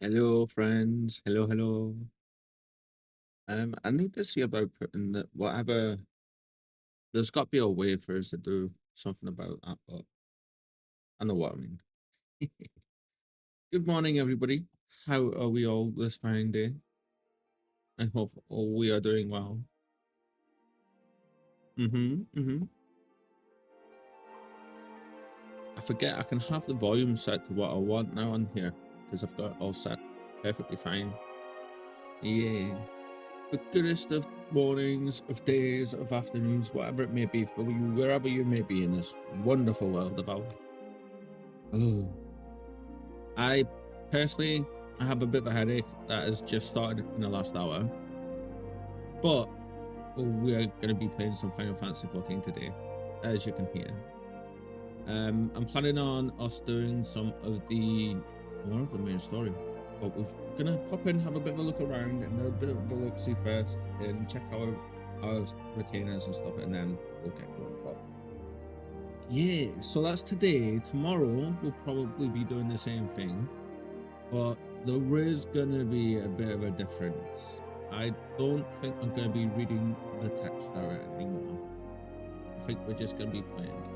Hello, friends. Hello, hello. I need to see about putting the whatever. There's got to be a way for us to do something about that, but I know what I mean. Good morning, everybody. How are we all this fine day? I hope all we are doing well. Mm-hmm. I forget I can have the volume set to what I want now on here because I've got it all set perfectly fine. Yeah. The goodest of mornings, of days, of afternoons, whatever it may be for you, wherever you may be in this wonderful world of ours. Hello. I personally, I have a bit of a headache that has just started in the last hour, but we're going to be playing some Final Fantasy 14 today, as you can hear. I'm planning on us doing some of the more of the main story, but we're gonna pop in, have a bit of a look around, and a bit of a look see first, and check our retainers and stuff, and then we'll get going. But yeah, so that's today. Tomorrow we'll probably be doing the same thing, but there is gonna be a bit of a difference. I don't think I'm gonna be reading the text out anymore. I think we're just gonna be playing.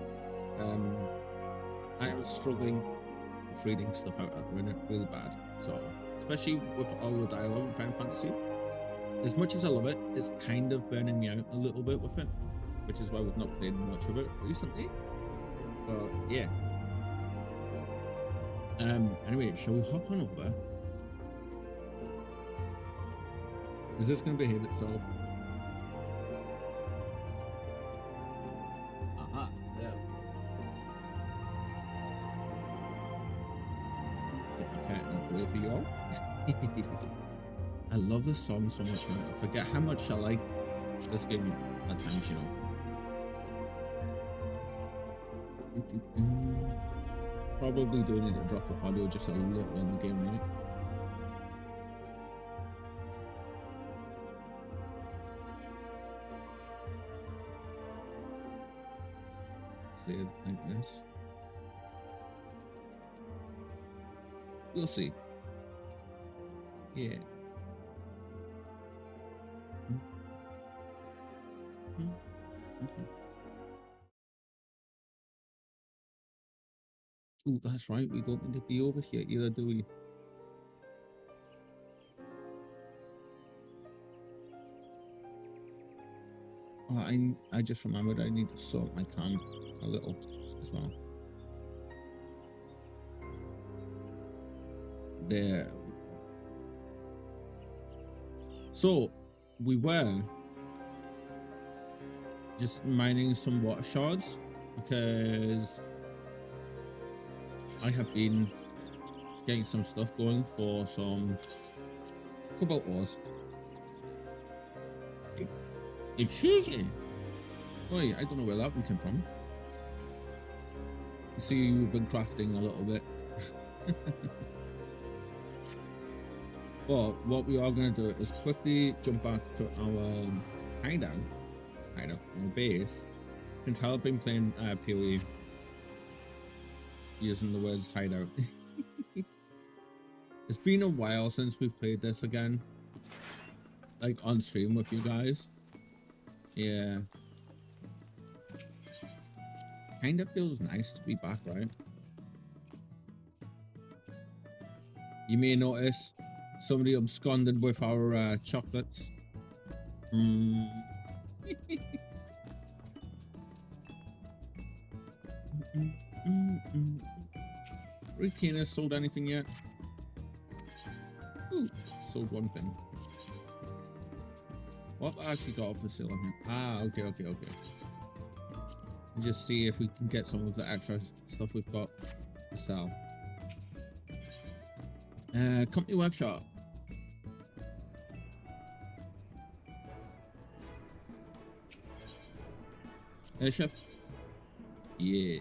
I am struggling with reading stuff out at the minute really bad. So, especially with all the dialogue in Final Fantasy, as much as I love it, it's kind of burning me out a little bit with it, which is why we've not played much of it recently. But yeah. Anyway, shall we hop on over? Is this going to behave itself? Aha, yeah. Okay, I'll play for you all. I love this song so much, man. I forget how much I like this game at times, you know. Probably do need to drop the audio just a little in the game, right? Say it like this. We'll see. Yeah. Oh, that's right. We don't need to be over here either, do we? Oh, I just remembered I need to sort my cam a little as well. There. So we were just mining some water shards because I have been getting some stuff going for some cobalt ores. Excuse me. Oh yeah, I don't know where that one came from. You see, you've been crafting a little bit. But what we are going to do is quickly jump back to our hideout, our base. You can tell I've been playing PoE using the words hideout. It's been a while since we've played this again, like on stream with you guys. Yeah. Kind of feels nice to be back, right? You may notice somebody absconded with our chocolates. Retainer sold anything yet? Ooh, sold one thing. What have I actually got off the sale on here? Ah, okay. Just see if we can get some of the extra stuff we've got to sell. Company workshop. Chef. Yeah.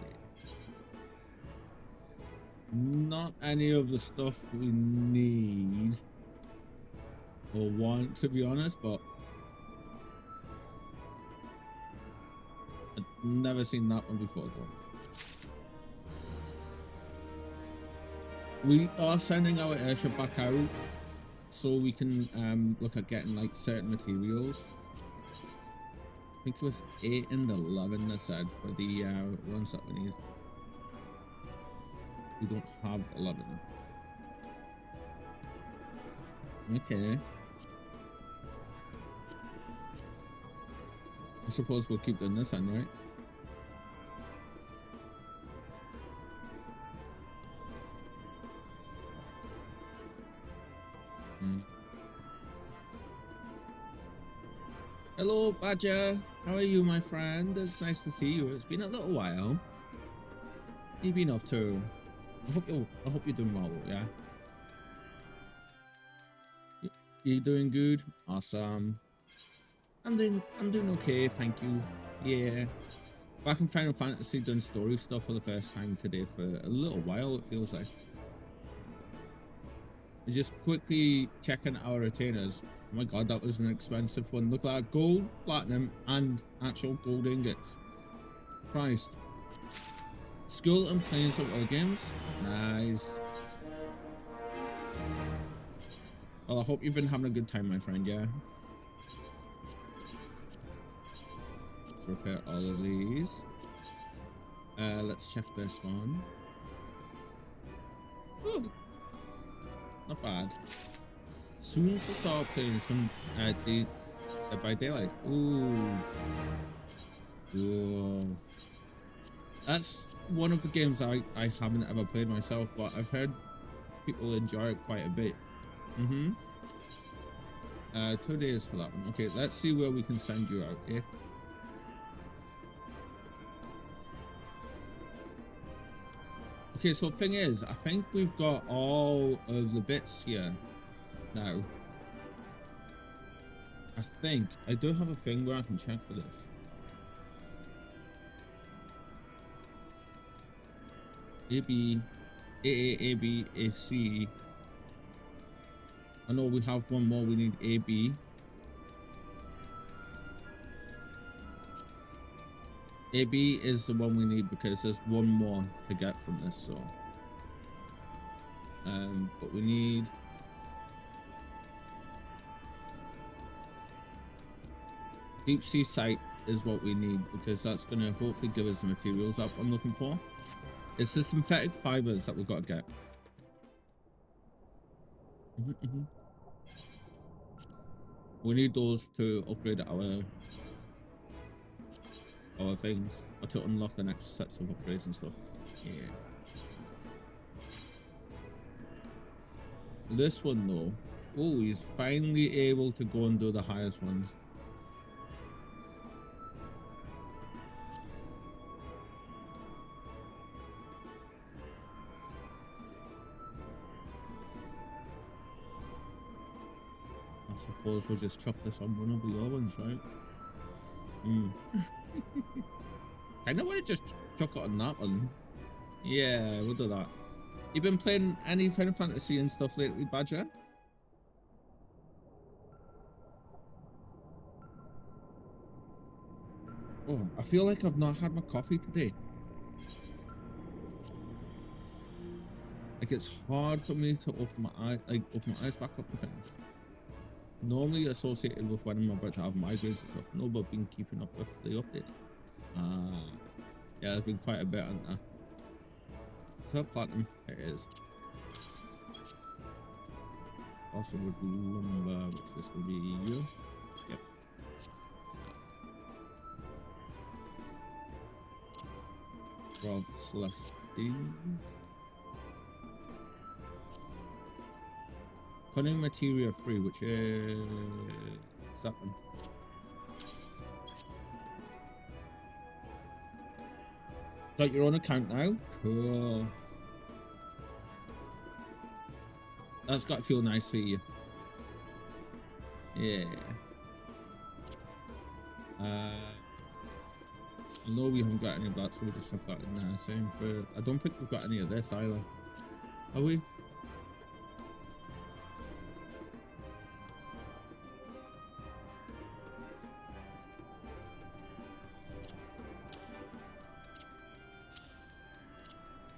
Not any of the stuff we need or want, to be honest, but I've never seen that one before, though. We are sending our airship back out so we can look at getting like certain materials. I think it was 8 and 11 they said for the ones that we need. We don't have 11. Okay. I suppose we'll keep doing this then, right? Hello, Badger. How are you, my friend? It's nice to see you. It's been a little while. What you been up to? I hope you're doing well, yeah? You doing good? Awesome. I'm doing okay, thank you. Yeah. Back in Final Fantasy doing story stuff for the first time today for a little while, it feels like. Just quickly checking our retainers. Oh my god, that was an expensive one. Look like gold, platinum, and actual gold ingots. Christ. School and playing some other games. Nice. Well, I hope you've been having a good time, my friend, yeah? Let's repair all of these. Let's check this one. Ooh. Not bad. Soon to start playing some by Daylight. Ooh. Ooh. That's one of the games I haven't ever played myself, but I've heard people enjoy it quite a bit. 2 days for that one. Okay, let's see where we can send you out, yeah? Okay, so the thing is, I think we've got all of the bits here now. I think. I do have a thing where I can check for this. AB, AA, AC. I know we have one more, we need AB. AB is the one we need because there's one more to get from this, so. But we need... Deep sea sight is what we need because that's going to hopefully give us the materials that I'm looking for. It's the synthetic fibers that we've got to get. We need those to upgrade our things, or to unlock the next sets of upgrades and stuff. Yeah. This one though, oh, he's finally able to go and do the highest ones. I suppose we'll just chuck this on one of the other ones, right? I know want to just chuck it on that one. Yeah, we'll do that. You been playing any Final Fantasy and stuff lately, Badger? Oh, I feel like I've not had my coffee today. Like it's hard for me to open my eyes back up to things. Normally associated with when I'm about to have migraines and stuff. No, but I've been keeping up with the updates. Yeah, there's been quite a bit on that. Is that platinum? It is. Also with lumber, which is going to be you. Yep. Rob Celestine. Cunning Materia 3, which is that one. Got your own account now? Cool. That's got to feel nice for you. Yeah. I know we haven't got any of that, so we'll just shove that in there. Same for... I don't think we've got any of this either. Are we?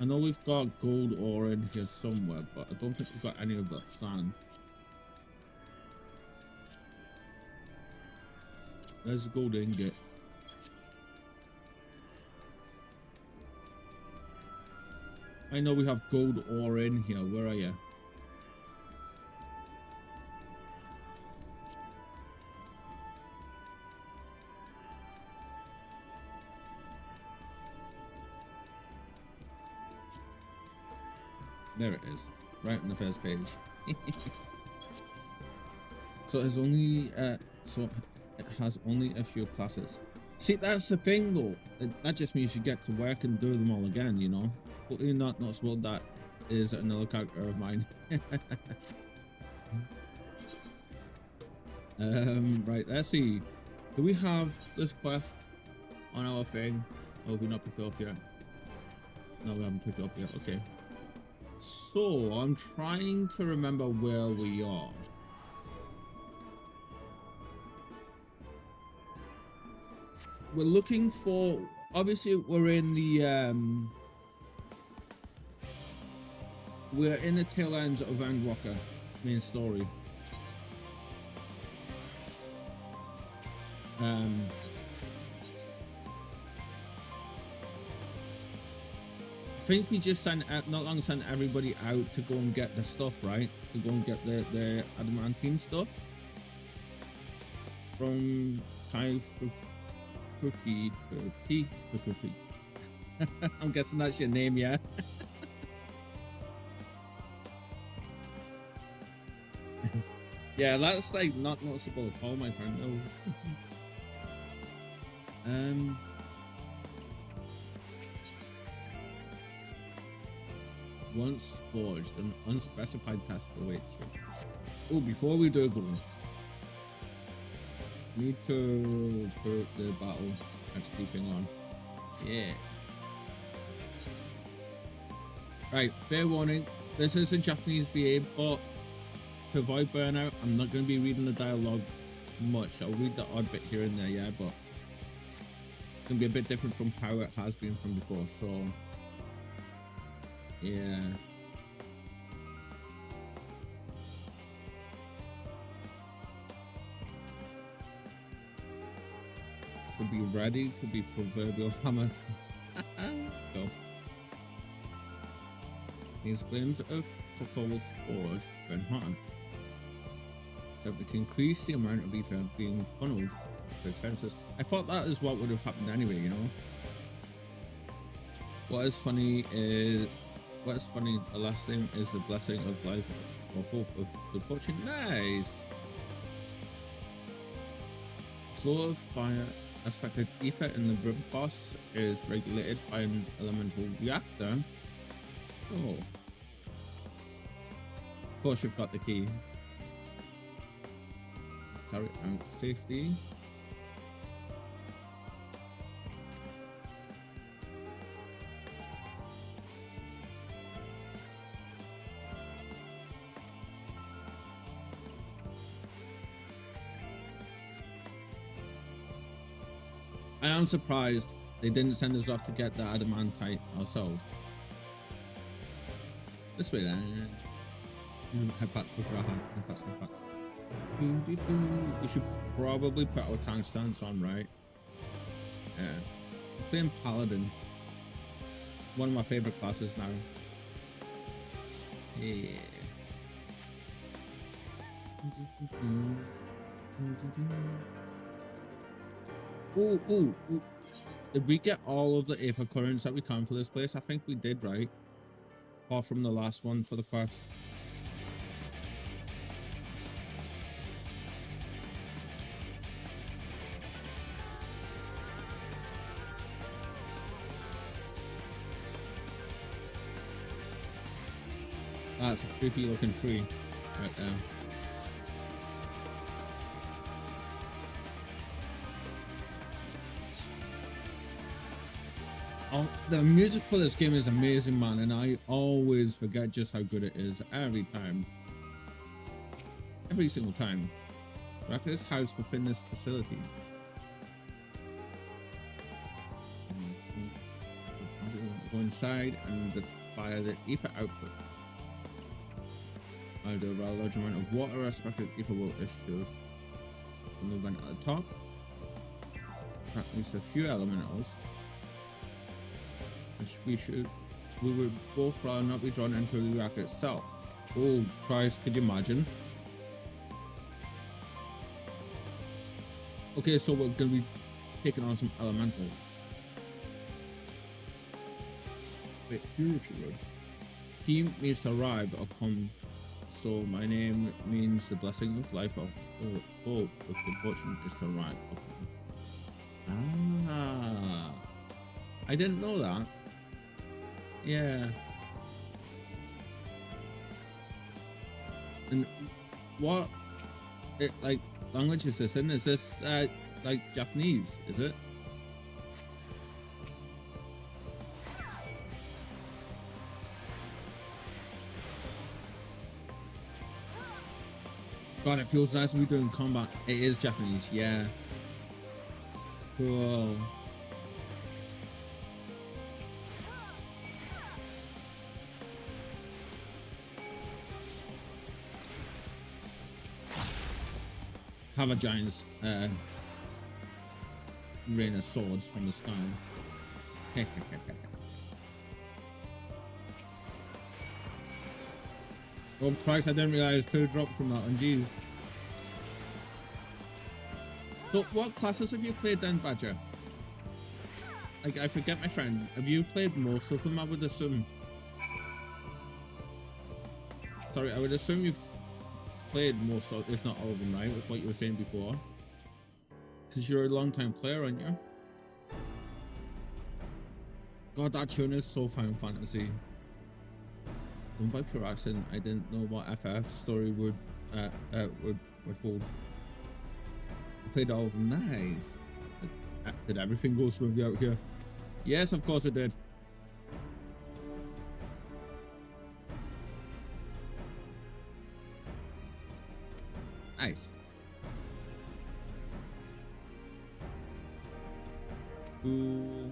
I know we've got gold ore in here somewhere, but I don't think we've got any of that sand. There's a gold ingot. I know we have gold ore in here. Where are you? There it is, right on the first page. So it has only a few classes. See, that's the thing though. That just means you get to work and do them all again, you know. Totally not noticeable. That is another character of mine. Right, let's see. Do we have this quest on our thing? Oh, have we not picked it up yet? No, we haven't picked it up yet. Okay. So I'm trying to remember where we are. We're looking for, obviously we're in the tail ends of Endwalker main story. I think we just not long sent everybody out to go and get the stuff, right? To go and get the adamantine stuff from Cookie. I'm guessing that's your name, yeah. Yeah, that's like not noticeable at all, my friend. No. Once forged, an unspecified task awaits you. Oh, before we do go, need to put the battle XP thing on. Yeah. Right, fair warning. This is a Japanese VA, but to avoid burnout, I'm not going to be reading the dialogue much. I'll read the odd bit here and there, yeah, but it's going to be a bit different from how it has been from before, so yeah. So be ready to be proverbial hammered. Go. These flames of Cocoa's forge burn hot. So to increase the amount of ether being funneled to its fences. I thought that is what would have happened anyway, you know. What is funny, the last thing is the blessing of life or hope of good fortune. Nice. Flow of fire aspected ether in the grim boss is regulated by an elemental reactor. Oh. Of course you've got the key. Carry out safety. I am surprised they didn't send us off to get the adamantite ourselves. This way then. Headbats for Graha. Headbats. We should probably put our tank stance on, right? Yeah. I'm playing Paladin. One of my favorite classes now. Yeah. Ooh. Did we get all of the Aether currents that we can for this place? I think we did, right? Apart from the last one for the quest. That's a creepy looking tree right there. Oh, the music for this game is amazing, man, and I always forget just how good it is every time. Every single time. Miraculous house within this facility. Going inside and via the ether output. I'll do a rather large amount of water respective ether will issue from the vent at the top. Trap at least a few elementals, which we would both rather not be drawn into the reactor itself. Oh Christ, could you imagine? Okay, so we're gonna be taking on some elementals. Wait, who if you would? He means to arrive or come, so my name means the blessing of life or hope of good fortune is to arrive or come. Ah, I didn't know that. Yeah. And what like language is this in? Is this like Japanese, is it? God, it feels nice to be doing combat. It is Japanese, yeah. Cool. Have a giant's rain of swords from the sky. Oh Christ, I didn't realize 2 dropped from that one, jeez. So what classes have you played then, Badger? Like, I forget, my friend. Have you played most of them, I would assume? Sorry, I would assume you've played most of, if not all of them, right? With what you were saying before. Because you're a long time player, aren't you? God, that tune is so Final Fantasy. It's done by pure accident. I didn't know what FF story would hold. I played all of them. Nice. Did everything go smoothly out here? Yes, of course it did. Nice. Ooh.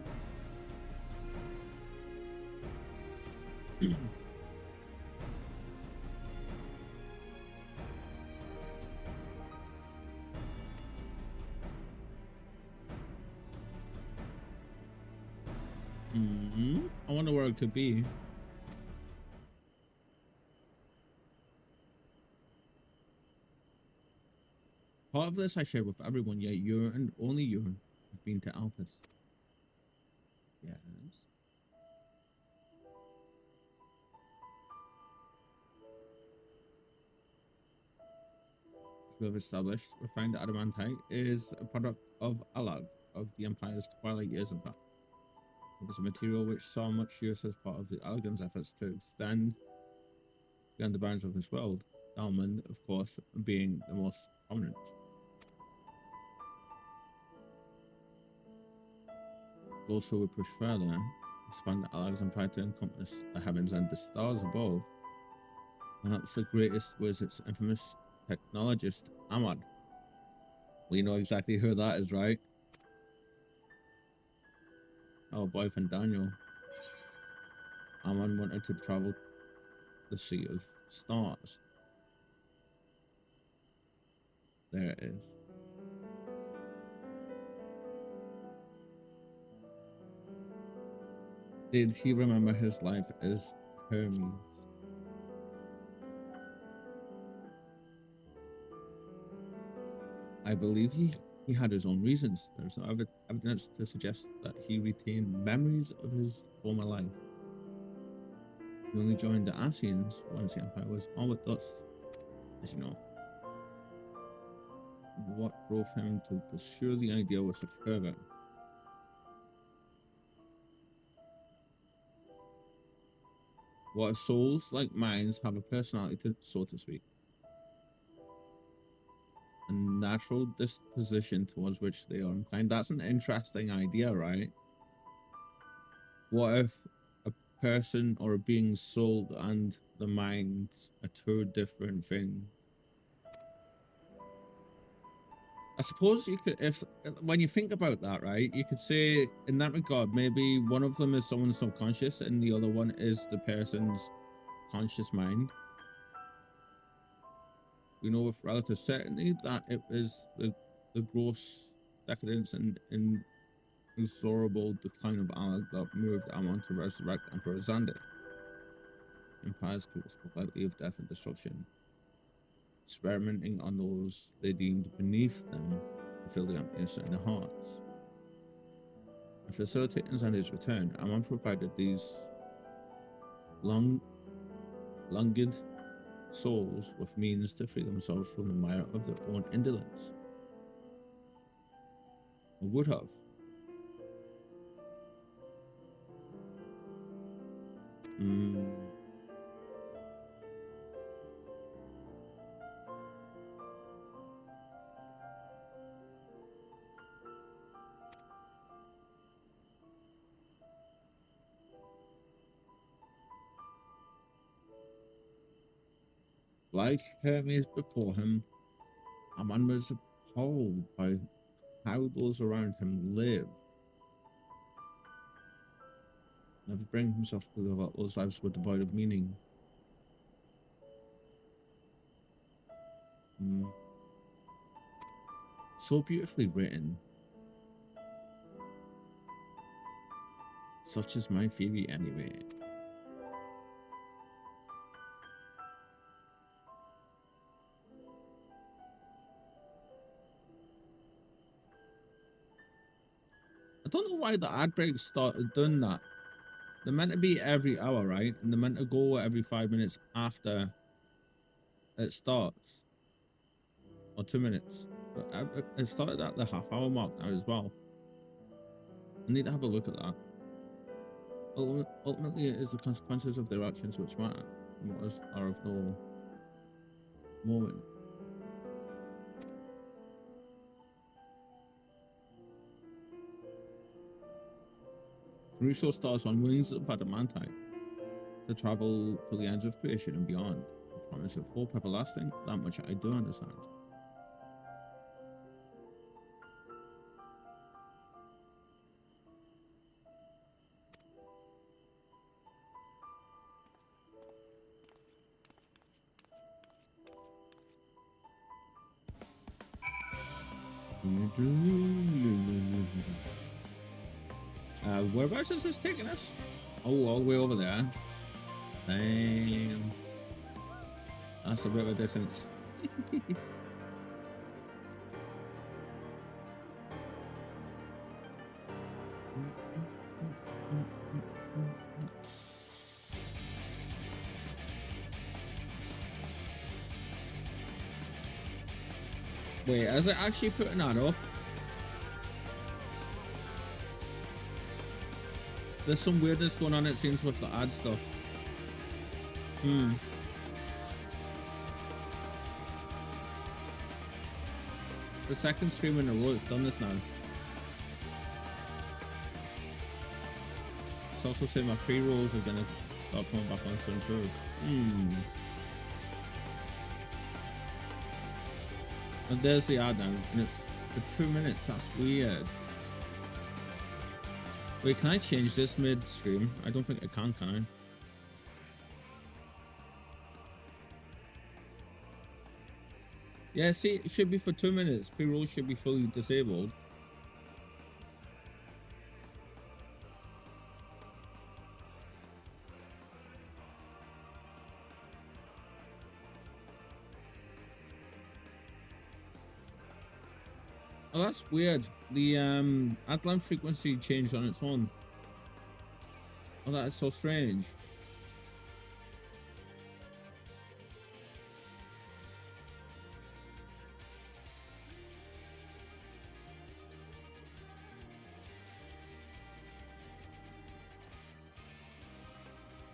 I wonder where it could be. Part of this I share with everyone, yet you and only you have been to Alpus. Yes. As we have established, refined adamantite is a product of Alag, of the Empire's twilight years, in fact. It was a material which saw much use as part of the Algon's efforts to extend beyond the bounds of this world, Almond, of course, being the most prominent. Those who would push further, expand Alag's empire to encompass the heavens and the stars above. Perhaps the greatest was its infamous technologist, Ahmad. We know exactly who that is, right? Our boyfriend Daniel. Ahmad wanted to travel the Sea of Stars. There it is. Did he remember his life as Hermes? I believe he had his own reasons. There's no evidence to suggest that he retained memories of his former life. He only joined the Asians once the Empire was all but dust, as you know. What drove him to pursue the idea with such fervor? What if souls like minds have a personality, so to speak? A natural disposition towards which they are inclined. That's an interesting idea, right? What if a person or a being's soul and the mind are two different things? I suppose you could, if when you think about that, right, you could say in that regard, maybe one of them is someone's subconscious and the other one is the person's conscious mind. We know with relative certainty that it is the gross decadence and inexorable decline of Allah that moved Ammon to resurrect Emperor Xander. Empire's people spoke lightly of death and destruction, experimenting on those they deemed beneath them to fill the emptiness in their hearts. In facilitating Xander's return, Ammon provided these lunged souls with means to free themselves from the mire of their own indolence. Or would have. Like Hermes before him, Ammon was appalled by how those around him lived. Never bring himself to believe that those lives were devoid of meaning. So beautifully written. Such is my theory anyway. I don't know why the ad breaks started doing that. They're meant to be every hour, right? And they're meant to go every 5 minutes after it starts. Or 2 minutes. But it started at the half-hour mark now as well. I need to have a look at that. Ultimately, it is the consequences of their actions which matter. Motives are of no moment. Crusoe starts on wings of adamantine to travel to the ends of creation and beyond. The promise of hope everlasting, that much I do understand. Whereabouts is this taking us? Oh, all the way over there. Damn. That's a bit of a distance. Wait, is it actually putting that up? There's some weirdness going on, it seems, with the ad stuff. The second stream in a row it's done this now. It's also saying my free rolls are gonna start coming back on soon too. And there's the ad now, and it's for 2 minutes. That's weird. Wait, can I change this mid-stream? I don't think I can I? Yeah, see, it should be for 2 minutes. Pre-roll should be fully disabled. Oh, that's weird. The ad lamp frequency changed on its own. Oh, that is so strange.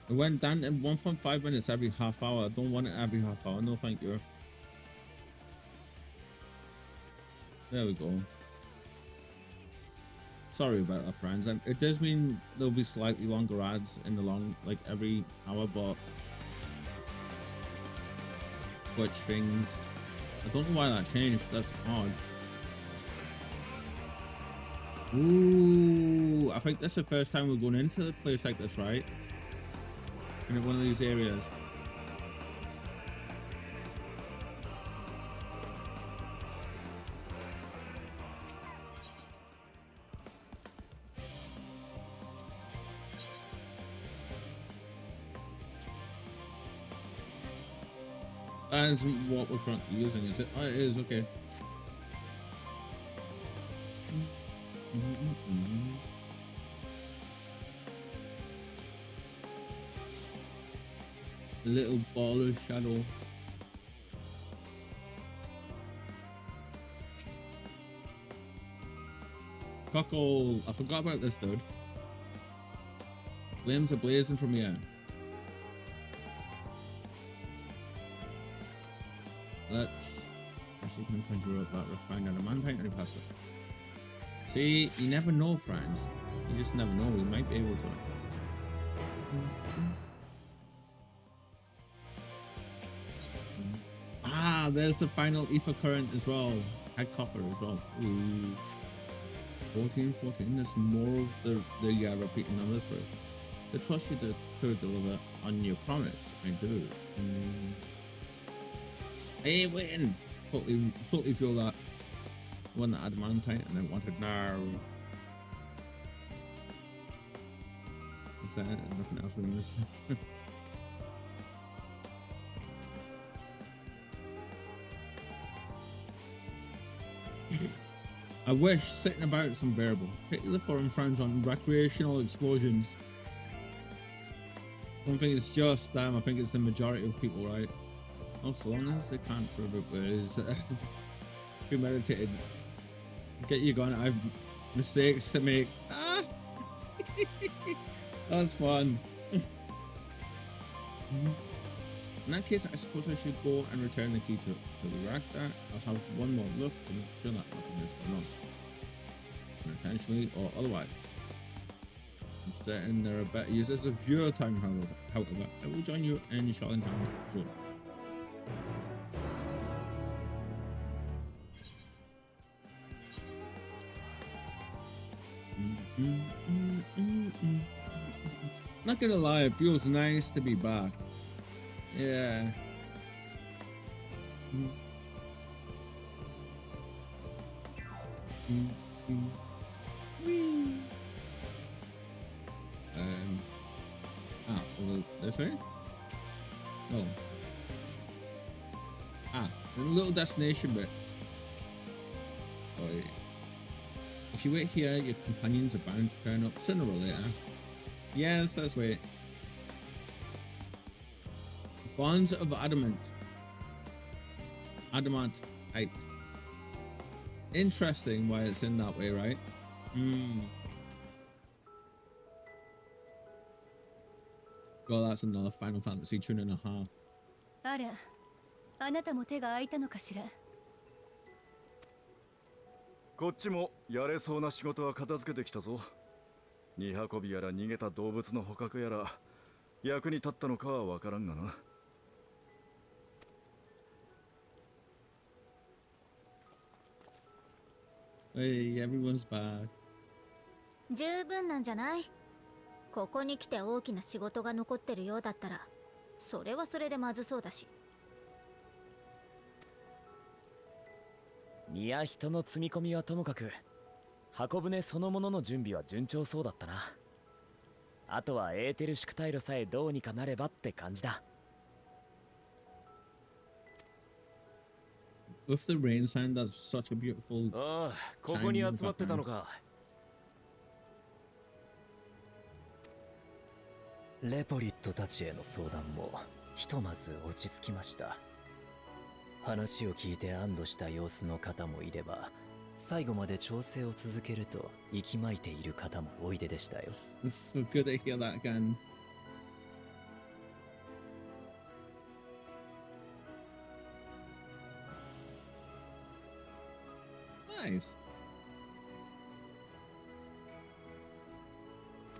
It went down to 1.5 minutes every half hour. I don't want it every half hour. No, thank you. There we go. Sorry about that, friends. And it does mean there'll be slightly longer ads in the like every hour, but which things I don't know why that changed. That's odd. Ooh, I think that's the first time we're going into a place like this, right? In one of these areas. That isn't what we're currently using, is it? Oh, it is, okay. Little ball of shadow. Cockle, I forgot about this, dude. Flames are blazing from here. Let's see if we can conjure up that refined adamantite and pasta. See, you never know, friends. You just never know. We might be able to. Ah, there's the final ether current as well. Head coffer as well. Ooh. 14. There's more of the repeating numbers for us. I trust you to deliver on your promise. I do. Hey, win! Totally feel that. One that adamantite and I wanted now. Is that it? Nothing else we miss. I wish sitting about is unbearable. Pity the foreign frowns on recreational explosions. I don't think it's just them, I think it's the majority of people, right? Also, long as they can't prove it was premeditated. Get you going, I have mistakes to make. Ah! That's fun. In that case, I suppose I should go and return the key to the reactor. I'll have one more look to make sure that nothing is going on, unintentionally or otherwise. I'm certain there are better users of your time, however. I will join you in your shot in time zone. Not gonna lie, it feels nice to be back. Yeah. Well, this way? Oh. A little destination bit. Oh, yeah. If you wait here, your companions are bound to turn up sooner or later. Yes, let's wait. Bonds of adamant. Adamantite. Interesting why it's in that way, right? Well, that's another Final Fantasy tune and a half. あら、あなたも手が空いたのかしら。こっちもやれそうな仕事は片付けてきたぞ。荷運びやら逃げた動物の捕獲やら役に立ったのかはわからんがな。Hey, everyone's back. 十分なんじゃない？ここに来て大きな仕事が残ってるようだったら、それはそれでまずそうだし。荷や人の積み込みはともかく、箱舟そのものの準備は順調そうだったな。あとはエーテルシュクタイルさえどうにかなればって感じだ。With the rain sound, that's such a beautiful. ああ、ここに集まってたのか。レポリットたちへの相談もひとまず落ち着きました。話を聞いて安堵した様子の方もいれば、最後まで調整を続けると息巻いている方もおいででしたよ。It's so good to hear that again. Nice.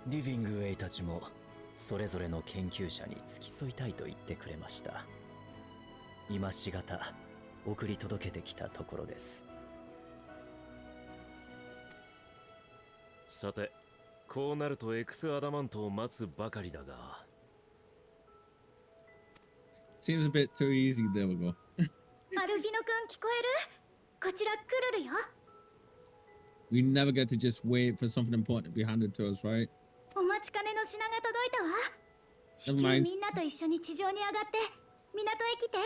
リビングウェイたちもそれぞれの研究者に付き添いたいと言ってくれました。今しがた送り届けてきたところです。さて、こうなるとエクスアダマントを待つばかりだが。Seems a bit too easy. There we go. アルフィノくん聞こえる？こちらクルルよ。We never get to just wait for something important to be handed to us, right? お待ちかねの品が届いたわ。至 Never 急 mind. みんなと一緒に地上に上がって港へ来て。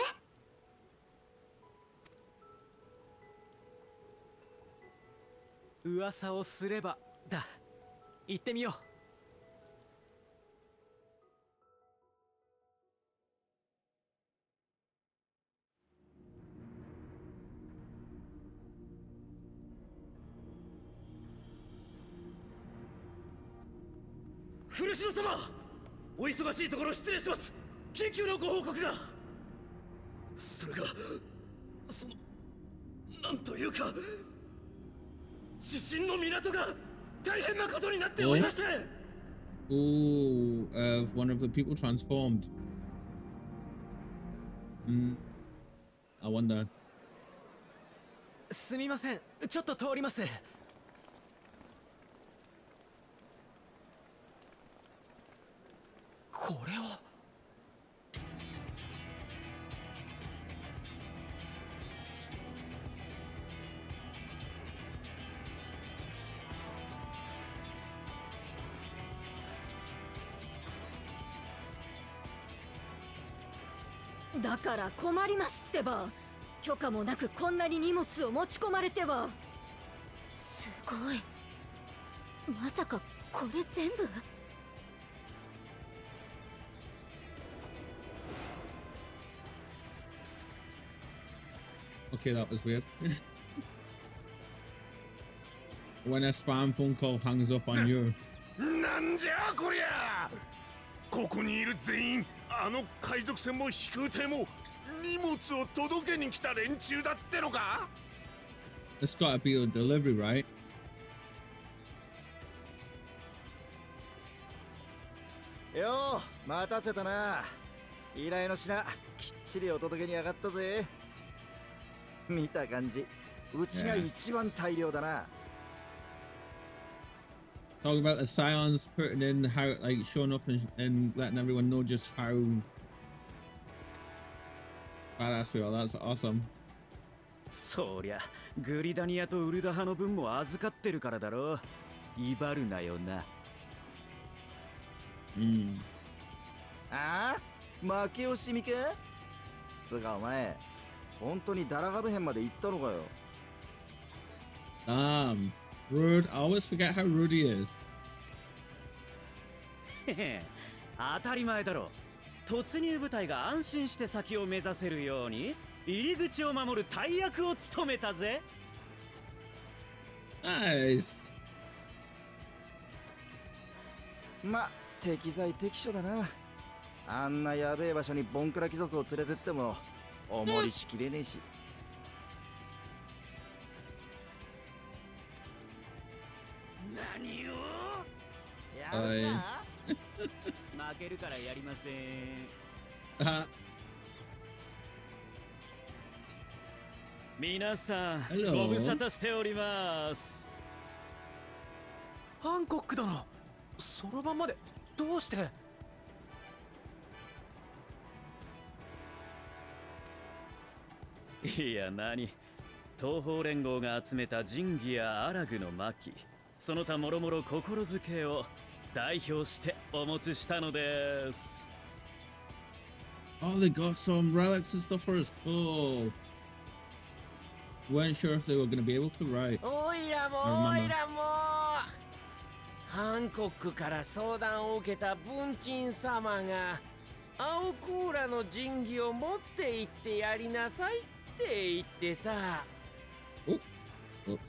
噂をすればだ。行ってみよう。古城様、お忙しいところ失礼します。緊急のご報告が。それがなんというか、指針の港が大変なことになっておりまして。Oh, one of the people transformed. I wonder. すみません、ちょっと通ります。これはだから困りますってば。許可もなくこんなに荷物を持ち込まれては。すごい。まさかこれ全部？ Okay, that was weird. When a spam phone call hangs up on you. なんじゃこりゃ。ここにいる全員、あの海賊船も飛空艇も荷物を届けに来た連中だってのか。 It's gotta be a delivery, right? よう待たせたな。依頼の品きっちりお届けに上がったぜ。見た感じうちが一番大量だな。Talking about the scions putting in how, like, showing up and letting everyone know just how badass we are. That's awesome. そりゃグリダニアとウルダハの分も預かってるからだろ。威張るなよな。ああ負け惜しみか。つうかお前本当にダラガブ編まで行ったのかよ。Rude. I always forget how rude he is. へへ、当たり前だろ。突入部隊が安心して先を目指せるように入り口を守る大役を務めたぜ。Nice. ま、適材適所だな。あんなやべえ場所にボンクラ貴族を連れてってもおもりしきれねえし。何をやるか。負けるからやりません。 皆さん Hello. ご無沙汰しております。ハンコック殿、そろばんまでどうして？いや何、東方連合が集めた神器やアラグの巻、その他もろもろ心づけを代表してお持ちしたのです。 Oh, they got some relics and stuff for us. Cool. Weren't sure if they were going to be able to, right? おいらも I お remember. いらもハンコックから相談を受けた文鎮様が青コーラの神器を持って行ってやりなさいって言ってさ。 Oh. Oops.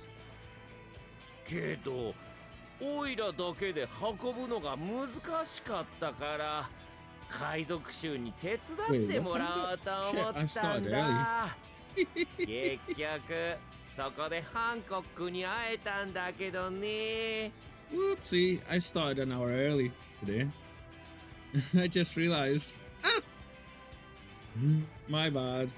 けどおいらだけで運ぶのが難しかったから海賊衆に手伝ってもらおうと思ったんだ。結局そこでハンコックに会えたんだけどね。 Whoopsie. I started an hour early today. I just realized. My bad.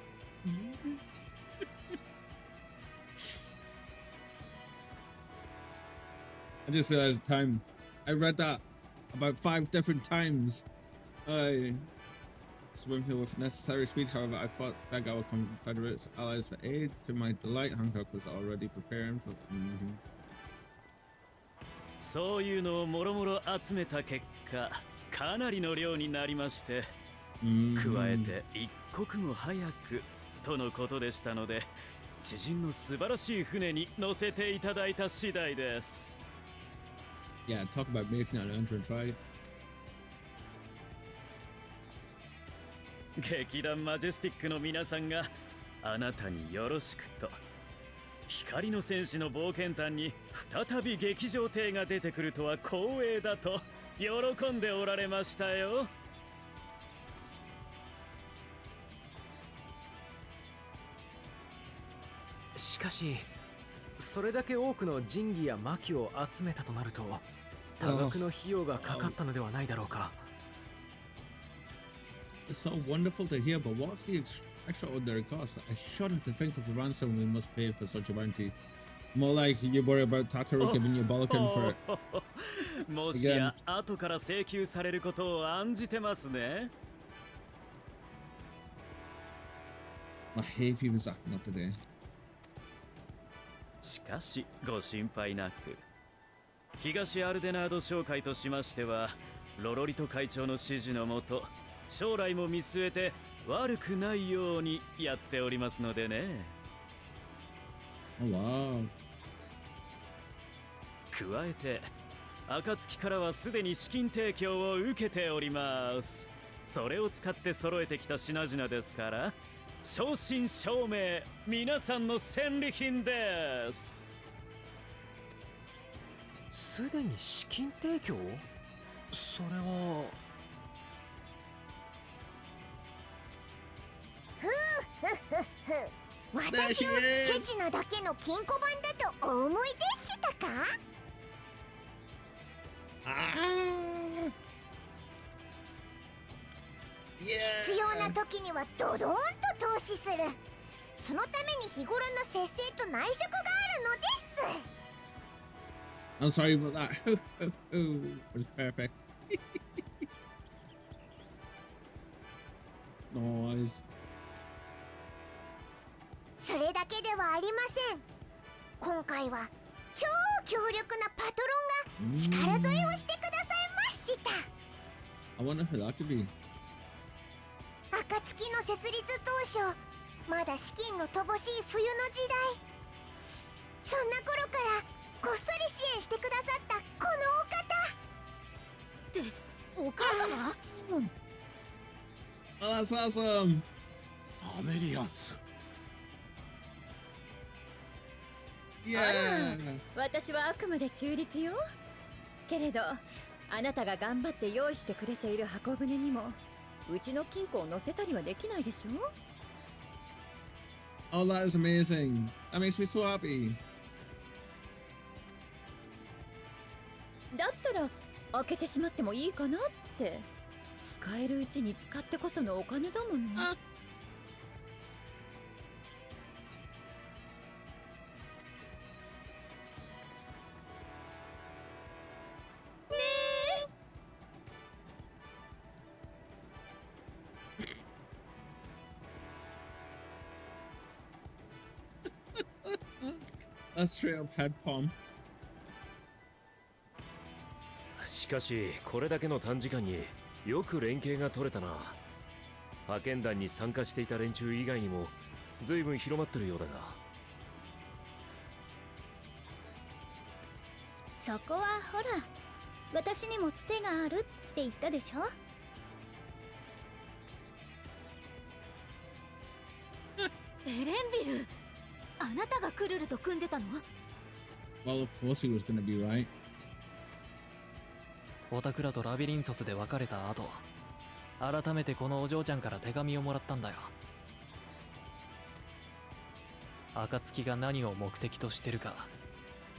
just realized the time. I read that about 5 different times. I swim here with necessary speed, however, I fought to beg our Confederates allies for aid. To my delight, Hancock was already preparing for. そういうのをもろもろ集めた結果、かなりの量になりまして、加えて一刻も早くとのことでしたので、知人の素晴らしい船に乗せていただいた次第です。Yeah, talk about making an entrance, right? 劇団マジェスティックの皆さんがあなたによろしくと、光の戦士の冒険譚に再び劇場艇が出てくるとは光栄だと喜んでおられましたよ。しかしそれだけ多くの神器や薪を集めたとなると多額の費用がかかったのではないだろうか。It's so wonderful to hear, but what of the extraordinary costs? I shudder to think of the ransom we must pay for such a bounty. More like you worry about Tataru giving you a bollocking for it. もしや後から請求されることを案じてますね。My hay fever's acting up today. しかしご心配なく、東アルデナード商会としましてはロロリト会長の指示のもと、将来も見据えて悪くないようにやっておりますのでね。Oh wow. 加えて暁からはすでに資金提供を受けております。それを使って揃えてきた品々ですから、正真正銘皆さんの戦利品です。すでに資金提供？それは。私をケチなだけの金庫番だとお思いでしたか？必要な時にはドドーンと投資する。そのために日頃の節制と内職があるのです。I'm sorry about that. It was perfect. Nice. それだけではありません。今回は超強力なパトロンが力添えをしてくださいました。I wonder who that could be. 暁の設立当初、まだ資金の乏しい冬の時代、そんな頃からこっそり支援してくださったこのお方ってお母様？ Oh, that's awesome. アメリアンス。Yeah. 私はあくまで中立よ。けれどあなたが頑張って用意してくれている箱舟にもうちの金庫を乗せたりはできないでしょ。 Oh, that is amazing. That makes me so happy. だったら開けてしまってもいいかなって。使えるうちに使ってこそのお金だもの。That's straight up head palm. しかしこれだけの短時間によく連携が取れたな。派遣団に参加していた連中以外にも随分広まってるようだが。そこはほら、私にもつてがあるって言ったでしょ。エレンビル、あなたがクルルと組んでたの？ Well, of course he was gonna be right. オタクらとラビリンソスで別れた後、改めてこのお嬢ちゃんから手紙をもらったんだよ。暁が何を目的としてるか、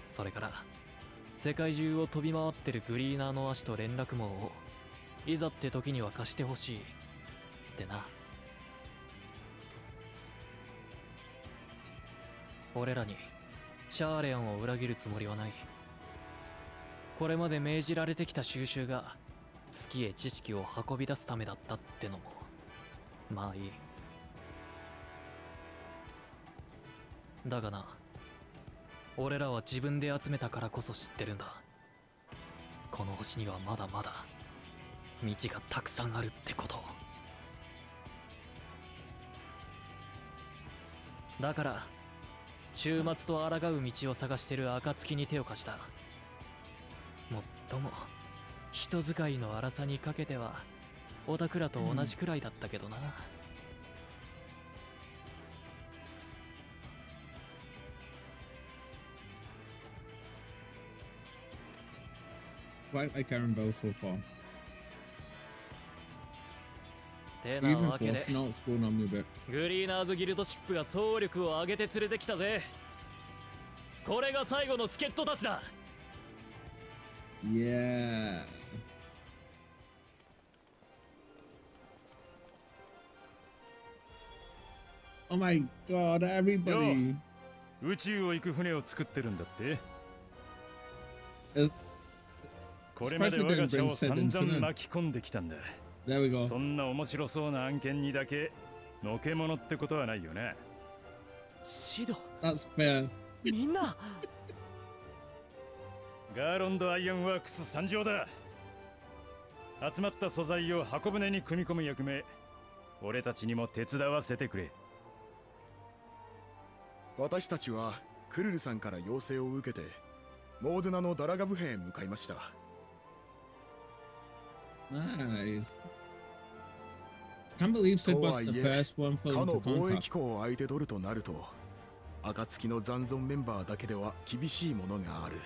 それから世界中を飛び回ってるグリーナーの足と連絡網をいざって時には貸してほしいってな。俺らにシャーレアンを裏切るつもりはない。これまで命じられてきた収集が月へ知識を運び出すためだったってのもまあいい。だがな、俺らは自分で集めたからこそ知ってるんだ。この星にはまだまだ道がたくさんあるってことを。だから終末と抗う道を探してる暁に手を貸した。もっとも人使いの荒さにかけてはオタクらと同じくらいだったけどな。Quite like Aaron Bell so far. てな Even わけで Force Note's going on me a bit. グリーナーズギルドシップが総力を挙げて連れてきたぜ。これが最後の助っ人たちだ。Yeah. Oh my god, everybody. 宇宙を行く船を作ってるんだって。これまで我が社を散々巻き込んできたんだ。There we go. そんな面白そうな案件にだけのけ者ってことはないよね。シド、That's fair. みんなガーロンドアイアンワークス参上だ。集まった素材を箱舟に組み込む役目、俺たちにも手伝わせてくれ。私たちはクルルさんから要請を受けてモードナのダラガブ編へ向かいました。Nice. Can't believe Sid was the first one for か them の to 貿 contact. 易港を相手取るとなると、暁の残存メンバーだけでは厳しいものがある。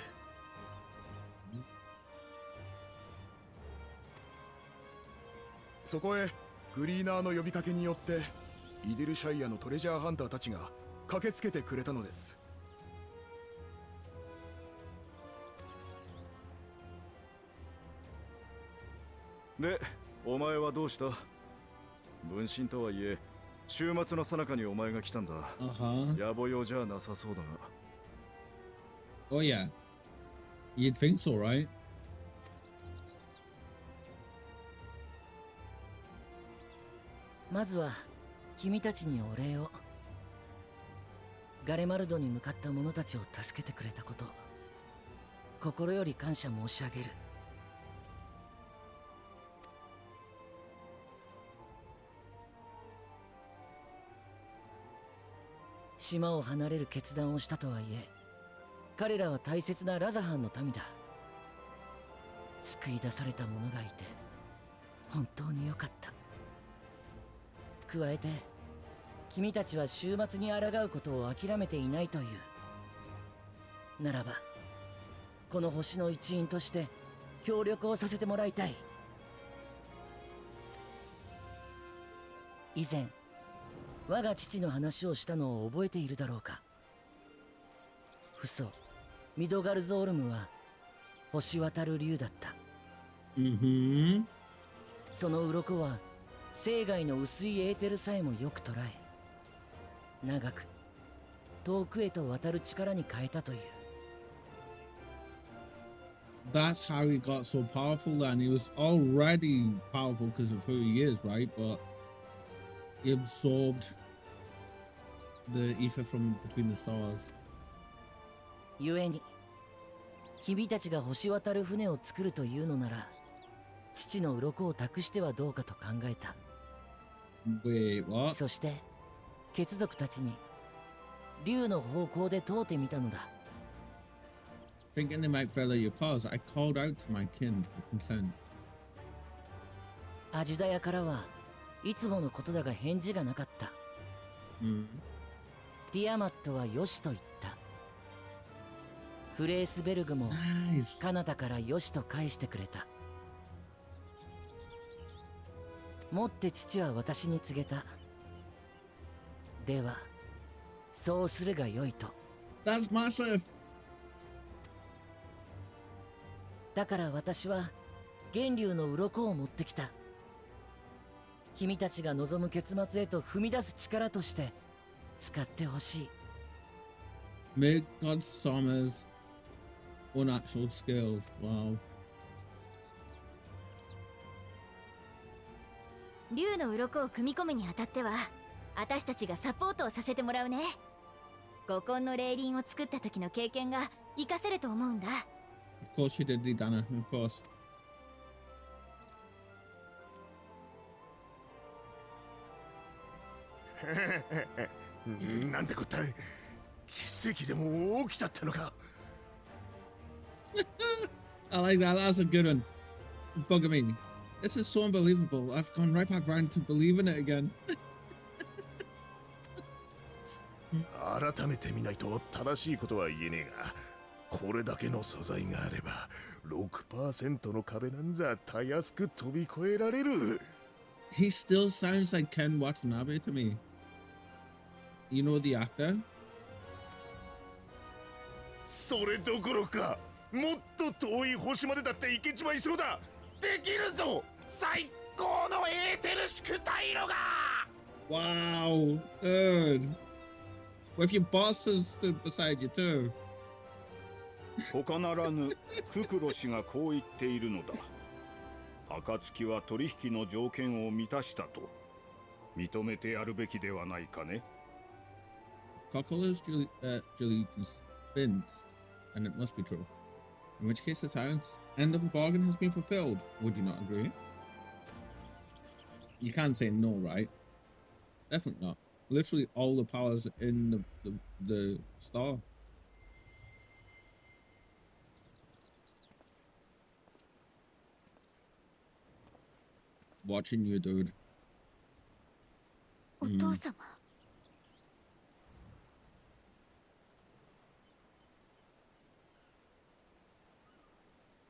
そこへグリーナーの呼びかけによってイデルシャイアのトレジャーハンターたちが駆けつけてくれたのです。で、お前はどうした？分身とはいえ週末の最中にお前が来たんだ。野暮用じゃなさそうだが。Oh yeah. You'd think so, right? まずは君たちにお礼を。ガレマルドに向かった者たちを助けてくれたこと、心より感謝申し上げる。島を離れる決断をしたとはいえ、彼らは大切なラザハンの民だ。救い出された者がいて本当に良かった。加えて君たちは終末に抗うことを諦めていないという。ならばこの星の一員として協力をさせてもらいたい。以前我が父の話をしたのを覚えているだろうか。フソミドガルゾールムは星渡る竜だった。その鱗は生涯の薄いエーテルさえもよく捉え、長く遠くへと渡る力に変えたという。That's how he got so powerful then. He was already powerful because of who he is, right? But he absorbed the ether from between the stars. 故に君たちが星渡る船を作るというのなら、父の鱗を託してはどうかと考えた。Wait, what? そして血族たちに竜の方向で問うてみたのだ。Thinking they might fail at your cause, I called out to my kin for consent. アジュダヤからはいつものことだが返事がなかった。ティアマットはよしと言った。フレースベルグもカナダからよしと返してくれた。もって父は私に告げた。ではそうするがよいと。 That's massive. だから私は源流の鱗を持ってきた。君たちが望む結末へと踏み出す力として使ってほしい。 May God's summers Unnatural skills. Wow. 竜の鱗を組み込むにあたっては私たちがサポートをさせてもらうね。五根の霊輪を作った時の経験が活かせると思うんだ。 Of course you did, Dana. Of course. なんてこったい。奇跡でも起きたってのか。I like that. That's a good one. Bugger me. This is so unbelievable. I've gone right back round to believing it again. 改めて見ないと正しいことは言えねえが、これだけの素材があれば 6% の壁なんざたやすく飛び越えられる。 He still sounds like Ken Watanabe to me. You know the actor? それどころか、もっと遠い星までだって行けちまいそうだ。できるぞ、最高のエーテル式退路が。 Wow, dude. What if your boss has stood beside you too? 他ならぬククロ氏がこう言っているのだ。暁は取引の条件を満たしたと認めてやるべきではないかね。Cockle's Julie's convinced, and it must be true. In which case, it sounds end of the bargain has been fulfilled. Would you not agree? You can't say no, right? Definitely not. Literally all the powers in the star. Watching you, dude. お父様、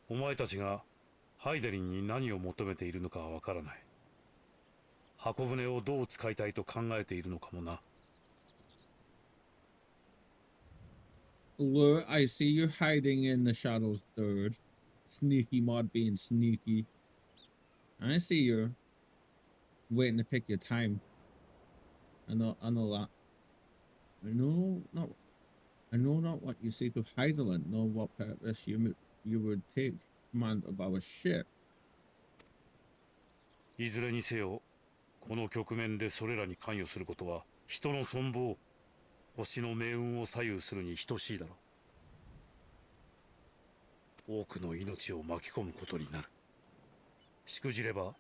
お前たちがハイデリンに何を求めているのかはわからない。箱舟をどう使いたいと考えているのかもな。Lure, I see you hiding in the shadows, dude. Sneaky mod being sneaky. I see you waiting to pick your time. I know that. I know not what you seek of Heidelin, nor what purpose you would take command of our ship. いずれにせよ、この局面でそれらに関与することは人の存亡、星の命運を左右するに等しいだろう。多くの命を巻き込むことになる。しくじれば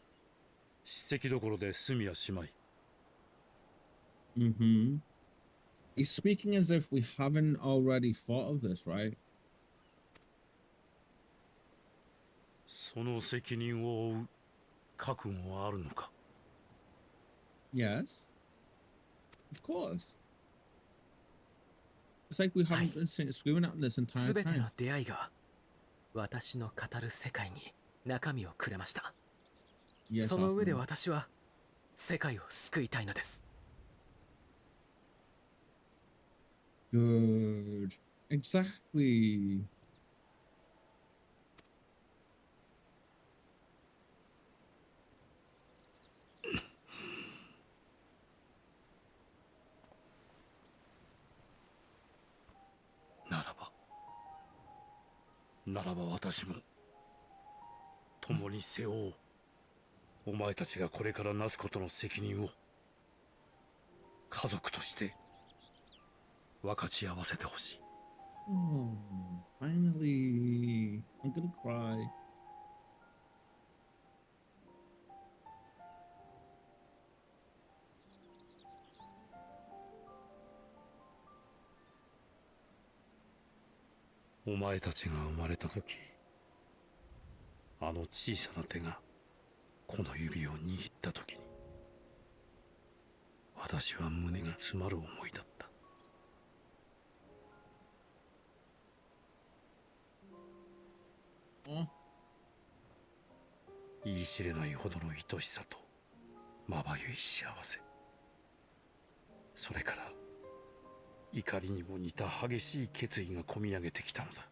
叱責どころで済みやしまい。Mm-hmm. He's speaking as if we haven't already thought of this, right? その責任を負う覚悟はあるのか。Yes. Of course. It's like we haven't been screwing at this entire すべての time. 出会いが私の語る世界に中身をくれました。Yes, その上で Hoffman. 私は世界を救いたいのです。Good. Exactly. ならば私も共に背負おう。お前たちがこれからなすことの責任を家族として分かち合わせてほしい。Oh, finally. I'm gonna cry. お前たちが生まれた時、あの小さな手がこの指を握った時に、私は胸が詰まる思いだった。言い知れないほどの愛しさとまばゆい幸せ、それから怒りにも似た激しい決意がこみ上げてきたのだ。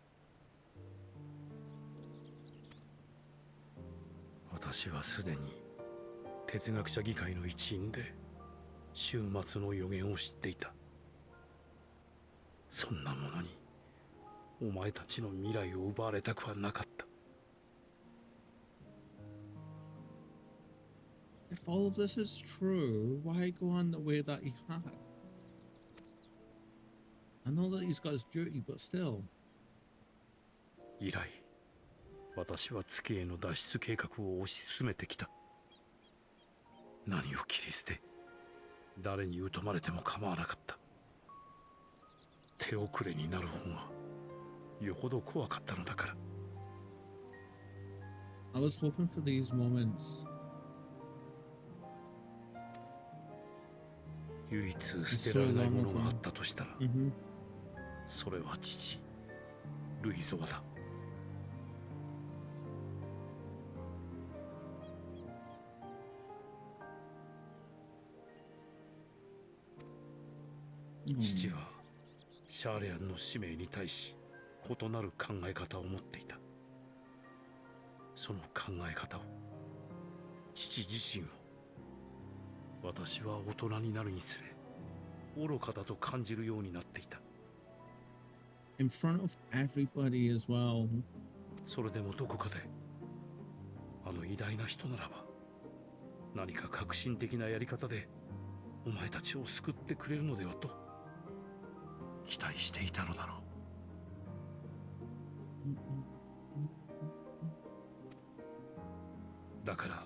私はすでに哲学者議会の一員で終末の予言を知っていた。そんなものにお前たちの未来を奪われたくはなかった。If all of this is true, why go on the way that he had? I know that he's got his duty, but still. 以来、私は月への脱出計画を推し進めてきた。何を切り捨て、誰に疎まれても構わなかった。手遅れになる方がよほど怖かったのだから。I was hoping for these moments. 唯一捨てられないものがあったとしたら、それは父、ルイゾワだ。父はシャーレアンの使命に対し異なる考え方を持っていた。その考え方を、父自身を、私は大人になるにつれ愚かだと感じるようになっていた。In front of everybody as well. それでもどこかであの偉大な人ならば何か革新的なやり方でお前たちを救ってくれるのではと期待していたのだろう。だから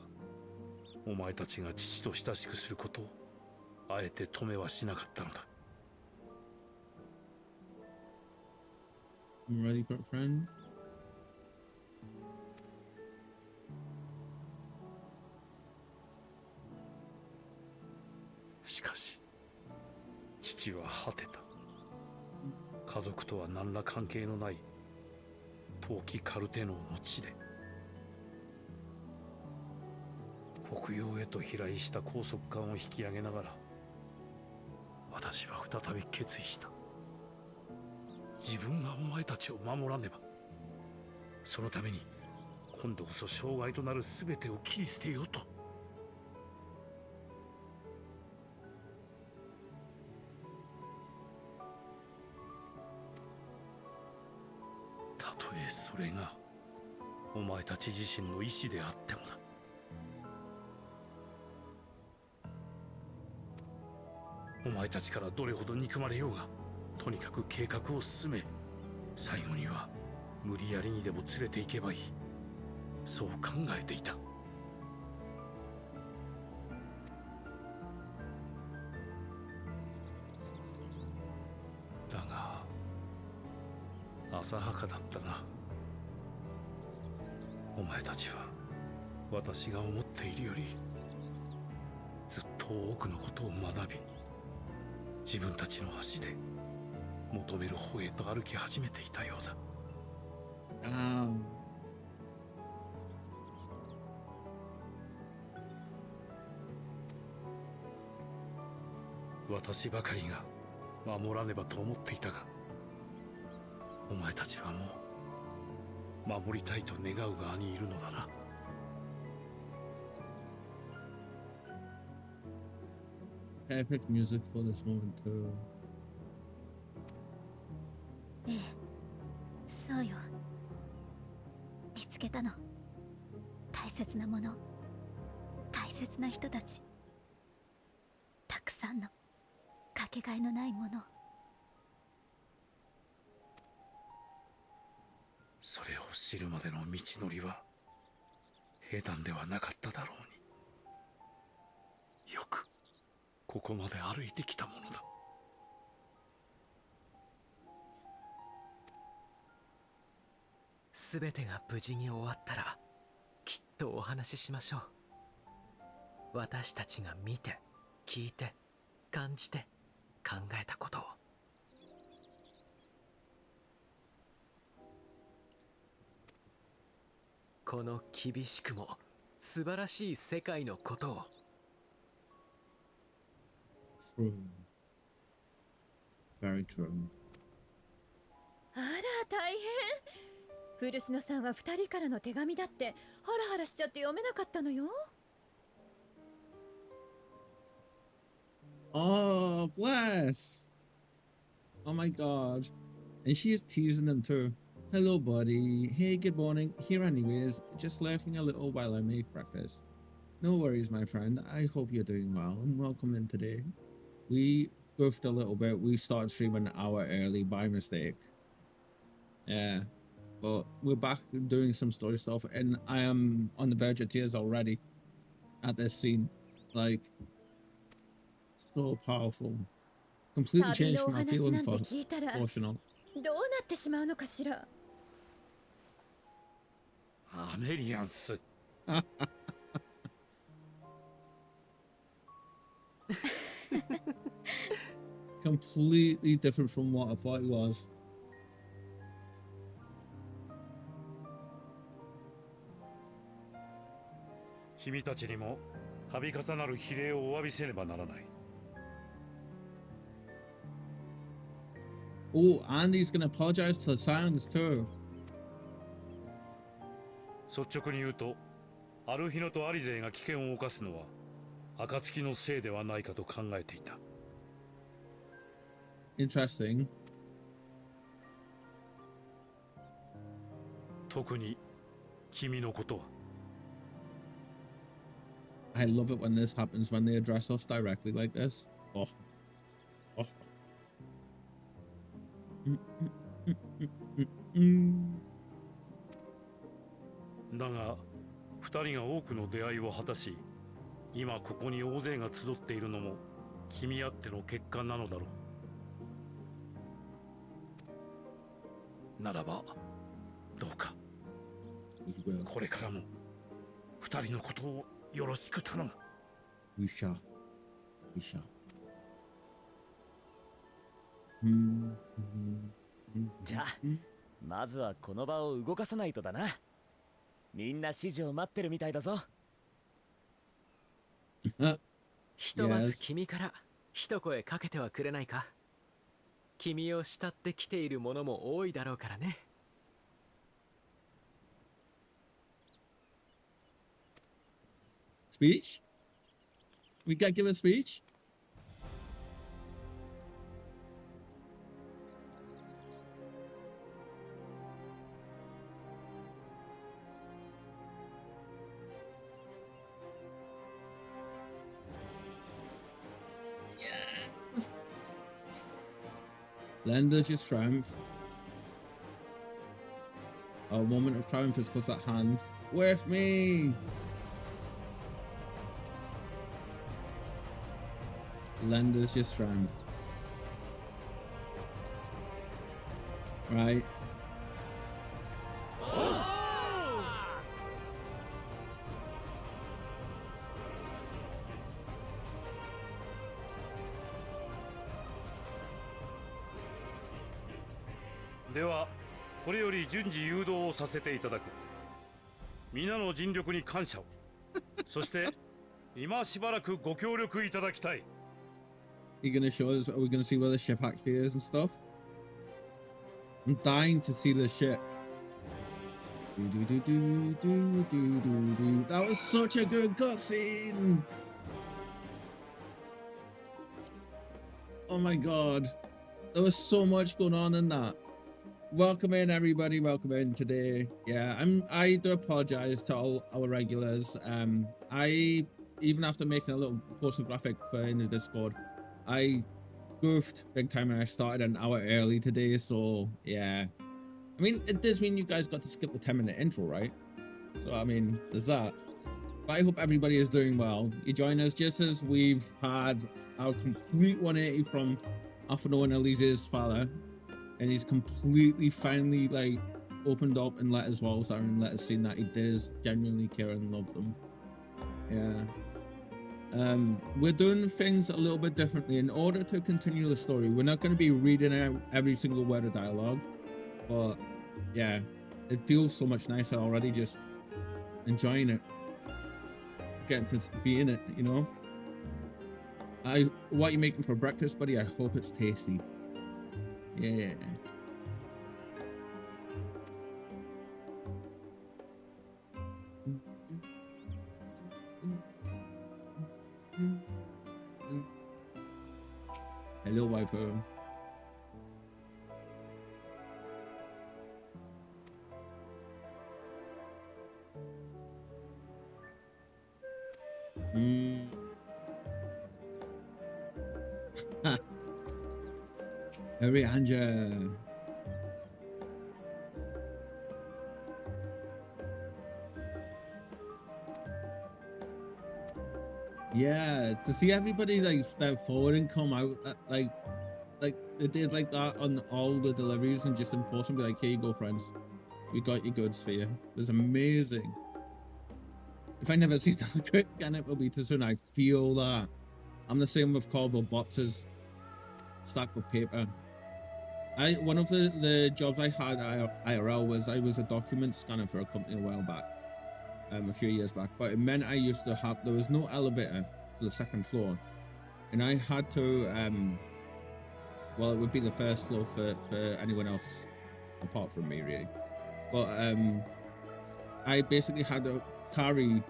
お前たちが父と親しくすることをあえて止めはしなかったのだ。You ready for friends? しかし父は果てた。家族とは何ら関係のない陶器カルテノーの地で北洋へと飛来した高速艦を引き上げながら私は再び決意した。自分がお前たちを守らねば。そのために今度こそ障害となる全てを切り捨てようと。たとえそれがお前たち自身の意志であってもだ。お前たちからどれほど憎まれようがとにかく計画を進め、最後には無理やりにでも連れて行けばいい、そう考えていた。だが浅はかだったな。お前たちは私が思っているよりずっと多くのことを学び、自分たちの足で求める方へと歩き始めていたようだ。私ばかりが守らねばと思っていたが、お前たちはもう守りたいと願う側にいるのだな。Perfect music for this moment too. ええ、そうよ。見つけたの。大切なもの、大切な人たち、たくさんのかけがえのないもの。それを知るまでの道のりは平坦ではなかっただろうに、よくここまで歩いてきたものだ。すべてが無事に終わったらきっとお話ししましょう。私たちが見て聞いて感じて考えたことを。この厳しくも素晴らしい世界のことを。True. Very true. あら大変。古篠さんは2人からの手紙だってハラハラしちゃって読めなかったのよ。Oh, bless. Oh my god. And she is teasing them too. Hello, buddy. Hey, good morning. Here anyways, just lurking a little while I make breakfast. No worries, my friend. I hope you're doing well and welcome in today. We goofed a little bit. We started streaming an hour early by mistake. Yeah, but we're back doing some story stuff, and I am on the verge of tears already at this scene. Like, so powerful. Completely 旅 changed のお my 話 feeling なんて for 聞いたらどう Portional. なってしまうのかしら。アメリアンス。Completely different from what I thought it was. 君たちにも度重なる非礼をお詫びせねばならない。Oh, and he's gonna apologize to the Scions too. 率直に言うと、アルヒノとアリゼイが危険を冒すのは暁のせいではないかと考えていた。Interesting. 特に君のことは。I love it when this happens, when they address us directly like this. Oh. Oh. Mm. だが、二人が多くの出会いを果たし、今ここに大勢が集っているのも君あっての結果なのだろう。ならば、どうか、これからも二人のことをよろしく頼む。We shall. We shall. じゃあ、まずはこの場を動かさないとだな。みんな指示を待ってるみたいだぞ。ひとまず君から一声かけてはくれないか。君を慕ってきている者も多いだろうからね。Speech? We gotta give a speech? Yes! Lend us your strength. Our moment of triumph is close at hand. With me! Lend us your strength. Right. Oh. では、これより順次誘導をさせていただく。皆の尽力に感謝を。そして、今しばらくご協力いただきたい。You gonna show us? Are we gonna see where the ship actually is and stuff? I'm dying to see the ship. That was such a good cutscene. Oh my god, there was so much going on in that. Welcome in, everybody. Welcome in today. Yeah, I do apologize to all our regulars. I even after making a little posting graphic for in the Discord, I goofed big time and I started an hour early today, so yeah. I mean, it does mean you guys got to skip the 10-minute intro, right? So, I mean, there's that. But I hope everybody is doing well. You join us just as we've had our complete 180 from Alphino and Elise's father. And he's completely finally, like, opened up and let his walls down and let us see that he does genuinely care and love them. Yeah. We're doing things a little bit differently in order to continue the story. We're not going to be reading out every single word of dialogue, but yeah, it feels so much nicer already just enjoying it, getting to be in it, you know. What are you making for breakfast, buddy? I hope it's tasty. Yeah. Hello, waifu. Hurry, Anja. Yeah, to see everybody like step forward and come out like they did like that on all the deliveries and just enforce and be like, here you go, friends. We got your goods for you. It was amazing. If I never see that again, it will be too soon. I feel that. I'm the same with cardboard boxes stacked with paper. One of the jobs I had at IRL was I was a document scanner for a company a while back, a few years back. But it meant I used to have, there was no elevator to the second floor, and I had to well, it would be the first floor for anyone else apart from me, really. But I basically had to carry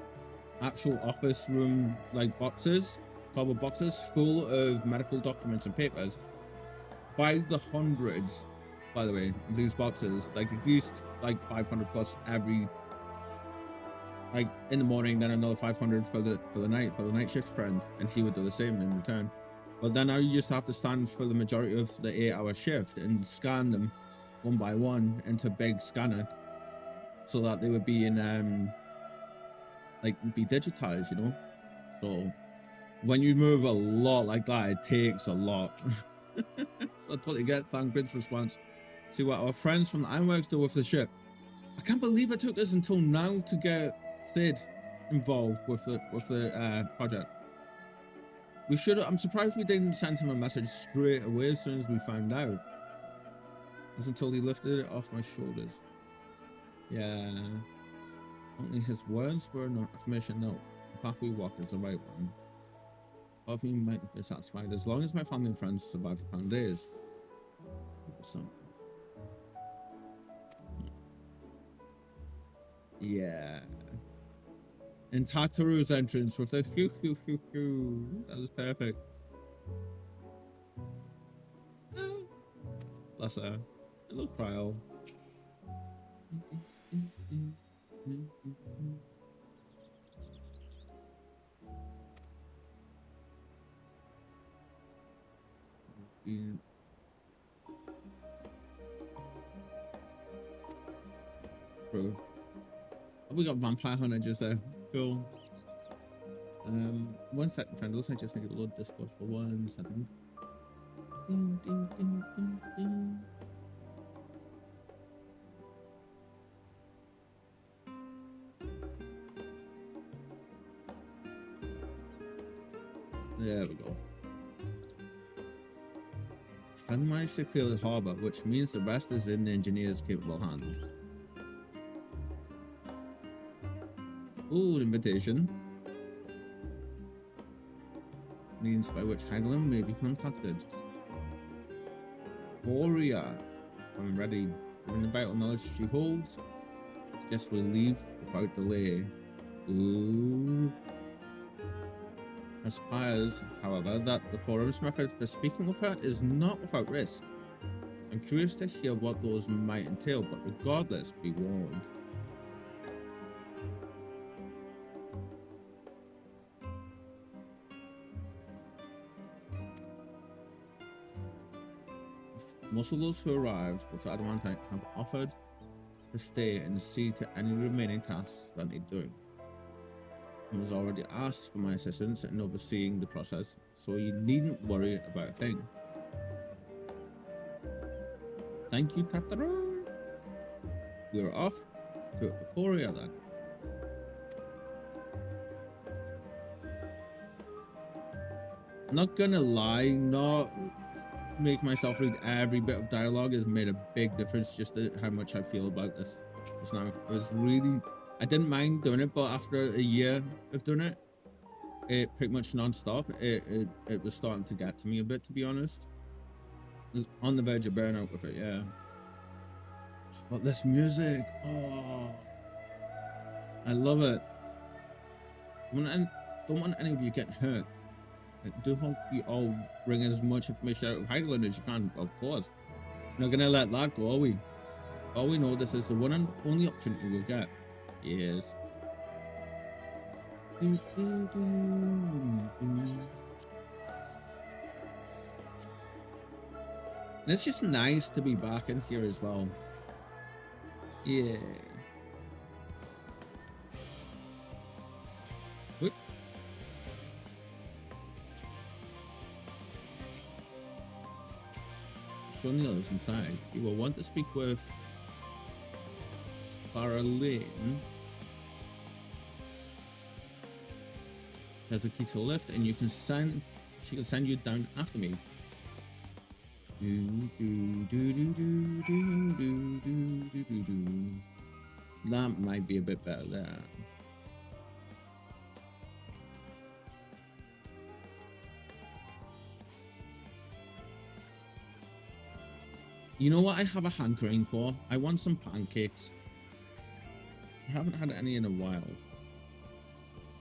actual office room like boxes, cardboard boxes full of medical documents and papers by the hundreds, by the way, of these boxes, like at least like 500 plus every, like in the morning, then another 500 for the night shift friend, and he would do the same in return. But then I used to have to stand for the majority of the 8-hour shift and scan them one by one into a big scanner so that they would be in like be digitized, you know. So when you move a lot like that, it takes a lot. So I totally get thank Grid's response. See what our friends from the Ironworks do with the ship. I can't believe it took us until now to get Sid involved with the project. We should. I'm surprised we didn't send him a message straight away as soon as we found out. It was until he lifted it off my shoulders. Yeah. Only his words were not affirmation. No, the path we walk is the right one. All of me might be satisfied as long as my family and friends survive the coming days. Yeah. And Tataru's entrance with the phew phew phew phew. That was perfect. Bless her. A little cry. Bro. We got Vampire Hunter just there. Cool. 1 second, friends. I just need to load Discord for 1 second. Ding, ding, ding, ding, ding. There we go. Friend managed to clear the harbor, which means the rest is in the engineer's capable hands. Ooh, invitation. Means by which Hagelin may be contacted. Warrior. I'm ready. Given the vital knowledge she holds, suggest we leave without delay. Ooh. Aspires, however, that the forum's method for speaking with her is not without risk. I'm curious to hear what those might entail, but regardless, be warned. Most of those who arrived with Adamantite have offered to stay and see to any remaining tasks that need doing. I was already asked for my assistance in overseeing the process, so you needn't worry about a thing. Thank you, Tataru. We're off to Aporia then. I'm not gonna lie, not make myself read every bit of dialogue has made a big difference just to how much I feel about this just now. It was really, I didn't mind doing it, but after a year of doing it, it pretty much non-stop, it was starting to get to me a bit, to be honest. I was on the verge of burnout with it, yeah. But this music, oh, I love it. Don't want any of you getting hurt. I do hope you all bring as much information out of Hagelin as you can, of course. We're not gonna let that go, are we? All we know, this is the one and only opportunity we'll get. Yes. And it's just nice to be back in here as well. Yeah. Wait. Show Neil's inside. You will want to speak with Clara Lane. There's a key to the lift, and she can send you down after me. That might be a bit better there. You know what I have a hankering for? I want some pancakes. I haven't had any in a while.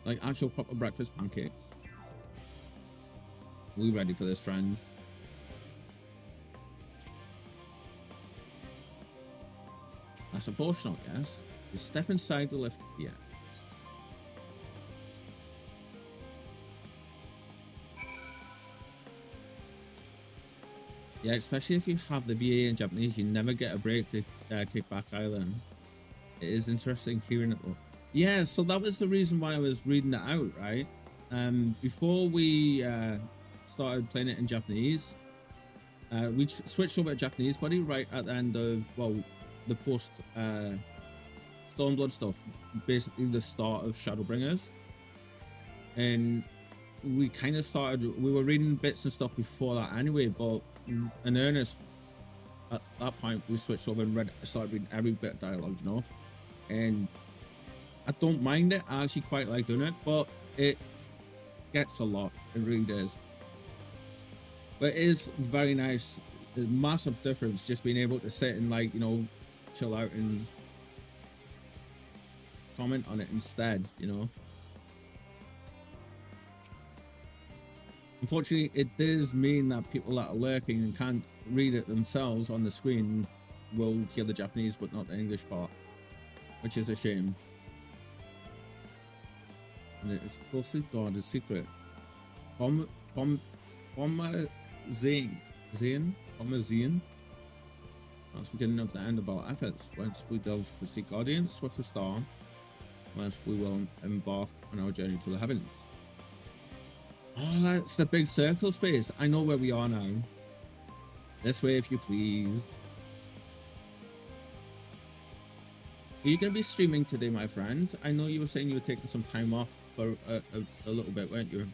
Like actual proper breakfast pancakes. We ready for this, friends? I suppose not, yes. Just step inside the lift here. Yeah, especially if you have the VA in Japanese, you never get a break to kick back either. It is interesting hearing it though. Yeah, so that was the reason why I was reading it out, right? Before we started playing it in Japanese, we switched over to Japanese, buddy, right at the end of, well, the post Stormblood stuff, basically the start of Shadowbringers. And we kind of we were reading bits and stuff before that anyway, but in earnest, at that point, we switched over and started reading every bit of dialogue, you know? And I don't mind it, I actually quite like doing it, but it gets a lot, it really does. But it is very nice, there's a massive difference just being able to sit and, like, you know, chill out and comment on it instead, you know? Unfortunately, it does mean that people that are lurking and can't read it themselves on the screen will hear the Japanese but not the English part, which is a shame. And it is closely guarded secret. Zane. That's beginning of the end of our efforts. Once we delve to seek audience with the star, once we will embark on our journey to the heavens. Oh, that's the big circle space. I know where we are now. This way, if you please. Are you going to be streaming today, my friend? I know you were saying you were taking some time off for a little bit, weren't you?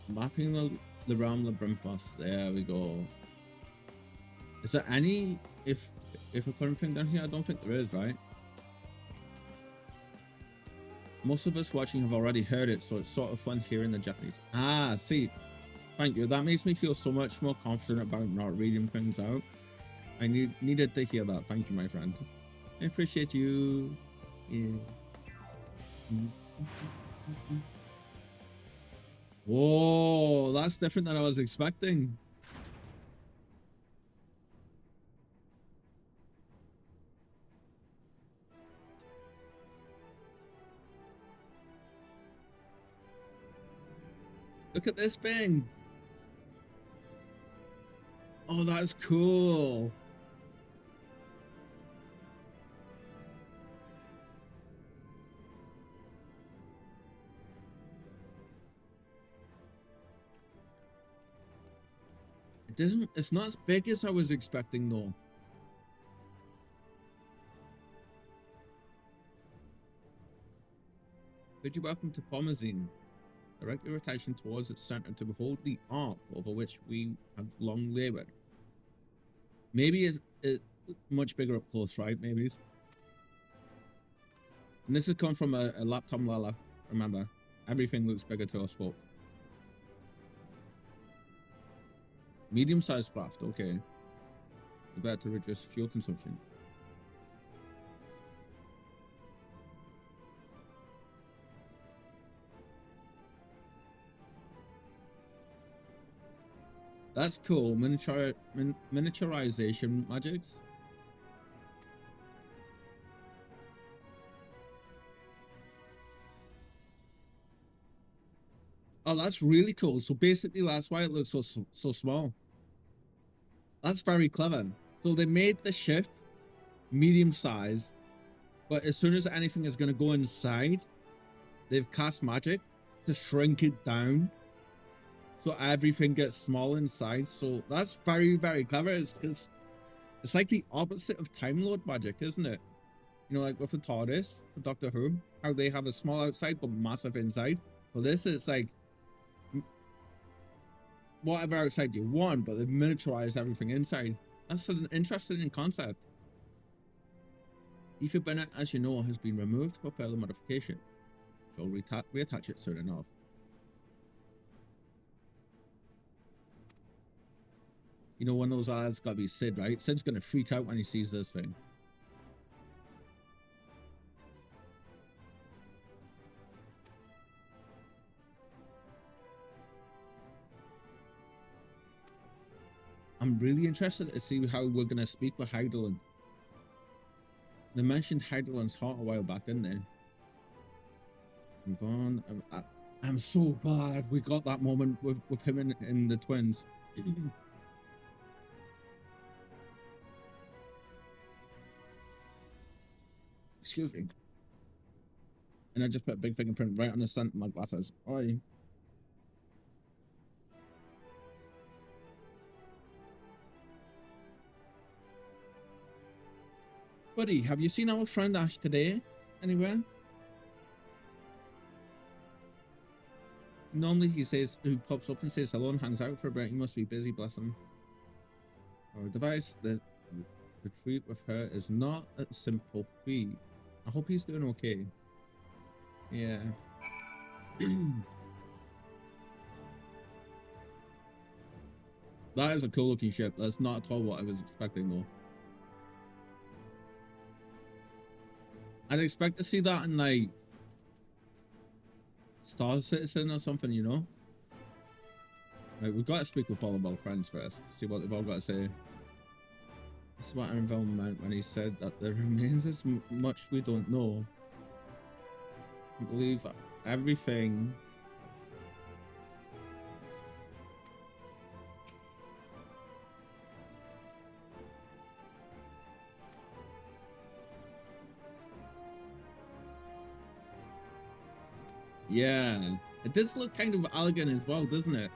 Mapping the realm labyrinthos. There we go. Is there any if a current thing down here? I don't think there is, right? Most of us watching have already heard it, so it's sort of fun hearing the Japanese. Ah, see, thank you. That makes me feel so much more confident about not reading things out. I needed to hear that. Thank you, my friend. I appreciate you. Yeah. Whoa, that's different than I was expecting. Look at this thing. Oh, that's cool. It's not as big as I was expecting though. Could you welcome to Pomazine? Direct your attention towards its center to behold the arc over which we have long labored. Maybe it's much bigger up close, right? Maybe. And this has come from a laptop Lala. Remember, everything looks bigger to us folk. Medium-sized craft, okay. Better to reduce fuel consumption. That's cool. Miniaturization magics. Oh, that's really cool. So basically, that's why it looks so small. That's very clever. So they made the ship medium size, but as soon as anything is going to go inside, they've cast magic to shrink it down, so everything gets small inside. So that's very, very clever. It's like the opposite of Time Lord magic, isn't it? You know, like with the TARDIS for Doctor Who, how they have a small outside but massive inside. For this, it's like whatever outside you want, but they've miniaturized everything inside. That's an interesting concept. Ether Bennett, as you know, has been removed for further modification. So reattach it soon enough. You know, one of those eyes gotta be Sid, right? Sid's gonna freak out when he sees this thing. I'm really interested to see how we're gonna speak with Heidelin. They mentioned Heidelin's heart a while back, didn't they? Move on. I'm so glad we got that moment with him in the twins. Excuse me. And I just put a big fingerprint right on the center of my glasses. Oi. Buddy, have you seen our friend Ash today? Anywhere? Normally he pops up and says hello and hangs out for a bit. He must be busy, bless him. Our device, the retreat with her is not a simple feat. I hope he's doing okay. Yeah. That is a cool looking ship. That's not at all what I was expecting though. I'd expect to see that in like Star Citizen or something, you know? Right, we've got to speak with all of our friends first, see what they've all got to say. This is what Anvil meant when he said that there remains as much we don't know. I believe everything. Yeah, it does look kind of elegant as well, doesn't it?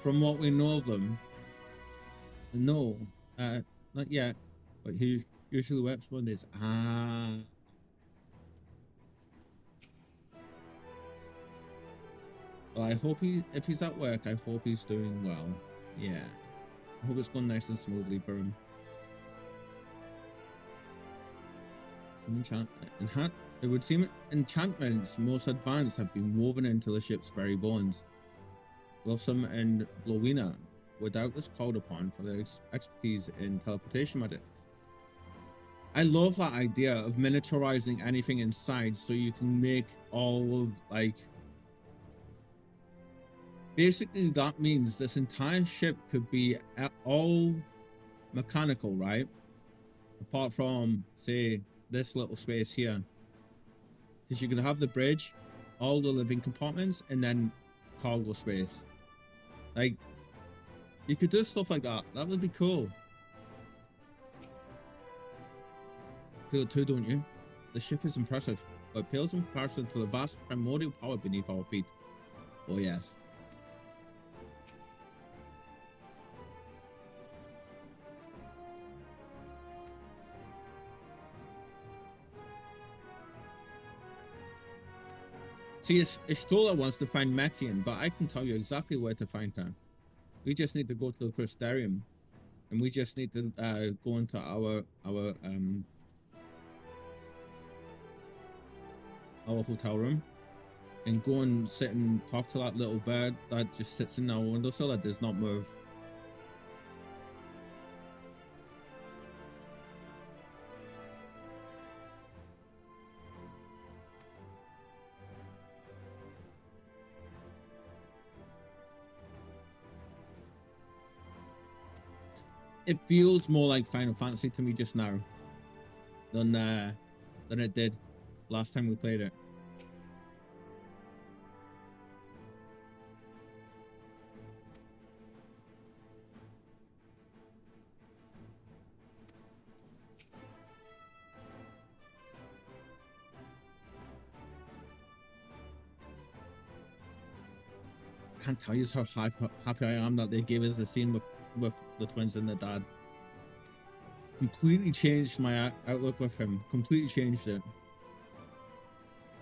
From what we know of them. No, not yet. But he usually works Mondays. Ah. Well, I hope if he's at work, I hope he's doing well. Yeah. I hope it's going nice and smoothly for him. It would seem enchantments most advanced have been woven into the ship's very bones. Wilson and Blowina were doubtless called upon for their expertise in teleportation magics. I love that idea of miniaturizing anything inside so you can make all of like... Basically that means this entire ship could be all mechanical, right? Apart from, say, this little space here. Because you could have the bridge, all the living compartments, and then cargo space. Like, you could do stuff like that. That would be cool. Feel it too, don't you? The ship is impressive, but pales in comparison to the vast primordial power beneath our feet. Oh yes. See, Ishtola wants to find Metian, but I can tell you exactly where to find her. We just need to go to the Crystarium, and we just need to go into our hotel room and go and sit and talk to that little bird that just sits in our windowsill that does not move. It feels more like Final Fantasy to me just now than it did last time we played it. can't tell you how happy I am that they gave us the scene with the twins and the dad. Completely changed my outlook with him. Completely changed it.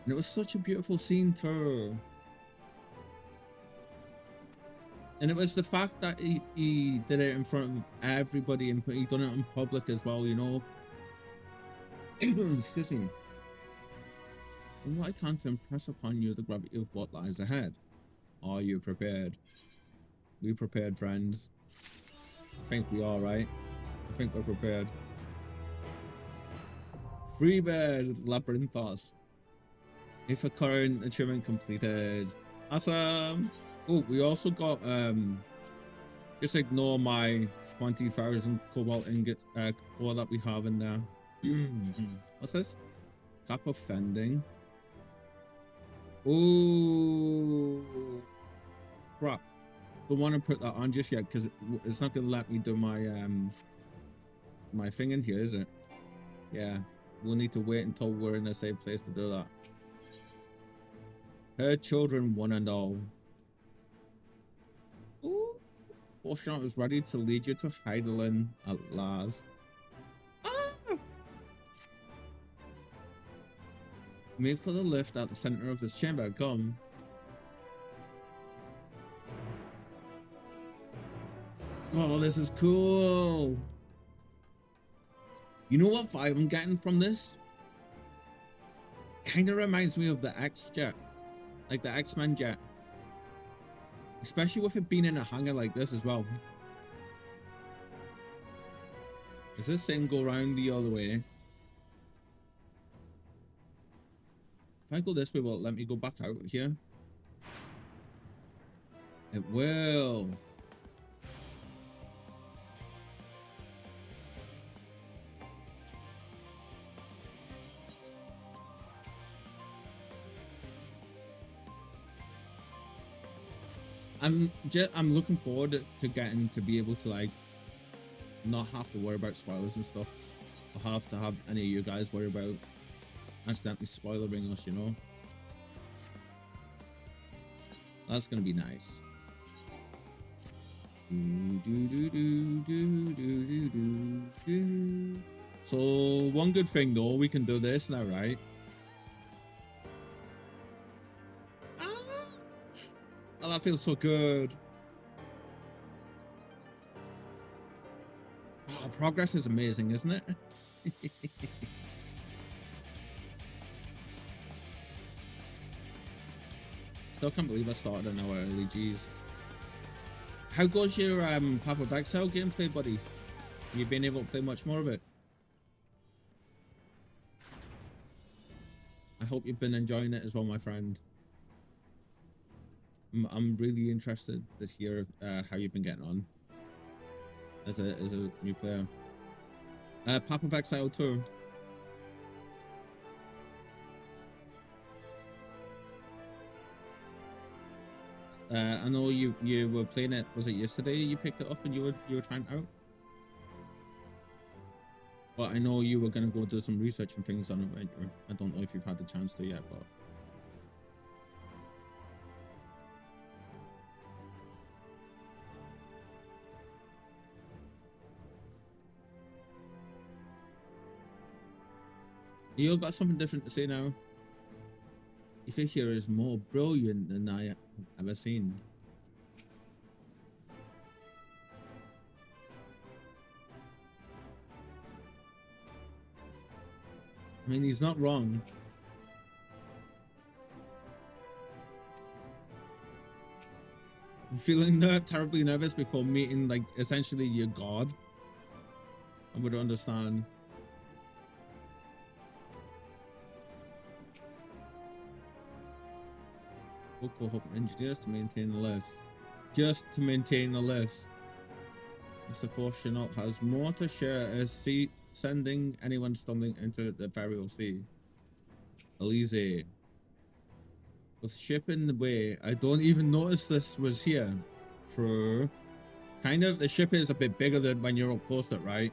And it was such a beautiful scene too. And it was the fact that he did it in front of everybody and he done it in public as well, you know. Excuse me. And what I can't impress upon you the gravity of what lies ahead. Are you prepared? We prepared, friends. I think we are, right? I think we're prepared. Freebird Labyrinthos. If a current achievement completed. Awesome. Oh, we also got just ignore my 20,000 cobalt ingot core that we have in there. What's this? Cap of fending. Oh crap. Don't want to put that on just yet because it's not gonna let me do my my thing in here, is it? Yeah, we'll need to wait until we're in a safe place to do that. Her children, one and all. Ooh, Fortunate is ready to lead you to Heidelin at last. Ah! Make for the lift at the center of this chamber. Come. Oh, this is cool. You know what vibe I'm getting from this? Kind of reminds me of the X jet. Like the X-Men jet. Especially with it being in a hangar like this as well. Does this thing go around the other way? If I go this way, will it let me go back out here? It will. I'm looking forward to getting to be able to like not have to worry about spoilers and stuff, or have to have any of you guys worry about accidentally spoilering us, you know. That's gonna be nice. So one good thing though, we can do this now, right? Oh, that feels so good. Oh, progress is amazing, isn't it? Still can't believe I started an hour early, jeez. How goes your Path of Exile gameplay, buddy? Have you been able to play much more of it? I hope you've been enjoying it as well, my friend. I'm really interested to hear how you've been getting on as a new player. Path of Exile 2. I know you were playing it. Was it yesterday you picked it up and you were trying it out? But I know you were gonna go do some research and things on it. I don't know if you've had the chance to yet, but. You got something different to say now. If your hero is more brilliant than I have ever seen. I mean, he's not wrong. I'm feeling terribly nervous before meeting, like, essentially your god. I would understand. Local help engineers to maintain the lifts. Just to maintain the lifts. Mr. Fortunate has more to share as sending anyone stumbling into the burial sea. Elise. With ship in the way, I don't even notice this was here. True. Kind of, the ship is a bit bigger than when you're up close to it, right?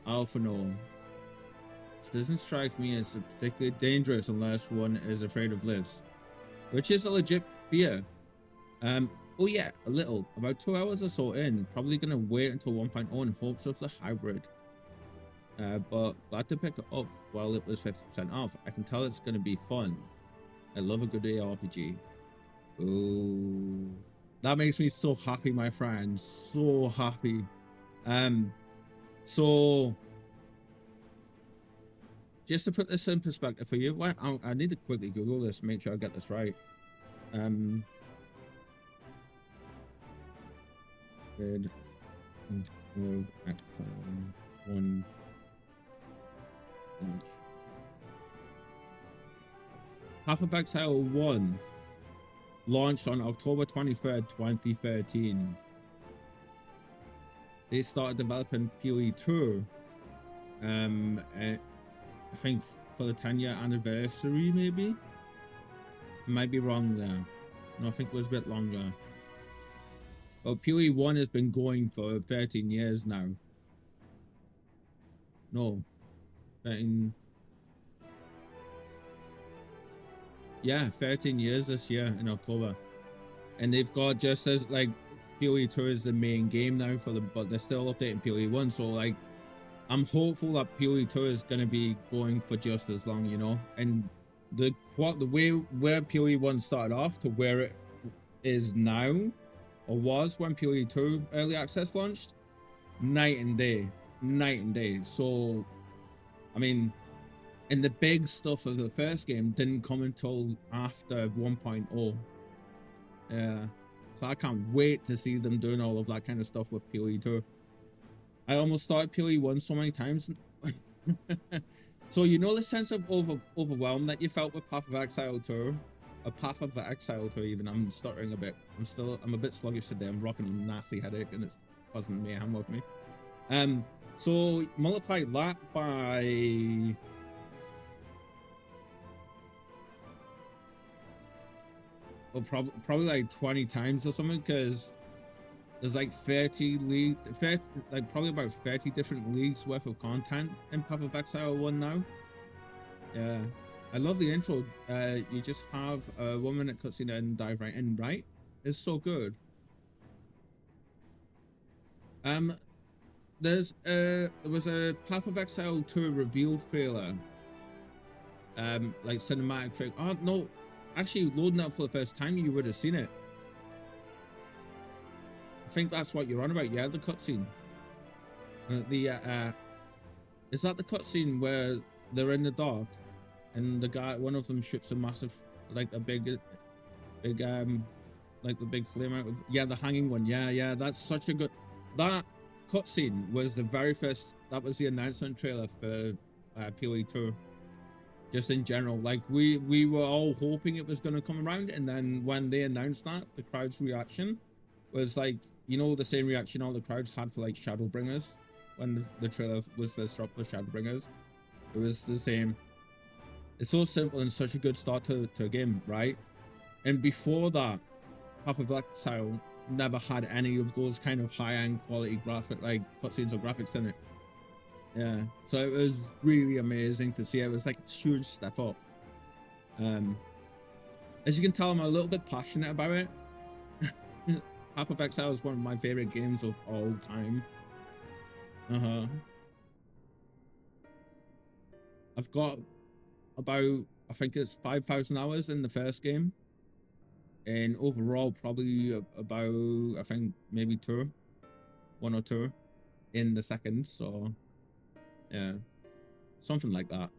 Alpha no. This doesn't strike me as particularly dangerous unless one is afraid of lifts. Which is a legit fear. Oh yeah, a little. About 2 hours or so in. Probably gonna wait until 1.0 in hopes of the hybrid. But glad to pick it up while it was 50% off. I can tell it's gonna be fun. I love a good ARPG. Oh, that makes me so happy, my friend. So happy. So just to put this in perspective for you, I need to quickly Google this, make sure I get this right. Red one launch. Path of Exile 1 launched on October 23rd, 2013. They started developing PoE 2. I think for the 10-year anniversary, maybe? Might be wrong there. No, I think it was a bit longer. But PoE 1 has been going for 13 years now. No. 13. Yeah, 13 years this year in October. And they've got just as, like, PoE 2 is the main game now for them, but they're still updating PoE 1. So, like, I'm hopeful that PoE 2 is going to be going for just as long, you know? And the way where PoE 1 started off to where it is now, or was when PoE 2 early access launched, night and day. Night and day. So, I mean, and the big stuff of the first game didn't come until after 1.0. Yeah. So I can't wait to see them doing all of that kind of stuff with PoE 2. I almost started PoE 1 so many times. So you know the sense of overwhelm that you felt with Path of Exile 2? A Path of Exile 2 even. I'm stuttering a bit. I'm a bit sluggish today. I'm rocking a nasty headache and it's causing mayhem with me. So multiply that by... well, probably like 20 times or something, because there's like 30 leagues, like probably about 30 different leagues worth of content in Path of Exile 1 now. Yeah, I love the intro. You just have a 1 minute cutscene and dive right in, right? It's so good. There was a Path of Exile 2 reveal trailer. Like cinematic thing. Oh no, actually loading up for the first time, you would have seen it. I think that's what you're on about, yeah, the cutscene. Is that the cutscene where they're in the dark and the guy, one of them shoots a massive, like a big, like the big flame out of, yeah, the hanging one. Yeah, that's such a good, that cutscene was the very first, that was the announcement trailer for PoE 2. Just in general, like we were all hoping it was going to come around, and then when they announced that, the crowd's reaction was like, you know, the same reaction all the crowds had for like Shadowbringers when the trailer was first dropped for Shadowbringers. It was the same. It's so simple and such a good start to a game, right? And before that, Path of Exile never had any of those kind of high-end quality graphic, like cutscenes or graphics in it. Yeah, so it was really amazing to see. It was like a huge step up. As you can tell, I'm a little bit passionate about it. Path of Exile is one of my favorite games of all time. I've got about, I think it's 5,000 hours in the first game, and overall probably about, I think maybe 1 or 2 in the second. So yeah, something like that.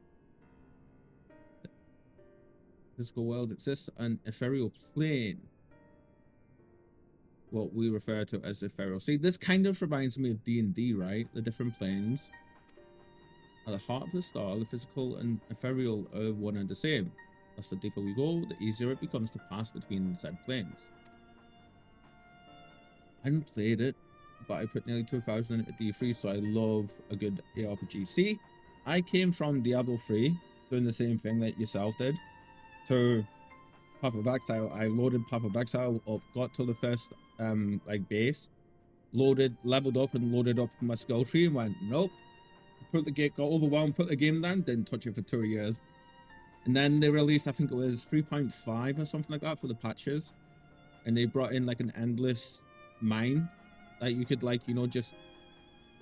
Physical world exists an ethereal plane, what we refer to as ethereal. See, this kind of reminds me of D&D, right? The different planes. At the heart of the star, the physical and ethereal are one and the same. Thus, the deeper we go, the easier it becomes to pass between said planes. I haven't played it, but I put nearly 2,000 into D3, so I love a good ARPG. See, I came from Diablo 3, doing the same thing that yourself did, to Path of Exile. I loaded Path of Exile up, got to the first like base, leveled up and loaded up my skill tree and went, nope. Got overwhelmed, put the game down, didn't touch it for 2 years. And then they released, I think it was 3.5 or something like that for the patches. and they brought in like an endless mine that you could like, you know, just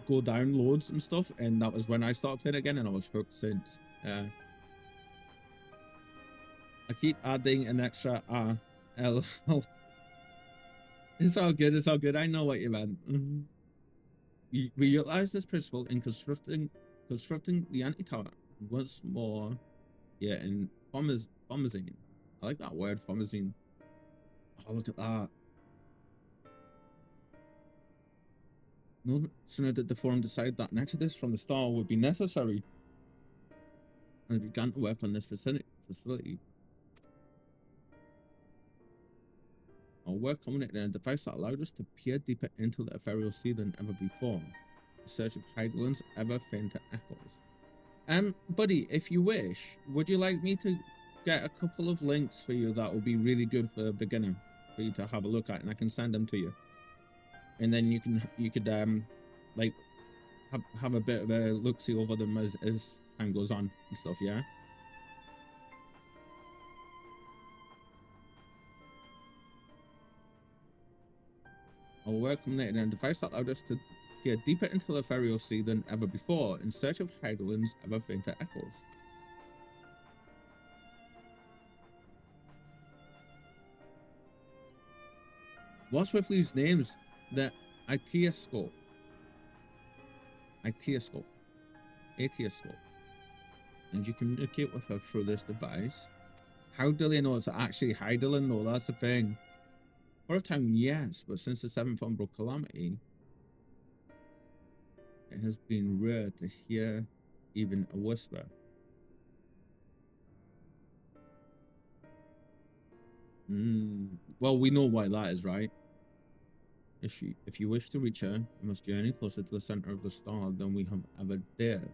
go down loads and stuff, and that was when I started playing again, and I was hooked since. I keep adding an extra L. It's all good, it's all good. I know what you meant. We utilize this principle in constructing the anti-tower once more. Yeah, in Bombazine. I like that word, Bombazine. Oh, look at that. No sooner did the forum decide that an exodus from the star would be necessary, and they began to work on this facility. Our work culminated in a device that allowed us to peer deeper into the ethereal sea than ever before, in search of Heidelberg's ever fainter echoes. Buddy, if you wish, would you like me to get a couple of links for you that will be really good for a beginner for you to have a look at, and I can send them to you, and then you could like have a bit of a look-see over them as time goes on and stuff, yeah? Our work culminated in a device that allowed us to peer deeper into the ethereal sea than ever before, in search of Heidelberg's ever fainter echoes. What's with these names? The Itioscope. And you communicate with her through this device. How do they know it's actually Heidelberg though? That's the thing. For a time, yes, but since the 7th Umbral Calamity, it has been rare to hear even a whisper. Well, we know why that is, right? If you wish to reach her, you must journey closer to the center of the star than we have ever dared.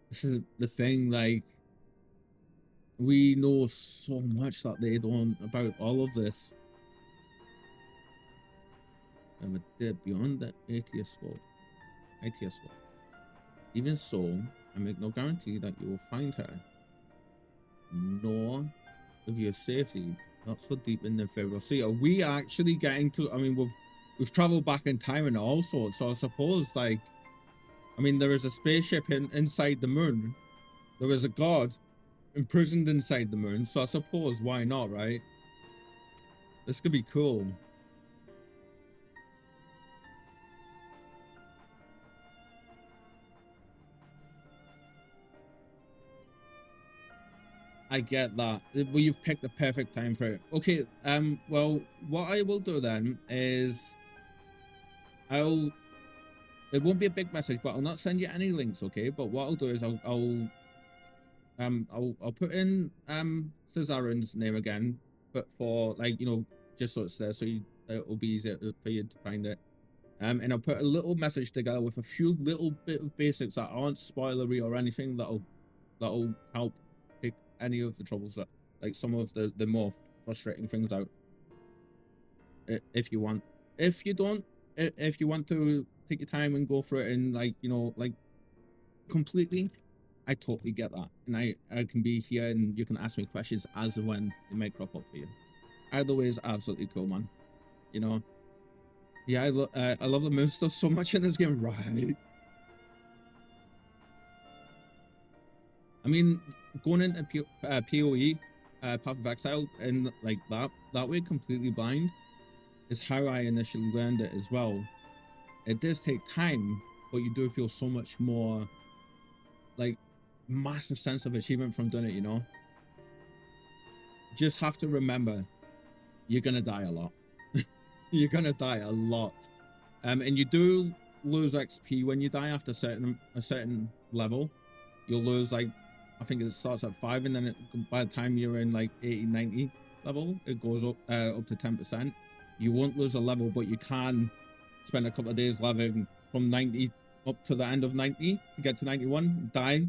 This is the thing, like, we know so much that they don't about all of this. Ever did beyond the Itioscope. Even so, I make no guarantee that you will find her, nor of your safety, not so deep in the ethereal sea. Are we actually getting to? I mean, we've traveled back in time and all sorts. So I suppose, like, I mean, there is a spaceship inside the moon. There is a god imprisoned inside the moon. So I suppose why not, right? This could be cool. I get that. Well, you've picked the perfect time for it. Okay, well, what I will do then is it won't be a big message, but I'll not send you any links, okay? But what I'll do is I'll put in Cesarin's name again, but for, like, you know, just so it's there, so it'll be easier for you to find it. And I'll put a little message together with a few little bit of basics that aren't spoilery or anything that'll help pick any of the troubles that, like, some of the more frustrating things out. If you want. If you don't, if you want to take your time and go through it and, like, you know, like, completely, I totally get that, and I can be here and you can ask me questions as and when it may crop up for you. Either way is absolutely cool, man. You know. Yeah, I love the move stuff so much in this game, right? I mean, going into PoE, Path of Exile, and like that way completely blind is how I initially learned it as well. It does take time, but you do feel so much more, like, massive sense of achievement from doing it, you know? Just have to remember, you're gonna die a lot. You're gonna die a lot. And you do lose XP when you die after a certain level. You'll lose, like, I think it starts at 5, and then by the time you're in like 80, 90 level, it goes up to 10%. You won't lose a level, but you can spend a couple of days leveling from 90 up to the end of 90 to get to 91, die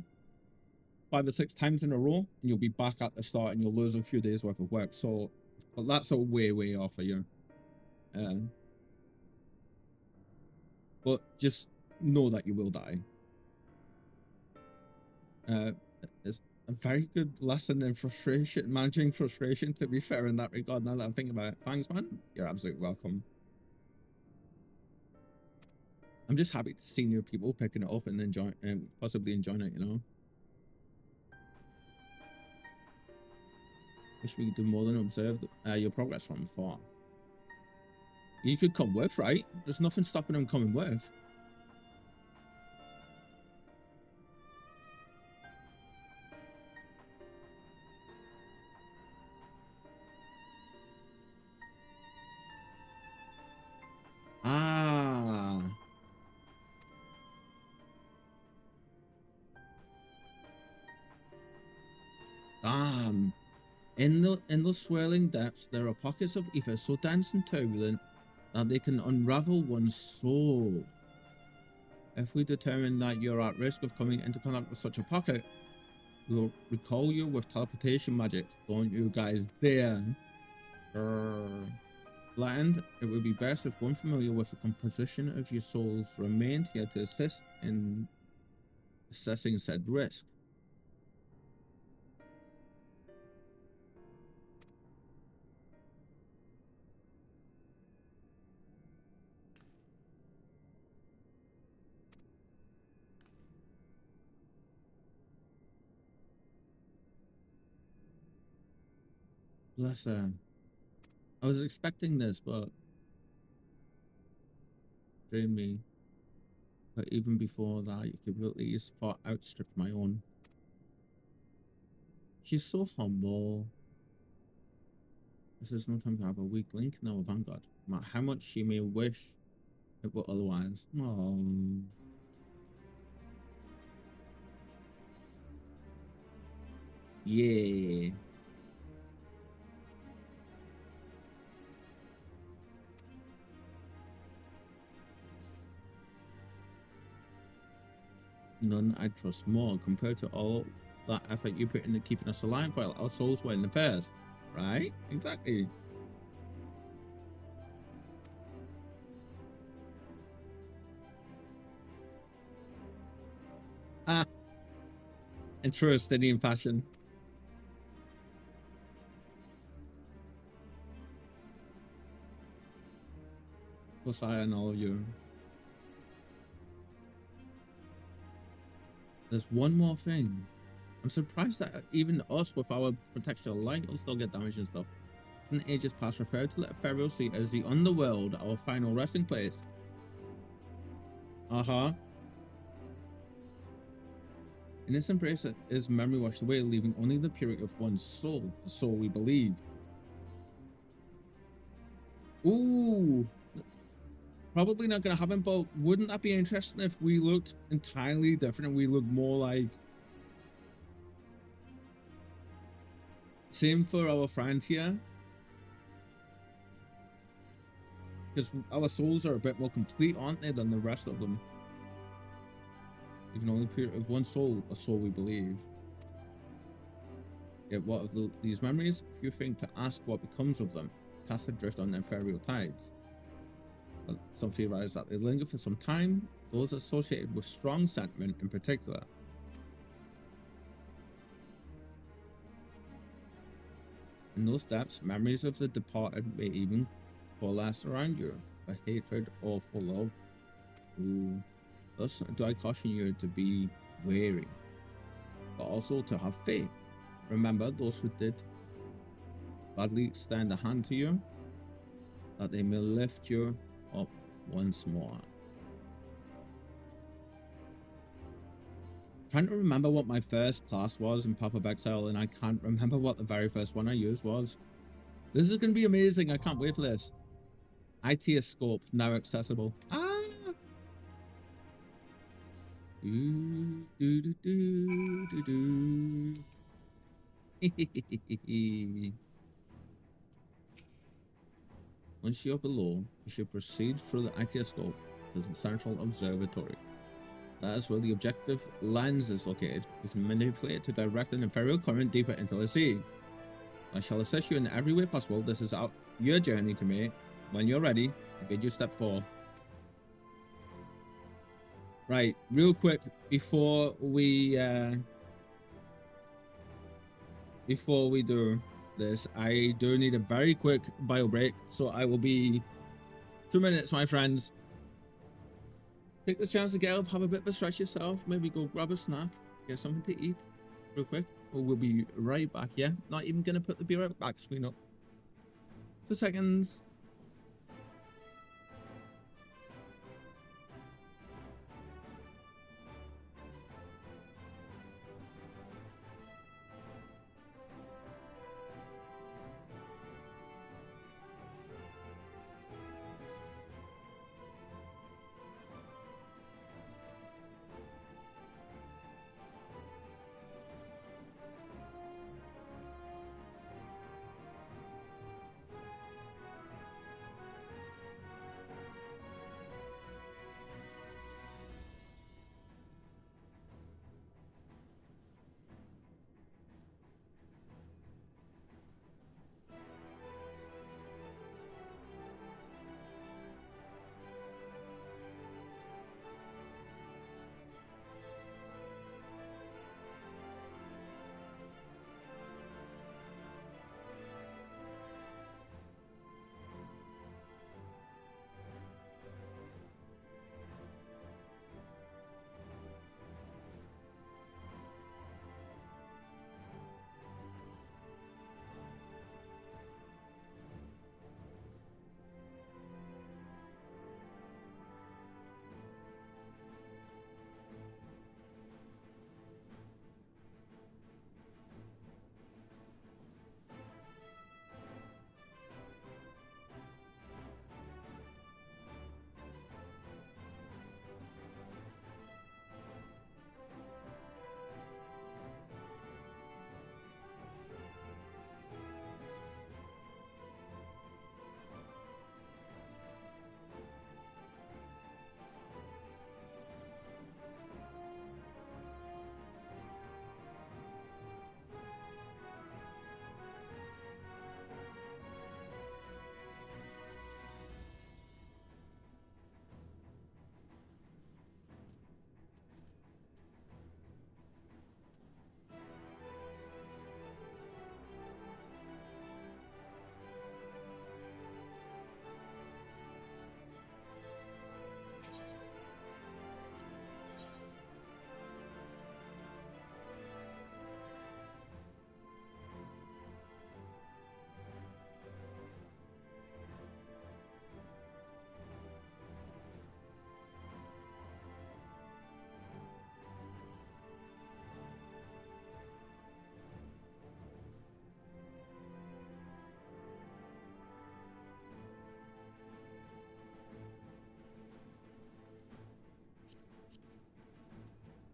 5 or 6 times in a row, and you'll be back at the start, and you'll lose a few days worth of work. So, but that's a way off of you. But just know that you will die. a very good lesson in frustration, managing frustration, to be fair, in that regard, now that I'm thinking about it. Thanks, man. You're absolutely welcome. I'm just happy to see new people picking it up and enjoying, and possibly enjoying it, you know? Wish we could do more than observe your progress from afar. You could come with, right? There's nothing stopping them coming with. Ah. Damn. In the swirling depths, there are pockets of ether so dense and turbulent that they can unravel one's soul. If we determine that you're at risk of coming into contact with such a pocket, we will recall you with teleportation magic. Don't you guys dare. Flattened, it would be best if one familiar with the composition of your souls remained here to assist in assessing said risk. Bless her. I was expecting this, but dream me. But even before that, your capabilities far outstripped my own. She's so humble. This is no time to have a weak link in our vanguard, no matter how much she may wish it were otherwise. Yeah. None I trust more compared to all that effort you put into keeping us alive while our souls were in the first. Right? Exactly. Ah. In true Estonian fashion. Plus I and all of you. There's one more thing. I'm surprised that even us with our protection of light will still get damaged and stuff. In ages past, referred to Pharaoh Sea as the underworld, our final resting place. In its embrace, his memory washed away, leaving only the purity of one's soul, the soul we believe. Ooh, probably not gonna happen, but wouldn't that be interesting if we looked entirely different and we looked more like... Same for our friend here. Because our souls are a bit more complete, aren't they, than the rest of them? Even only pure of one soul, a soul we believe. Yet what of these memories? If you think to ask what becomes of them, cast adrift on ethereal tides. But some theorize that they linger for some time, those associated with strong sentiment in particular. In those depths, memories of the departed may even coalesce around you, for hatred or for love. Ooh. Thus do I caution you to be wary, but also to have faith. Remember those who did badly extend a hand to you, that they may lift you up once more. Trying to remember what my first class was in Path of Exile, and I can't remember what the very first one I used was. This is going to be amazing. I can't wait for this. IT scope now accessible. Once you're below, you should proceed through the IT scope to the central observatory. That is where the objective lens is located. You can manipulate it to direct an ethereal current deeper into the sea. I shall assist you in every way possible. This is your journey to make. When you're ready, I bid you step forth. Right, real quick, before we before we do this, I do need a very quick bio break, so I will be 2 minutes, my friends. Take this chance to get up, have a bit of a stretch yourself, maybe go grab a snack, get something to eat real quick, or we'll be right back. Yeah, not even gonna put the be right back screen up. 2 seconds.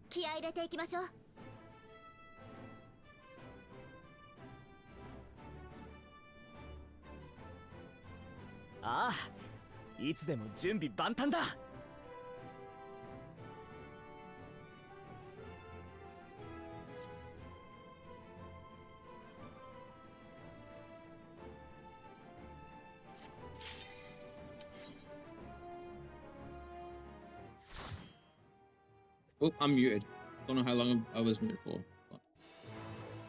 気合い入れていきましょう。ああ、いつでも準備万端だ。Oh, I'm muted. Don't know how long I was muted for. But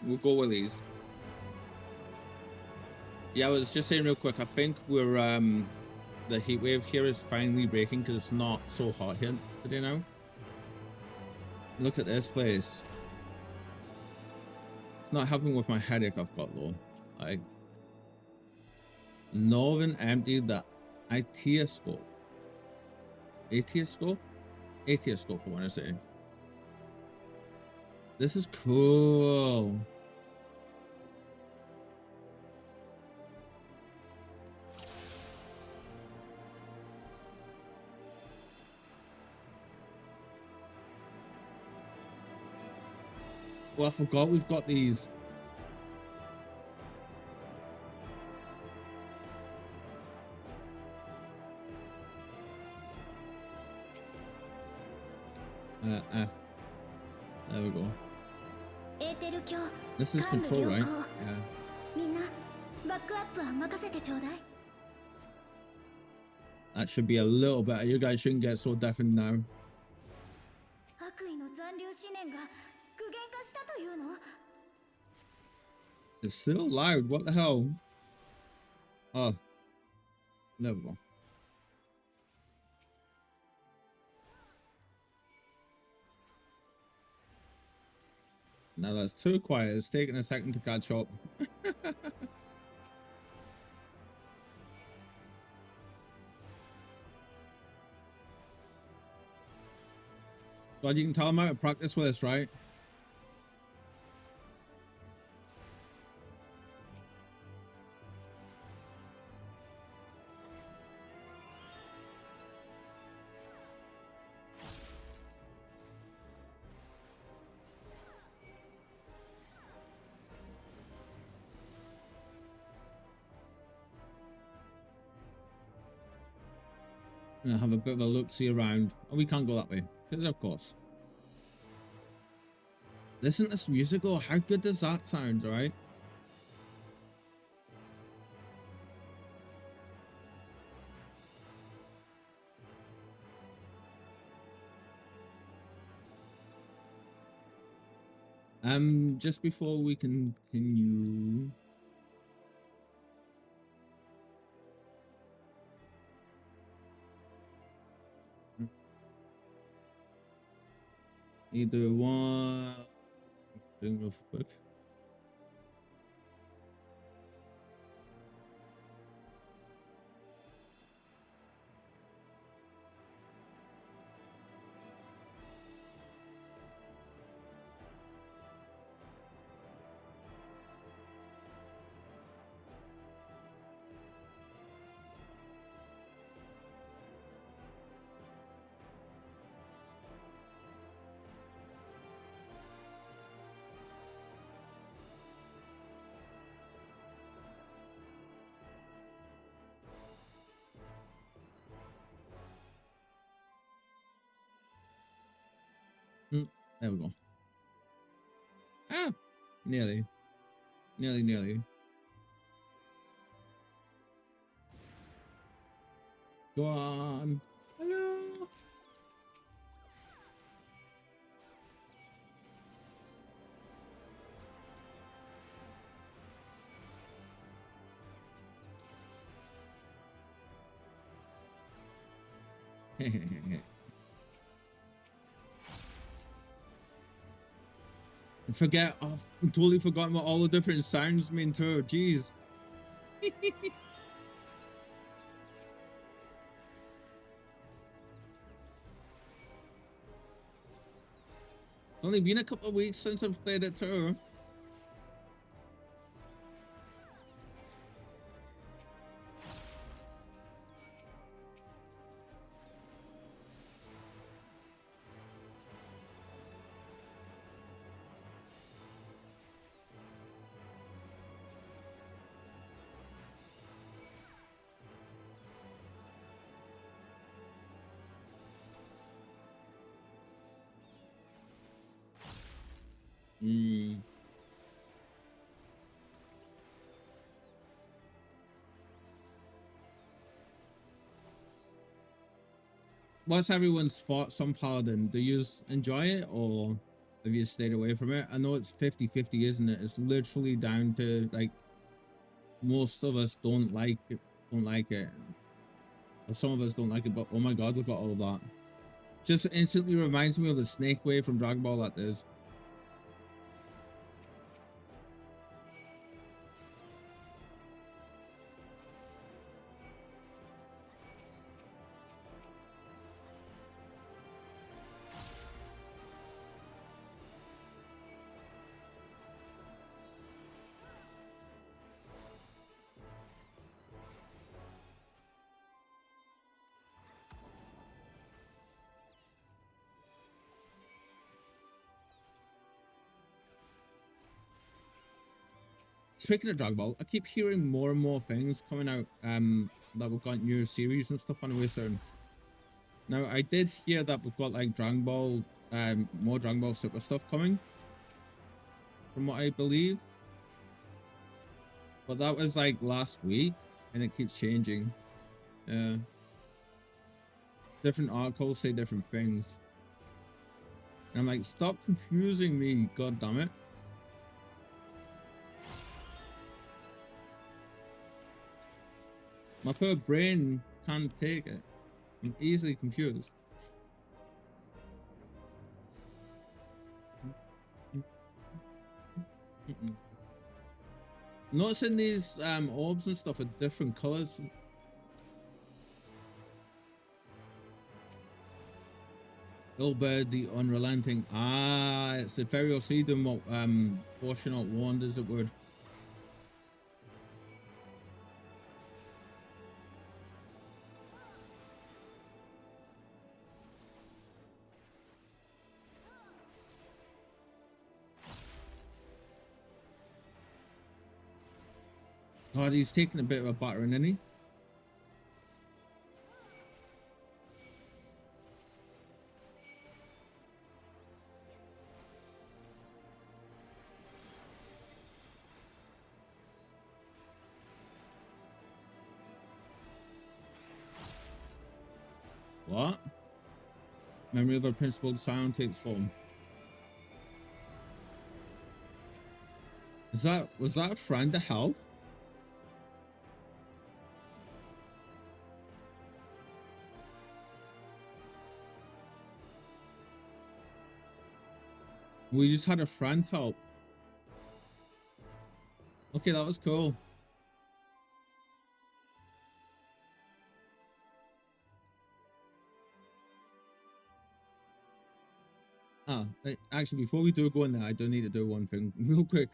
we'll go with these. Yeah, I was just saying real quick. I think we're the heat wave here is finally breaking because it's not so hot here today now. Look at this place. It's not helping with my headache I've got though. Like, Northern emptied the Etioscope. Etioscope? Etioscope, I want to say. This is cool. Well, I forgot we've got these. F. There we go. This is control, right? Yeah. みんなバックアップは任せてちょうだい。 That should be a little better. You guys shouldn't get so deafened now. 悪意の残留思念が具現化したというの？ It's still loud. What the hell? Oh, there we go. Now that's too quiet. It's taking a second to catch up. God, you can tell I'm out of practice with this, right? And have a bit of a look-see around. Oh, we can't go that way. Because of course. Listen to this music though. How good does that sound, right? Just before we continue. Either one. Doing real quick. There we go. Ah, nearly. Nearly. Go on. Hello. I've totally forgotten what all the different sounds mean too. Jeez. It's only been a couple of weeks since I've played it too. What's everyone's thoughts on Paladin? Do you enjoy it or have you stayed away from it? I know it's 50-50, isn't it? It's literally down to like most of us don't like it. Or some of us don't like it, but oh my god, look at all of that. Just instantly reminds me of the snake wave from Dragon Ball that is. Speaking of Dragon Ball, I keep hearing more and more things coming out that we've got new series and stuff on the way soon. Now I did hear that we've got like Dragon Ball, more Dragon Ball Super stuff coming, from what I believe. But that was like last week, and it keeps changing. Different articles say different things. And I'm like, stop confusing me, god damn it. My poor brain can't take it. I'm easily confused. Noticing these orbs and stuff are different colors. Ilbird the Unrelenting. Ah, it's the Ferrocidum what Oceanaut warned us it would. God, he's taking a bit of a battering, isn't he? What? Memory of a principled sound takes form. Was that a friend to help? We just had a friend help. Okay, that was cool. Actually, before we do go in there, I do need to do one thing real quick.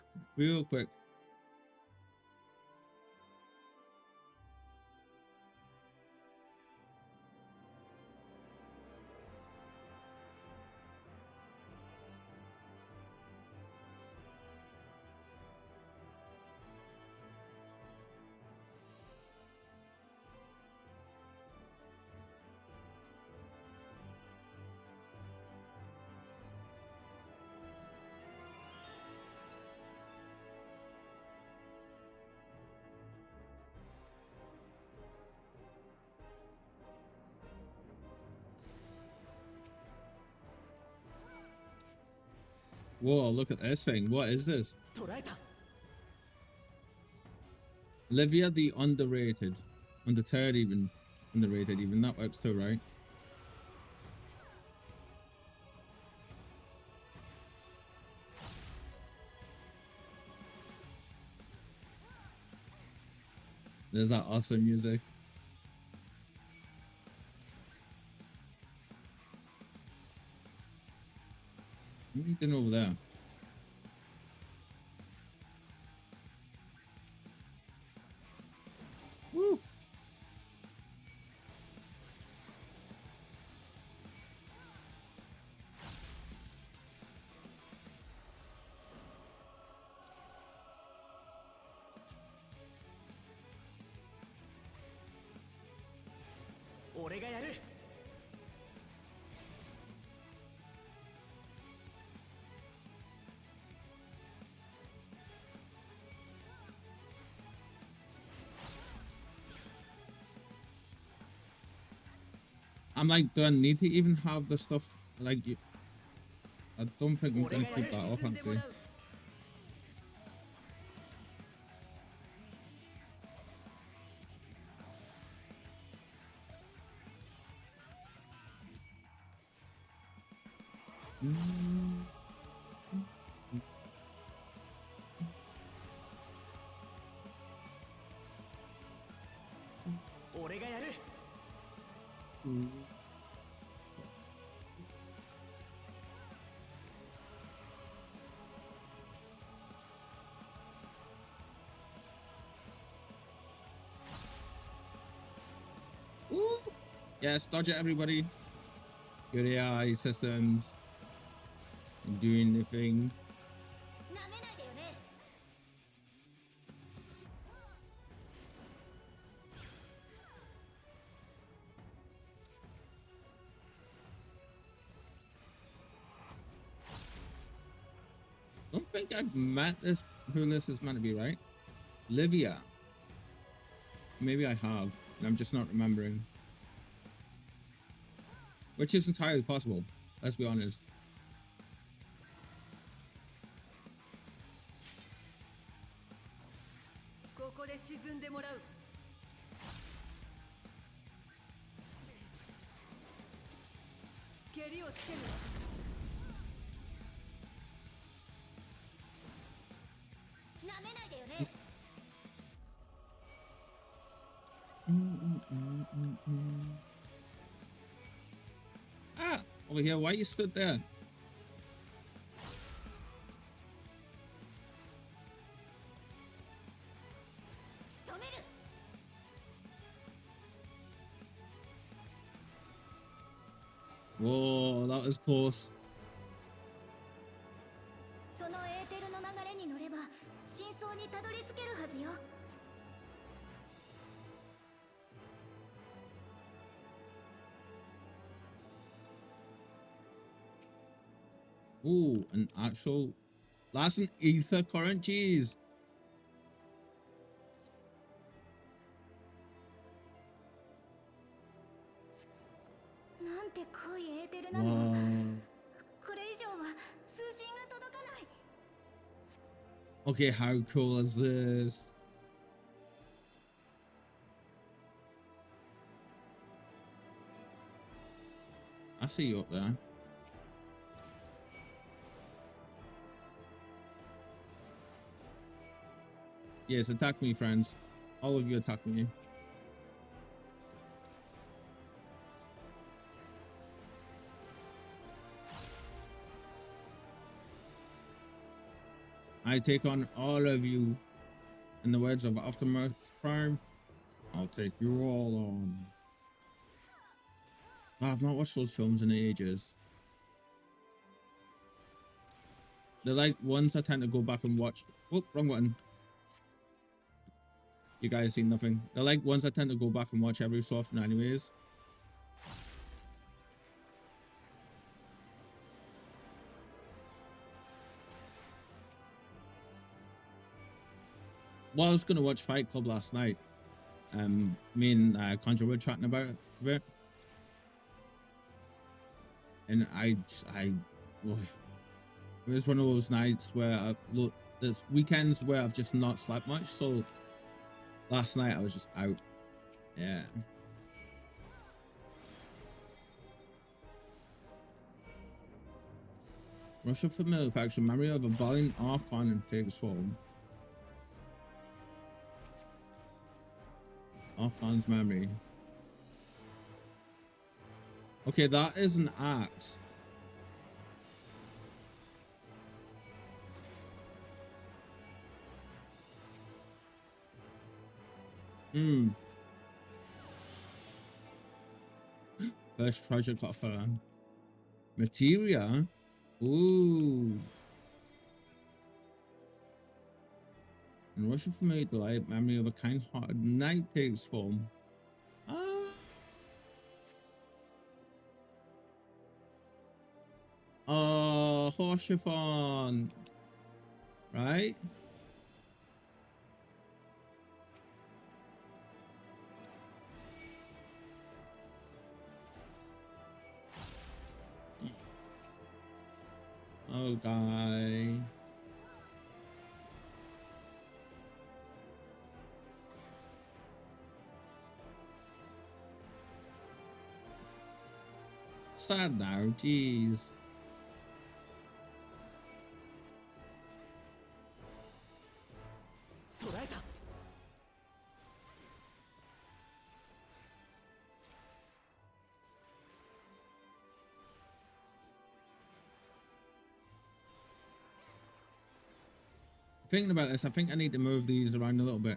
Whoa, look at this thing. What is this? Livia the Underrated. Undeterred even. Underrated even. That works too, right? There's that awesome music. What are you doing over there? Woo! I'm like, do I need to even have the stuff like you? I don't think I'm gonna keep that up actually. Ooh. Yes, dodge it, everybody. Good AI systems. Doing the thing. I don't think I've met this who this is meant to be, right? Livia. Maybe I have, and I'm just not remembering. Which is entirely possible, let's be honest. Ah, over here. Why you stood there? Whoa, that was close. そのエーテルの流れに乗れば真相にたどり着けるはずよ。Ooh, an actual... That's an ether current, jeez. なんて濃いエーテルなの。 Wow. これ以上は通信が届かない。 Okay, how cool is this? I see you up there. Yes, attack me, friends. All of you attack me. I take on all of you. In the words of Aftermath Prime, I'll take you all on. Oh, I've not watched those films in ages. They're like ones I tend to go back and watch. Oh, wrong button. You guys see nothing. They're like ones I tend to go back and watch every so often anyways. Well, I was going to watch Fight Club last night. Me and Conjure were chatting about it. And boy, it was one of those nights where there's weekends where I've just not slept much. So last night I was just out. Yeah. Rush of familiar faction memory of a valiant Archon takes form. Archon's memory. Okay, that is an axe. First treasure coffer. Materia. Ooh. And Rush of familiar delight, memory of a kind-hearted knight takes form. Oh, horse chiffon. Right? Oh, guy. Sad now, jeez. Thinking about this, I think I need to move these around a little bit.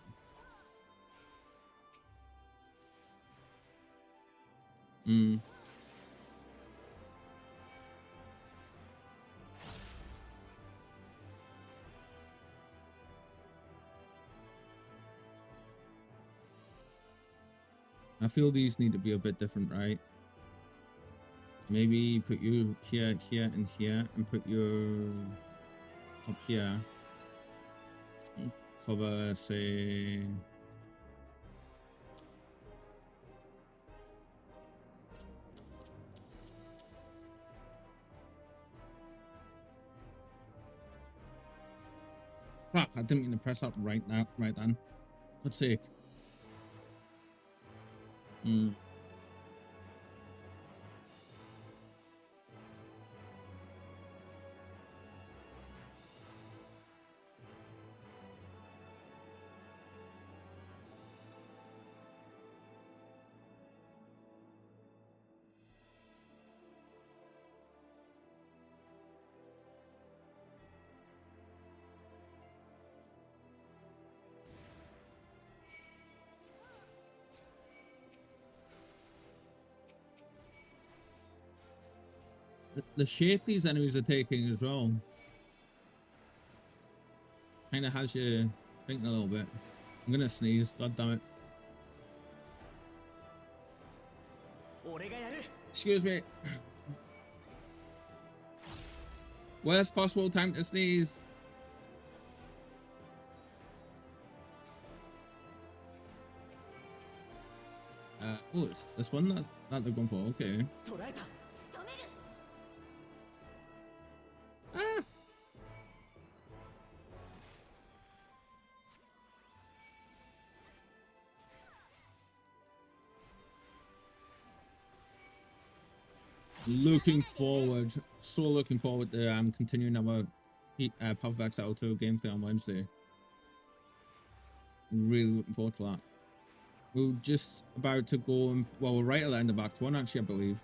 I feel these need to be a bit different, right? Maybe put you here, here, and here, and put your up here. Cover, say... Crap, I didn't mean to press up right now, right then. God's sake. the shape these enemies are taking as well kind of has you thinking a little bit. I'm gonna sneeze. God damn it. Excuse me. Worst possible time to sneeze. Oh, it's this one that they're going for. Okay. Ah. Looking forward, so looking forward to continuing our Pathvex Auto gameplay on Wednesday. Really looking forward to that. We're just about to go and, well, we're right at the end of Act 1 actually, I believe.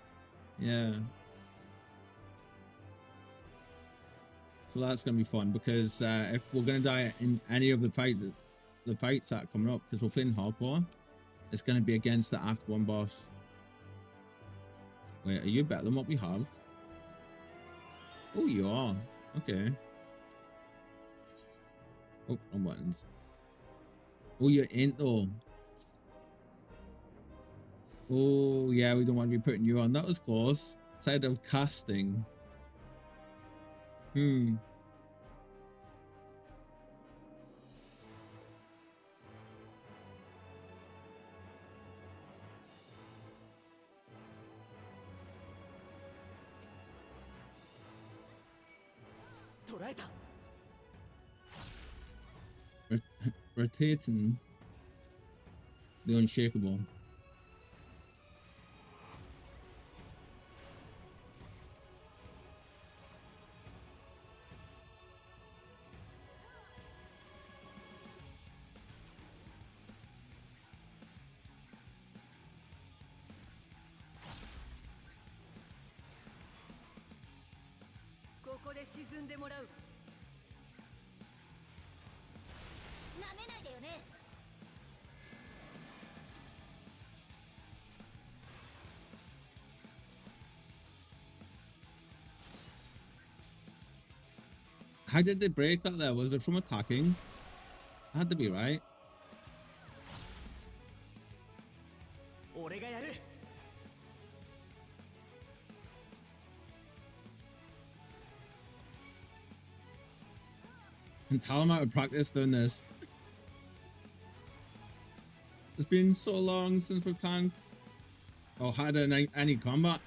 Yeah. So that's gonna be fun because if we're gonna die in any of the fights that are coming up, because we're playing hardcore, it's gonna be against the Act 1 boss. Wait, are you better than what we have? Oh, you are. Okay. Oh, wrong buttons. Oh, you ain't though. Oh, yeah, we don't want to be putting you on. That was close. Side of casting. Hmm. Rotating the unshakable. How did they break that there? Was it from attacking? It had to be, right? And tell them how to practice doing this. It's been so long since we've tanked or had any combat.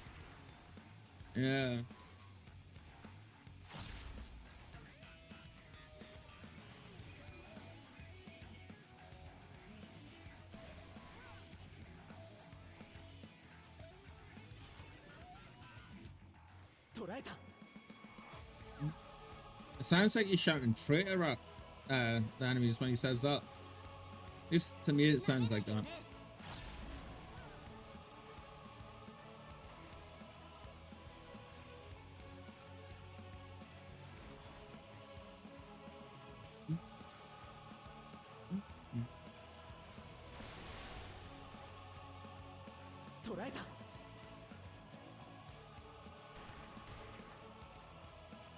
Yeah. It sounds like he's shouting traitor at the enemies when he says that. At least to me it sounds like that.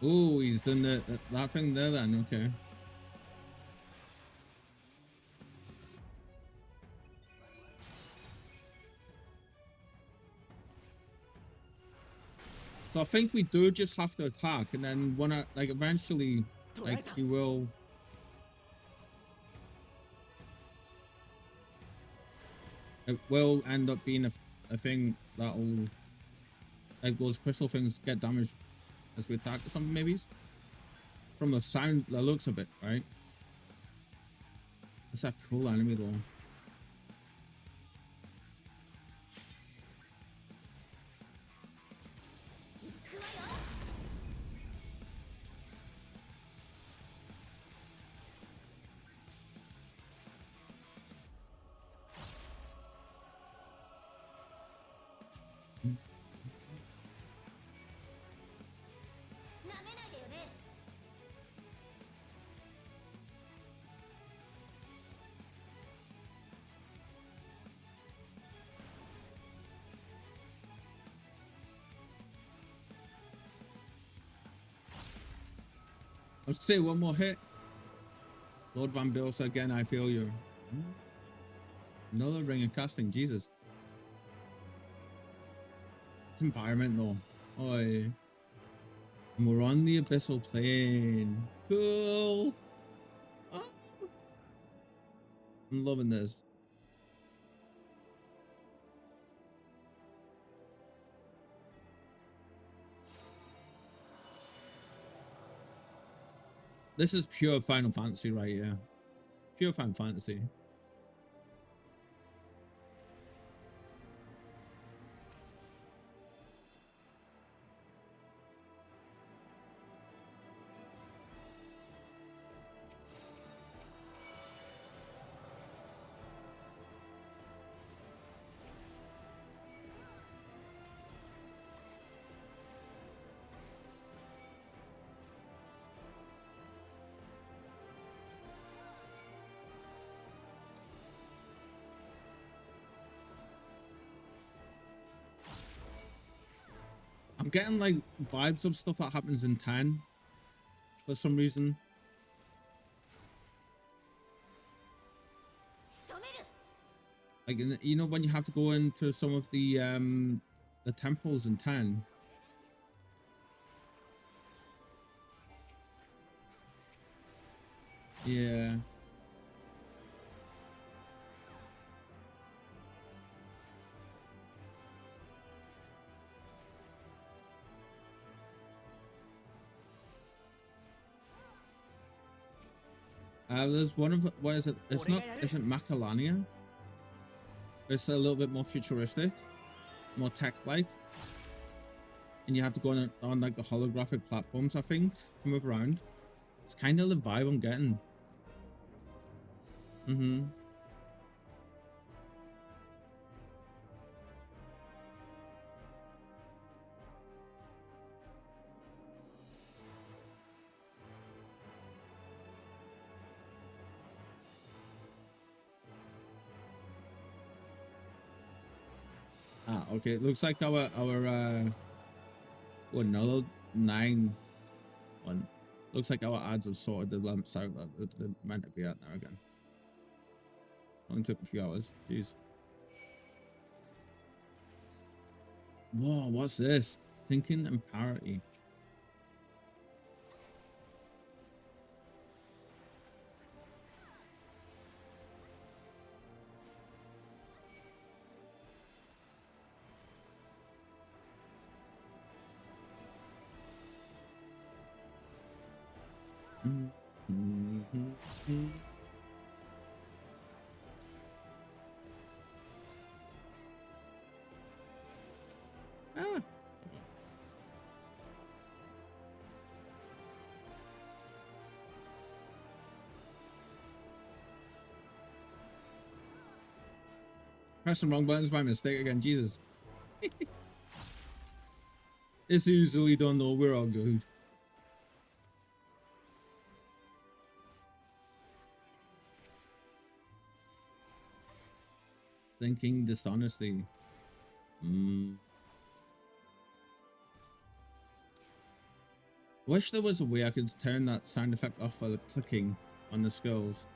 Oh, he's done that thing there then, okay. So I think we do just have to attack, and then when like eventually, like he will. It will end up being a thing that'll, like those crystal things get damaged as we attack or something, maybe. From the sound, the looks of it, right? It's a cool enemy though. Let's say one more hit. Lord Van Bilsa again, I feel you. Another ring of casting, Jesus. It's environment though. Oi. And we're on the abyssal plane. Cool. Oh. I'm loving this. This is pure Final Fantasy right here. Pure Final Fantasy. I'm getting like vibes of stuff that happens in 10 for some reason. Like in the, you know, when you have to go into some of the temples in 10. Yeah. There's one of, what is it? It's not, isn't Macalania? It's a little bit more futuristic, more tech-like. And you have to go on like the holographic platforms, I think, to move around. It's kind of the vibe I'm getting. Mm-hmm. Ah, okay. It looks like our another 9 one. Looks like our ads have sorted the lamps out that they're meant to be at now again. Only took a few hours. Jeez. Whoa, what's this? Thinking and parity. Ah. Press the wrong buttons by mistake again, Jesus. It's easily done though, we're all good. Thinking dishonesty. Wish there was a way I could turn that sound effect off for the clicking on the skulls.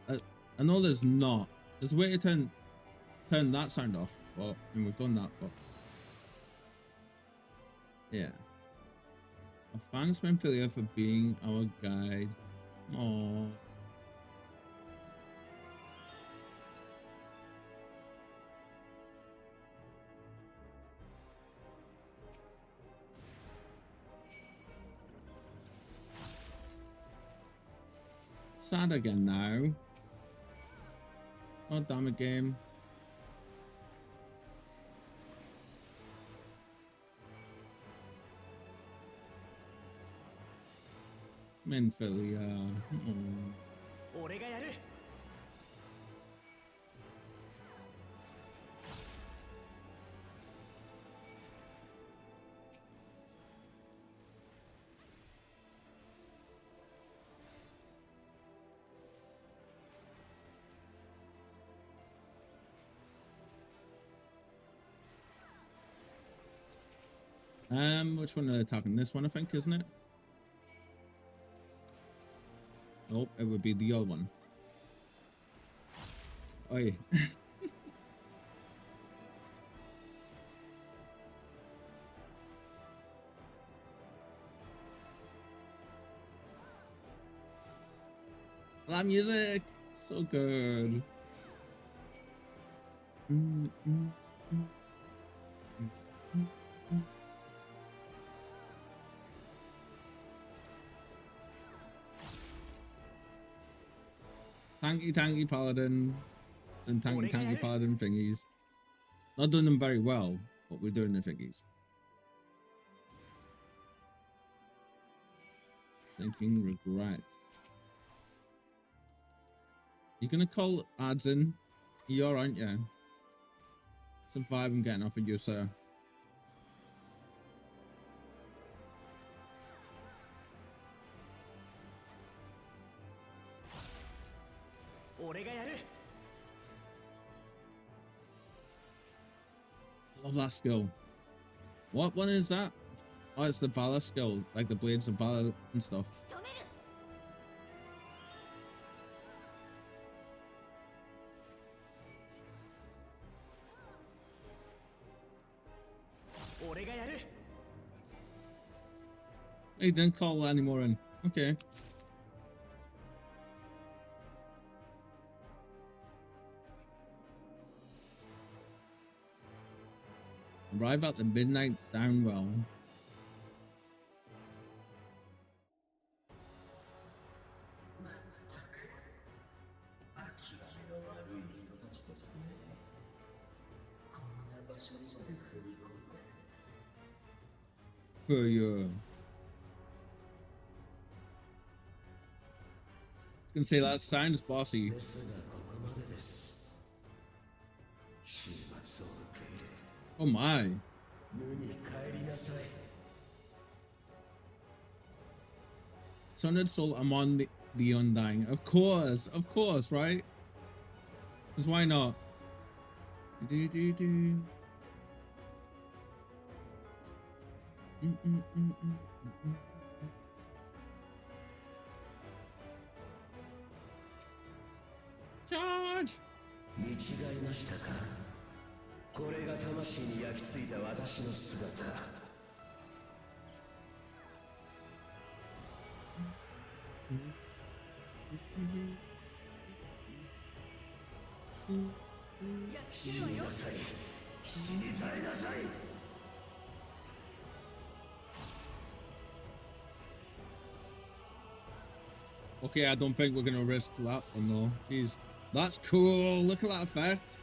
I know there's not. There's a way to turn that sound off, but and we've done that, but yeah. Thanks, Memphilia, for being our guide. Aww. Sad again now. Oh, damn it, game. Memphilia. Which one are they attacking? This one, I think, isn't it? Nope, it would be the other one. Oi. That music, so good. Tanky paladin and tanky paladin thingies. Not doing them very well, but we're doing the thingies. Thinking regret. You're gonna call ads in? You are, aren't you? Some vibe I'm getting off of you, sir. Love that skill. What one is that? Oh, it's the Valor skill, like the blades of Valor and stuff. He didn't call any more in. Okay. Arrive at the midnight downwell. Oh yeah. I can say that sounds bossy. Oh my. Sundered Soul, I'm on the Undying. Of course, right? Because why not? Charge! 見違いましたか。これが魂に焼き付いた私の姿。死になさい。死に絶えなさい。Okay, I don't think we're gonna risk that one though. Jeez. That's cool. Look at that effect.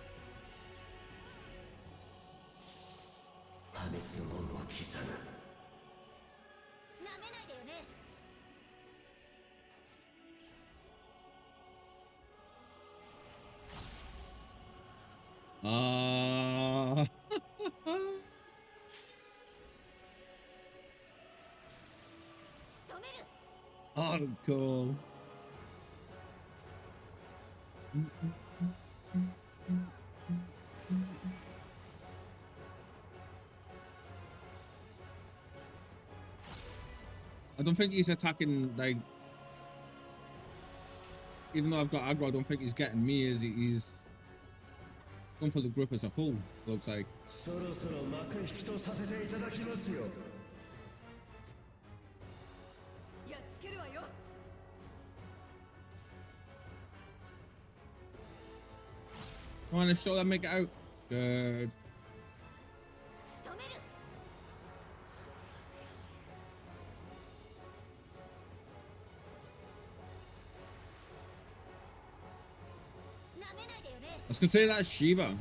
Oh, cool. I don't think he's attacking, like, even though I've got aggro, I don't think he's getting me, is he? He's going for the group as a whole, looks like. Come on, let's show them, make it out. Good. I was gonna say that's Shiva.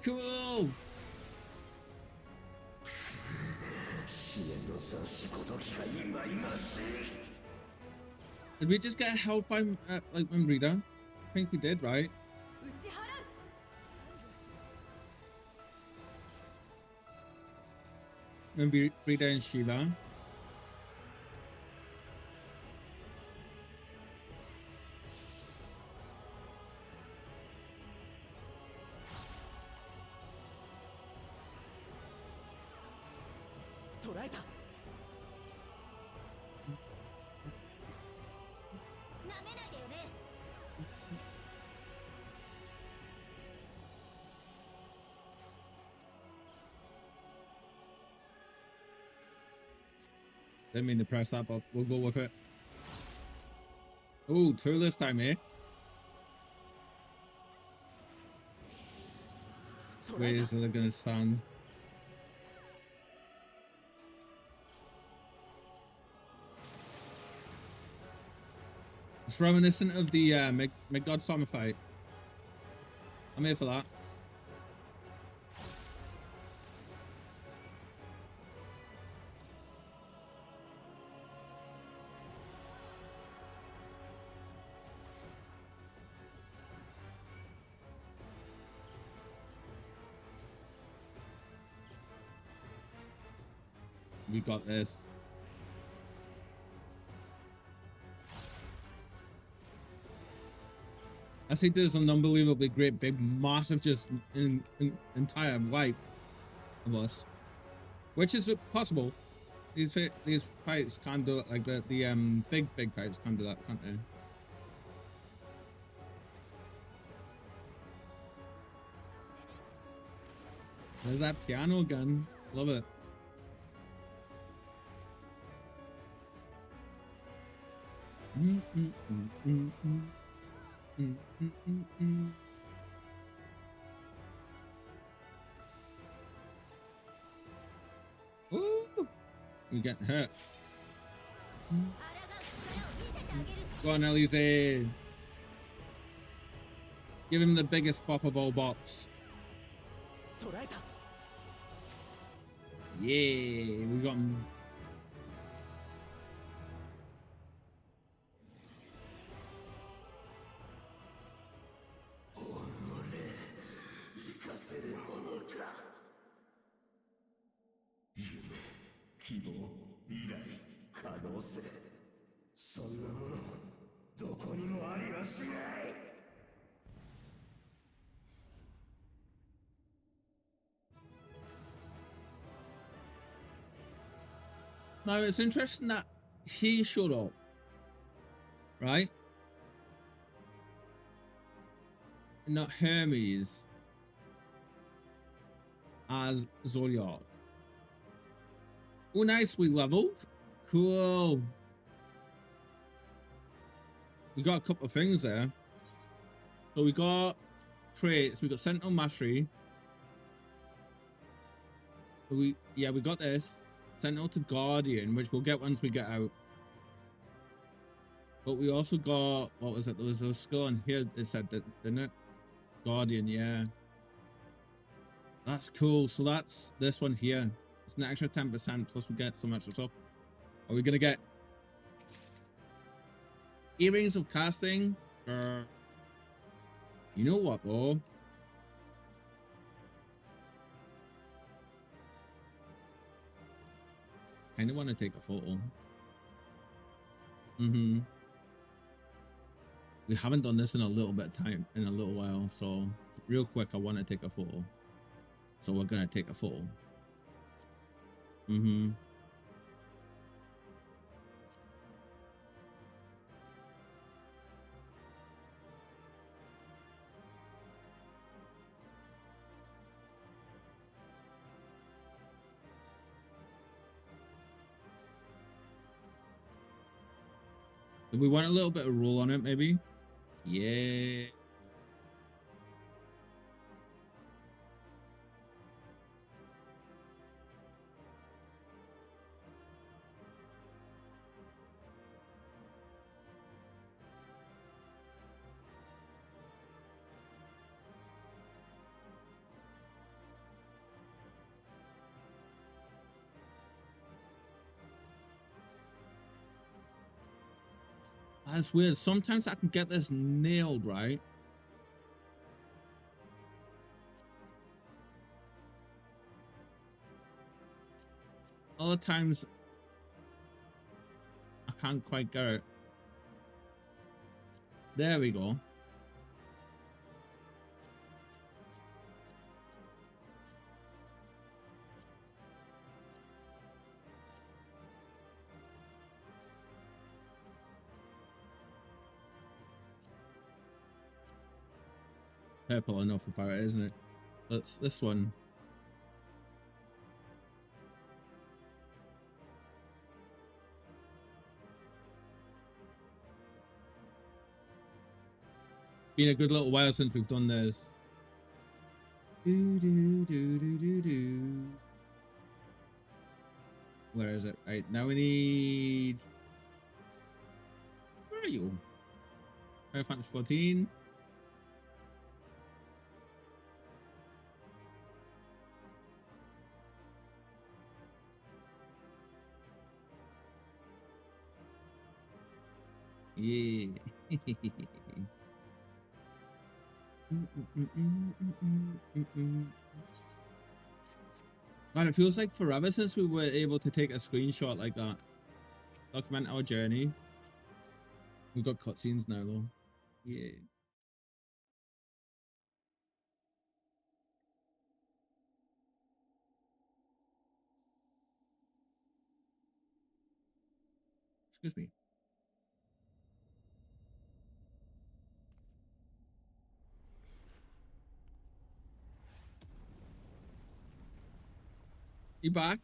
Cool. Did we just get help by like Rita? I think we did, right? Maybe Rita and Shiva. Didn't mean to press that, but we'll go with it. Oh, 2 this time, eh? Where is it gonna stand? It's reminiscent of the Mid-God Summer fight. I'm here for that. We got this. I think there's an unbelievably great, big, massive, just entire wipe of us, which is possible. These fights can't do it like the big fights can't do that, can't they? There's that piano again. Love it. Ooh, we get hurt. Go on, Elise. Give him the biggest pop of all bops. Yeah, we got him. Now it's interesting that he showed up, right? Not Hermes as Zodiac. Oh, nice, we leveled. Cool. We got a couple of things there. So we got traits. We got Sentinel Mastery. We got this. Sentinel to Guardian, which we'll get once we get out. But we also got, what was it? There was a skill on here it said that, didn't it? Guardian, yeah. That's cool. So that's this one here. It's an extra 10%, plus we get some extra stuff. Are we gonna get Earrings of Casting? You know what, though? Kinda wanna take a photo. We haven't done this in a little bit of time, in a little while, so real quick, I want to take a photo. So we're gonna take a photo. Do we want a little bit of roll on it, maybe? Yeah. That's weird. Sometimes I can get this nailed, right? Other times I can't quite get it. There we go. Purple enough about it, isn't it? Let's this one. Been a good little while since we've done this. Where is it? Right, now we need... Where are you? Final Fantasy 14. Yeah. Man, it feels like forever since we were able to take a screenshot like that. Document our journey. We've got cutscenes now, though. Yeah. Excuse me. You back?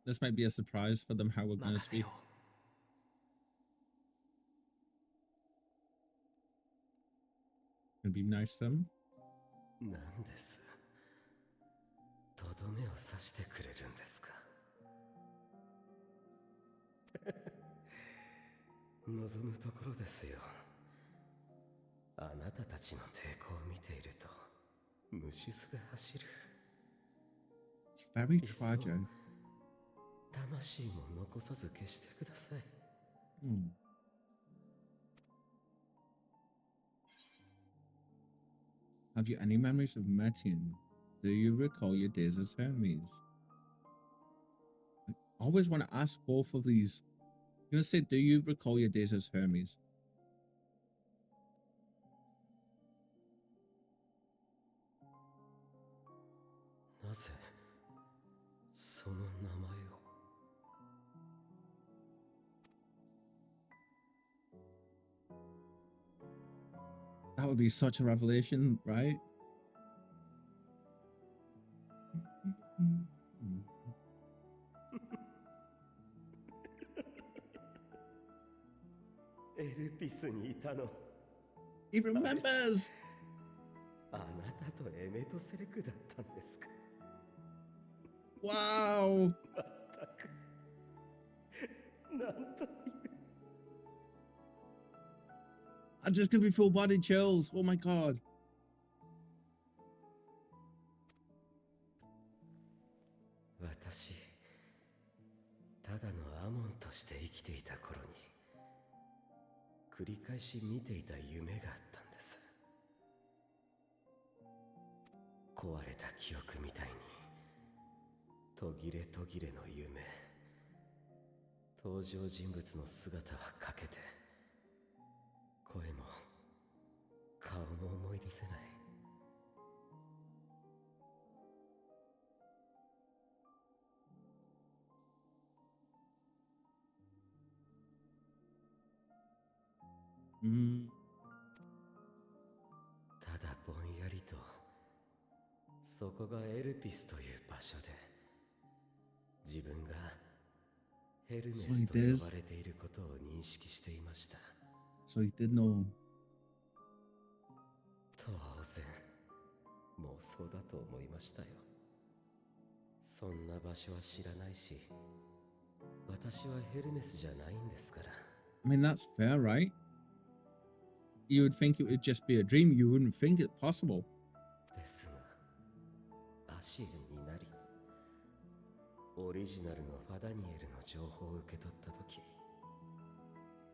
This might be a surprise for them how we're going to speak. Gonna be nice to them. なんです。とどめを刺してくれるんですか。望むところですよ。あなたたちの抵抗を見ていると虫巣が走る。It's very tragic. 魂も残さず消してください。Have you any memories of Metin? Do you recall your days as Hermes? I always want to ask both of these. I'm gonna say, do you recall your days as Hermes? なぜその名前を。That would be such a revelation, right? エルピスにいたの。He remembers! あなたとエメトセレクだったんですか。Wow! まったく。なんという。I just give me full body chills. Oh my god. 私、ただのアモンとして生きていた頃に、繰り返し見ていた夢があったんです。壊れた記憶みたいに、途切れ途切れの夢。登場人物の姿は欠けて、声も顔も思い出せない。ただぼんやりと、そこがエルピスという場所で、自分がヘルメスと呼ばれていることを認識していました。So he did know. 当然、妄想だと思いましたよ。そんな場所は知らないし、私はヘルメスじゃないんですから。I mean, that's fair, right? You would think it would just be a dream. You wouldn't think it possible. ですが、アシエルになり、オリジナルのファダニエルの情報を受け取ったとき、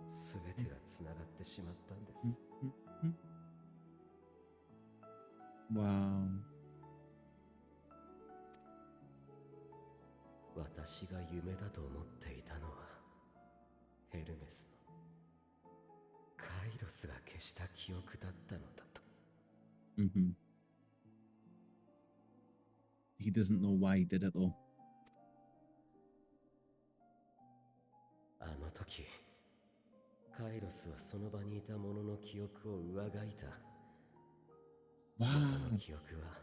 すべてがつながってしまったんです。Wow. 私が夢だと思っていたのは、ヘルメスのカイロスが消した記憶だったのだと。Mm-hmm. He doesn't know why he did it though. あの時カイロスはその場にいた者の記憶を上書いた。元の記憶は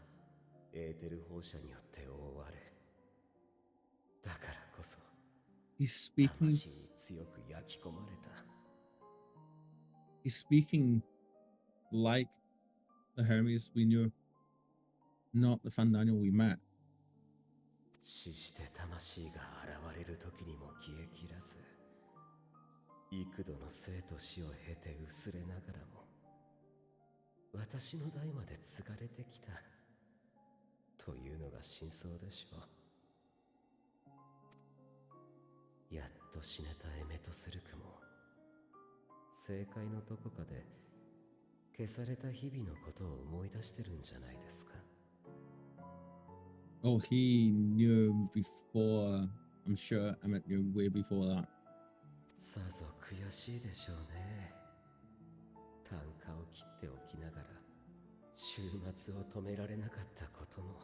エーテル放射によって覆われ、だからこそ He's speaking. 魂に強く焼き込まれた。He's speaking like the Hermes we knew, not the Fandaniel we met. 死して魂が現れる時にも消えきらず、幾度の生と死を経て薄れながらも私の代まで継がれてきたというのが真相でしょう。やっと死ねたエメトセルクも正解のどこかで消された日々のことを思い出してるんじゃないですか。 Oh, he knew before. I'm sure Emmett knew way before that. さぞ悔しいでしょうね。単価を切っておきながら終末を止められなかったことの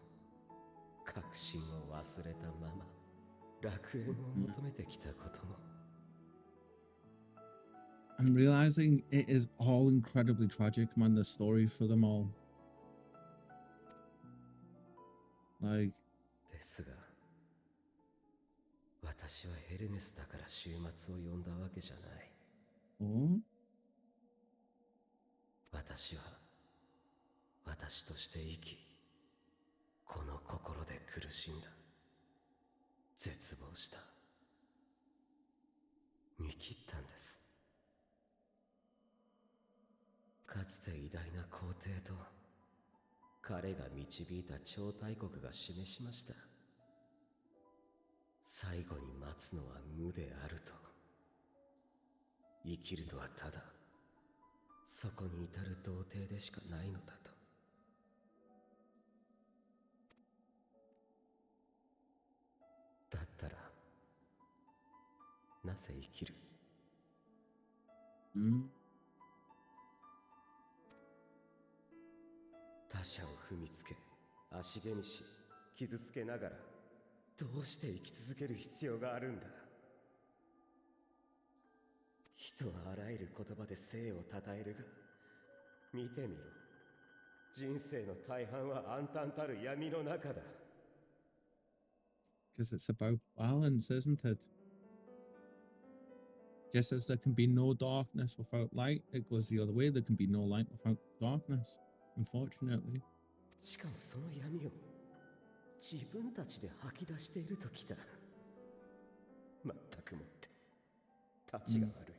確信を忘れたまま楽園を求めてきたことも。I'm realizing it is all incredibly tragic, man, the story for them all. Like, ですが、私はヘルメスだから終末を呼んだわけじゃない。oh? 私は私として生き、この心で苦しんだ。絶望した。見切ったんです。かつて偉大な皇帝と彼が導いた超大国が示しました。最後に待つのは無であると。生きるとはただそこに至る童貞でしかないのだと。だったらなぜ生きる？他者を踏みつけ、足毛にし、傷つけながらどうして生き続ける必要があるんだ。人はあらゆる言葉で生を称えるが、見てみろ。人生の大半は暗淡たる闇の中だ。Because it's about balance, isn't it? Just as there can be no darkness without light, it goes the other way. There can be no light without darkness, unfortunately. しかもその闇を自分たちで吐き出しているときた。まったくもって立ちが悪い。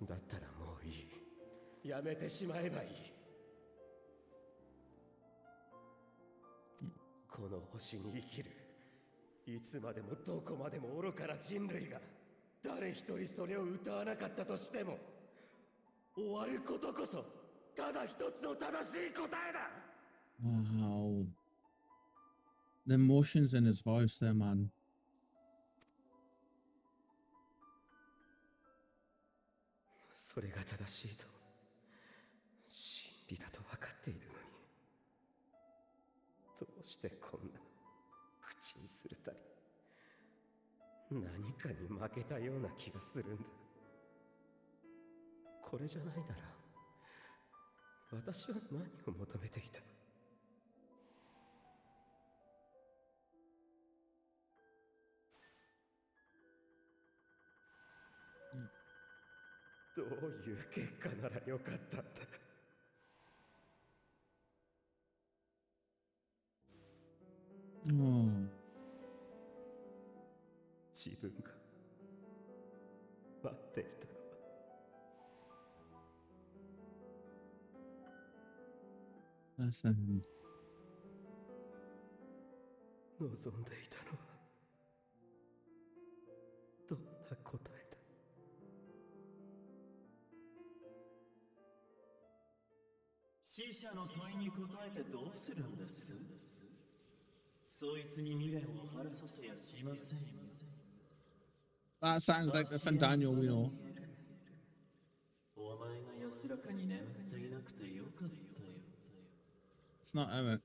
だったらもういい。やめてしまえばいい。この星に生きる。いつまでもどこまでも愚かな人類が誰一人それを歌わなかったとしても、終わることこそただ一つの正しい答えだ。 Wow. The emotions in his voice there, man. それが正しいと真理だと分かっているのに、どうしてこんな口にするたり何かに負けたような気がするんだ。これじゃないなら私は何を求めていた？どういう結果ならよかったんだ。自分が待っていたのは、 Listen. 望んでいたのはどんな答えだ。死者の問いに答えてどうするんです？そいつに未練を晴らさせやしませんよ。 That sounds like the Fandaniel we know. お前が It's not Emmett.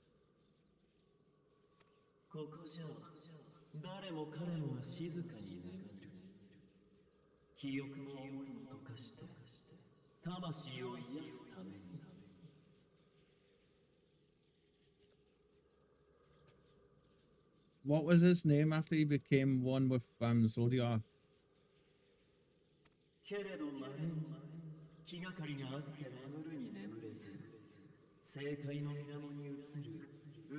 ここじゃ誰も彼もが静かに眠る。記憶も思いも溶かして魂を癒すために。What was his name after he became one with Zodiac? けれどまれに気がかりがあって眠るに眠れず、正解の水面に映る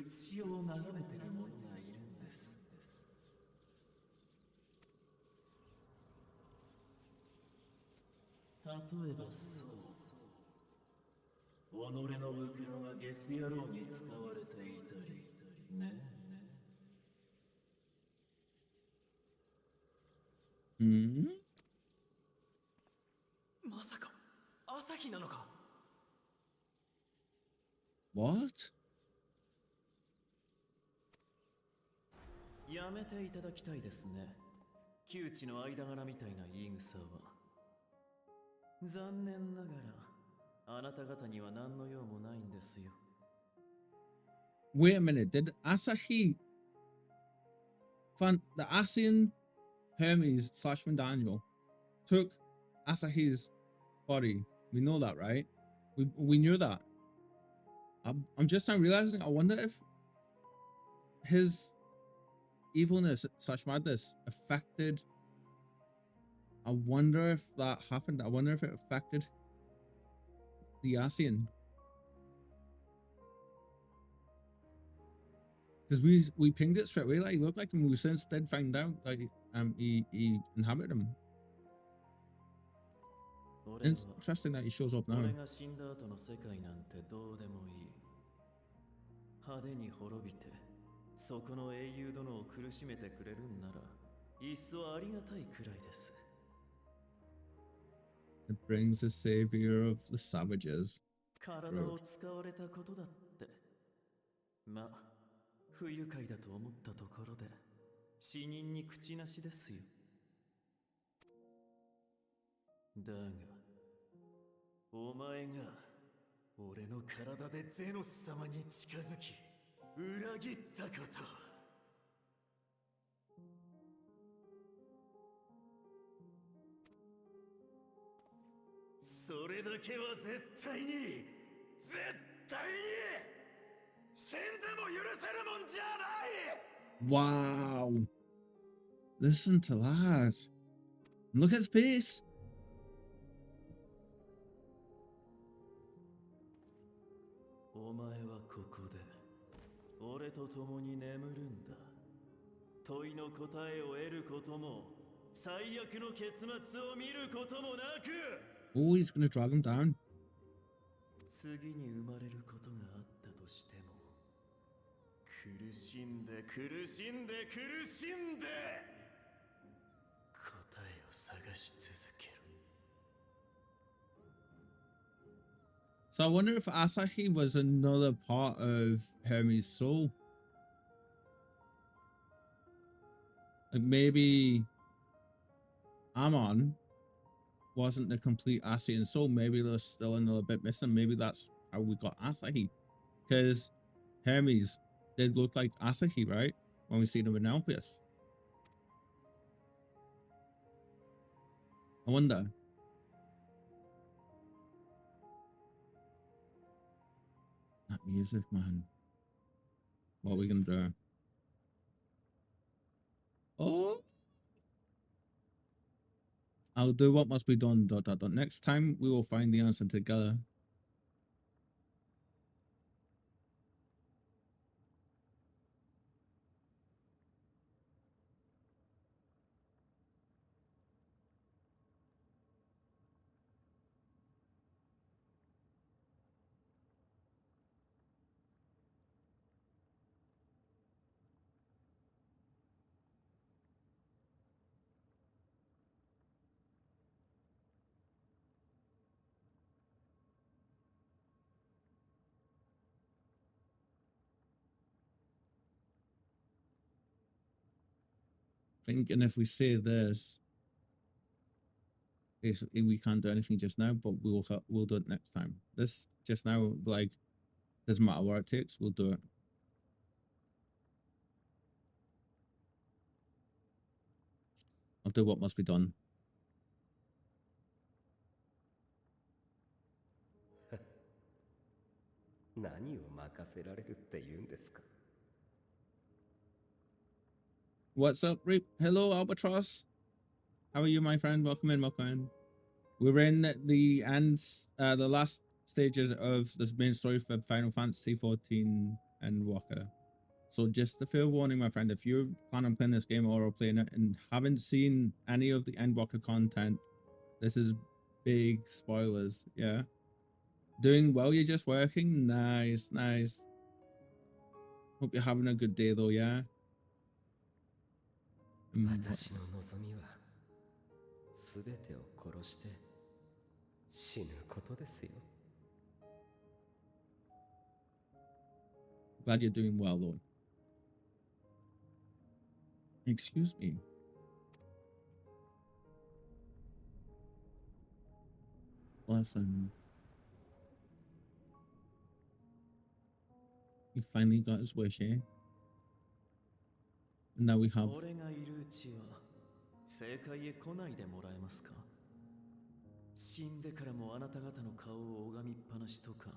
写しを眺めてる者がいるんです。例えばそう、己の袋がゲス野郎に使われていたりね。まさか朝日なのか。 What? やめていただきたいですね。窮地の間柄みたいな言い草は。残念ながらあなた方には何の用もないんですよ。Wait a minute, did Asahi the Asian Hermes / Daniel took Asahi's body? We know that, right? We knew that. I'm just now realizing, I wonder if his evilness / madness affected. I wonder if that happened. I wonder if it affected the ASEAN. Because we pinged it straight away, like he looked like him. We since did find out like he inhabited him. Interesting that he shows up now. 俺が死んだ後の世界なんてどうでもいい。派手に滅びてそこの英雄殿を苦しめてくれるんならいっそありがたいくらいです。It brings the savior of the savages. 体を使われたことだって。まあ不愉快だと思ったところで死人に口なしですよ。だがお前が俺の体でゼノス様に近づき裏切ったこと、それだけは絶対に死んでも許せるもんじゃない。 Wow. Listen to that. Look at his face. お前はここで俺と共に眠るんだ。問いの答えを得ることも最悪の結末を見ることもなく、 Oh, he's gonna drag him down. 次に生まれることがあったとしても苦しんで答えを探し続ける。 So I wonder if Asahi was another part of Hermes' soul. Like maybe Amon wasn't the complete Asian soul. Maybe there's still another bit missing. Maybe that's how we got Asahi. Because Hermes did look like Asahi, right? When we see them in Elpis. I wonder. That music, man. What are we gonna do? Oh, I'll do what must be done. ... Next time we will find the answer together. Thinking if we say this, basically we can't do anything just now, but we'll do it next time. This just now, like, doesn't matter what it takes, we'll do it. I'll do what must be done. What's up, Reep? Hello, Albatross. How are you, my friend? Welcome in, welcome in. We're in the ends, the last stages of this main story for Final Fantasy 14 Endwalker. So just a fair warning, my friend, if you plan on playing this game or are playing it and haven't seen any of the Endwalker content, this is big spoilers, yeah? Doing well, you're just working? Nice, nice. Hope you're having a good day though, yeah? 私の望みは全てを殺して死ぬことですよ。 Glad you're doing well though. Excuse me. Listen. He finally got his wish, eh? And now we have... 俺がいるうちは正解へ来ないでもらえますか。死んでからもあなた方の顔を拝みっぱなしとか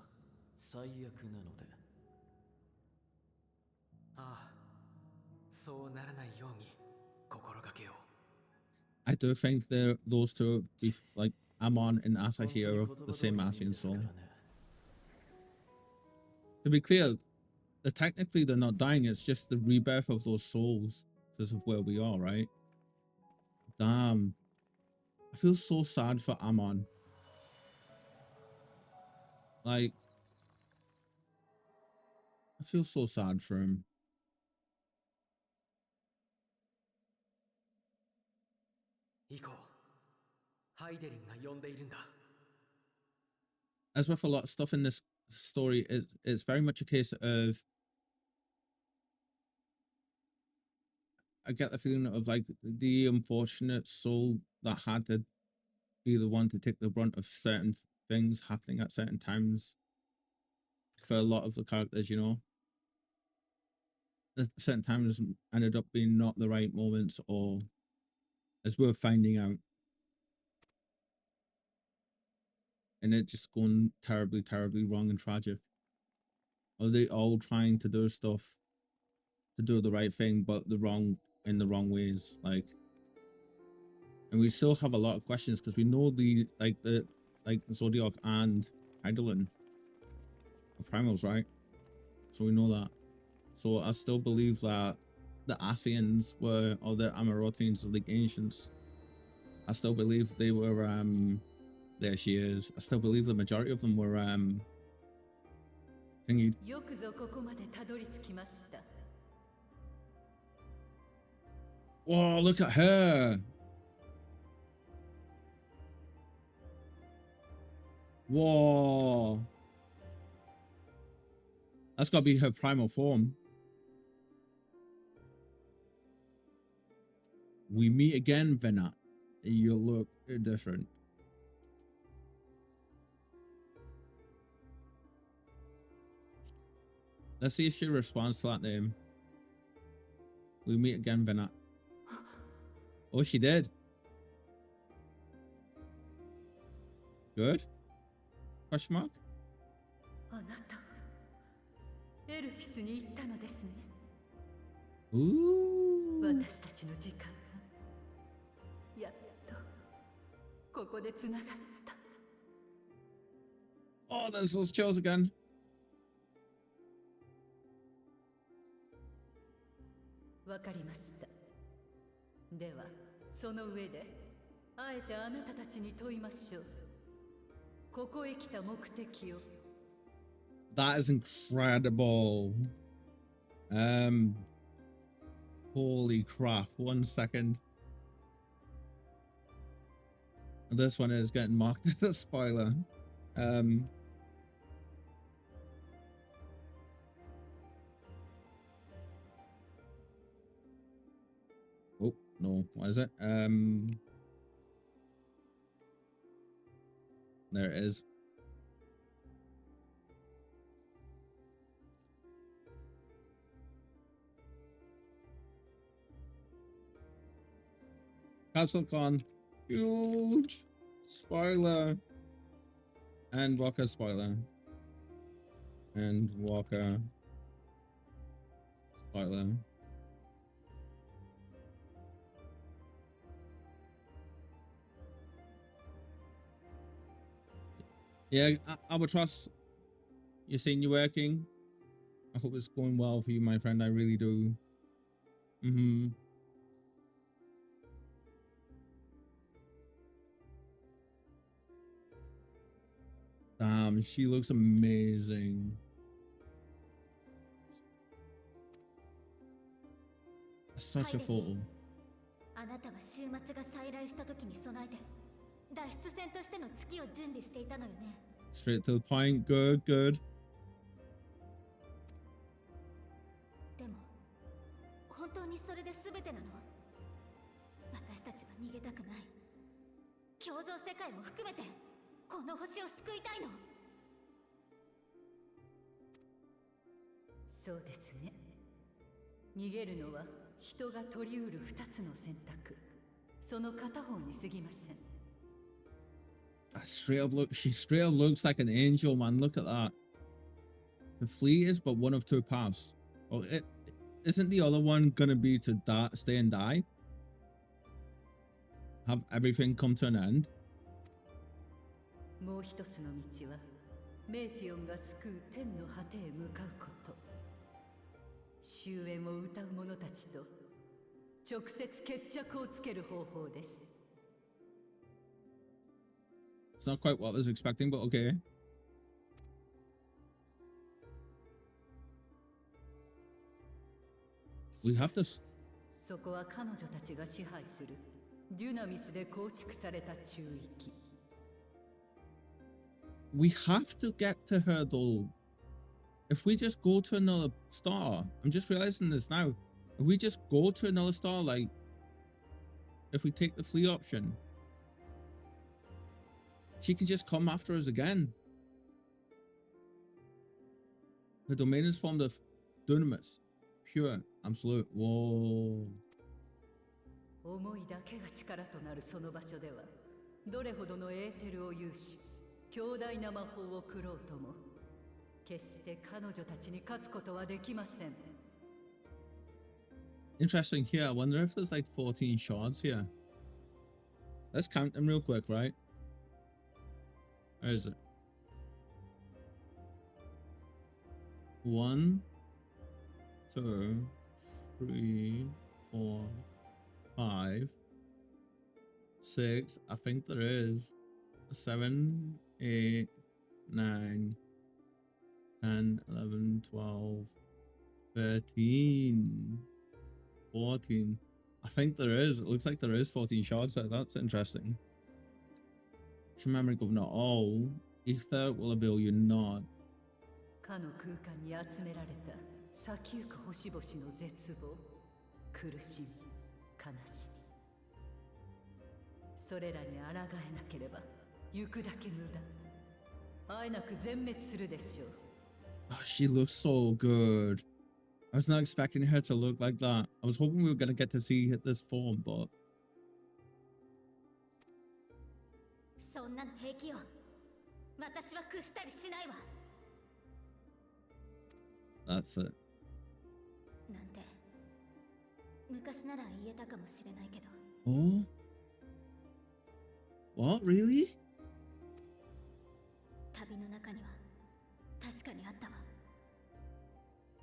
最悪なので。ああ、そうならないように心がけよう。 I do think those two, like Amon and Asahi, are of the same Asian soul. To be clear, technically they're not dying, it's just the rebirth of those souls because of where we are, right? Damn. I feel so sad for Amon. Like, I feel so sad for him. As with a lot of stuff in this story, it's very much a case of, I get the feeling of like the unfortunate soul that had to be the one to take the brunt of certain things happening at certain times for a lot of the characters, you know. At certain times ended up being not the right moments, or as we're finding out, and it just going terribly, terribly wrong and tragic. Are they all trying to do stuff to do the right thing, but in the wrong ways? Like, and we still have a lot of questions because we know the Zodiac and Heidelin are primals, right? So we know that. So I still believe that the Asians were, or the Amarothians, the ancients, I still believe they were, there she is. I still believe the majority of them were, thingied. Whoa, look at her! Whoa! That's gotta be her primal form. We meet again, Venat. You look different. Let's see if she responds to that name. We meet again, Venat. Oh, she did. Good? Question mark? あなた、エルピスに行ったのですね。私たちの時間がやっとここでつながった。Oh, there's those chills again. わかりました。では、その上で、あえてあなたたちに問いましょう。ここへ来た目的を。That is incredible. Holy crap. 1 second. This one is getting marked as a spoiler. Oh, no. What is it? There it is. Castle Con. Huge spoiler. Endwalker spoiler. Endwalker spoiler. Yeah, Albatross, you seen you working? I hope it's going well for you, my friend. I really do. Damn, she looks amazing. Such a photo. あなたは週末が再来した時に備えて脱出船としての月を準備していたのよね。 Straight to the point. Good, good. でも本当にそれで全てなの？私たちは逃げたくない。共存世界も含めてこの星を救いたいの。そうですね。逃げるのは人が取り得る2つの選択。その片方に過ぎません。Straight up look. She straight up looks like an angel, man. Look at that. The fleet is but one of two paths. Oh, isn't the other one gonna be to die, stay and die? Have everything come to an end? もう一つの道はメーティオンが救う天の果てへ向かうこと。終焉を歌う者たちと直接決着をつける方法です。 It's not quite what I was expecting, but okay. We have to. そこは彼女たちが支配するデュナミスで構築された中域。We have to get to her though. If we just go to another star, I'm just realizing this now. If we just go to another star, like if we take the fleet option, she could just come after us again. Her domain is formed of dunamis, pure, absolute. Whoa. 思いだけが力となるその場所では、どれほどのエーテルを有し、強大な魔法を食ろうとも、決して彼女たちに勝つことはできません。Interesting here. I wonder if there's like 14 shards here. Let's count them real quick, right? Where is it? 1, 2, 3, 4, 5, 6. I think there is 7, 8, 9, 10, 11, 12, 13, 14. I think there is. It looks like there is 14 shards there. That's interesting. Memory Governor. Oh, Ether will avail you not. かの空間に集められた先行く星々の絶望、苦しみ、悲しみ。それらに抗えなければ行くだけ無駄。あえなく全滅するでしょう。Oh, she looks so good. I was not expecting her to look like that. I was hoping we were going to get to see this form, but そんなの平気よ。私は屈したりしないわ。 that's it. なんて昔なら言えたかもしれないけど。 Oh? What? Really? 旅の中には確かにあったわ。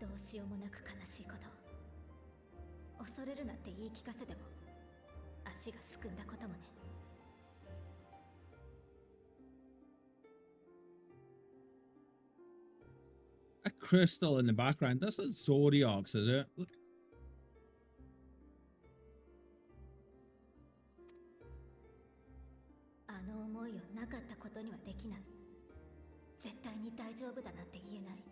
どうしようもなく悲しいこと。恐れるなって言い聞かせても足がすくんだこともね。 A crystal in the background. That's the Zodiacs, is it? Look. あの思いをなかったことにはできない。絶対に大丈夫だなんて言えない。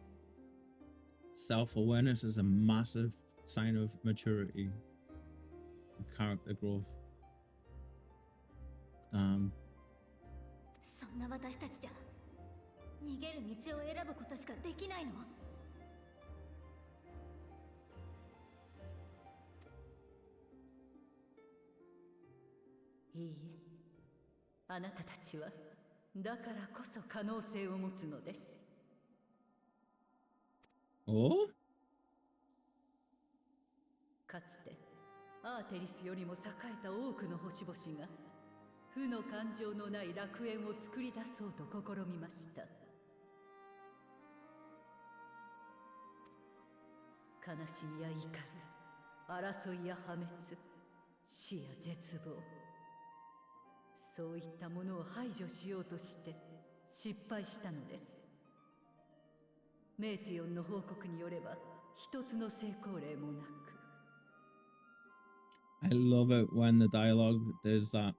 Self-awareness is a massive sign of maturity and character growth. そんな私たちじゃ逃げる道を選ぶことしかできないの？いいえ、あなたたちはだからこそ可能性を持つのです。お？かつてアーテリスよりも栄えた多くの星々が負の感情のない楽園を作り出そうと試みました。悲しみや怒り、争いや破滅、死や絶望、そういったものを排除しようとして失敗したのです。メーティオンの報告によれば一つの成功例もなく。I love it when the dialogue does that.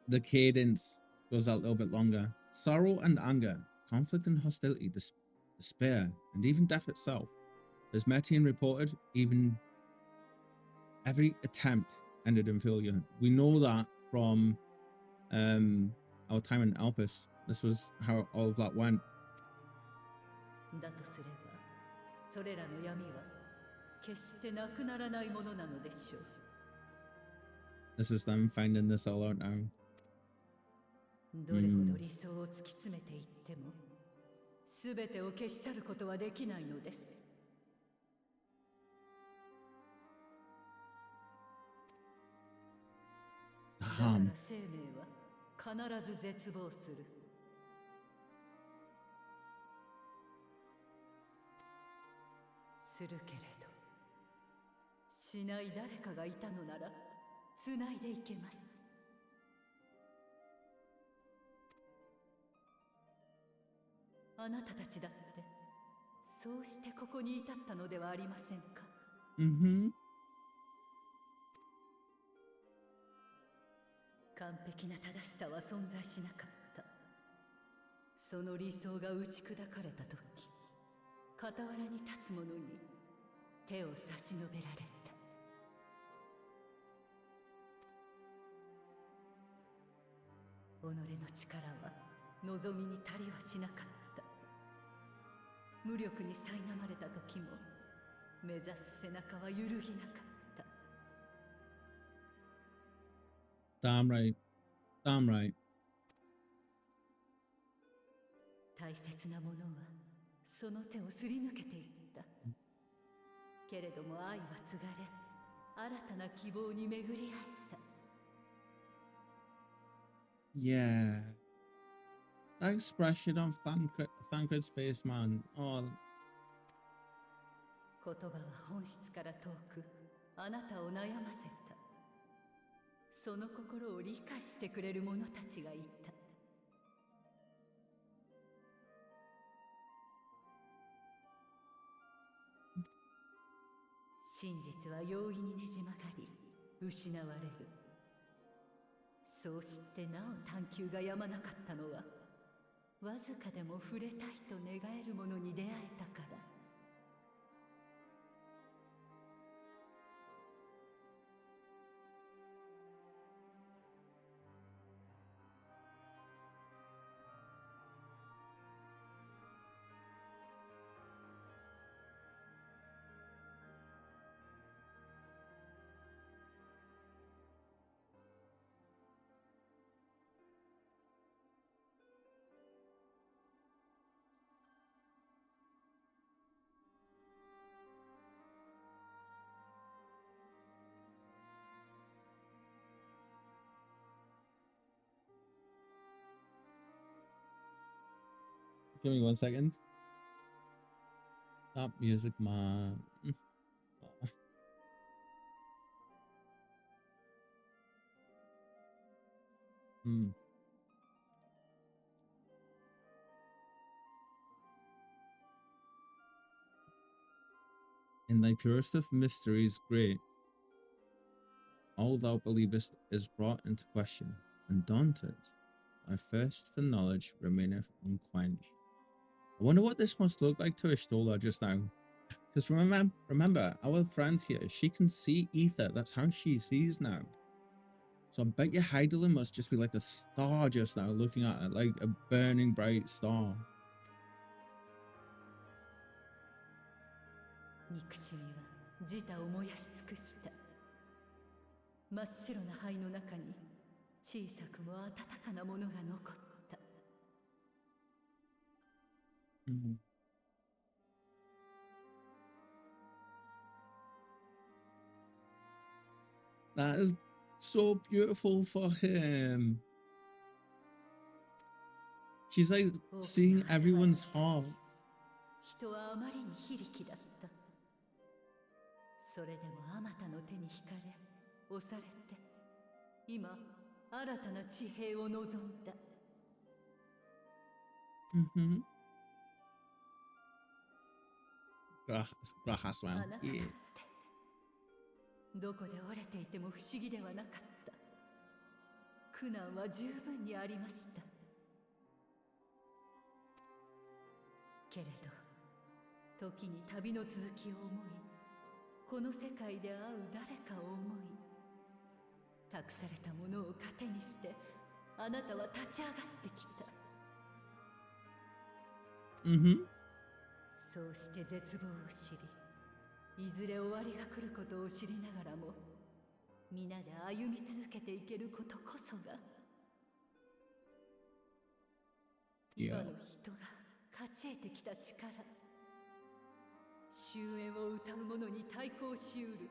The cadence goes out a little bit longer. Sorrow and anger, conflict and hostility, despair, and even death itself. As Metian reported, even every attempt ended in failure. We know that from our time in Alpus. This was how all of that went. だとすれば、それらの闇は決してなくならないものなのでしょう。This is them finding this all out now. どれほど理想を突き詰めていっても、すべてを消し去ることはできないのです。だから生命は必ず絶望する。するけれど、しない誰かがいたのなら、つないでいけます。あなたたちだって、そうしてここに至ったのではありませんか。完璧な正しさは存在しなかった。その理想が打ち砕かれたとき、傍らに立つ者に手を差し伸べられた。己の力は望みに足りはしなかった。無力に苛まれた時も目指す背中は揺るぎなかった。Damn right. Damn right. 大切なものはその手をすり抜けていった。けれども愛は継がれ、新たな希望に巡り合えた。Yeah. That expression on Thancred's face, man. Oh. 言葉は本質から遠く、あなたを悩ませた。その心を理解してくれる者たちがいた。真実は容易にねじ曲がり、失われる。そうしてなお探求がやまなかったのは、わずかでも触れたいと願えるものに出会えたから。Give me 1 second. Stop music, man. In thy purest of mysteries great, all thou believest is brought into question, and daunted, thy thirst for knowledge remaineth unquenched. I wonder what this must look like to Ishtola just now. Because remember, our friend here, she can see ether. That's how she sees now. So I bet your Heidelin must just be like a star just now, looking at it, like a burning bright star. 憎しみは自他を燃やし尽くした。真っ白な灰の中に小さくも温かなものが残った。That is so beautiful for him. She's like seeing everyone's heart. 人はあまりに非力だった。それでもあまたの手に惹かれ、押されて、今新たな地平を望んだ。Graha smile. Yeah. どこで折れていても不思議ではなかった。苦難は十分にありました。けれど、時に旅の続きを思い、この世界で会う誰かを思い、託されたものを糧にして、あなたは立ち上がってきた。そうして絶望を知り、いずれ終わりが来ることを知りながらも、皆で歩み続けていけることこそが、今の人が勝ち得てきた力。終焉を歌う者に対抗しうる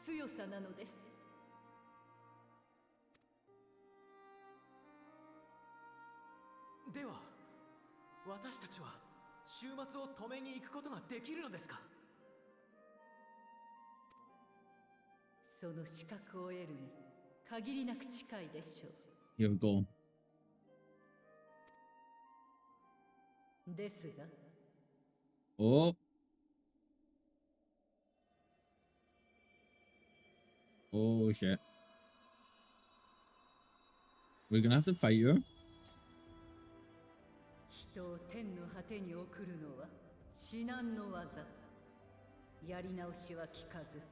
強さなのです。では、私たちは終末を止めに行くことができるのですか？その資格を得るに限りなく近いでしょう。Here we go. ですが。Oh. Oh shit. We're gonna have to fight her. 人を天の果てに送るのは至難の技。やり直しは効かず、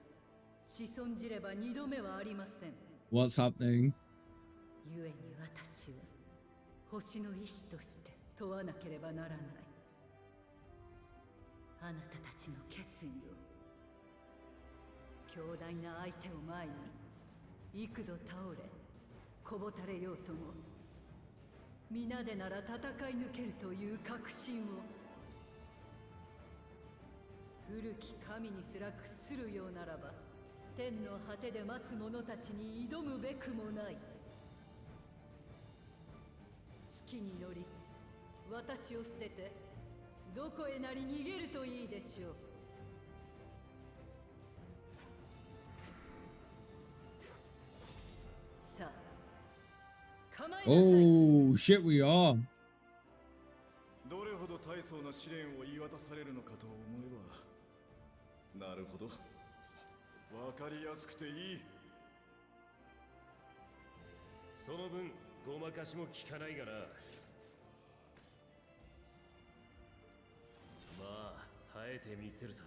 子孫じれば二度目はありません。What's happening? 故に私は星の意志として問わなければならない。あなたたちの決意を。強大な相手を前に幾度倒れこぼたれようとも、皆でなら戦い抜けるという確信を。古き神にすら屈するようならば、天の果てで待つ者たちに挑むべくもない。月に乗り私を捨ててどこへなり逃げるといいでしょう。さあ、構いなさい。 Oh shit, we are. どれほど大層な試練を言い渡されるのかと思えば、なるほど、わかりやすくていい。その分ごまかしも効かないがな。まあ耐えてみせるさ。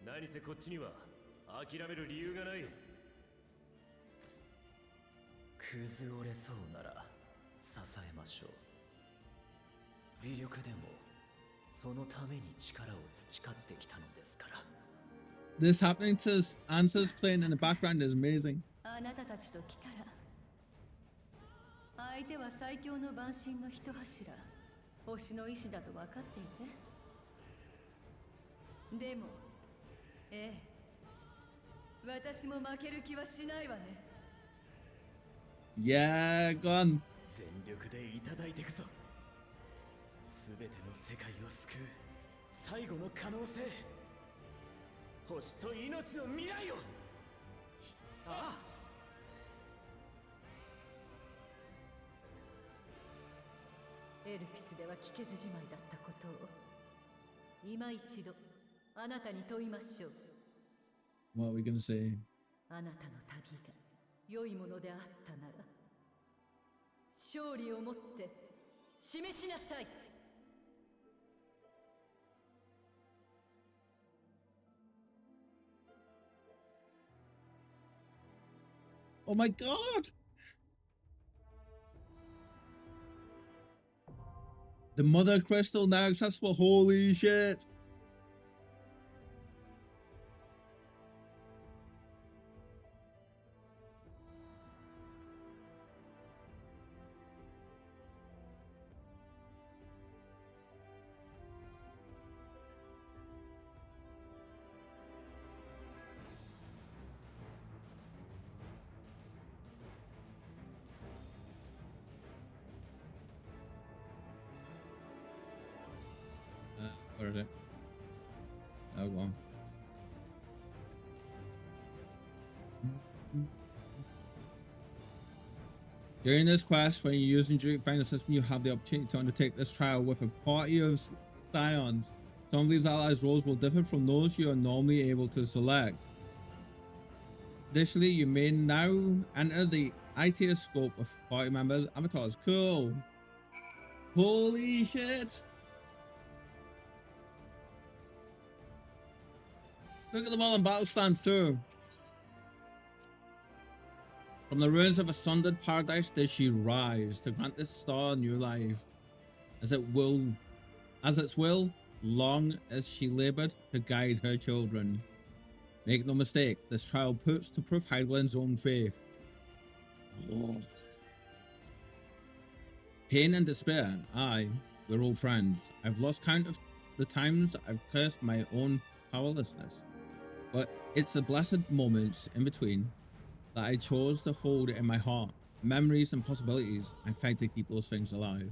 何せこっちには諦める理由がない。崩折れそうなら支えましょう。微力でもそのために力を培ってきたのですから。 This happening to Answers playing in the background is amazing. あなたたちと来たら、相手は最強の万神の一柱、星の意志だと分かっていて。でも、ええ、私も負ける気はしないわね。Yeah, go on. 全力でいただいていくぞ。すべての世界を救う最後の可能性、星と命の未来を。ああ、エルピスでは聞けずじまいだったことを今一度あなたに問いましょう。 What are we gonna say? あなたの旅が良いものであったなら、勝利をもって示しなさい。Oh my god! The Mother Crystal now accessible. Holy shit! Where is it? Oh, go on. During this quest, when you're using Drake Finder System, you have the opportunity to undertake this trial with a party of scions. Some of these allies' roles will differ from those you are normally able to select. Additionally, you may now enter the ITS scope of party members' avatars. Cool. Holy shit. Look at them all in battle stand too. From the ruins of a sundered paradise did she rise to grant this star new life, as its will, long as she labored to guide her children. Make no mistake, this trial puts to proof Heidelberg's own faith. Oh. Pain and despair, aye, we're old friends. I've lost count of the times I've cursed my own powerlessness, but it's the blessed moments in between that I chose to hold in my heart. Memories and possibilities, I fight to keep those things alive.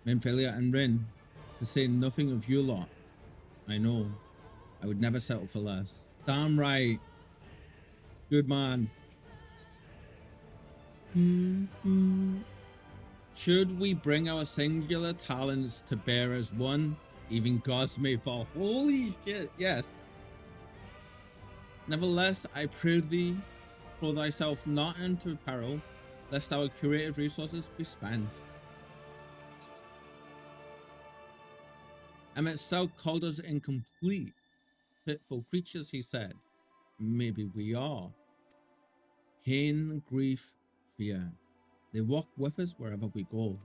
Minfilia and Rin, to say nothing of you lot. I know, I would never settle for less. Damn right. Good man. Should we bring our singular talents to bear as one, even gods may fall. Holy shit, yes. Nevertheless, I pray thee, throw thyself not into peril, lest our creative resources be spent. Emmett Selk called us incomplete, pitiful creatures, he said. Maybe we are. Pain, grief, fear. They walk with us wherever we go.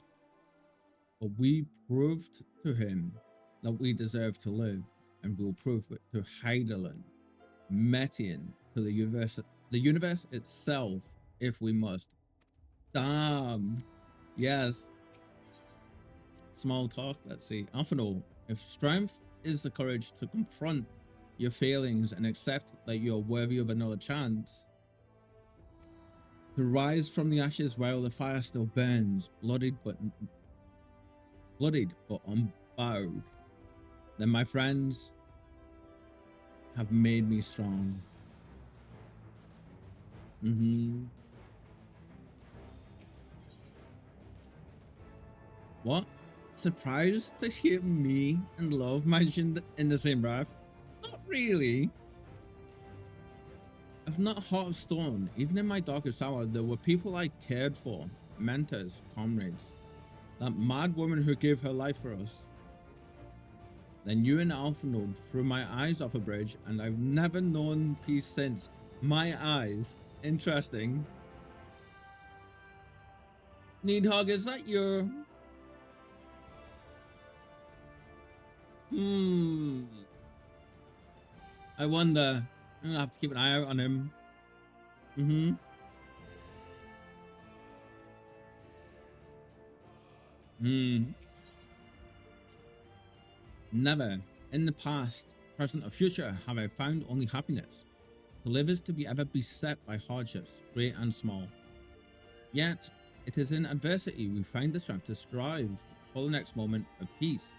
But we proved to him that we deserve to live, and we'll prove it to Heidelin, Metian, to the universe itself, if we must. Damn. Yes. Small talk, let's see. Alphino, if strength is the courage to confront your failings and accept that you are worthy of another chance, to rise from the ashes while the fire still burns, bloodied but unbowed, then my friends have made me strong. What? Surprised to hear me and love mentioned in the same breath? Not really. If not heart of stone, even in my darkest hour, there were people I cared for, mentors, comrades. That mad woman who gave her life for us. Then you and Alphino threw my eyes off a bridge, and I've never known peace since. My eyes. Interesting. Needhog, is that your... I wonder. I'm gonna have to keep an eye out on him. Never, in the past, present, or future, have I found only happiness. To live is to be ever beset by hardships, great and small. Yet, it is in adversity we find the strength to strive for the next moment of peace,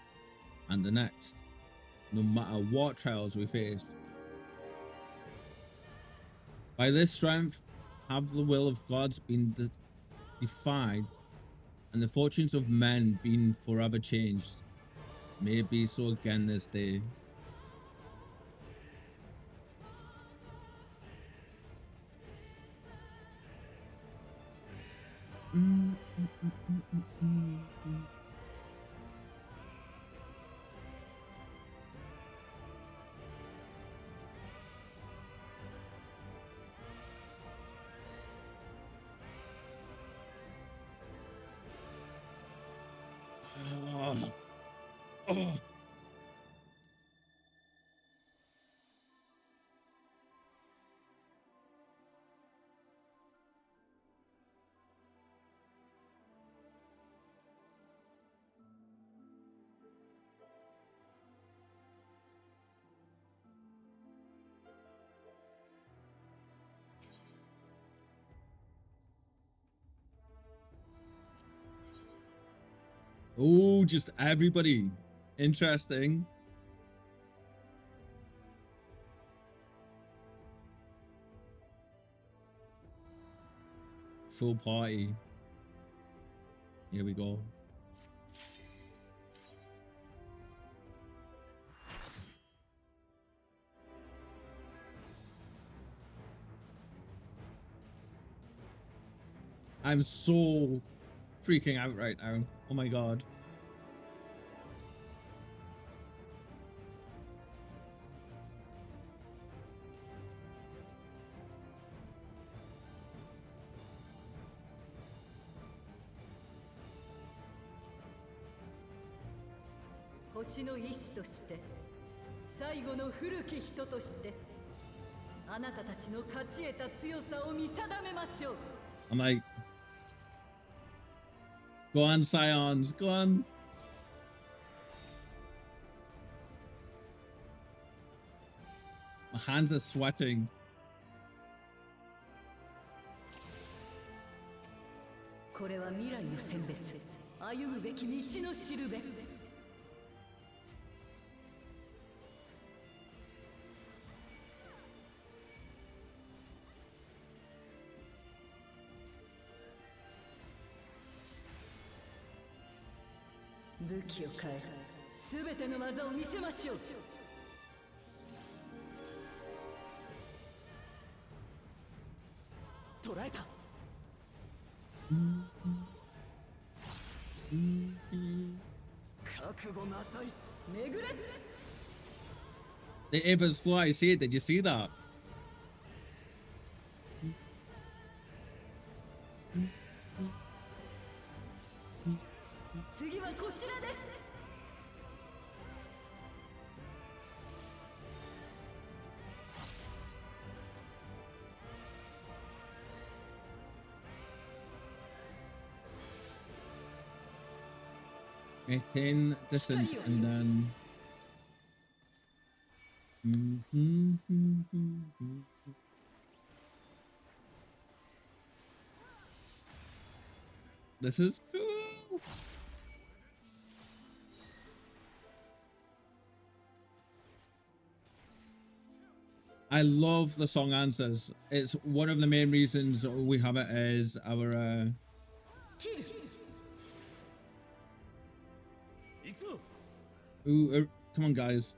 and the next, no matter what trials we face. By this strength, have the will of gods been defied, and the fortunes of men been forever changed. May it be so again this day. Oh. Oh, just everybody. Interesting. Full party. Here we go. I'm so freaking out right now. Oh my god.星の意志として最後の古き人としてあなたたちの勝ち得た強さを見定めましょう。 I'm like, go on, Scions, go on. My hands are sweating. これは未来の選別、歩むべき道のしるべ。武器を変え、すべての技を見せましょう。捕らえた。覚悟なさい。巡れ。 The Evers fly, see it? Did you see that? Maintain distance and then. This is cool. I love the song answers. It's one of the main reasons we have it as our Ooh, come on guys.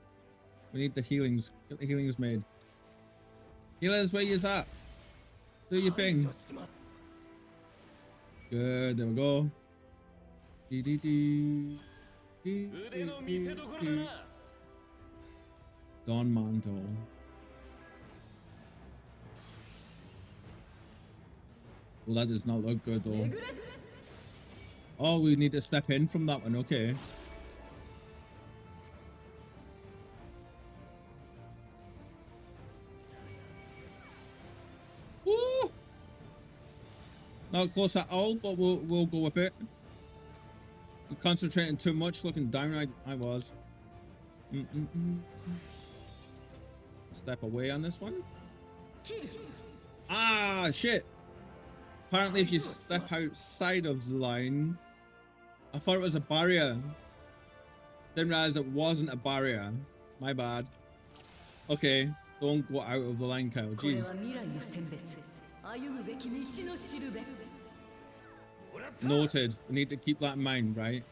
We need the healings. Get the healings made. Healers, where you at? Do your thing. Good, there we go. Don Mantle. Well, that does not look good though. Oh, we need to step in from that one, okay. Woo! Not close at all, but we'll go with it. We're concentrating too much, looking down I was. Step away on this one. Ah, shit. Apparently if you step outside of the line, I thought it was a barrier. Didn't realize it wasn't a barrier. My bad. Okay, don't go out of the line, Kyle. Jeez. Noted. We need to keep that in mind, right?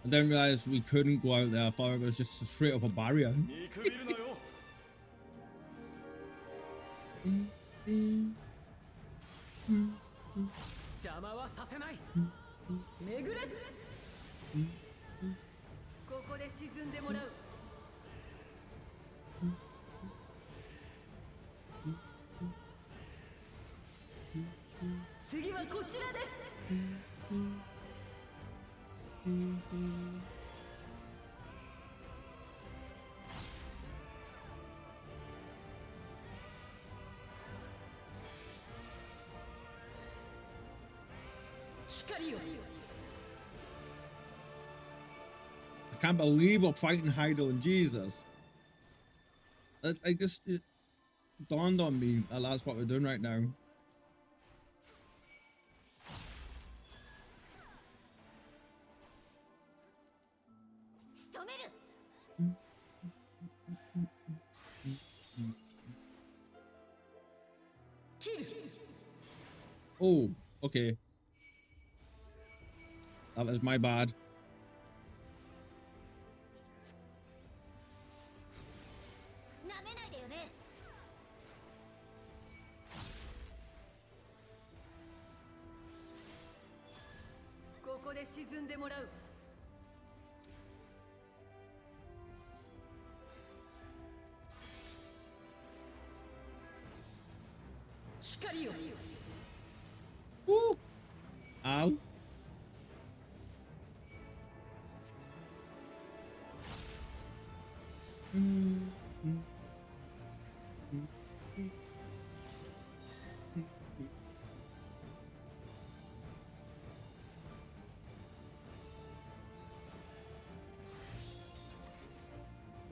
I didn't realize we couldn't go out there. I thought it was just straight up a barrier. 次はこちらです。光を。 I can't believe we're fighting Heidel and Jesus. I guess it dawned on me that that's what we're doing right now. Oh, okay. That was my bad. Woo! Ow.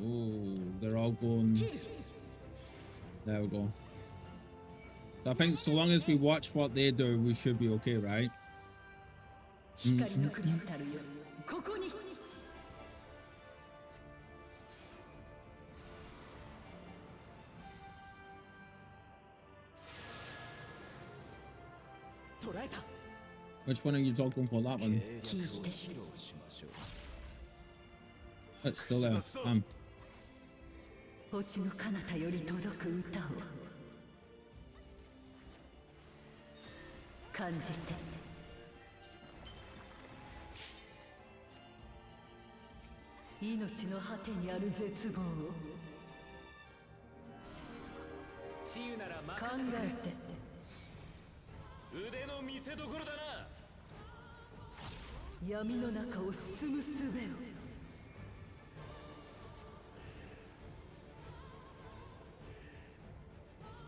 Oh, they're all going. There we go. So I think so long as we watch what they do, we should be okay, right? 光のクリスタルよ、ここに。捕らえた。 Which one are you talking for? That one? That's still there. 星の彼方より届く歌を感じて。命の果てにある絶望を考えて。腕の見せ所だな。闇の中を進む術を。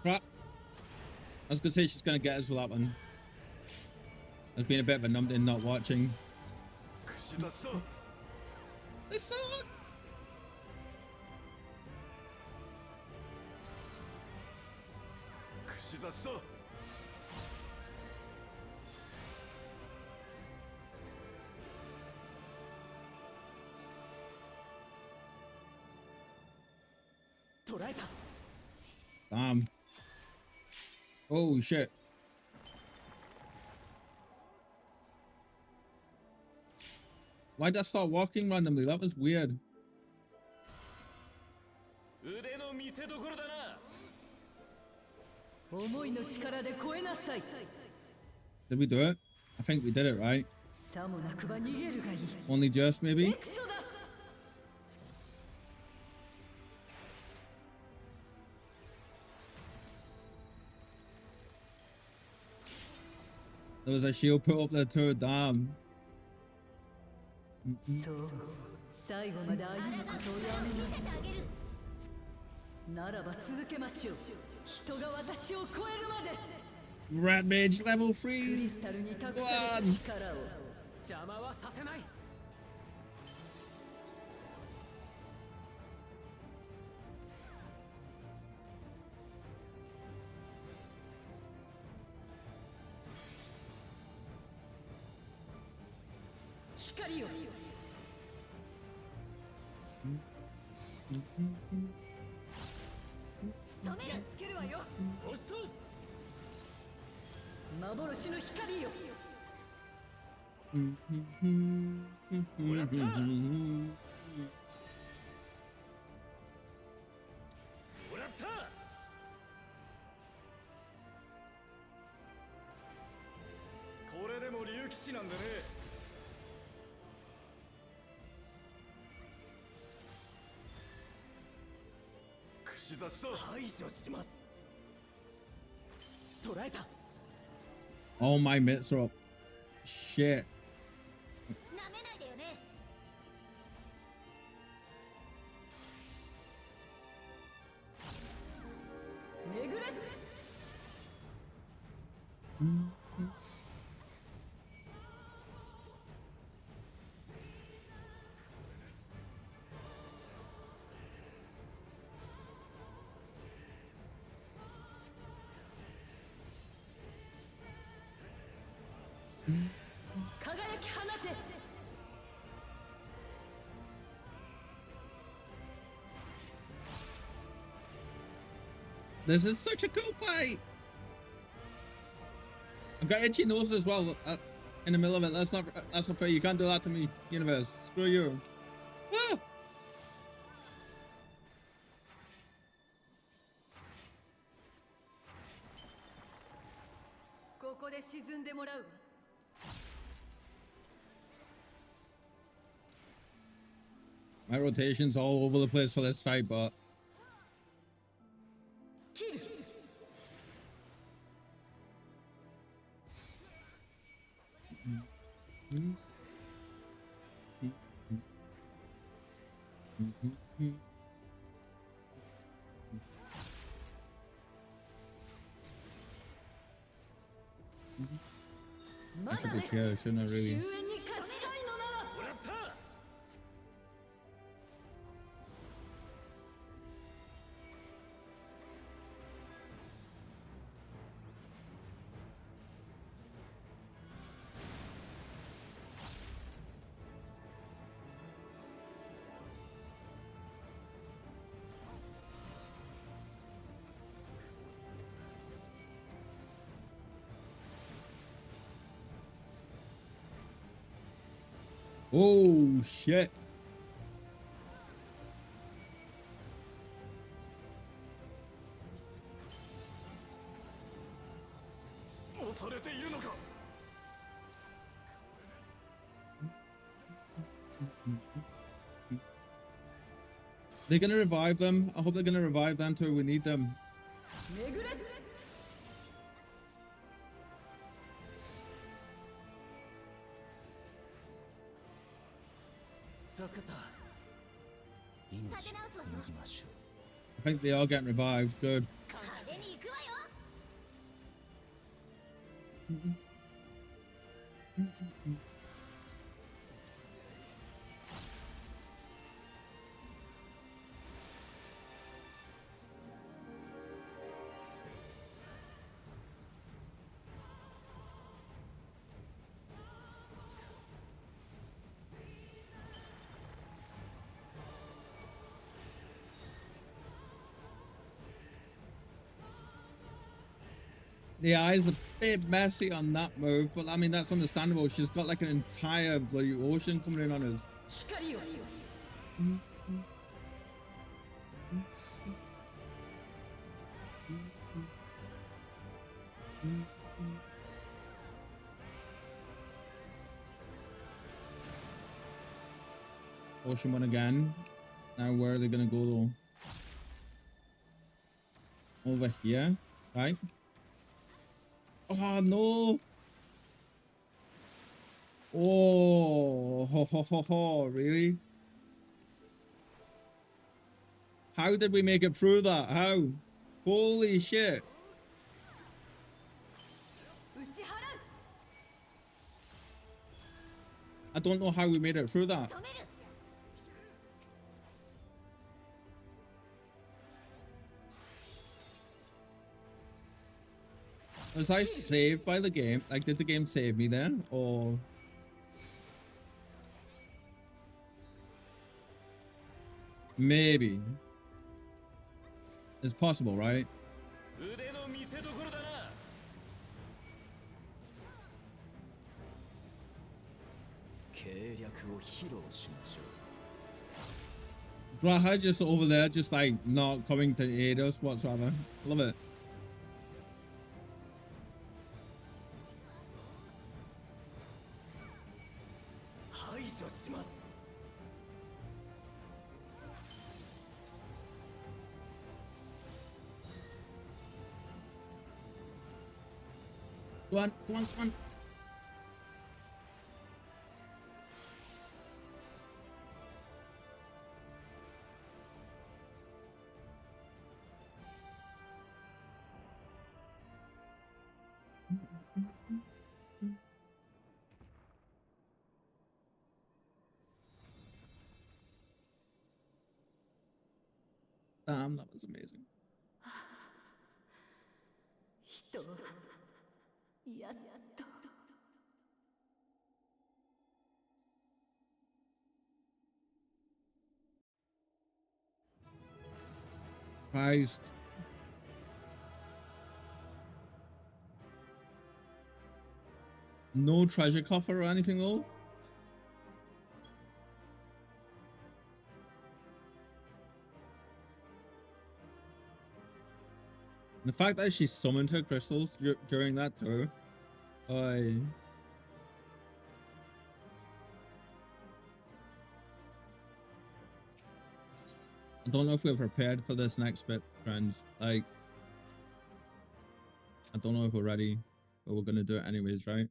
Crap. I was gonna say she's gonna get us with that one. There's been a bit of a numpty not watching. This song. Damn. Oh shit. Why did I start walking randomly? That was weird. Did we do it? I think we did it, right? Only just, maybe? There was a shield put up there too, damn. そう最後まで歩むことをやめないならば続けましょう人が私を超えるまで Rat Mage level 3! クリスタルに託された力を邪魔はさせない光よ 仕留めるつけるわよ押し通す幻の光よもらったもらったこれでも竜騎士なんでねします。捕らえた。 All my mitts are up. Shit. なめないでよね。 輝き放て。 This is such a cool fight. I've got itchy nose as well. In the middle of it. That's not fair. You can't do that to me, universe. Screw you. Ah! ここで沈んでもらうわ。 My rotation's all over the place for this fight, but 切る。 I should be here, shouldn't I really? 終焉に勝ちたいのなら。 Oh shit. 押されているのか。 They're gonna revive them. I hope they're gonna revive them too. We need them. 巡れ。 助かった。 命を紡ぎましょ I think they are getting revived. Good. 派手に行くわよ。 The eye's a bit messy on that move, but I mean that's understandable. She's got like an entire bloody ocean coming in on us. 光を。 Ocean one again. Now where are they gonna go though? Over here, right? Oh no! Oh, ho, ho, ho, ho, really? How did we make it through that? How? Holy shit! 打ち払う。 I don't know how we made it through that. 止める。 Was I saved by the game? Like, did the game save me there? Or... Maybe. It's possible, right? 腕の見せ所だな。 計略を披露しましょう。 Graha just over there, just like not coming to aid us whatsoever. Love it. 排除します。 「Go on, go on, go on. Damn, that was amazing. 人はやっと Christ. No treasure coffer or anything though? The fact that she summoned her crystals during that tour, I don't know if we're prepared for this next bit, friends. Like, I don't know if we're ready, but we're gonna do it anyways, right?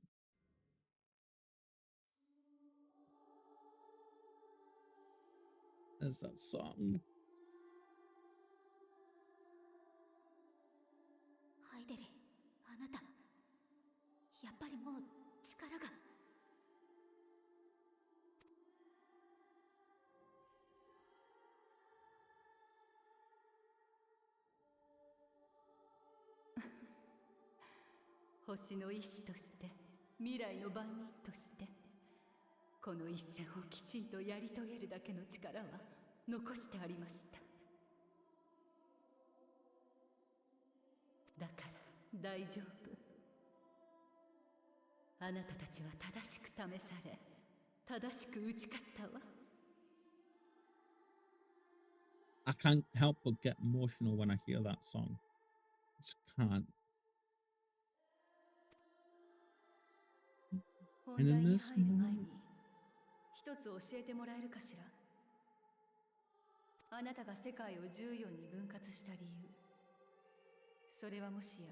There's that song. ハイデリ、あなた、やっぱりもう力が。星の医師として未来の番人としてこの一戦をきちんとやり遂げるだけの力は残してありました。だから大丈夫。あなたたちは正しく試され正しく打ち勝ったわ。I can't help but get emotional when I hear that song. Just can't. 本題に入る前に一つ教えてもらえるかしら。あなたが世界を14に分割した理由、それはもしや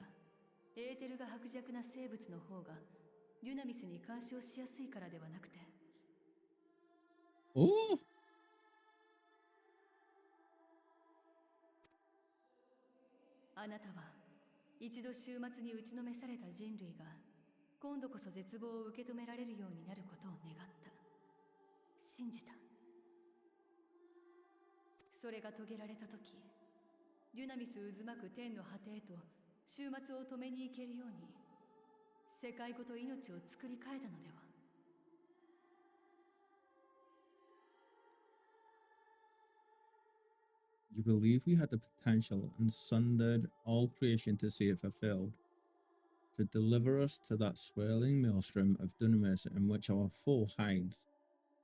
エーテルが薄弱な生物の方がデュナミスに干渉しやすいからではなくて。おお。あなたは一度終末に打ちのめされた人類が今度こそ絶望を受け止められるようになることを願った。信じた。それが遂げられた時、デュナミス渦巻く天の果てへと終末を止めに行けるように世界ごと命を作り変えたのでは。You believe we had the potential and sundered all creation to see it fulfilled, to deliver us to that swirling maelstrom of dunamis in which our foe hides,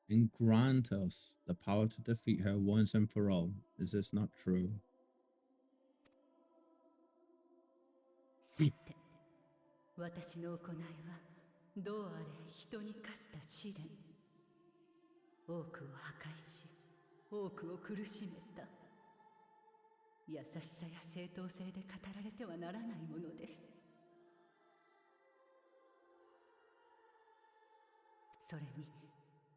and grant us the power to defeat her once and for all. Is this not true? さて、私の行いはどうあれ人に課した試練。多くを破壊し、多くを苦しめた。優しさや正当性で語られてはならないものです。それに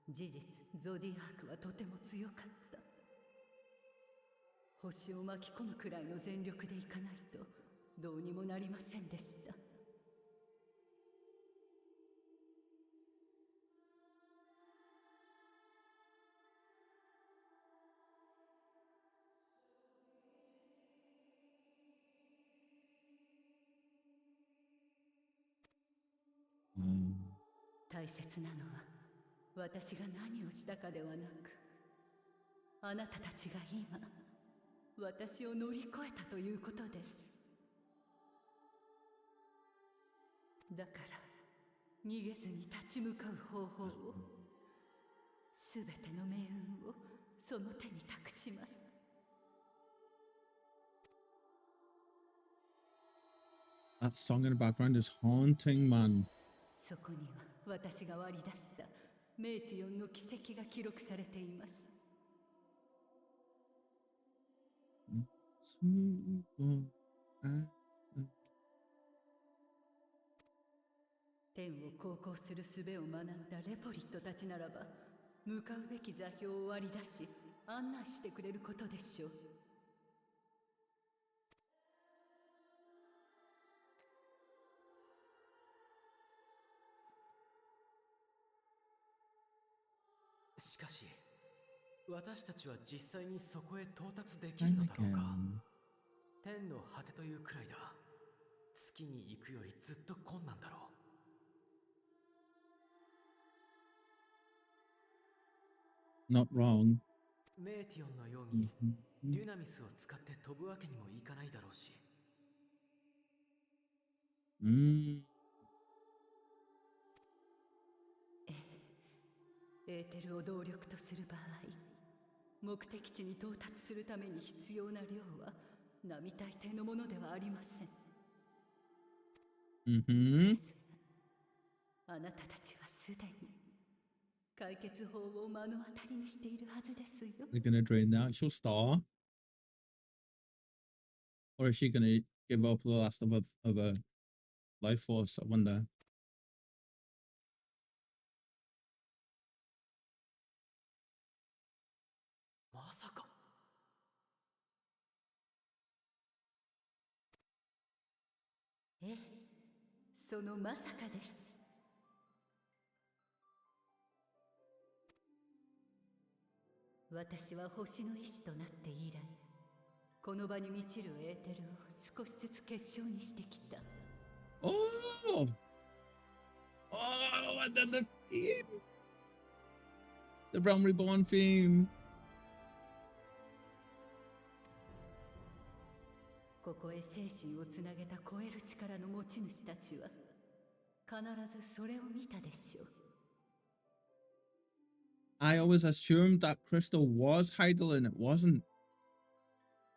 事実ゾディアークはとても強かった。星を巻き込むくらいの全力でいかないとどうにもなりませんでした。大切なのは私が何をしたかではなく、あなたたちが今私を乗り越えたということです。だから逃げずに立ち向かう方法を、すべての命運をその手に託します。That song in the background is haunting, man. そこには私が割り出したメイティオンの奇跡が記録されています。天を航行する術を学んだレポリットたちならば、向かうべき座標を割り出し案内してくれることでしょう。しかし私たちは実際にそこへ到達できるのだろうか。天の果てというくらいだ。月に行くよりずっと困難だろう。Not wrong. メーティオンのようにデュナミスを使って飛ぶわけにもいかないだろうし。エーテルを動力とする場合、目的地に到達するために必要な量は並大抵のものではありません。あなたたちはすでに解決法を目の当たりにしているはずですよ。They're gonna drain the actual star? Or is she gonna give up the last of a life force? I wonder. まさか。ええ、そのまさかです。私は星の意志となって以来、この場に満ちるエーテルを少しずつ結晶にしてきた。Oh! Oh, and then the theme! The Realm Reborn theme! ここへ精神をつなげた超える力の持ち主たちは必ずそれを見たでしょう。I always assumed that crystal was Heidel and it wasn't.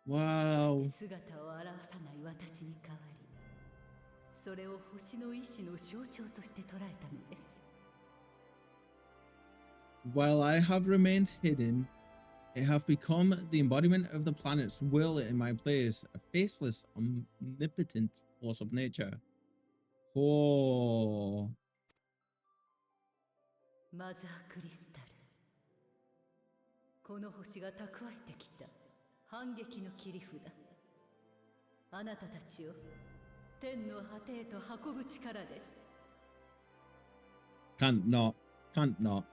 Wow. 姿を現さない私に代わり、それを星の意志の象徴として捉えたのです。While I have remained hidden, I have become the embodiment of the planet's will in my place, a faceless, omnipotent force of nature. Oh. マザークリスタル、この星が蓄えてきた反撃の切り札、あなたたちを天の果てへと運ぶ力です。Can't not. Can't not.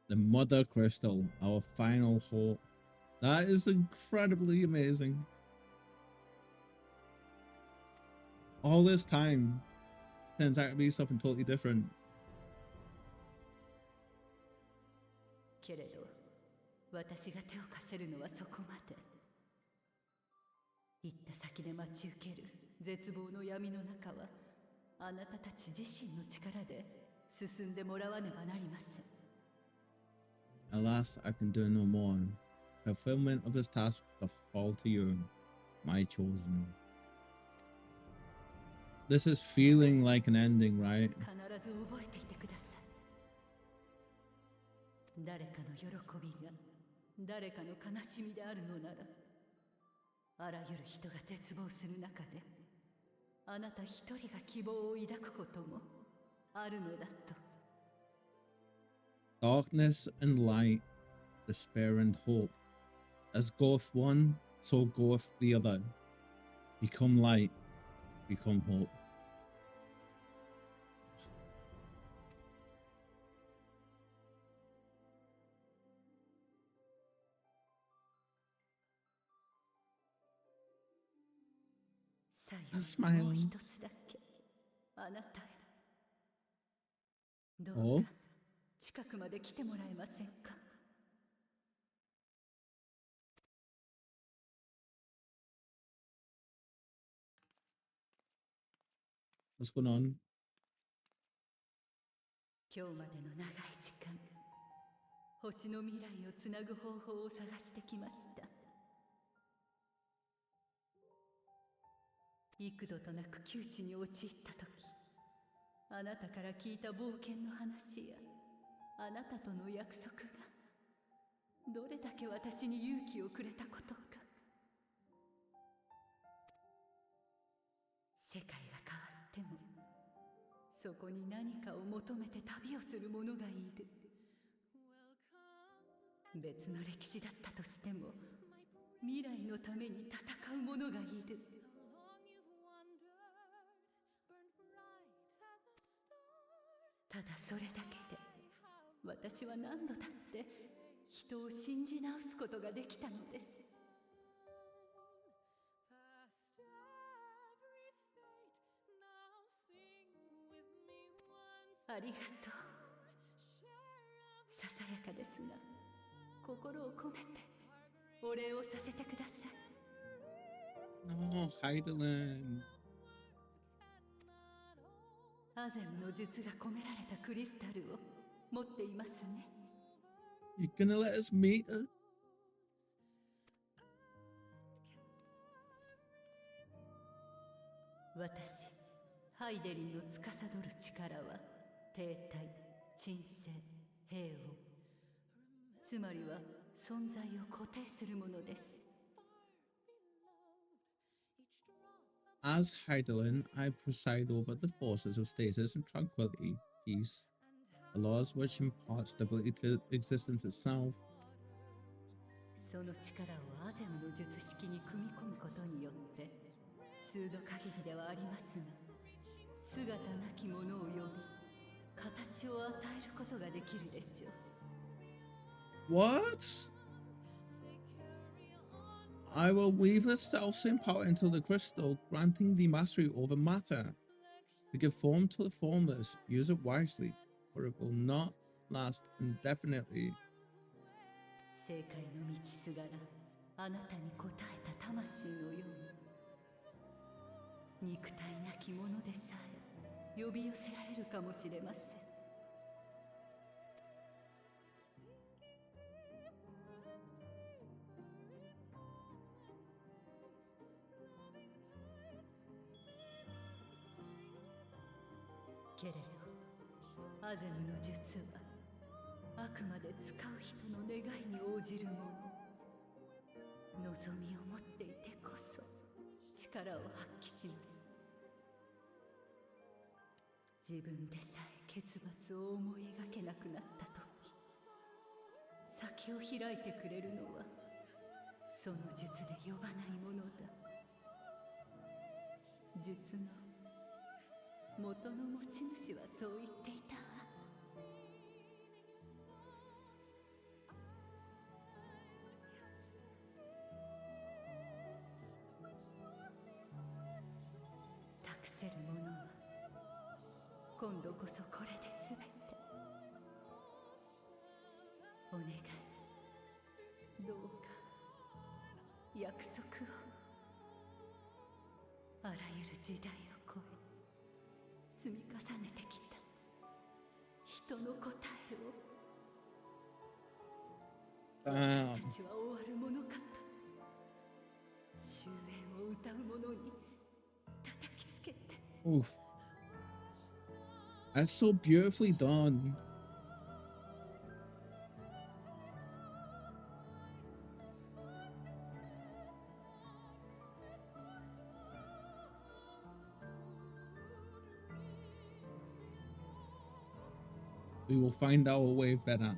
The Mother Crystal, our final hope. That is incredibly amazing. All this time turns out to be something totally different. けれど、私が手を貸せるのはそこまで。行った先で待ち受ける絶望の闇の中は、あなたたち自身の力で進んでもらわねばなりません。Alas, I can do no more. Fulfillment of this task doth fall to you, my chosen. This is feeling like an ending, right? 必ず覚えていてください。誰かの喜びが誰かの悲しみであるのなら、あらゆる人が絶望する中で、あなた一人が希望を抱くこともあるのだと。Darkness and light, despair and hope. As goeth one, so goeth the other. Become light, become hope. Smile. もう一つだけ、あなたへ。どうか近くまで来てもらえませんか。What's going on? 今日までの長い時間、星の未来をつなぐ方法を探してきました。幾度となく窮地に陥った時、あなたから聞いた冒険の話やあなたとの約束がどれだけ私に勇気をくれたことか。世界が変わってもそこに何かを求めて旅をする者がいる。別の歴史だったとしても未来のために戦う者がいる。ただそれだけで私は何度だって人を信じ直すことができたのです。ありがとう。ささやかですが心を込めてお礼をさせてください。No, Heidelin. アゼムの術が込められたクリスタルを持っていますね。You gonna let us meet her? 私、ハイデリンの司る力は停滞、鎮静、平穏。つまりは存在を固定するものです。As Heidelin, I preside over the forces of stasis and tranquility, peace, the laws which impart stability to existence itself. その力をアゼムの術式に組み込むことによって数度限りではありますが姿なきものを呼び形を与えることができるでしょう。 What? I will weave the self-same power into the crystal, granting the mastery over matter. To give form to the formless, use it wisely, for it will not last indefinitely. 正解の道すがらあなたに応えた魂のように肉体なきものでさえ呼び寄せられるかもしれません。けれどアゼムの術はあくまで使う人の願いに応じるもの。望みを持っていてこそ力を発揮します。自分でさえ結末を思い描けなくなった時、先を開いてくれるのはその術で呼ばないものだ。術の元の持ち主はそう言っていたわ。託せるものは今度こそこれで全て。お願い、どうか約束を。あらゆる時代を超え積み重ねてきた人の答えを。私たちは終わるものかと終焉を歌う者に叩きつけて。 Oof. That's so beautifully done. We will find our way better.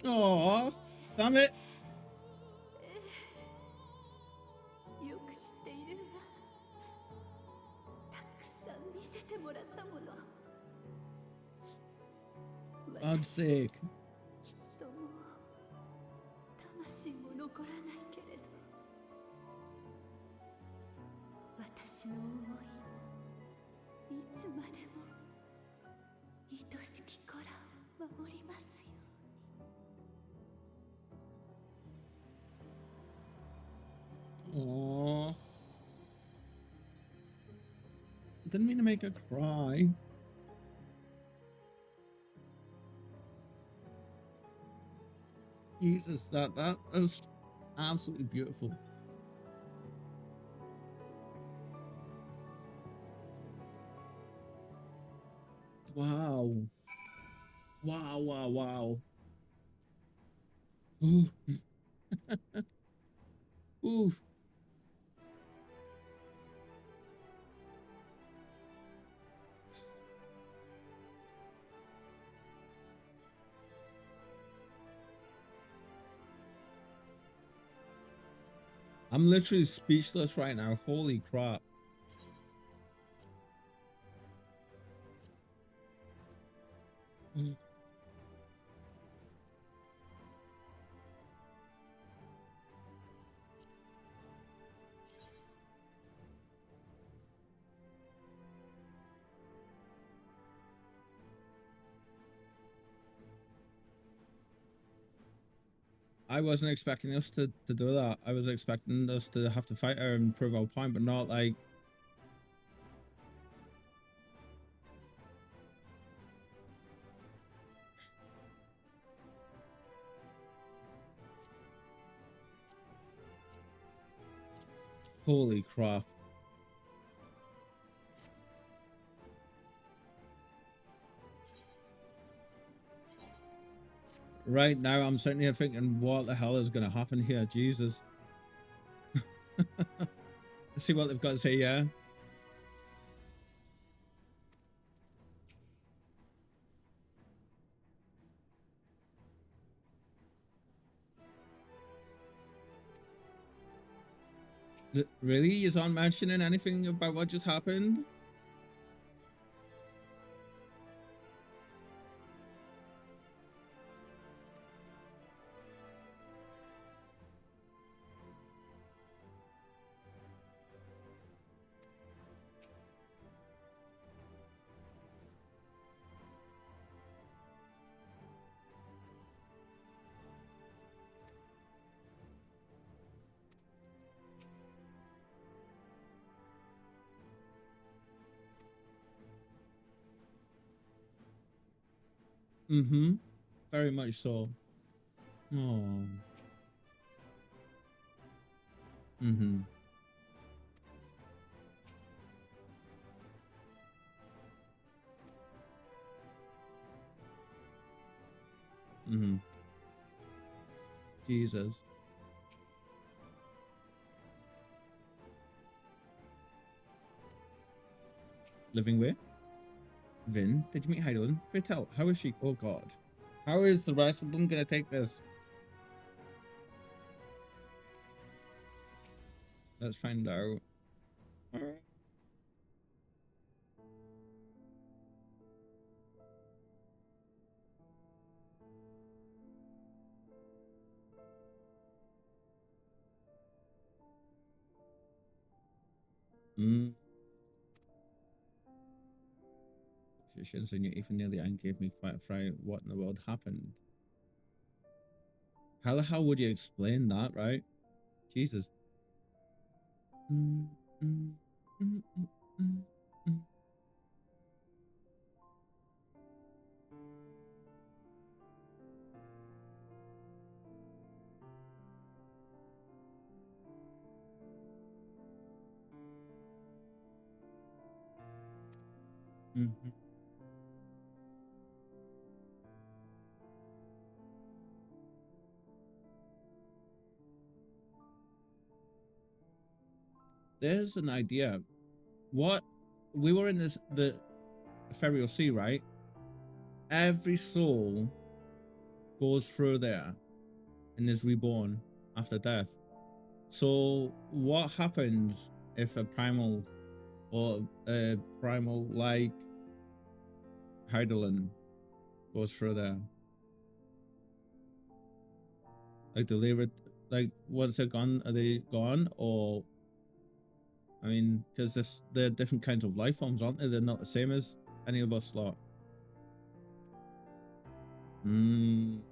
Oh, damn it. よく知っているわ。たくさん見せてもらったもの。 God's sake. きっともう魂も残らないけれど、私の思いいつまでも愛しき子らを守りますよ。 Aww. Didn't mean to make her cry. Jesus, that is absolutely beautiful. Wow. Wow, wow, wow. Ooh. Ooh. I'm literally speechless right now. Holy crap. I wasn't expecting us to do that. I was expecting us to have to fight her and prove our point, but not like... Holy crap. Right now, I'm sitting here thinking, what the hell is going to happen here? Jesus. Let's see what they've got to say, yeah? Really? You aren't mentioning anything about what just happened? Mm-hmm. Very much so. Oh. Mm-hmm. Mm-hmm. Jesus. Living where? Vin, did you meet Heidelin? Pray tell, how is she? Oh god. How is the rest of them gonna take this? Let's find out. Positions, and you even near the end gave me quite a fright. What in the world happened? How the hell would you explain that, right? Jesus. There's an idea. What we were in the Ethereal Sea, right? Every soul goes through there and is reborn after death. So what happens if a primal or a primal like Heidelin goes through there? Like, do they like once they're gone, are they gone? Or I mean, because they're different kinds of life forms, aren't they? They're not the same as any of us lot. Mind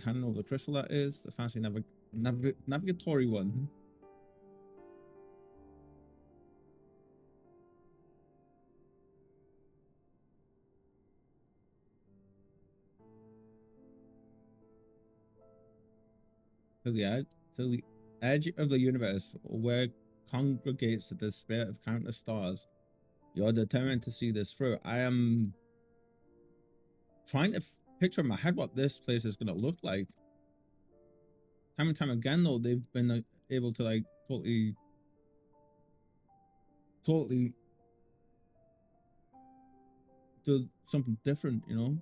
handle of the crystal, that is the fancy navigatory one. to the edge of the universe, where congregates the despair of countless stars. You're determined to see this through. I am trying to picture in my head what this place is going to look like. Time and time again, though, they've been able to like totally do something different, you know?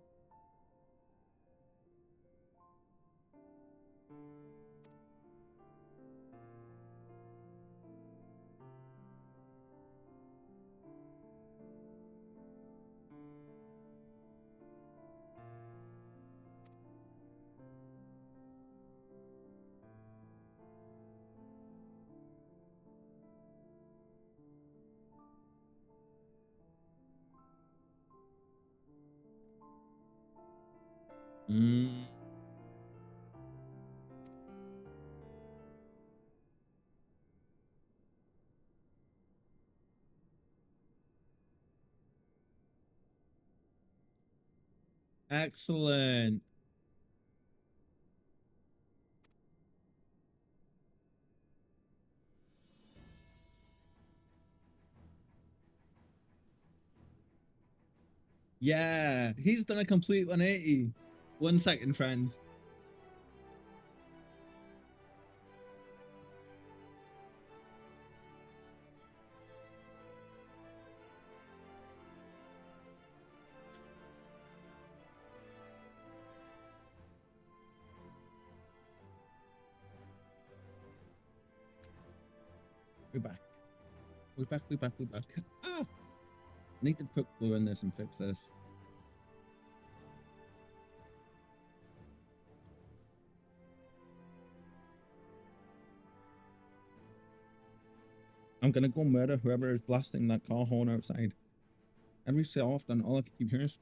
Excellent. Yeah, he's done a complete 180. 1 second, friends. We're back. We're back. We're back. We're back. Ah! Need to put glue in this and fix this. I'm gonna go murder whoever is blasting that car horn outside. Every so often, all I can keep hearing is.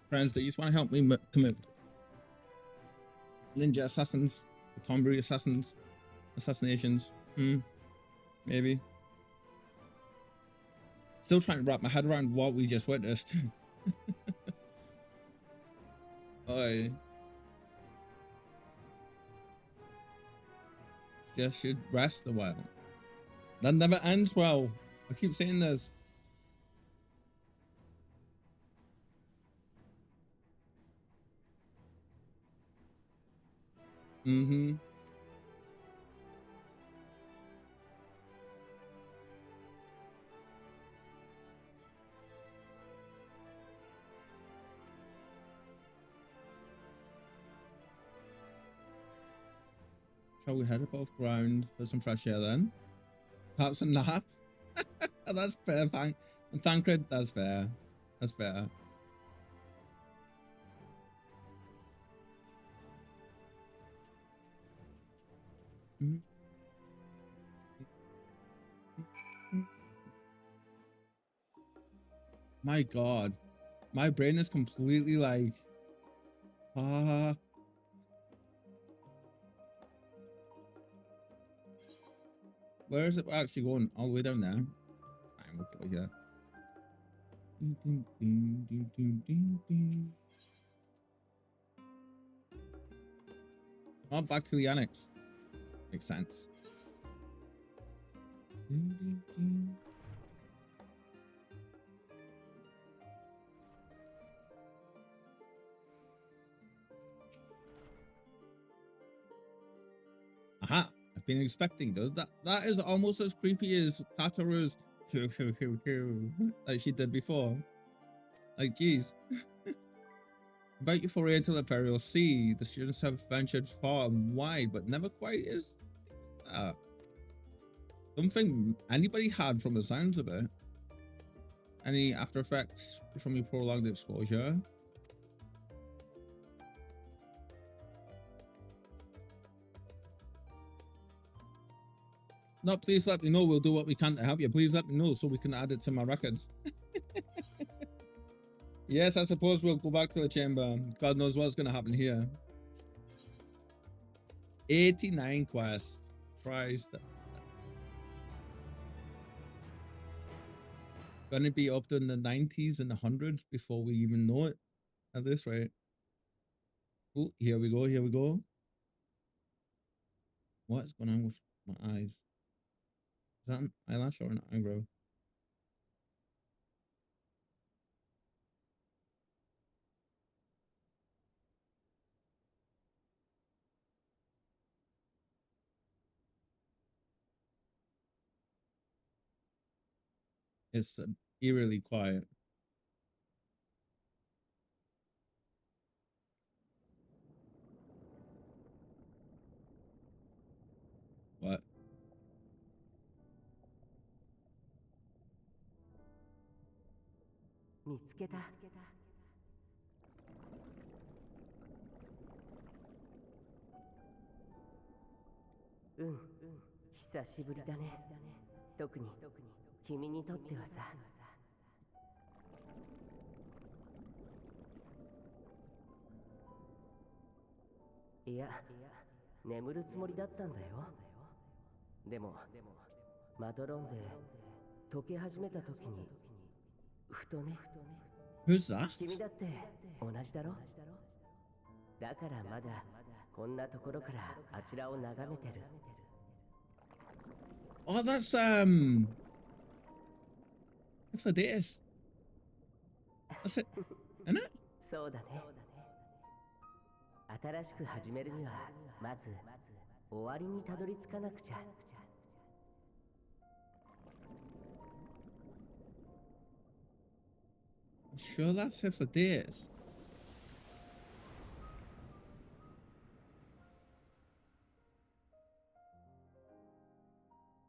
Friends, do you just want to help me commit ninja assassins, tombery assassinations? Maybe. Still trying to wrap my head around what we just witnessed. I just should rest a while. That never ends well. I keep saying this. Shall we head above ground for some fresh air then? Perhaps a nap? That's fair, Thancred, that's fair. That's fair. My God. My brain is completely like... Where is it actually going? All the way down there? Fine, we'll go here. Oh, back to the annex. Makes sense. Aha! I've been expecting those. That is almost as creepy as Tataru's that she did before. Like, geez. About your foray into the Imperial Sea, the students have ventured far and wide, but never quite as something anybody had from the sounds of it. Any after effects from your prolonged exposure? No, please let me know. We'll do what we can to help you. Please let me know so we can add it to my records. Yes, I suppose we'll go back to the chamber. God knows what's going to happen here. 89 quests. Christ. gonna be up in the 90s and the hundreds before we even know it at this rate. Oh, here we go, here we go. What's going on with my eyes? Is that an eyelash or an eyebrow? It's eerily quiet. What?見つけた。うん、久しぶりだね。特に君にとってはさ。いや、眠るつもりだったんだよ。でも、まどろんで溶け始めた時に、ふとね。Who's that? 君だって同じだろ。だからまだこんなところからあちらを眺めてる。Oh, that's for this. That's it, isn't it? そうだね。新しく始めるにはまず終わりにたどり着かなくちゃ。Sure, that's it for this.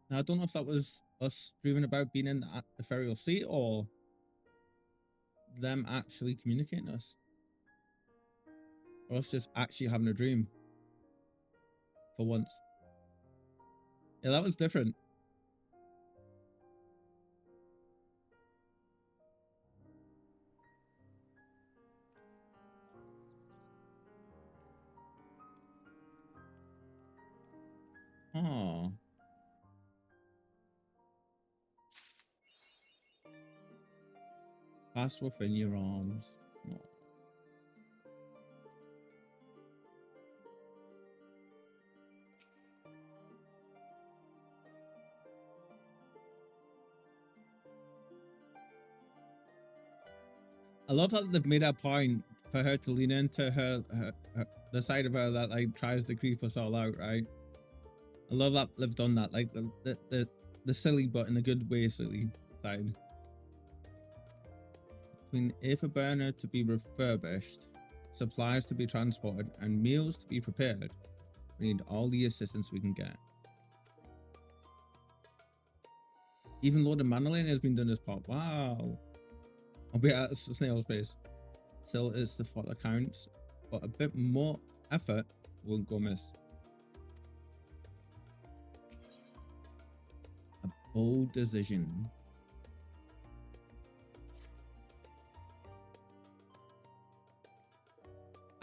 Now, I don't know if that was us dreaming about being in the ethereal sea or them actually communicating us. Or us just actually having a dream. For once. Yeah, that was different. Oh. Pass within your arms. Oh. I love that they've made a point for her to lean into her the side of her that like tries to creep us all out, right? I love that they've done that, like the silly but in a good way silly side. Between Aether burner to be refurbished, supplies to be transported, and meals to be prepared, we need all the assistance we can get. Even Lord of Manolane has been done this part. Wow. I'll be at snail space. Still, it's the thought that counts, but a bit more effort won't go miss. A bold decision.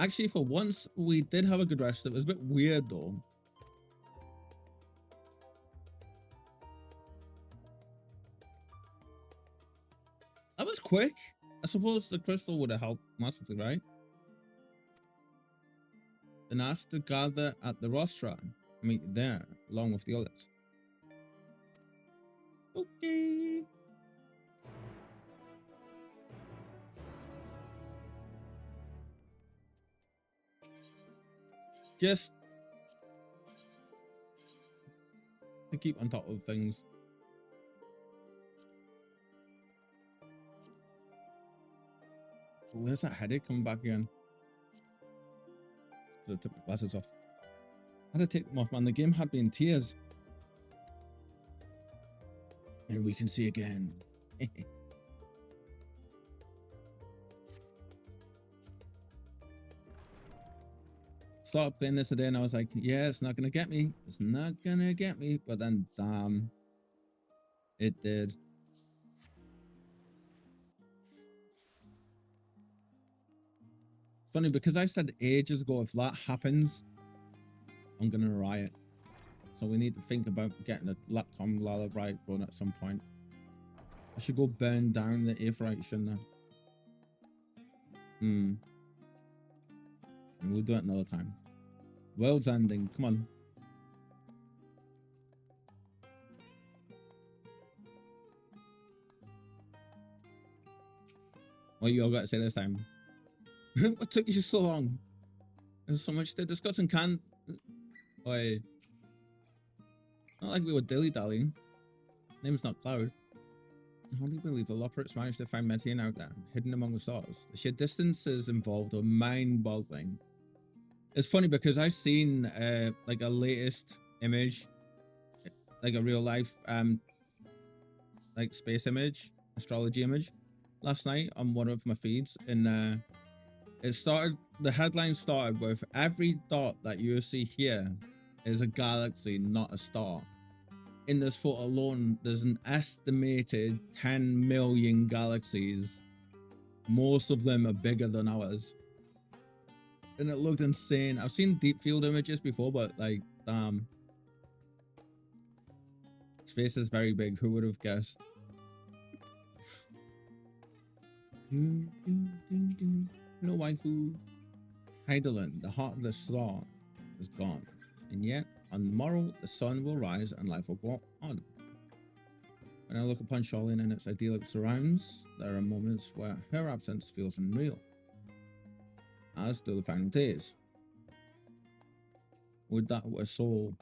Actually, for once, we did have a good rest. It was a bit weird, though. That was quick. I suppose the crystal would have helped massively, right? Then asked to gather at the rostrum. Meet there, along with the others. Okay. Just to keep on top of things. Where's that headache coming back again? Because I took my glasses off. I had to take them off, man. The game had me in tears. And we can see again. Started playing this today and I was like, yeah, it's not gonna get me. It's not gonna get me. But then, damn, it did. Funny, because I said ages ago, if that happens, I'm gonna riot. So we need to think about getting a laptop right going at some point. I should go burn down the Aetheryte, shouldn't I? And we'll do it another time. World's ending. Come on. What you all got to say this time? What took you so long? There's so much to discuss and can't. Wait. Not like we were dilly-dallying. Name's not Cloud. I hardly believe the Loporits managed to find Metian out there, hidden among the stars. The sheer distances involved are mind-boggling. It's funny because I've seen like a latest image, like a real life like space image, astrology image, last night on one of my feeds, and it started. The headline started with every dot that you see here is a galaxy, not a star. In this photo alone, there's an estimated 10 million galaxies. Most of them are bigger than ours. And it looked insane. I've seen deep field images before, but like, damn. Space is very big. Who would have guessed? No waifu. Heidelin, the heart of the star, is gone. And yet, on the morrow, the sun will rise and life will go on. When I look upon Charlene and its idyllic surrounds, there are moments where her absence feels unreal. As do the final days. Would that were so...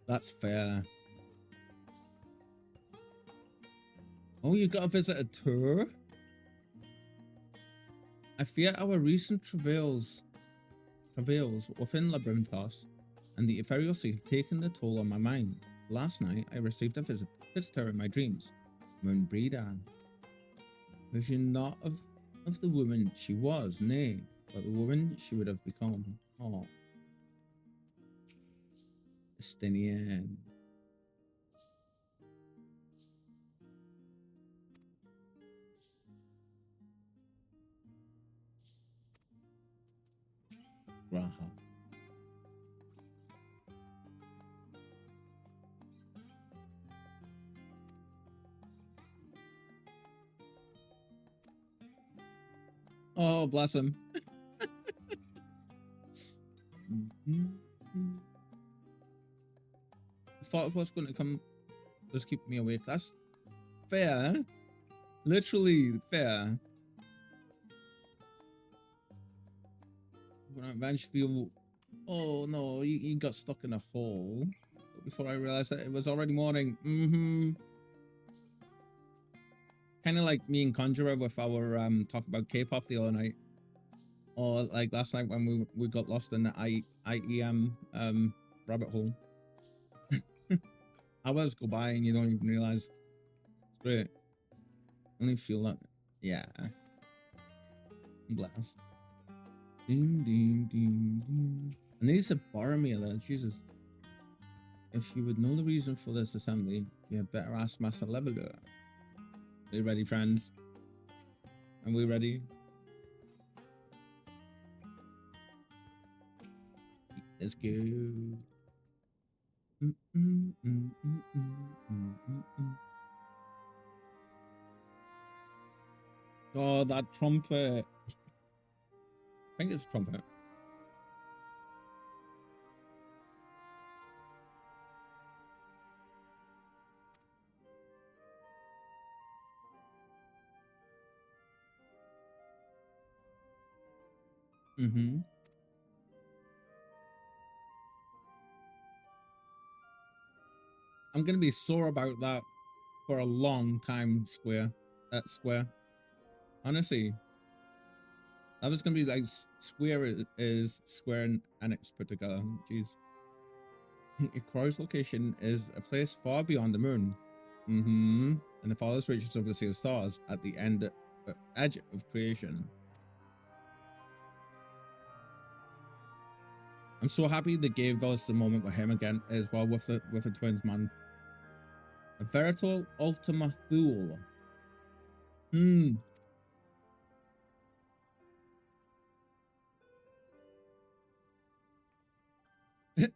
That's fair. Oh, you got to visit a tour? I fear our recent travails within Labyrinthos and the ethereal sea have taken the toll on my mind. Last night, I received a visitor in my dreams, Moonbreeder. Vision not of the woman she was, nay, but the woman she would have become. Oh. Estinian. Raha. Oh, bless him. I thought of what's going to come just keep me awake. That's fair. Literally fair. When I eventually, oh no, he got stuck in a hole. But before I realized that it was already morning. Kind of like me and Conjurer with our talk about K-pop the other night, or like last night when we got lost in the IEM rabbit hole. Hours go by and you don't even realize. It's great. Only feel that, yeah. Blast. Ding, ding, ding, ding. And they used to borrow me that. Jesus. If you would know the reason for this assembly, you had better ask Master Leveler. Are you ready, friends? Are we ready? Let's go. Oh, that trumpet. I think it's a trumpet. I'm gonna be sore about that for a long time, Square. That Square. Honestly. That was gonna be like Square is Square and Enix put together. Jeez. Ikoro's location is a place far beyond the moon. And the farthest reaches of the sea of stars at the edge of creation. I'm so happy they gave us the moment with him again as well with the twins, man. A veritable Ultima Thule.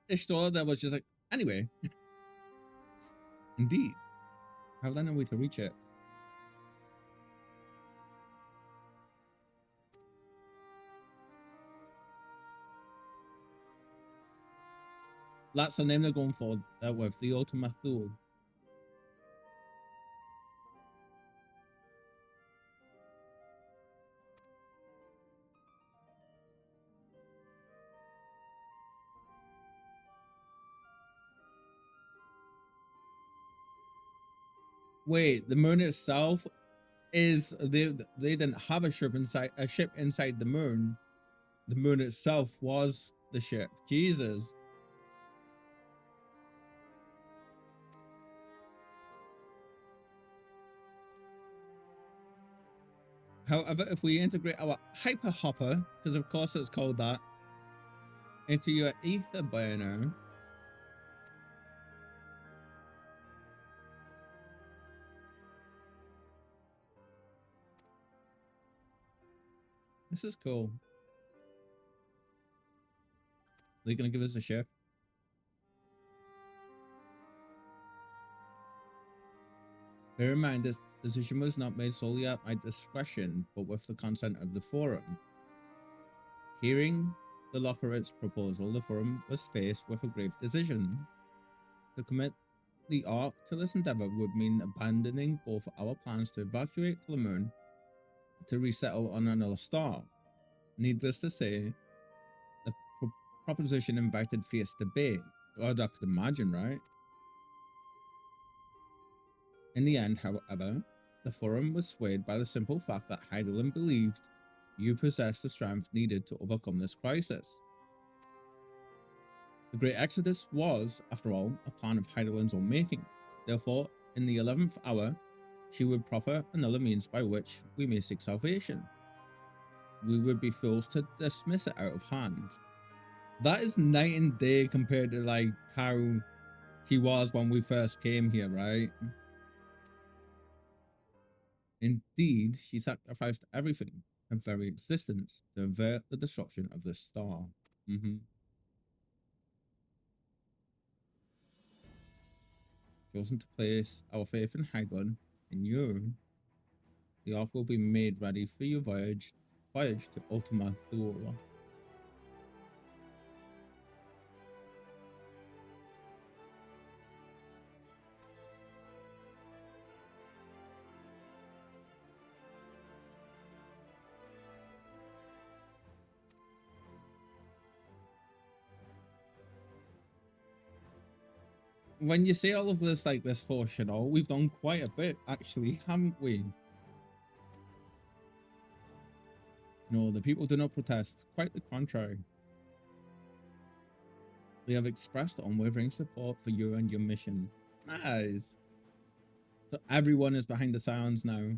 Ishtar there was just like, anyway. Indeed. How then are we to reach it? That's the name they're going for with the Ultima Thule. Wait, the moon itself is they didn't have a ship inside the moon. The moon itself was the ship. Jesus. However, if we integrate our hyper hopper, because of course it's called that, into your ether burner, this is cool. They're gonna give us a ship. Bear in mind, this decision was not made solely at my discretion, but with the consent of the forum. Hearing the Lockerate's proposal, the forum was faced with a grave decision. To commit the Ark to this endeavor would mean abandoning both our plans to evacuate to the moon and to resettle on another star. Needless to say, the proposition invited fierce debate. God, I could imagine, right? In the end, however, the forum was swayed by the simple fact that Heidelin believed you possessed the strength needed to overcome this crisis. The Great Exodus was, after all, a plan of Heidelin's own making. Therefore, in the 11th hour, she would proffer another means by which we may seek salvation. We would be fools to dismiss it out of hand. That is night and day compared to like how he was when we first came here, right? Indeed, she sacrificed everything, her very existence, to avert the destruction of the star. Chosen to place our faith in Heidelin, in you, the Ark will be made ready for your voyage to Ultima Thule. When you say all of this like this foreshadowing, we've done quite a bit actually, haven't we? No, the people do not protest. Quite the contrary. They have expressed unwavering support for you and your mission. Nice. So everyone is behind the sounds now.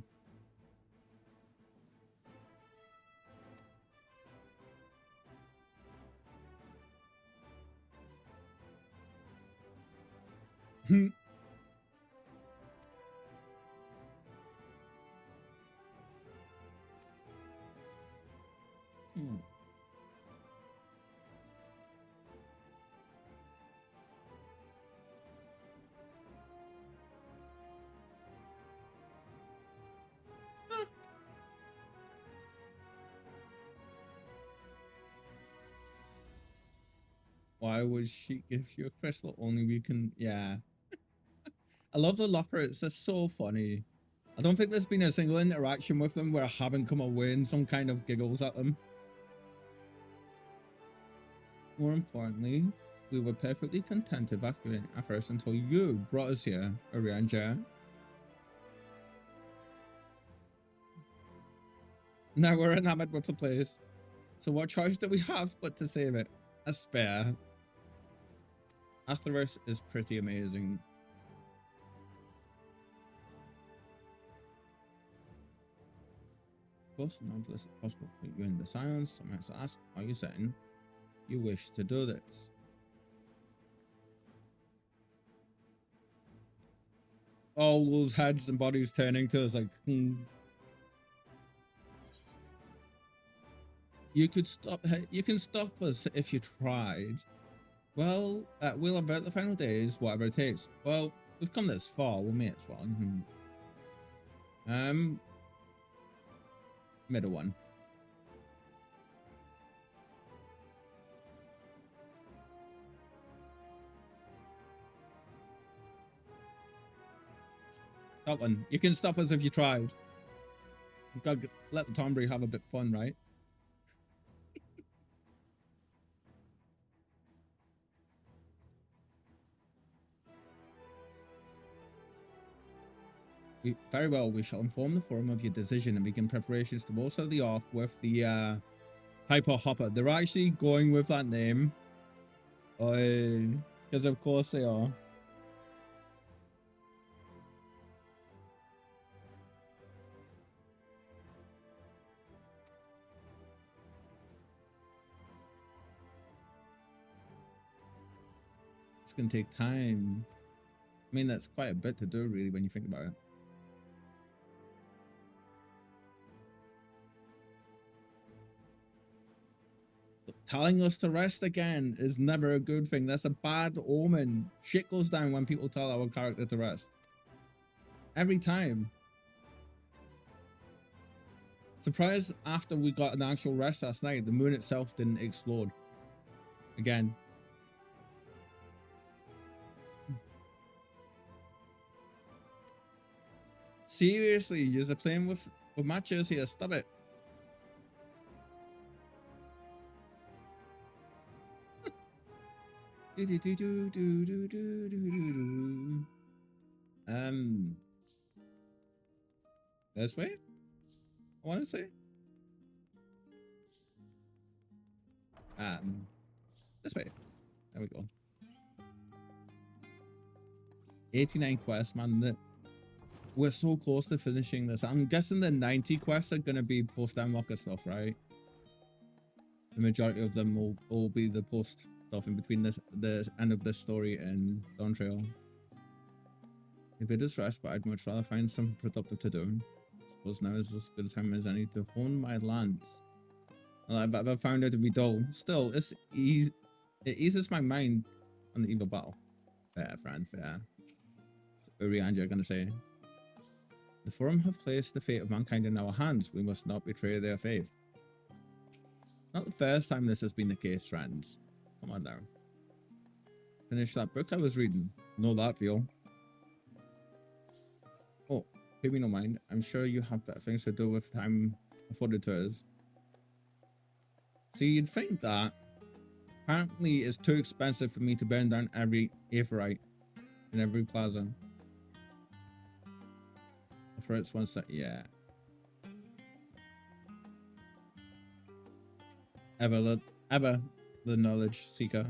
Why would she give you a crystal? Only we can, yeah. I love the Locker. It's just so funny. I don't think there's been a single interaction with them where I haven't come away in some kind of giggles at them. More importantly, we were perfectly content evacuating at first until you brought us here, Orianja. Now we're enamored with the place. So what choice do we have but to save it? A spare. Atheris is pretty amazing. Of course, none of this is possible for you in the silence. Someone has to ask, are you certain you wish to do this? All those heads and bodies turning to us like, You can stop us if you tried. Well, we'll avert the final days, whatever it takes. Well, we've come this far, we'll make it as well. Middle one. That one. You can stop us if you tried. You've got to let the Tombury have a bit of fun, right? Very well, we shall inform the forum of your decision and begin preparations to bolster the arc with the Hyper Hopper. They're actually going with that name. Because of course they are. It's going to take time. I mean, that's quite a bit to do, really, when you think about it. But telling us to rest again is never a good thing. That's a bad omen. Shit goes down when people tell our character to rest. Every time. Surprised after we got an actual rest last night, the moon itself didn't explode. Again. Seriously, you're playing with matches here. Stop it. This way? I want to say. This way. There we go. 89 quests, man. We're so close to finishing this. I'm guessing the 90 quests are going to be post-Endwalker stuff, right? The majority of them will all be the post stuff in between the end of this story and Dawn Trail. A bit of rest, but I'd much rather find something productive to do. Suppose now is as good a time as any to hone my lands. Well, I've found it to be dull. Still, it eases my mind on the evil battle. Fair, friend, fair. Uri and you're gonna say. The Forum have placed the fate of mankind in our hands. We must not betray their faith. Not the first time this has been the case, friends. Come on down. Finish that book I was reading. Know that feel. Oh, pay me no mind. I'm sure you have better things to do with time afforded to us. See, you'd think that. Apparently, it's too expensive for me to burn down every aetheryte in every plaza. For its one set, yeah. Ever the knowledge seeker.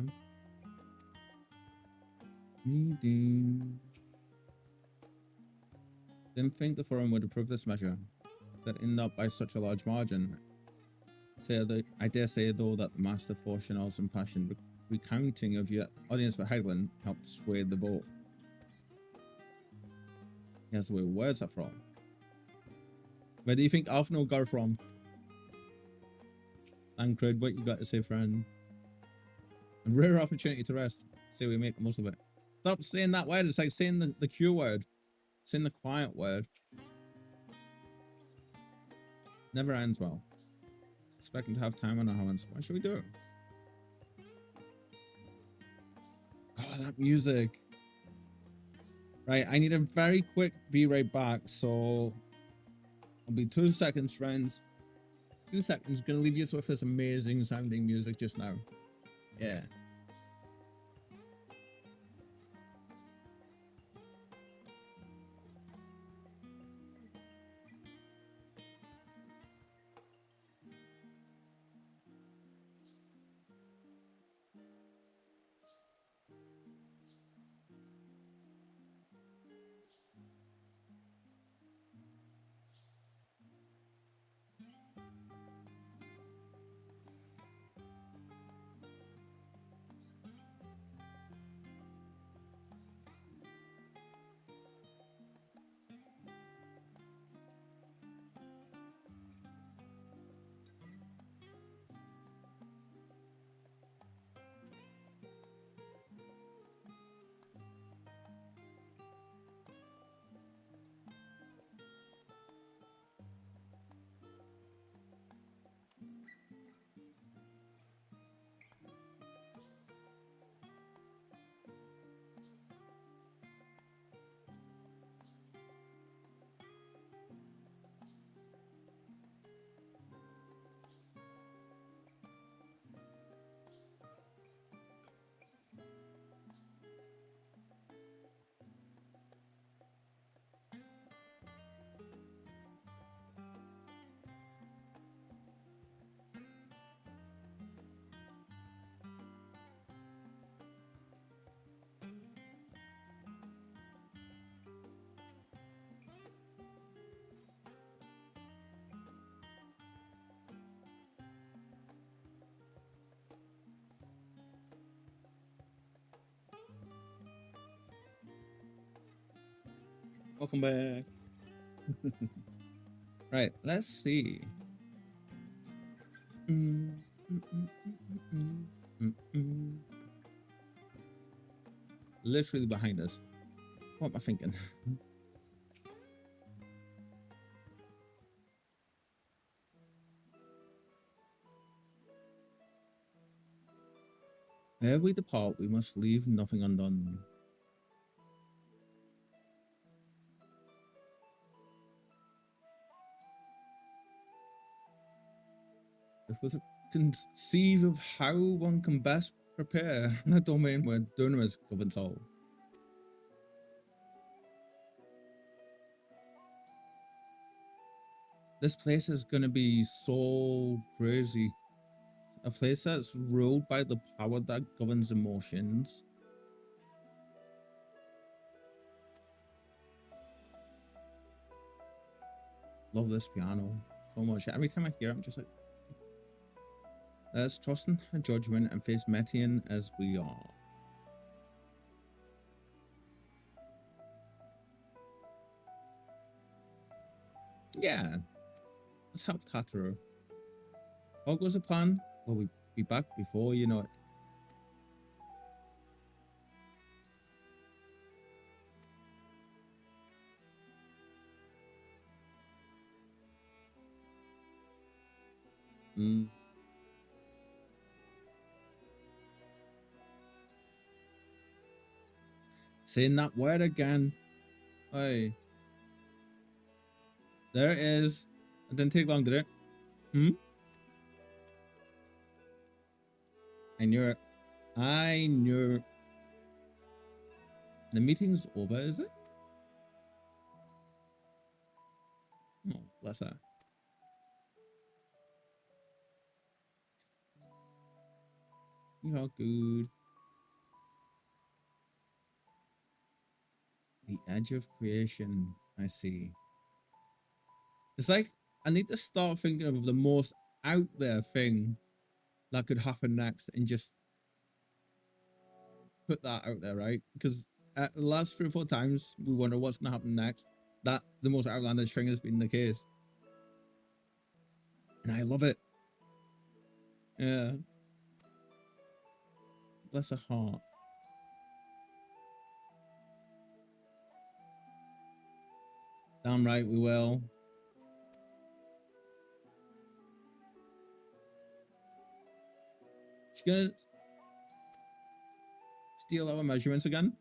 Didn't think the forum would approve this measure, but not by such a large margin. I dare say, though, that the master fortune's impassioned recounting of your audience for Hegland helped sway the vote. Here's where words are from. Where do you think Alfno got from? Ancred, what you got to say, friend? A rare opportunity to rest. Say we make the most of it. Stop saying that word. It's like saying the Q word. Saying the quiet word. Never ends well. Expecting to have time on our hands. What should we do? Oh, that music. Right, I need a very quick be right back. So I'll be 2 seconds, friends. 2 seconds. Gonna leave you with this amazing sounding music just now. Yeah. Welcome back. Right, let's see. Literally behind us. What am I thinking? Ere we depart, we must leave nothing undone. If we conceive of how one can best prepare a domain where Dunamis governs all. This place is gonna be so crazy. A place that's ruled by the power that governs emotions. Love this piano so much. Every time I hear it, I'm just like, let's trust in her judgment and face Metian as we are. Yeah, let's help Tataru. All goes to plan, we'll be back before you know it. Saying that word again. Hey. There it is. It didn't take long, did it? I knew it. I knew it. The meeting's over, is it? Oh, bless her. You are good. The edge of creation. I see. It's like, I need to start thinking of the most out there thing that could happen next and just put that out there, right? Because the last 3 or 4 times we wonder what's going to happen next. That the most outlandish thing has been the case. And I love it. Yeah. Bless her heart. Damn right we will. She's gonna steal our measurements again.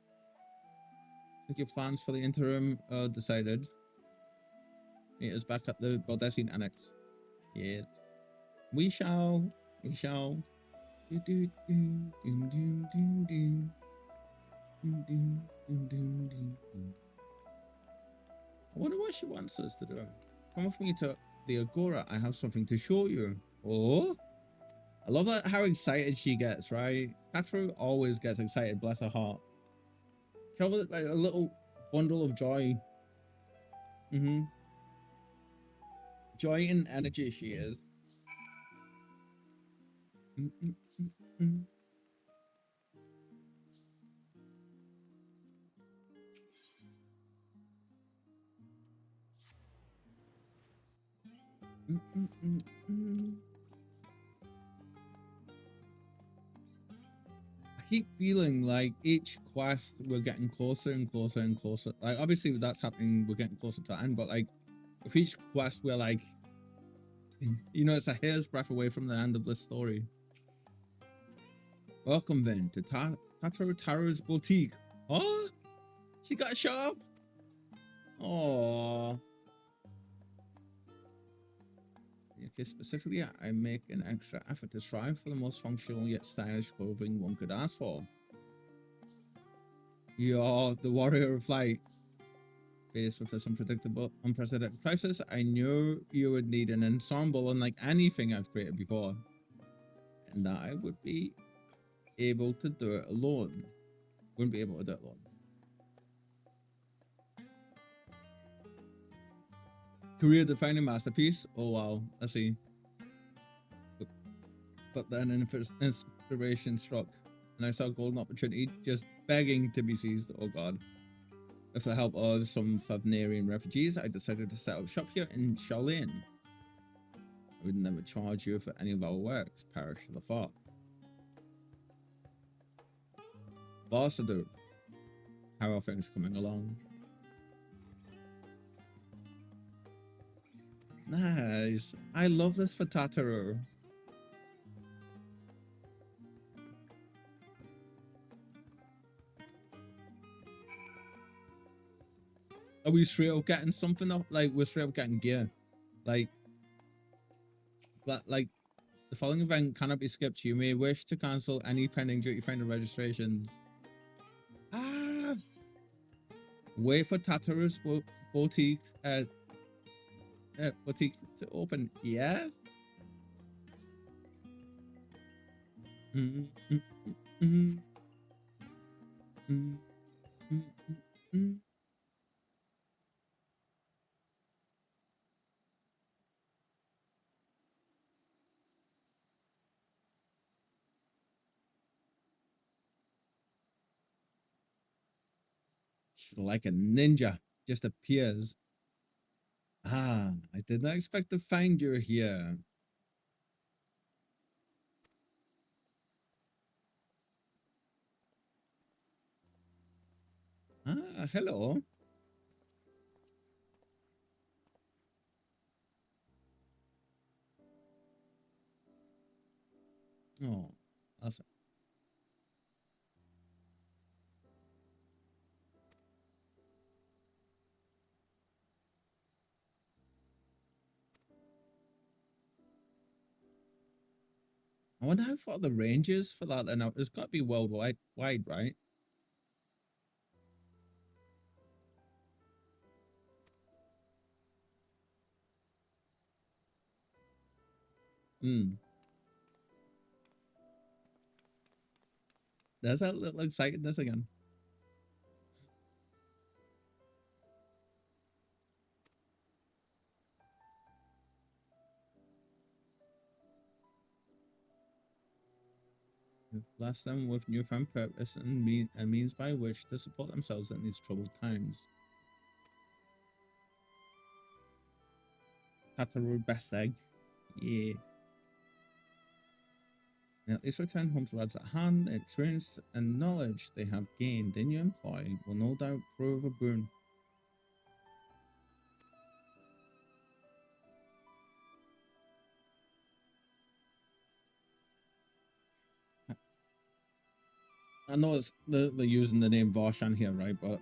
Think your plans for the interim are decided. Meet us back at the Baldessine Annex. Yes. We shall. We shall. Do, do, do, do, do, do, do. Do, do, do, do, do, do. I wonder what she wants us to do. Come with me to the Agora. I have something to show you. Oh, I love that how excited she gets, right? Katru always gets excited, bless her heart. She has like a little bundle of joy. Joy and energy she is. I keep feeling like each quest we're getting closer and closer and closer. Like obviously that's happening, we're getting closer to the end, but like with each quest we're like, you know, it's a hair's breadth away from the end of this story. Welcome then to Tataru Taru's boutique. Oh, she got a shop. Oh. Okay, specifically, I make an extra effort to strive for the most functional yet stylish clothing one could ask for. You're the warrior of light. Faced with this unpredictable, unprecedented crisis, I knew you would need an ensemble unlike anything I've created before. And that I would be able to do it alone. Wouldn't be able to do it alone. Career defining masterpiece. Oh wow, let's see. But then an inspiration struck, and I saw a golden opportunity just begging to be seized. Oh god. With the help of some Favnarian refugees, I decided to set up shop here in Shaolin. I would never charge you for any of our works, perish the thought. Varsadu, how are things coming along? Nice. I love this for Tataru. Are we straight up getting something up? Like, we're straight up getting gear. Like, the following event cannot be skipped. You may wish to cancel any pending duty finder registrations. Ah! Wait for Tataru's boutique, boutique to open. Yes? Like a ninja, just appears. Ah, I did not expect to find you here. Ah, hello. Oh, awesome. I wonder how far the range is for that. And it's got to be worldwide, right? Does that look exciting? This again. We've blessed them with newfound purpose and means by which to support themselves in these troubled times. Tataru best egg. Yeah. And at least return home to lads at hand. The experience and knowledge they have gained in your employ will no doubt prove a boon. I know it's they're using the name Varshan here, right? But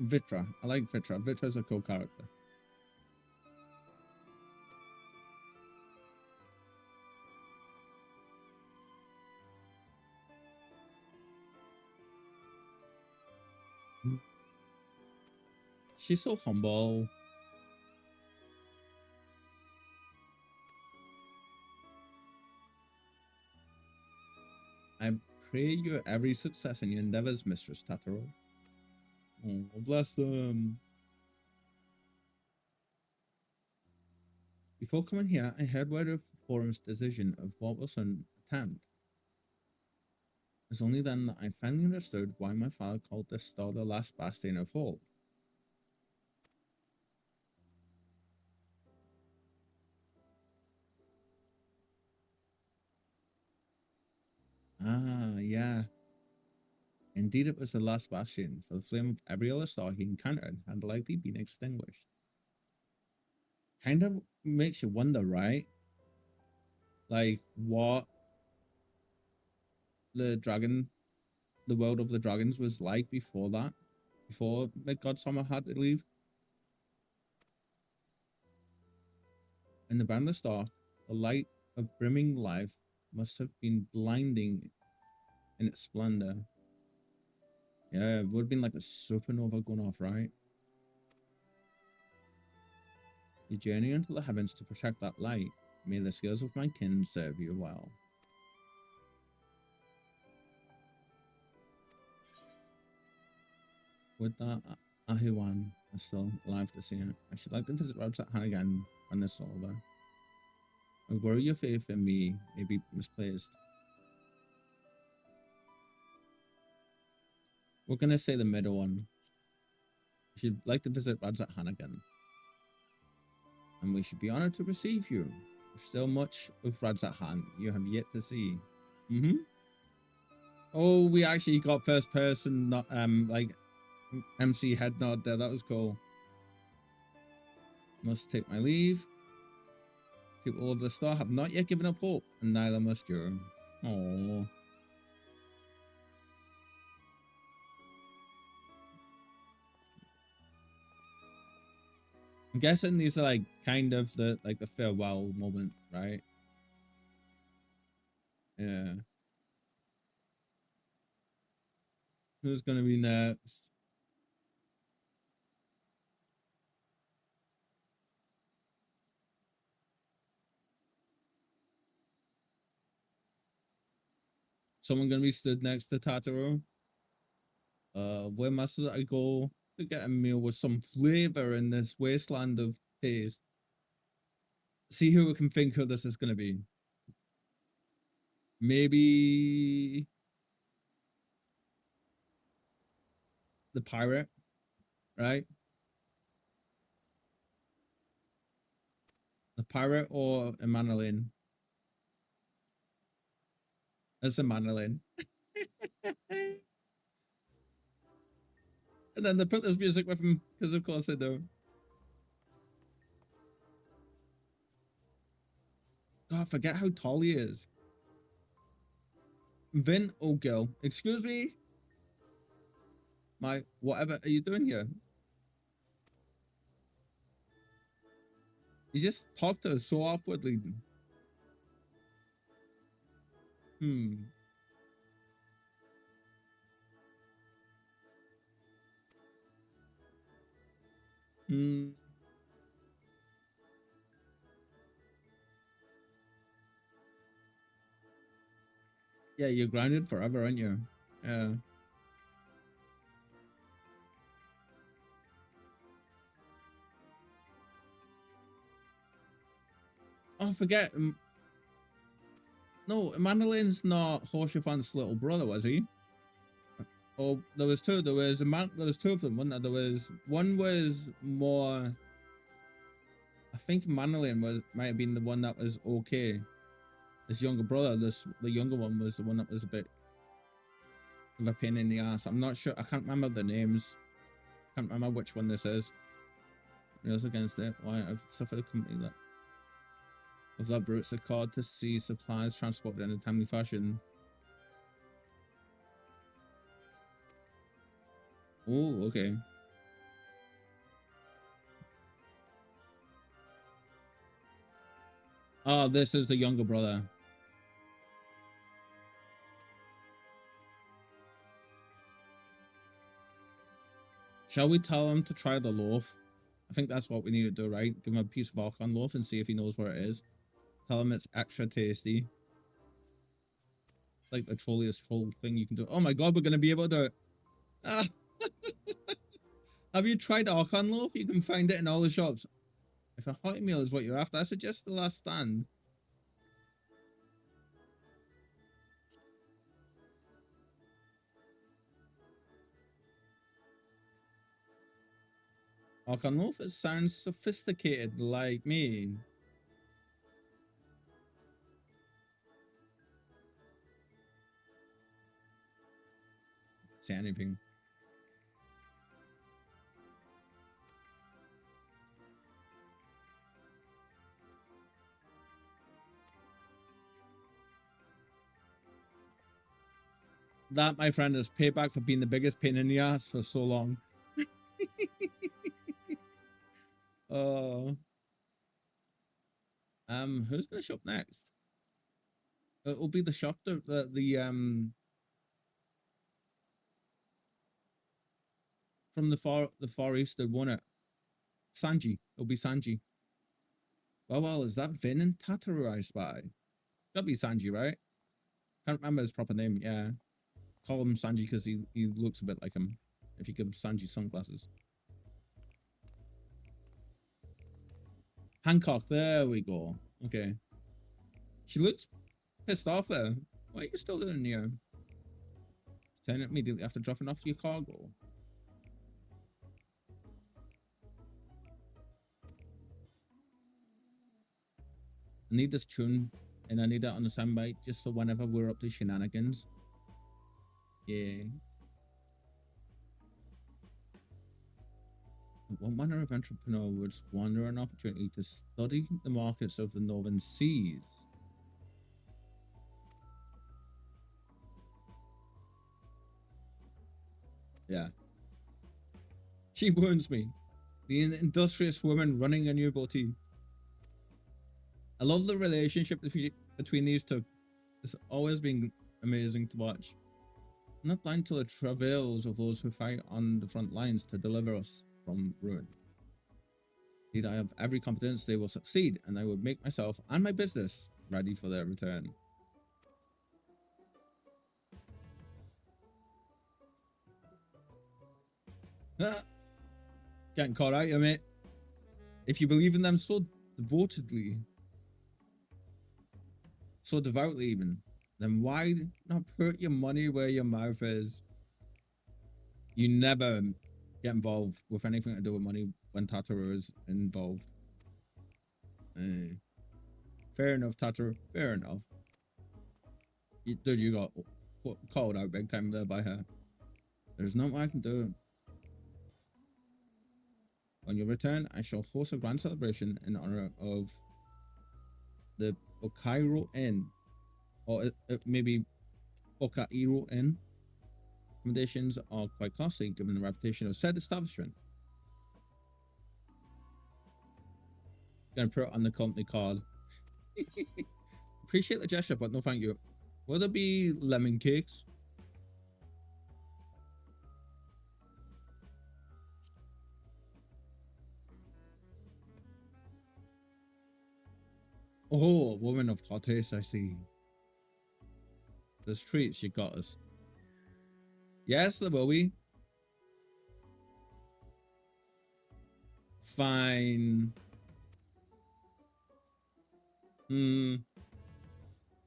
Vitra, I like Vitra. Vitra's a cool character. She's so humble. I pray you every success in your endeavors, Mistress Tataru. Oh, bless them. Before coming here, I heard word of the forum's decision of what was an attempt. It's only then that I finally understood why my father called this star the last bastion of hope. Ah, yeah. Indeed, it was the last bastion, for the flame of every other star he encountered had likely been extinguished. Kind of makes you wonder, right? Like, what the world of the dragons was like before that? Before Midgard Summer had to leave? In the boundless dark, the light of brimming life must have been blinding in its splendor. Yeah, it would have been like a supernova going off, right? You journey into the heavens to protect that light. May the skills of my kin serve you well. With that, Ahiwan is still alive to see it. I should like to visit Rabsat Han again when this is over. I worry your faith in me may be misplaced. We're gonna say the middle one She'd like to visit Radzat-Han again. And we should be honored to receive you. There's still much of Radzat-Han you have yet to see. Oh, we actually got first person, not like MC head nod there. That was cool. Must take my leave. People of the star have not yet given up hope, and neither must you. Oh. I'm guessing these are like kind of the farewell moment, right? Yeah. Who's gonna be next? Someone gonna be stood next to Tataru? Where must I go to get a meal with some flavor in this wasteland of taste? See who we can think who this is gonna be. Maybe the pirate, right? The pirate or Emmanuel? It's Emmanuel. And then they put this music with him, because of course they do. God, I forget how tall he is. Vin, oh girl, excuse me? My, whatever are you doing here? You just talked to us so awkwardly. Hmm. Yeah, you're grounded forever, aren't you? Yeah. Oh, I forget. No, Emmanuel's not Horshafan's little brother, was he? Oh, there was two. There was two of them, wasn't there? There was one was more. I think Emmanuel might have been the one that was okay. His younger brother, the younger one was the one that was a bit of a pain in the ass. I'm not sure. I can't remember the names. Can't remember which one this is. Rails against it. Why I've suffered a company that of that brutes are called to see supplies transported in a timely fashion. Oh, okay. Oh, this is the younger brother. Shall we tell him to try the loaf? I think that's what we need to do, right? Give him a piece of Archon loaf and see if he knows where it is. Tell him it's extra tasty. Like the trolliest troll thing you can do. Oh my god, we're going to be able to do it. Ah. Have you tried Archon loaf? You can find it in all the shops. If a hearty meal is what you're after, I suggest the last stand. Archon loaf, it sounds sophisticated like me. Say anything. That, my friend, is payback for being the biggest pain in the ass for so long. Who's gonna shop next? It'll be the shop from the far east that won it. Sanji. It'll be Sanji. Well, is that Vin and Tataru I spy? Gotta be Sanji, right? Can't remember his proper name. Yeah. Call him Sanji because he looks a bit like him. If you give Sanji sunglasses. Hancock, there we go. Okay. She looks pissed off there. Why are you still doing here? Turn it immediately after dropping off your cargo. I need this tune, and I need that on the soundbite just for whenever we're up to shenanigans. Yeah. One manner of entrepreneur would squander an opportunity to study the markets of the northern seas. Yeah. She wounds me. The industrious woman running a new boutique. I love the relationship between these two. It's always been amazing to watch. I'm not blind to the travails of those who fight on the front lines to deliver us from ruin. Indeed, I have every confidence they will succeed, and I will make myself and my business ready for their return. Getting caught out here, mate. If you believe in them so devotedly, so devoutly even, then why not put your money where your mouth is? You never get involved with anything to do with money when Tataru is involved. Fair enough, Tataru. Fair enough. Dude, you got called out big time there by her. There's nothing I can do. On your return, I shall host a grand celebration in honor of the Okairo Inn, or maybe Okairo Inn. Accommodations are quite costly given the reputation of said establishment. Gonna put it on the company card. Appreciate the gesture, but no thank you. Will there be lemon cakes? Oh, a woman of hot taste, I see. There's treats you got us. Yes, there will be. Fine.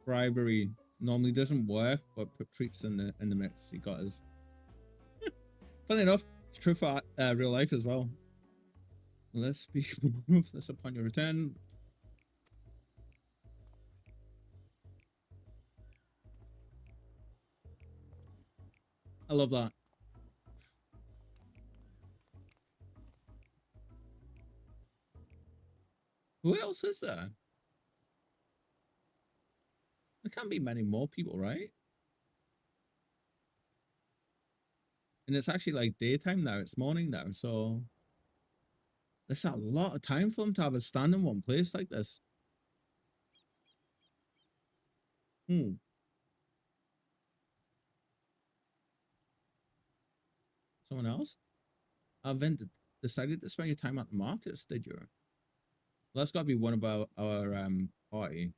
Bribery normally doesn't work, but put treats in the mix. You got us. Funny enough, it's true for real life as well. Let's be ruthless upon your return. I love that. Who else is there? There can't be many more people, right? And it's actually like daytime now. It's morning now, so there's a lot of time for them to have a stand in one place like this. Someone else? Vin, decided to spend your time at the markets, did you? Well, that's got to be one of our party.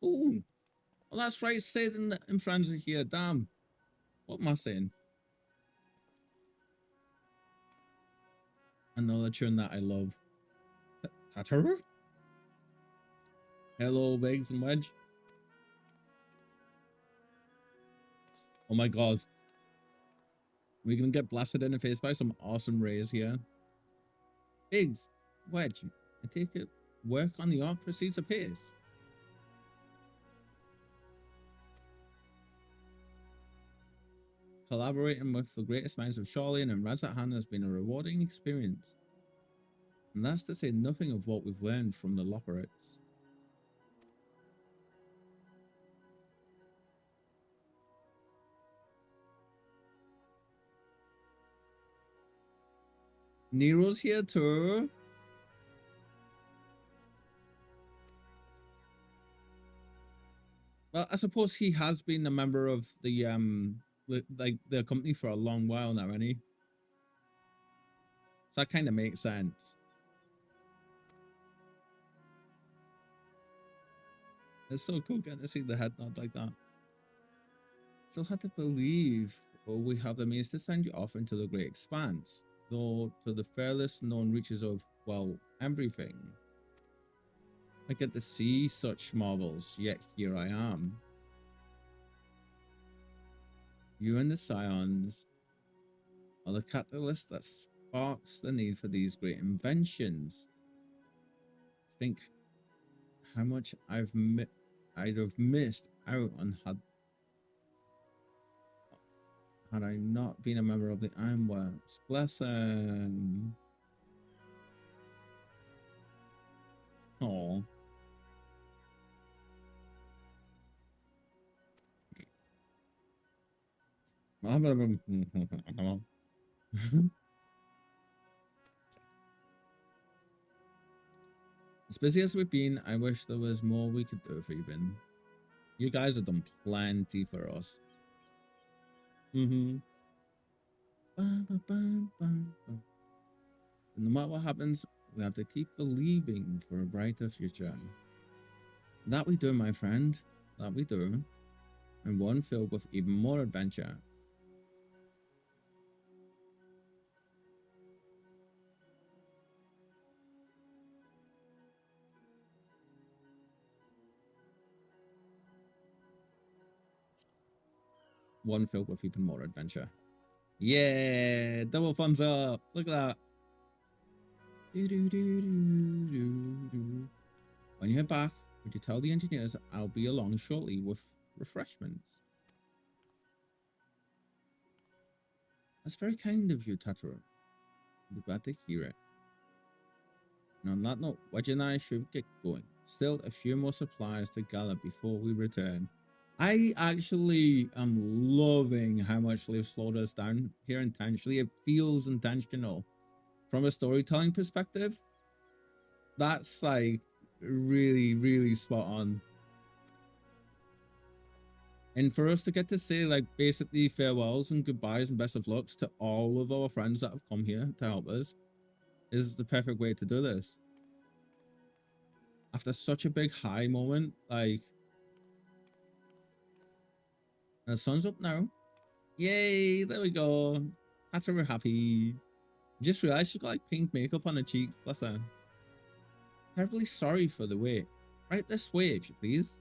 Oh, well, that's right. Say it in French here. Damn. What am I saying? Another tune that I love. Tataru? Hello, Biggs and Wedge. Oh my god. We're gonna get blasted in the face by some awesome rays here. Biggs, Wedge, I take it work on the art proceeds apace. Collaborating with the greatest minds of Charlian and Razathan has been a rewarding experience. And that's to say nothing of what we've learned from the Lockerites. Nero's here too. Well, I suppose he has been a member of the company for a long while now, hasn't he? So that kind of makes sense. It's so cool getting to see the head nod like that. Still hard to believe we have the means to send you off into the great expanse, though to the furthest known reaches of, well, everything. I get to see such marvels, yet here I am. You and the Scions or the catalyst that sparks the need for these great inventions. Think how much I'd have missed out on had I not been a member of the Ironworks. Bless him. Oh. As busy as we've been, I wish there was more we could do for you, Ben. You guys have done plenty for us. No matter what happens, we have to keep believing for a brighter future. That we do, my friend. That we do. And one filled with even more adventure. One filled with even more adventure. Yeah, double thumbs up. Look at that. When you head back, would you tell the engineers I'll be along shortly with refreshments? That's very kind of you, Tataru. I'll be glad to hear it. And on that note, Wedge and I should get going. Still a few more supplies to gather before we return. I actually am loving how much they've slowed us down here intentionally. It feels intentional. From a storytelling perspective, that's like really, really spot on. And for us to get to say like basically farewells and goodbyes and best of lucks to all of our friends that have come here to help us is the perfect way to do this. After such a big high moment, like, and the sun's up now. Yay, there we go. That's her happy. Just realized she's got like pink makeup on her cheeks. Bless her. Terribly sorry for the wait. Right this way, if you please.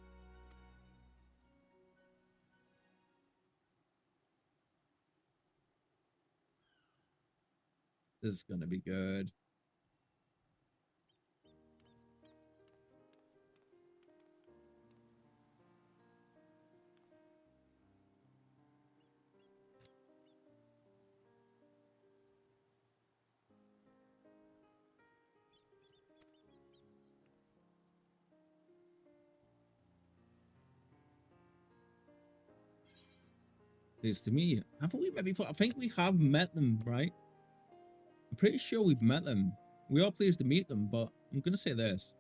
This is gonna be good. Pleased to meet you. Haven't we met before? I think we have met them, right? I'm pretty sure we've met them. We are pleased to meet them, but I'm gonna say this.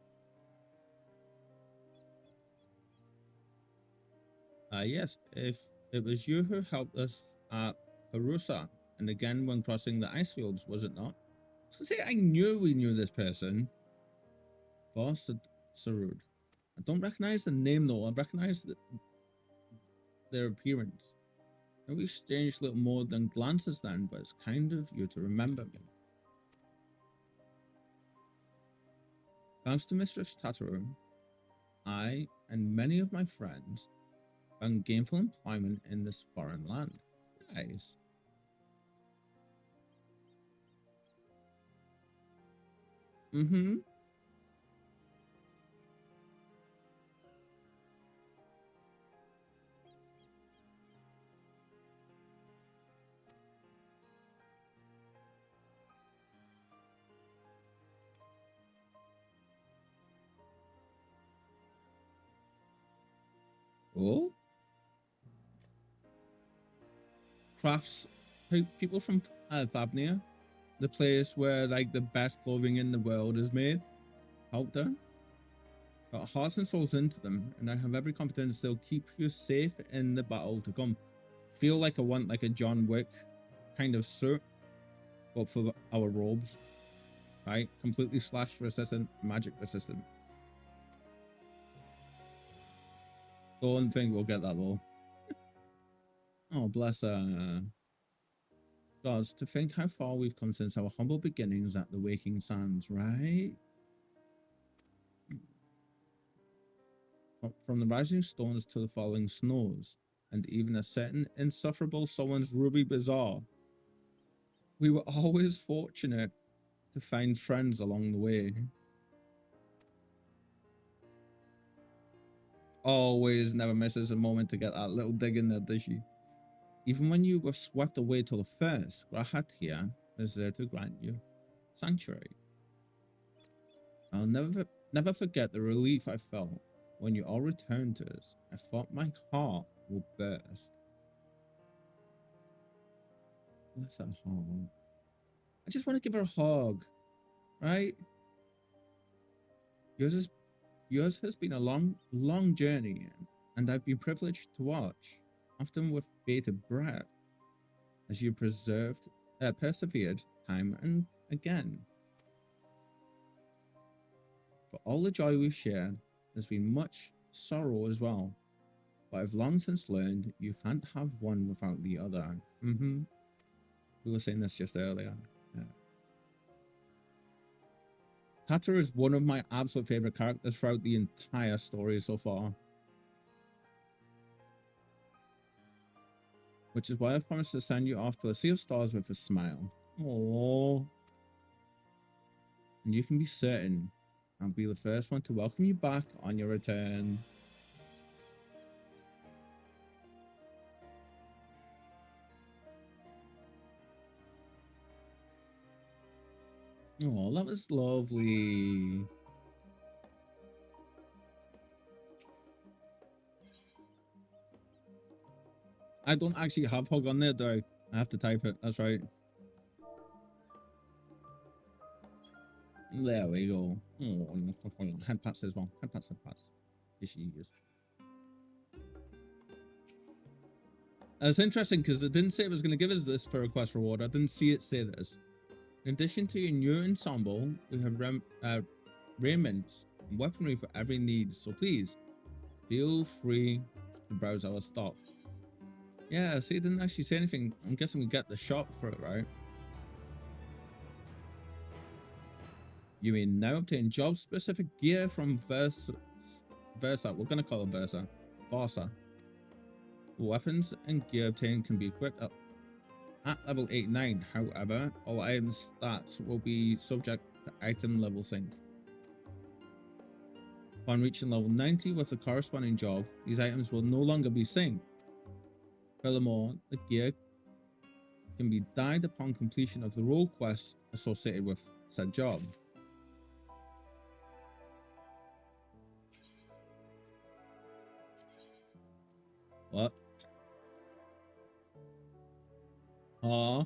Yes, if it was you who helped us at Harusa, and again when crossing the ice fields, was it not? I was gonna say I knew we knew this person. Boss Sarud. I don't recognize the name though. I recognize their appearance. We exchanged little more than glances then, but it's kind of you to remember me. Thanks to Mistress Tataru, I and many of my friends found gainful employment in this foreign land. Nice. Oh. Crafts people from Thavnia, the place where like the best clothing in the world is made, out there. Got hearts and souls into them, and I have every confidence they'll keep you safe in the battle to come. Feel like I want like a John Wick kind of suit, but for our robes, right? Completely slash resistant, magic resistant. Don't think we'll get that though. Oh, bless her. Gods, to think how far we've come since our humble beginnings at the Waking Sands, right? From the rising stones to the falling snows, and even a certain insufferable someone's Ruby Bazaar. we were always fortunate to find friends along the way. Always never misses a moment to get that little dig in there, does she? Even when you were swept away to the first, Grahatia is there to grant you sanctuary. I'll never forget the relief I felt when you all returned to us. I thought my heart would burst. What's that hug? I just want to give her a hug, right? Yours has been a long journey, and I've been privileged to watch, often with bated breath, as you persevered time and again. For all the joy we've shared, there's been much sorrow as well, but I've long since learned you can't have one without the other. We were saying this just earlier. Yeah. Tata is one of my absolute favorite characters throughout the entire story so far. Which is why I've promised to send you off to a sea of stars with a smile. Aww. And you can be certain I'll be the first one to welcome you back on your return. Oh, that was lovely. I don't actually have hug on there, though. I have to type it. That's right. There we go. Oh, head pats as well. Head pats, head pats. Yes, she is. It's interesting because it didn't say it was going to give us this for a quest reward. I didn't see it say this. In addition to your new ensemble, we have raiment and weaponry for every need, so please feel free to browse our stock. Yeah, see, it didn't actually say anything. I'm guessing we get the shop for it, right? You may now obtain job-specific gear from Versa. We're going to call it Versa. Weapons and gear obtained can be equipped up at level 89. However, all item stats will be subject to item level sync. Upon reaching level 90 with the corresponding job, these items will no longer be synced. Furthermore, the gear can be dyed upon completion of the role quests associated with said job. What? Aww.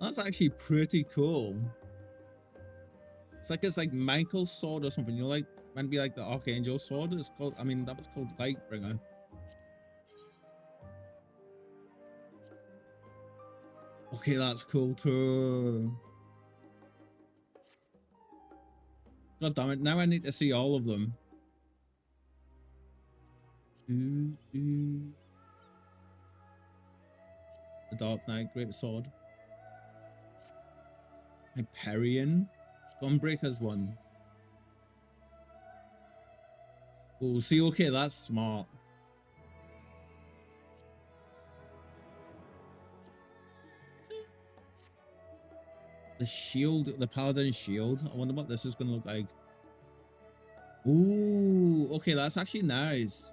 That's actually pretty cool. It's like Michael's sword or something. You know, like meant to be like the Archangel sword. It's called. I mean, that was called Lightbringer. Okay, that's cool too. God damn it! Now I need to see all of them. The Dark Knight, Great Sword. Hyperion. Gunbreaker's one. Oh, see, okay, that's smart. The shield, the Paladin shield. I wonder what this is going to look like. Ooh, okay, that's actually nice.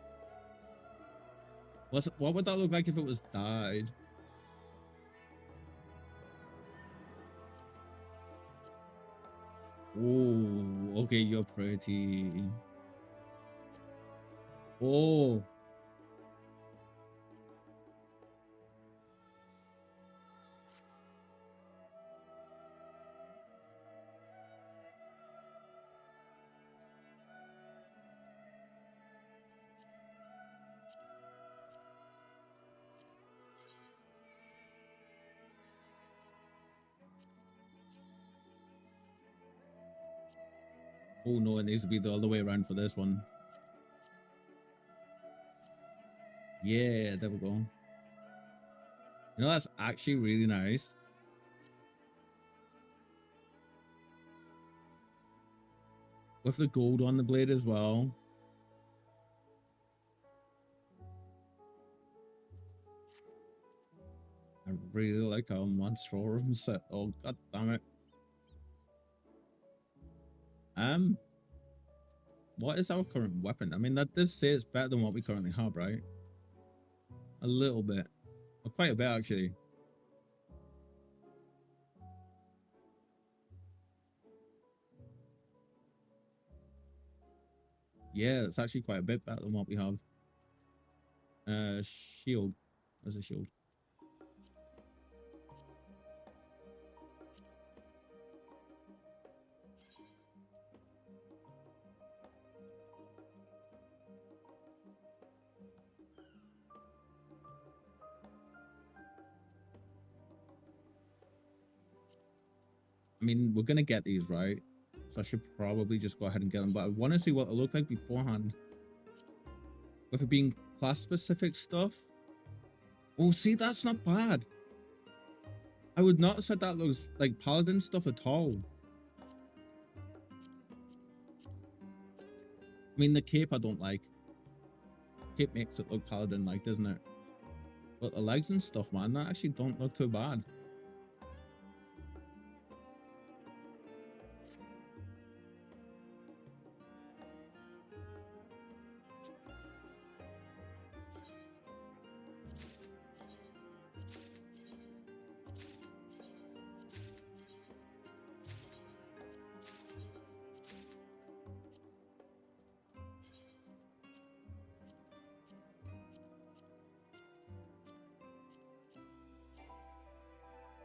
What would that look like if it was dyed? Oh, okay, you're pretty. Oh. Oh no, it needs to be the other way around for this one. Yeah, there we go. You know, that's actually really nice. With the gold on the blade as well. I really like our Monstrorum set. Oh, god damn it. What is our current weapon? I mean, that does say it's better than what we currently have, right? A little bit. Or quite a bit, actually. Yeah, it's actually quite a bit better than what we have. Shield. There's a shield. I mean, we're gonna get these, right? So I should probably just go ahead and get them. But I want to see what it looked like beforehand. With it being class-specific stuff. Oh, see, that's not bad. I would not have said that looks like paladin stuff at all. I mean, the cape I don't like. Cape makes it look paladin-like, doesn't it? But the legs and stuff, man, that actually don't look too bad.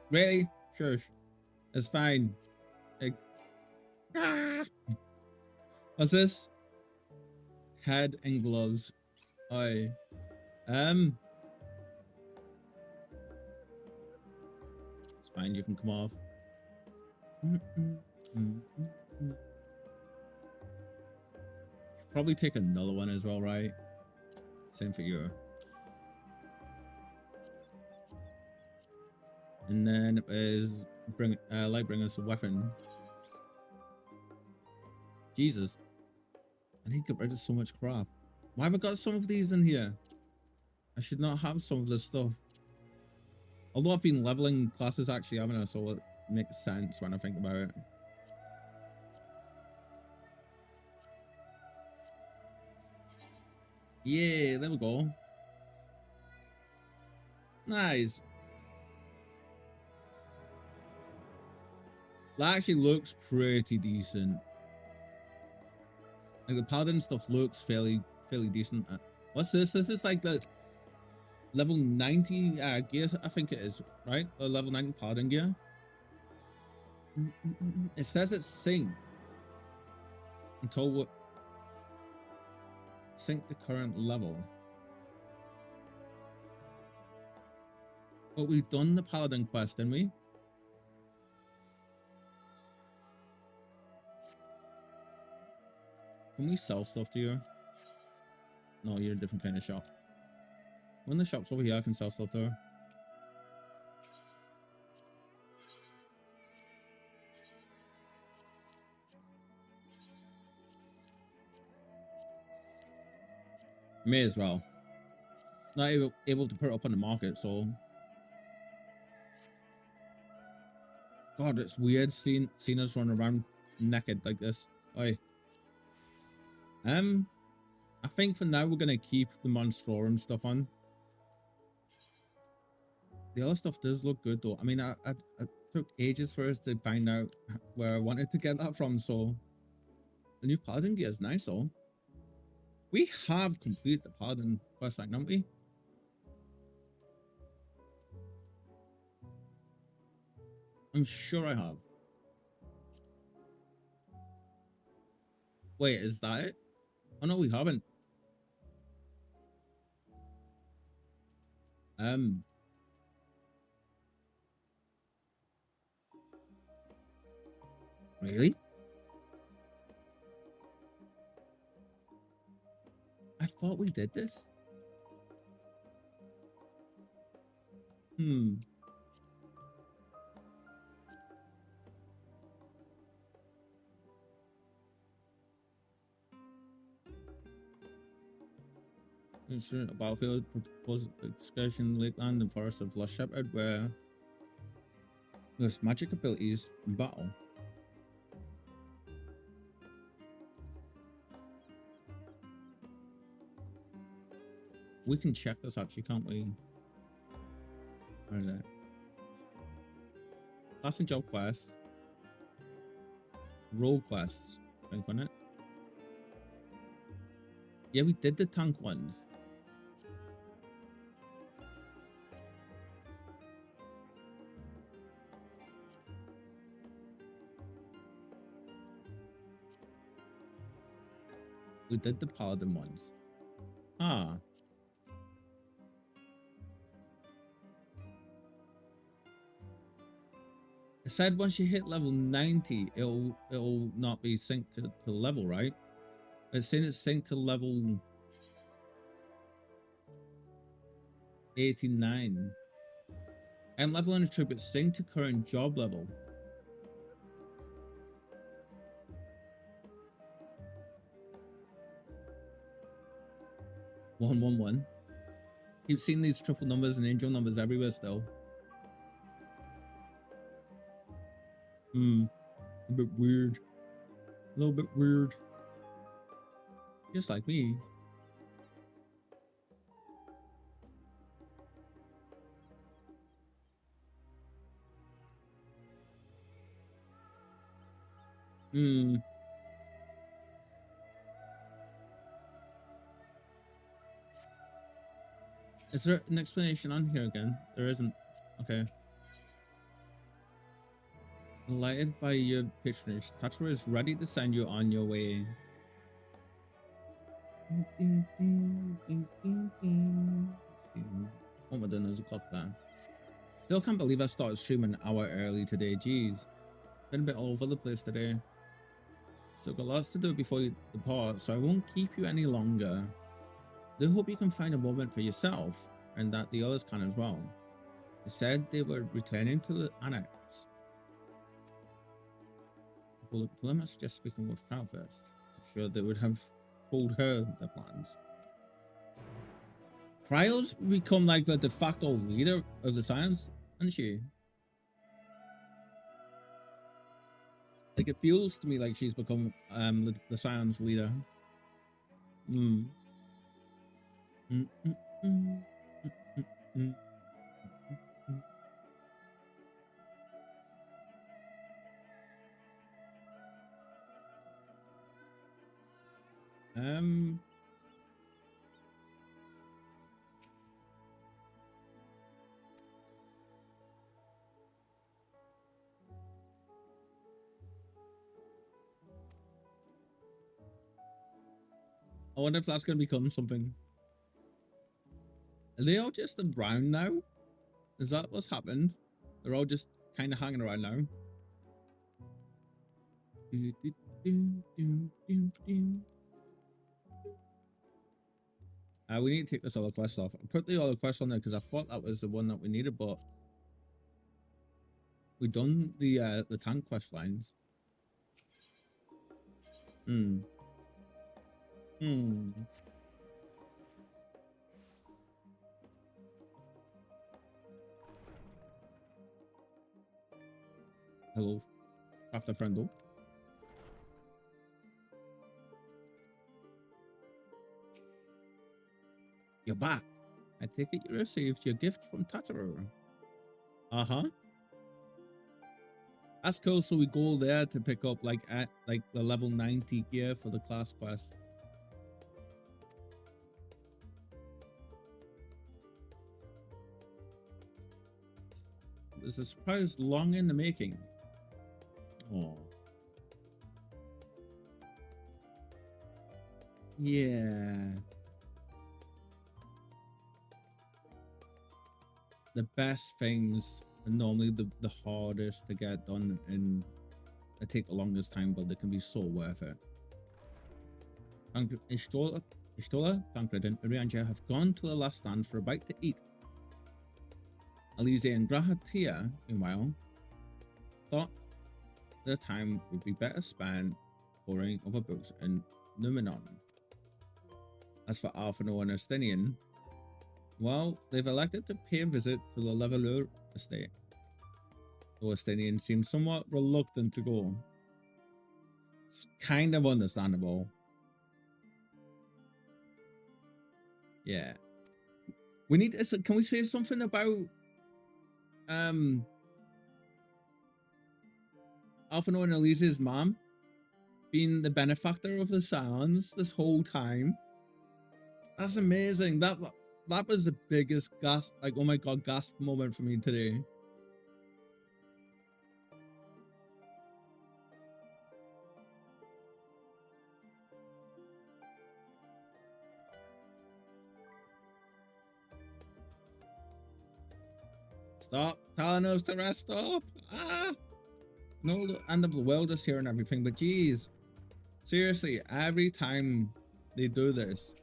Really? Sure. It's fine. Like, what's this? Head and gloves. Oh. It's fine, you can come off. Should probably take another one as well, right? Same for you. And then is light bring us a weapon. Jesus. I need to get rid of so much crap. Why have I got some of these in here? I should not have some of this stuff. Although I've been leveling classes actually, haven't I? So it makes sense when I think about it. Yeah, there we go. Nice. That actually looks pretty decent. Like the paladin stuff looks fairly decent. What's this? This is like the level 90 gear, I think it is, right? The level 90 paladin gear. It says it's sync until what? Sync the current level. But we've done the paladin quest, didn't we? Can we sell stuff to you? No, you're a different kind of shop. When the shop's over here, I can sell stuff to her. May as well. Not able to put it up on the market, so. God, it's weird seeing us run around naked like this. Oi. I think for now we're gonna keep the Monstrorum stuff on. The other stuff does look good though. I mean, I took ages for us to find out where I wanted to get that from, so the new paladin gear is nice though. We have completed the paladin quest line, haven't we? I'm sure I have. Wait, is that it? Oh no, we haven't. Really? I thought we did this. Incident, a battlefield, proposed excursion, Lakeland, and Forest of Lost Shepherd, where there's magic abilities in battle. We can check this actually, can't we? Where is it? Class and job quests. Role quests. Think on it. Yeah, we did the tank ones. We did the paladin ones. Ah. It said once you hit level 90, it'll not be synced to level, right? It's saying it's synced to level 89. I'm leveling a troop, it's synced to current job level. One. Keep seeing these triple numbers and angel numbers everywhere still. A bit weird. A little bit weird. Just like me. Is there an explanation on here again? There isn't. Okay. Delighted by your patronage, Tatara is ready to send you on your way. What am I doing? There's a clock there. Still can't believe I started streaming an hour early today. Jeez. Been a bit all over the place today. Still got lots to do before you depart, so I won't keep you any longer. I hope you can find a moment for yourself, and that the others can as well. They said they were returning to the annex. Well, I suggest speaking with Crow first. I'm sure they would have told her their plans. Cryo's become like the de facto leader of the science, isn't she? Like it feels to me like she's become the science leader. I wonder if that's going to become something. Are they all just around now? Is that what's happened? They're all just kind of hanging around now. We need to take this other quest off. I put the other quest on there because I thought that was the one that we needed, but we done the tank quest lines. Hello, after friendo. You're back. I take it you received your gift from Tatara. Uh-huh. That's cool, so we go there to pick up like at like the level 90 gear for the class quest. There's a surprise long in the making. Oh. Yeah. The best things are normally the hardest to get done, and they take the longest time, but they can be so worth it. Ishtola, Tancred, and Urianja have gone to the last stand for a bite to eat. Alize and Grahatia, meanwhile, thought their time would be better spent poring over books in Numenon. As for Alphino and Estinian, well, they've elected to pay a visit to the Leveler estate. Though Estinian seems somewhat reluctant to go. It's kind of understandable. Yeah. We need to, can we say something about Alphino and Elise's mom being the benefactor of the Scions this whole time? That's amazing. That was the biggest gasp, like, oh my god, gasp moment for me today. Stop telling us to rest up. Ah, no, the end of the world is here and everything, but geez, seriously, every time they do this,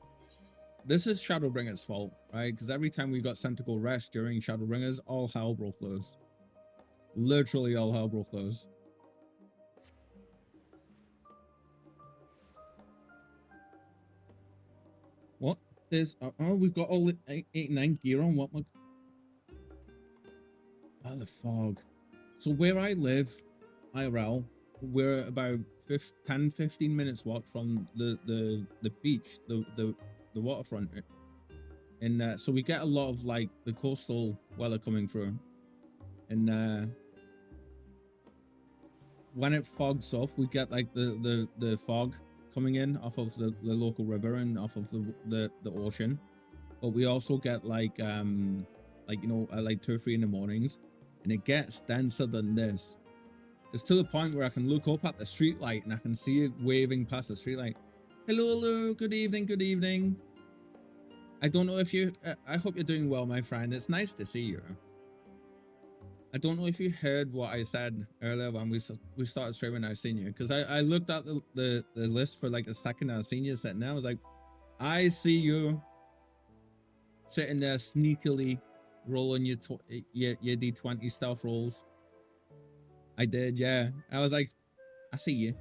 this is Shadowbringer's fault, right? Because every time we got sent to go rest during Shadowbringers, all hell broke loose. Literally all hell broke loose. What? There's oh, we've got all the 8 and 9 gear on. What? Oh, the fog. So where I live, IRL, we're about 10-15 minutes walk from the beach, the waterfront, and so we get a lot of like the coastal weather coming through, and when it fogs off, we get like the fog coming in off of the local river and off of the ocean, but we also get like you know, like 2 or 3 in the mornings, and it gets denser than this. It's to the point where I can look up at the street light and I can see it waving past the street light. Hello, hello, good evening, good evening. I don't know if you, I hope you're doing well, my friend. It's nice to see you. I don't know if you heard what I said earlier when we started streaming. I seen you because I looked at the list for like a second and I seen you sitting there. I was like, I see you sitting there sneakily rolling your D20 stealth rolls. I did, yeah. I was like, I see you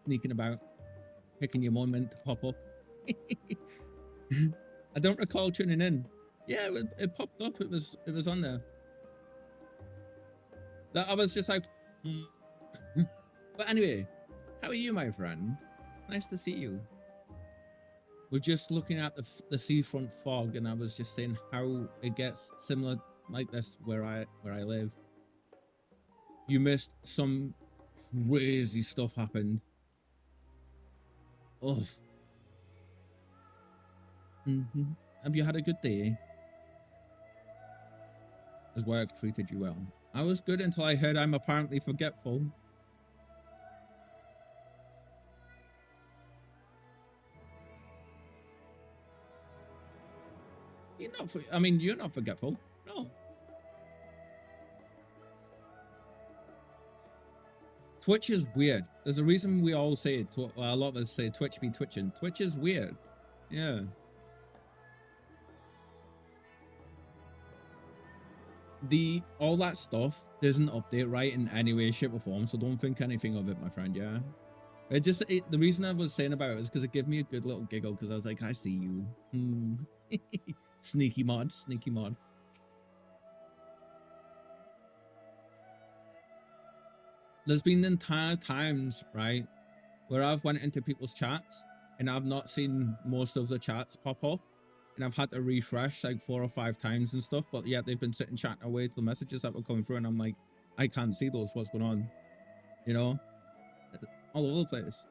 sneaking about, picking your moment to pop up. I don't recall tuning in. Yeah, it popped up. It was on there. That I was just like, But anyway, how are you, my friend? Nice to see you. We're just looking at the seafront fog, and I was just saying how it gets similar like this where I live. You missed some crazy stuff happened. Oh. Have you had a good day? Has work treated you well? I was good until I heard I'm apparently forgetful. You're not. I mean, you're not forgetful. No. Twitch is weird. There's a reason we all say it. Well, a lot of us say Twitch be twitching. Twitch is weird. Yeah. All that stuff doesn't update right in any way, shape, or form. So don't think anything of it, my friend. Yeah. The reason I was saying about it is because it gave me a good little giggle because I was like, I see you. Sneaky mod, sneaky mod. There's been entire times, right, where I've went into people's chats and I've not seen most of the chats pop up, and I've had to refresh like 4 or 5 times and stuff, but yet they've been sitting chatting away to the messages that were coming through, and I'm like, I can't see those. What's going on? You know, all over the place.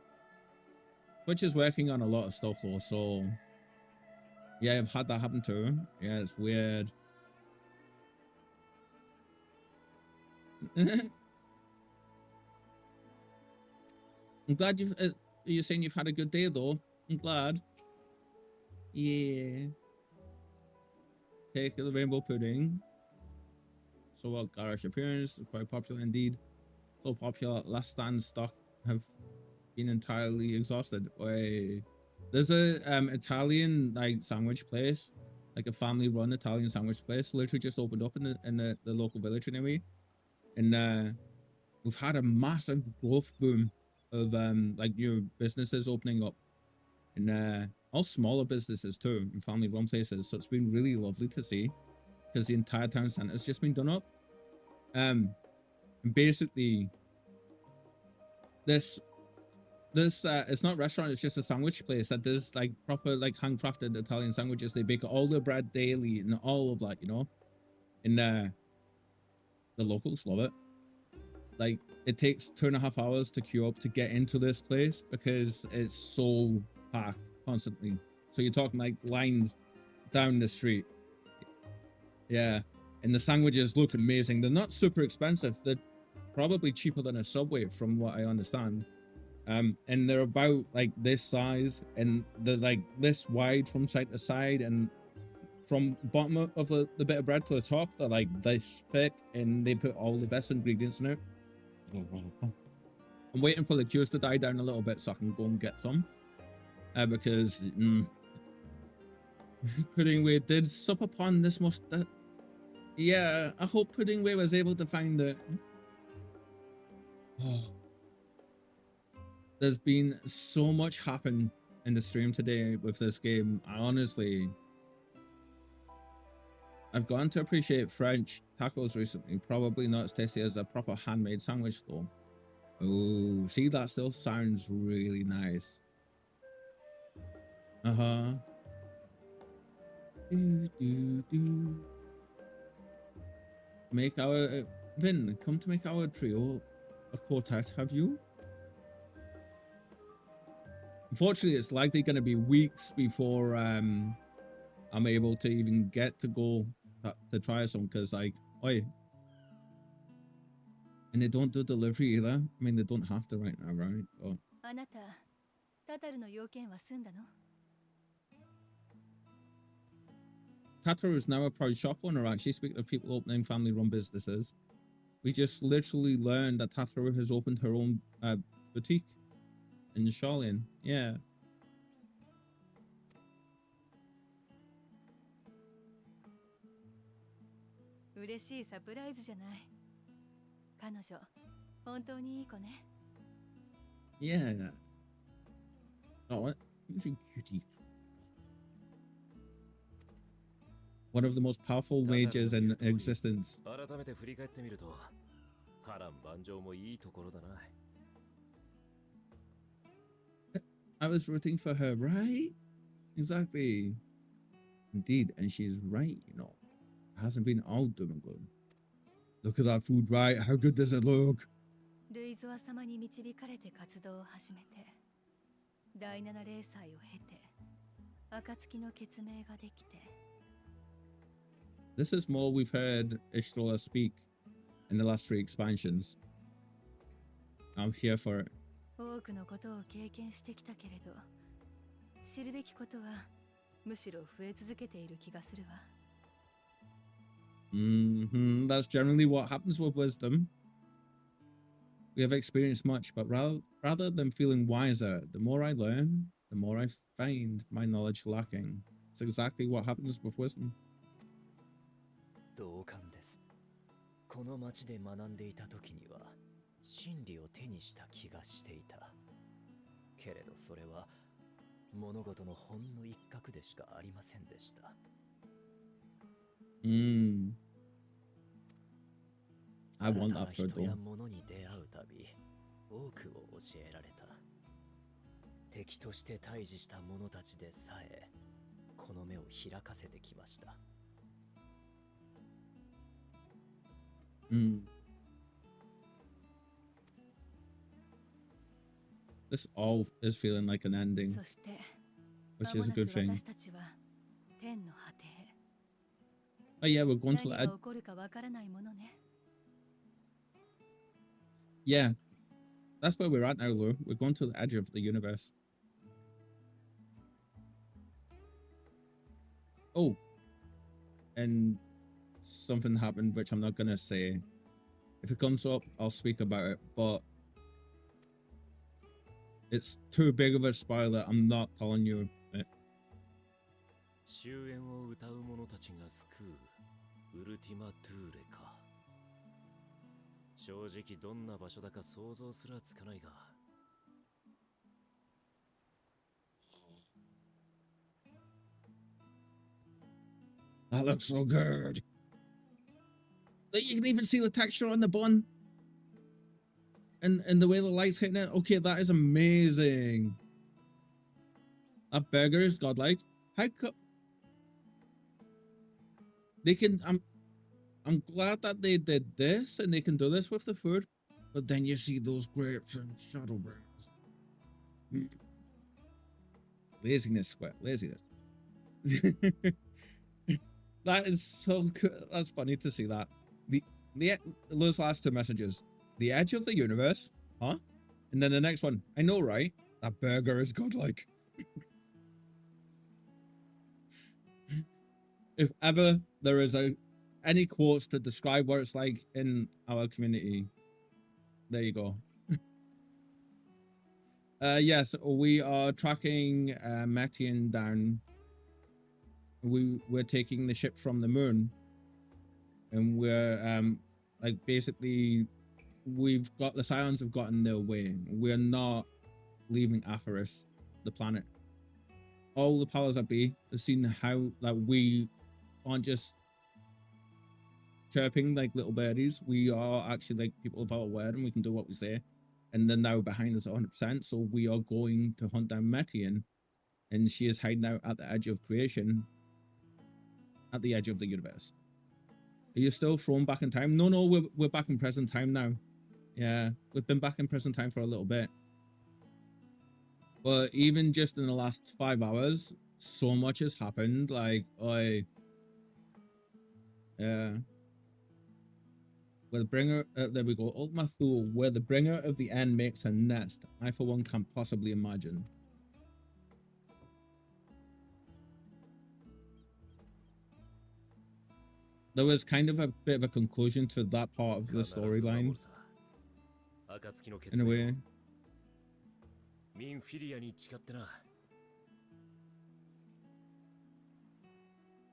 Twitch is working on a lot of stuff though, so yeah, I've had that happen too. Yeah, it's weird. I'm glad you're saying you've had a good day though. I'm glad. Yeah. Take the rainbow pudding. So what, garage appearance, quite popular indeed. So popular, last stand stock have been entirely exhausted. Wait. There's a Italian like sandwich place, like a family run Italian sandwich place, literally just opened up in the local village anyway. And we've had a massive growth boom of like new businesses opening up. And all smaller businesses too, and family-run places. So it's been really lovely to see, because the entire town centre has just been done up. And basically, this it's not a restaurant, it's just a sandwich place that does like proper like handcrafted Italian sandwiches. They bake all their bread daily and all of that, you know. And the locals love it. Like, it takes 2.5 hours to queue up to get into this place because it's so packed constantly. So you're talking like lines down the street. Yeah. And the sandwiches look amazing. They're not super expensive. They're probably cheaper than a Subway from what I understand. And they're about like this size, and they're like this wide from side to side, and from bottom of the bit of bread to the top, they're like this thick, and they put all the best ingredients in it. I'm waiting for the queues to die down a little bit so I can go and get some. Because Puddingway did sup upon this most... yeah, I hope Puddingway was able to find it. Oh. There's been so much happen in the stream today with this game. I've gotten to appreciate French tacos recently. Probably not as tasty as a proper handmade sandwich though. Oh, see, that still sounds really nice. Uh-huh. Make our... Vin, come to make our trio a quartet, have you? Unfortunately, it's likely going to be weeks before I'm able to even get to go to try some, because like, oi. And they don't do delivery either. I mean, they don't have to right now, right? Oh. あなた、タタルの要件は済んだの? Tataru is now a proud shop owner, actually. Speaking of people opening family-run businesses, we just literally learned that Tataru has opened her own boutique in Shaolin. Yeah. Yeah. Oh, what? Who's a cutie? One of the most powerful mages in existence. I was rooting for her, right? Exactly. Indeed, and she's right, you know. It hasn't been all doom and gloom. Look at that food, right? How good does it look? ルイゾア様に導かれて活動を始めて、第7零祭を経て、暁の決命ができて。This is more we've heard Ishtola speak in the last 3 expansions. I'm here for it. 多くのことを経験してきたけれど、知るべきことはむしろ増え続けている気がするわ。That's generally what happens with wisdom. We have experienced much, but rather than feeling wiser, the more I learn, the more I find my knowledge lacking. It's exactly what happens with wisdom. 同感です。この町で学んでいた時には真理を手にした気がしていた。けれどそれは物事のほんの一角でしかありませんでした。I want that for 人や物に出会うたび多くを教えられた。敵として対峙した者たちでさえこの目を開かせてきました。This all is feeling like an ending, そして、 which is a good thing. 私たちは天の果てへ。 Oh yeah, we're going to 何が起こるかわからないものね。 Yeah, that's where we're at now, Lou. We're going to the edge of the universe. Oh, and something happened which I'm not gonna say. If it comes up, I'll speak about it, but it's too big of a spoiler. I'm not telling you it. 終焉を歌う者たちが救うウルティマトゥーレか。正直どんな場所だか想像すらつかないが。That looks so good. Like, you can even see the texture on the bun. And the way the light's hitting it. Okay, that is amazing. That burger is godlike. How come they can? I'm glad that they did this and they can do this with the food. But then you see those grapes and shadow burns. Laziness, Square. Laziness. That is so good. That's funny to see that. Those last two messages. The edge of the universe, huh? And then the next one. I know, right? That burger is godlike. If ever there is any quotes to describe what it's like in our community, there you go. Yes, we are tracking Metian down. We're taking the ship from the moon, and we're like basically we've got the Scions have gotten their way. We're not leaving Atheris, the planet. All the powers that be have seen how like we aren't just chirping like little birdies. We are actually like people of our word, and we can do what we say. And then now behind us 100%. So we are going to hunt down Metian, and she is hiding out at the edge of creation, at the edge of the universe. Are you still thrown back in time? No, we're back in present time now. Yeah, we've been back in present time for a little bit. But even just in the last 5 hours, so much has happened. Like, yeah. Where the bringer, there we go. Ultima Thule, where the bringer of the end makes her nest. I, for one, can't possibly imagine. There was kind of a bit of a conclusion to that part of the storyline. In a way.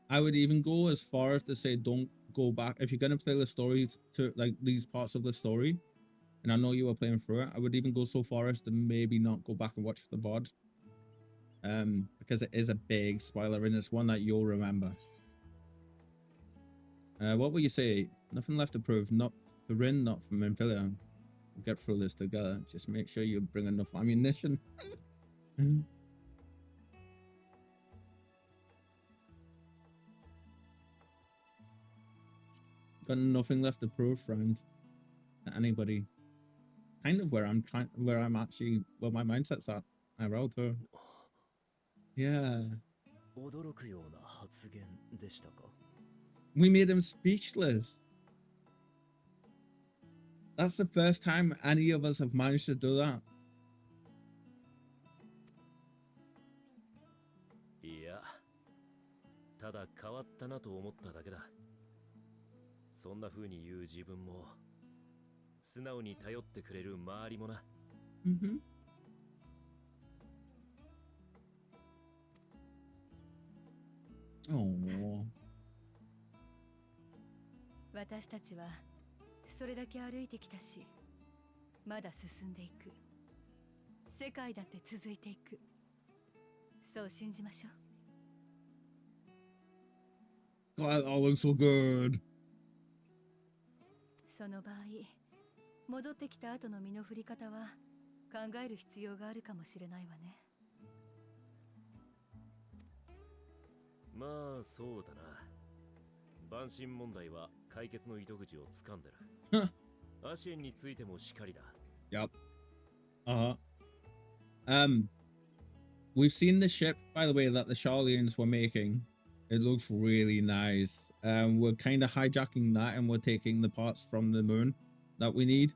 I would even go as far as to say don't go back. If you're going to play the story to like these parts of the story, and I know you were playing through it, I would even go so far as to maybe not go back and watch the VOD. Because it is a big spoiler and it's one that you'll remember. What will you say? Nothing left to prove. Not for Rin, not from Emphilia. We'll get through this together. Just make sure you bring enough ammunition. Got nothing left to prove, friend. To anybody. Kind of where I'm actually, where my mindset's at. I wrote her. Yeah. We made him speechless. That's the first time any of us have managed to do that. Yeah. ただ変わったなと思っただけだ。そんな風に言う自分も素直に頼ってくれる周りもな。Oh. 私たちはそれだけ歩いてきたし、まだ進んでいく。世界だって続いていく。そう信じましょう。God, that looks so good. その場合、戻ってきた後の身の振り方は考える必要があるかもしれないわね。まあそうだな。万神問題は解決の糸口を掴んでる。アシエンについてもしかりだ。Yep. We've seen the ship, by the way, that the Charlians were making. It looks really nice. We're kind of hijacking that and we're taking the parts from the moon that we need.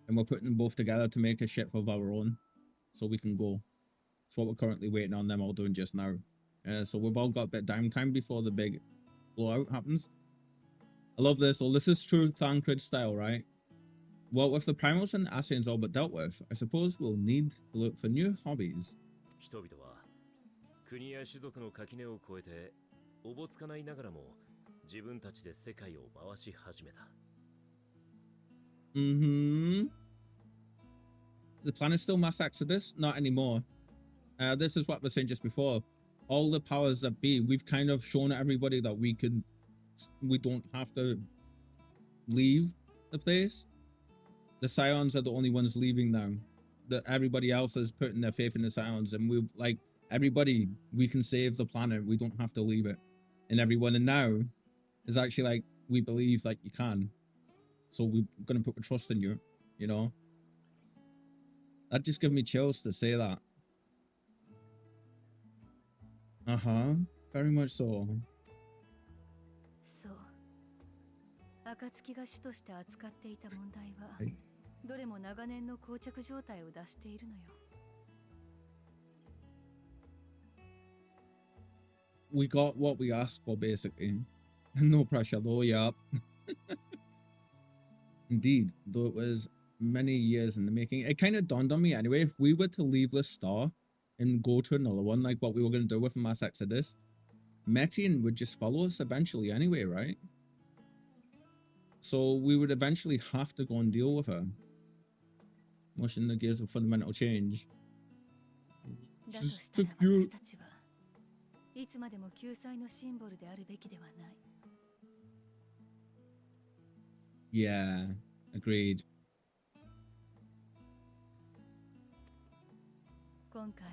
And we're putting them both together to make a ship of our own. So we can go. That's what we're currently waiting on them all doing just now. So we've all got a bit of downtime before the big blowout happens. I love this. So this is true Thancred style, right? Well, with the primals and Asians all but dealt with, I suppose we'll need to look for new hobbies. 人々は国や種族の垣根を越えておぼつかないながらも自分たちで世界を回し始めた。The plan is still mass exodus? Not anymore. This is what I was saying just before. all the powers that be, we've kind of shown everybody that we don't have to leave the place. The Scions are the only ones leaving now. Everybody else is putting their faith in the Scions, and we've like everybody, we can save the planet. We don't have to leave it. And everyone and now is actually like, we believe that you can. So we're gonna put trust in you, you know? That just gives me chills to say that. Uh-huh. Very much so. そう。暁が主として扱っていた問題は、はい。どれも長年の膠着状態を出しているのよ。We got what we asked for, basically. No pressure, though, yeah. Indeed, though it was many years in the making. It kind of dawned on me anyway, if we were to leave this star and go to another one, like what we were going to do with Mass Exodus, Metian would just follow us eventually anyway, right? So we would eventually have to go and deal with her. Motion the gears of fundamental change. だとしたら私たちはいつまでも救済のシンボルであるべきではない。Yeah, agreed. 今回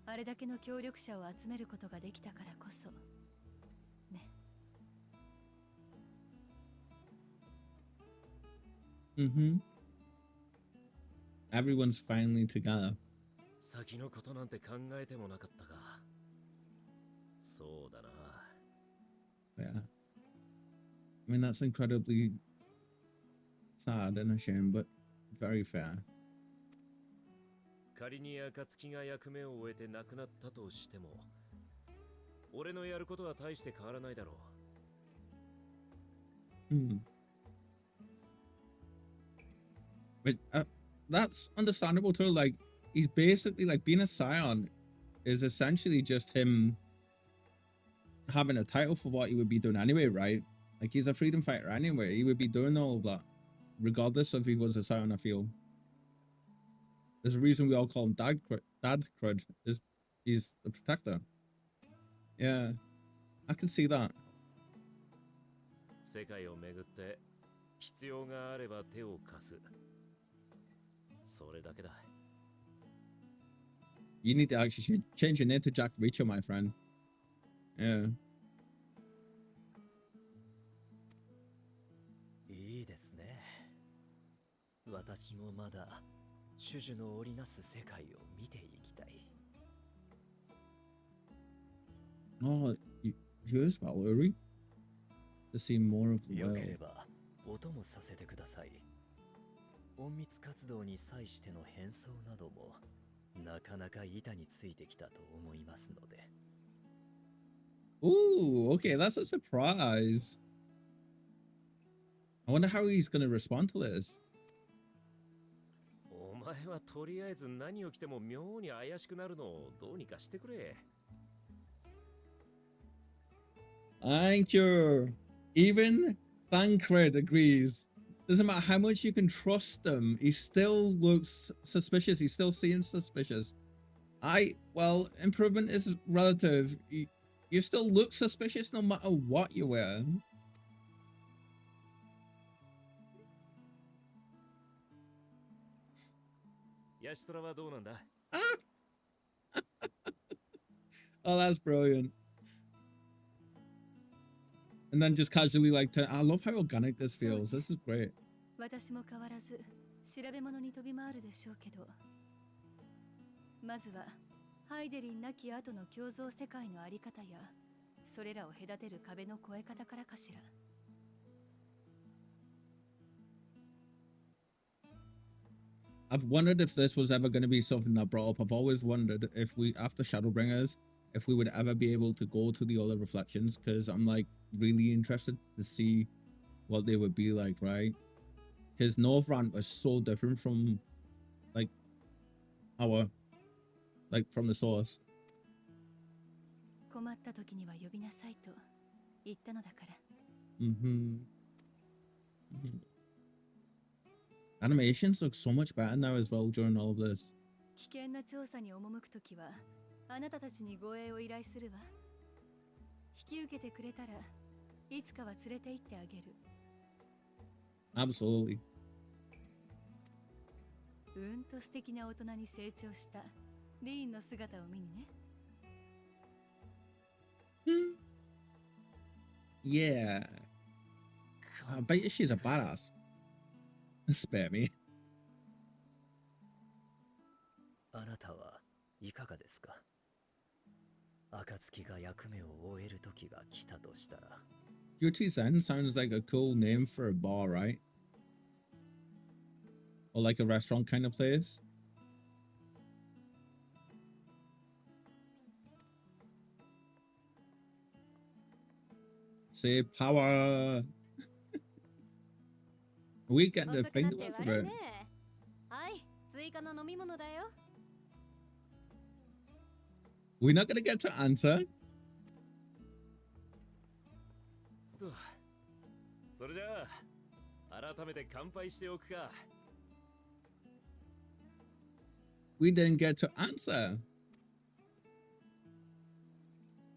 あれだけの協力者を集めることができたからこそね。Everyone's finally together. 先のことなんて考えてもなかったが、そうだな。Yeah. I mean, that's incredibly sad and a shame, but very fair. 仮に暁が役目を終えて亡くなったとしても、俺のやることは大して変わらないだろう。But that's understandable too. Like, he's basically like being a Scion is essentially just him having a title for what he would be doing anyway, right? Like, he's a freedom fighter anyway. He would be doing all of that, regardless of if he was a Scion, I feel. There's a reason we all call him Dad Crud. He's the protector. Yeah, I can see that. 世界をめぐって必要があれば手を貸す。それだけだ。You need to actually change your name to Jack Reacher, my friend. Yeah. いいですね。私もまだ種々の織りなす世界を見ていきたい。Oh, you as well, Uri? To see more of the よ world. ければ音もさせてください。隠密活動に際しての変装などもなかなか板についてきたと思いますので。Ooh, okay, that's a surprise. I wonder how he's going to respond to this. お前はとりあえず何を着ても妙に怪しくなるのをどうにかしてくれ。Thank you. Even Thancred agrees. Doesn't matter how much you can trust them, he still looks suspicious. He's still seeing suspicious. Well, improvement is relative. You still look suspicious no matter what you wear. Oh, that's brilliant. And then just casually like, I love how organic this feels. This is great. 私も変わらず調べ物に飛び回るでしょうけど、まずはハイデリン亡き後の共存世界のあり方やそれらを隔てる壁の越え方からかしら。I've wondered if this was ever going to be something that brought up. I've always wondered if we, after Shadowbringers, if we would ever be able to go to the other reflections, because I'm like really interested to see what they would be like, right? Because Northrant was so different from like from the source. 困った時には呼びなさいと言ったのだから。Animations look so much better now as well during all of this. 危険な調査に赴く時はあなたたちに護衛を依頼するわ。引き受けてくれたらいつかは連れて行ってあげる。 Absolutely. うんと素敵な大人に成長したリーンの姿を見にね。Yeah. I bet you she's a badass. Spare me. あなたはいかがですか？暁が役目を終える時が来たとしたら。Jutisen sounds like a cool name for a bar, right? Or like a restaurant kind of place. Say power. We get the thing to for it. はい、追加の飲み物だよ。 We're not gonna get to answer. それじゃあ改めて乾杯しておくか。We didn't get to answer.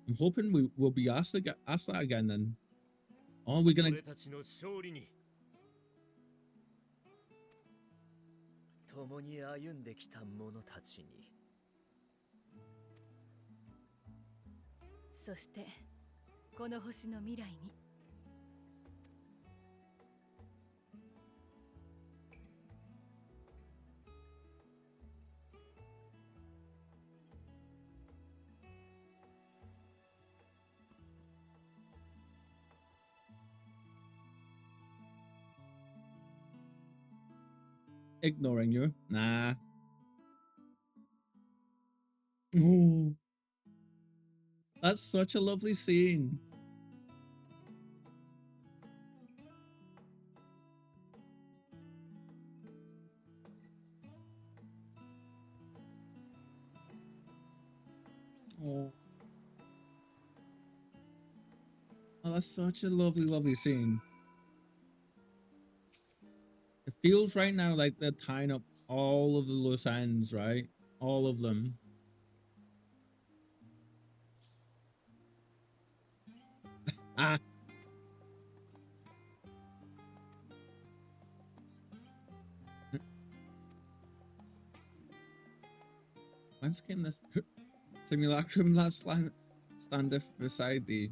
I'm hoping we will be asked that again then. Or we're gonna. 俺たちの勝利に。共に歩んできた者たちに。そしてこの星の未来に。Ignoring you. Nah. Oh. That's such a lovely scene. Oh. Oh, that's such a lovely, lovely scene. It feels right now like they're tying up all of the loose ends, right? All of them. Ah. Whence came this simulacrum that standeth beside thee?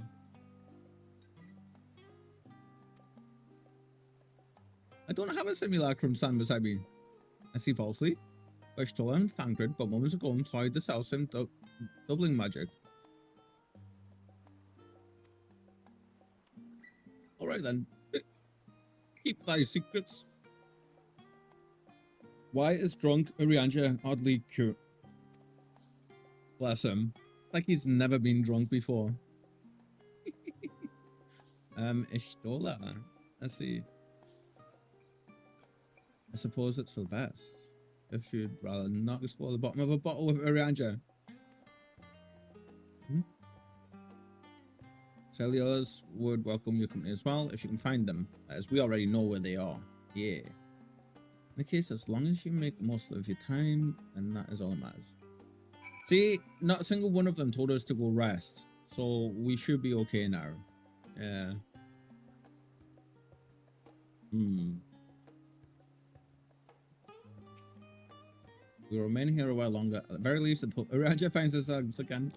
I don't have a simulacrum stand beside me. I see falsely. Wish to learn Thancred, but moments ago employed the self-sim doubling magic. Alright then. Keep thy secrets. Why is drunk Urianja oddly cute? Bless him. Like he's never been drunk before. Ishtola. Let's see. I suppose it's for the best. If you'd rather not explore the bottom of a bottle with Urianja. Celios would welcome your company as well if you can find them, as we already know where they are. Yeah. In the case, as long as you make the most of your time, then that is all that matters. See, not a single one of them told us to go rest, so we should be okay now. Yeah. We'll remain here a while longer, at the very least until Urianja finds us again.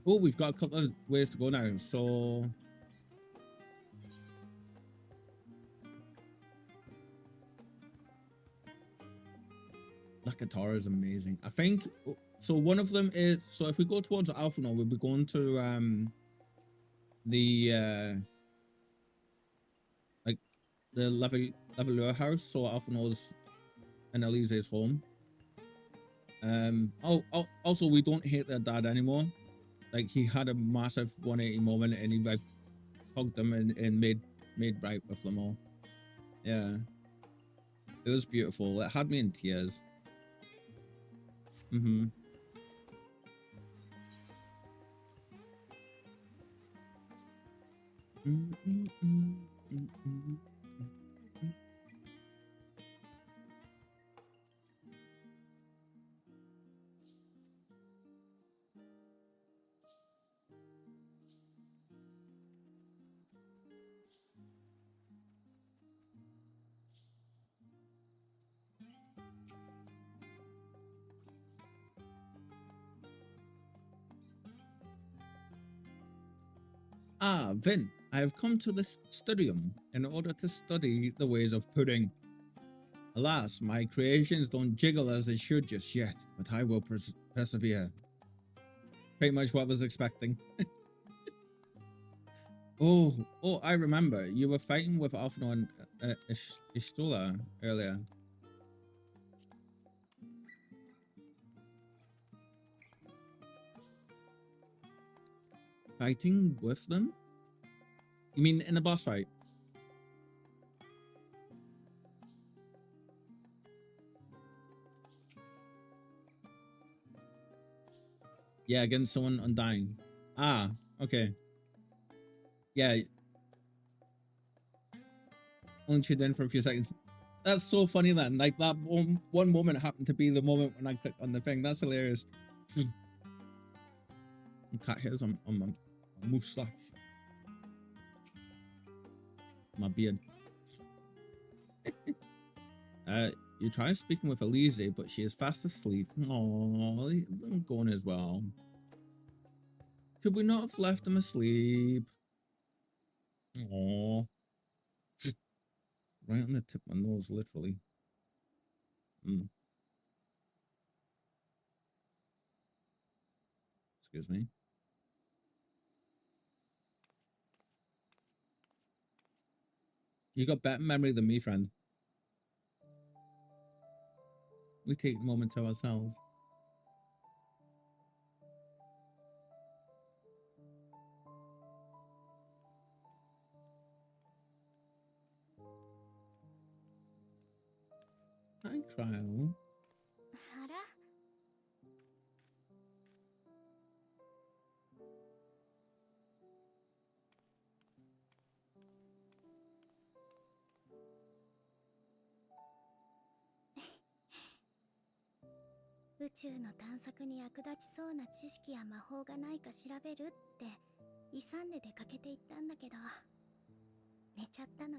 Oh, we've got a couple of ways to go now, so Lakatara is amazing. I think so. One of them is, so if we go towards Alphanor, we'll be going to the like the Levelure house, so Alphanor's and Elise's home. Also we don't hate their dad anymore. Like he had a massive 180 moment and he like hugged them and made right with them all. Yeah. It was beautiful. It had me in tears. Ah, Vin, I have come to this studium in order to study the ways of pudding. Alas, my creations don't jiggle as they should just yet, but I will persevere. Pretty much what I was expecting. Oh, I remember. You were fighting with Alphino and Istula earlier. Fighting with them? You mean in a boss fight? Yeah, against someone undying. Ah, okay. Yeah. Only tuned in for a few seconds. That's so funny then. Like that one moment happened to be the moment when I clicked on the thing. That's hilarious. Cat hairs on my moustache. My beard. You try speaking with Elise, but she is fast asleep. Oh, I'm going as well. Could we not have left him asleep? Oh, right on the tip of my nose, literally. Excuse me. You got better memory than me, friend. We take a moment to ourselves. Hi, Cryo. あら宇宙の探索に役立ちそうな知識や魔法がないか調べるって勇んで出かけていったんだけど寝ちゃったのね。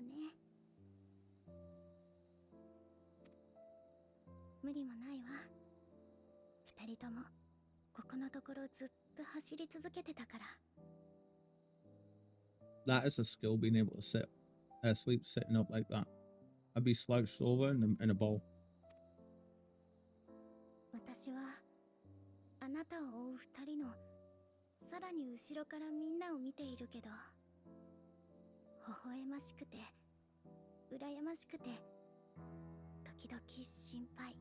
無理もないわ。二人ともここのところずっと走り続けてたから。That is a skill, being able to sleep sitting up like that. I'd be slouched over in a ball. 私はあなたを追う二人のさらに後ろからみんなを見ているけど、微笑ましくて羨ましくて時々心配。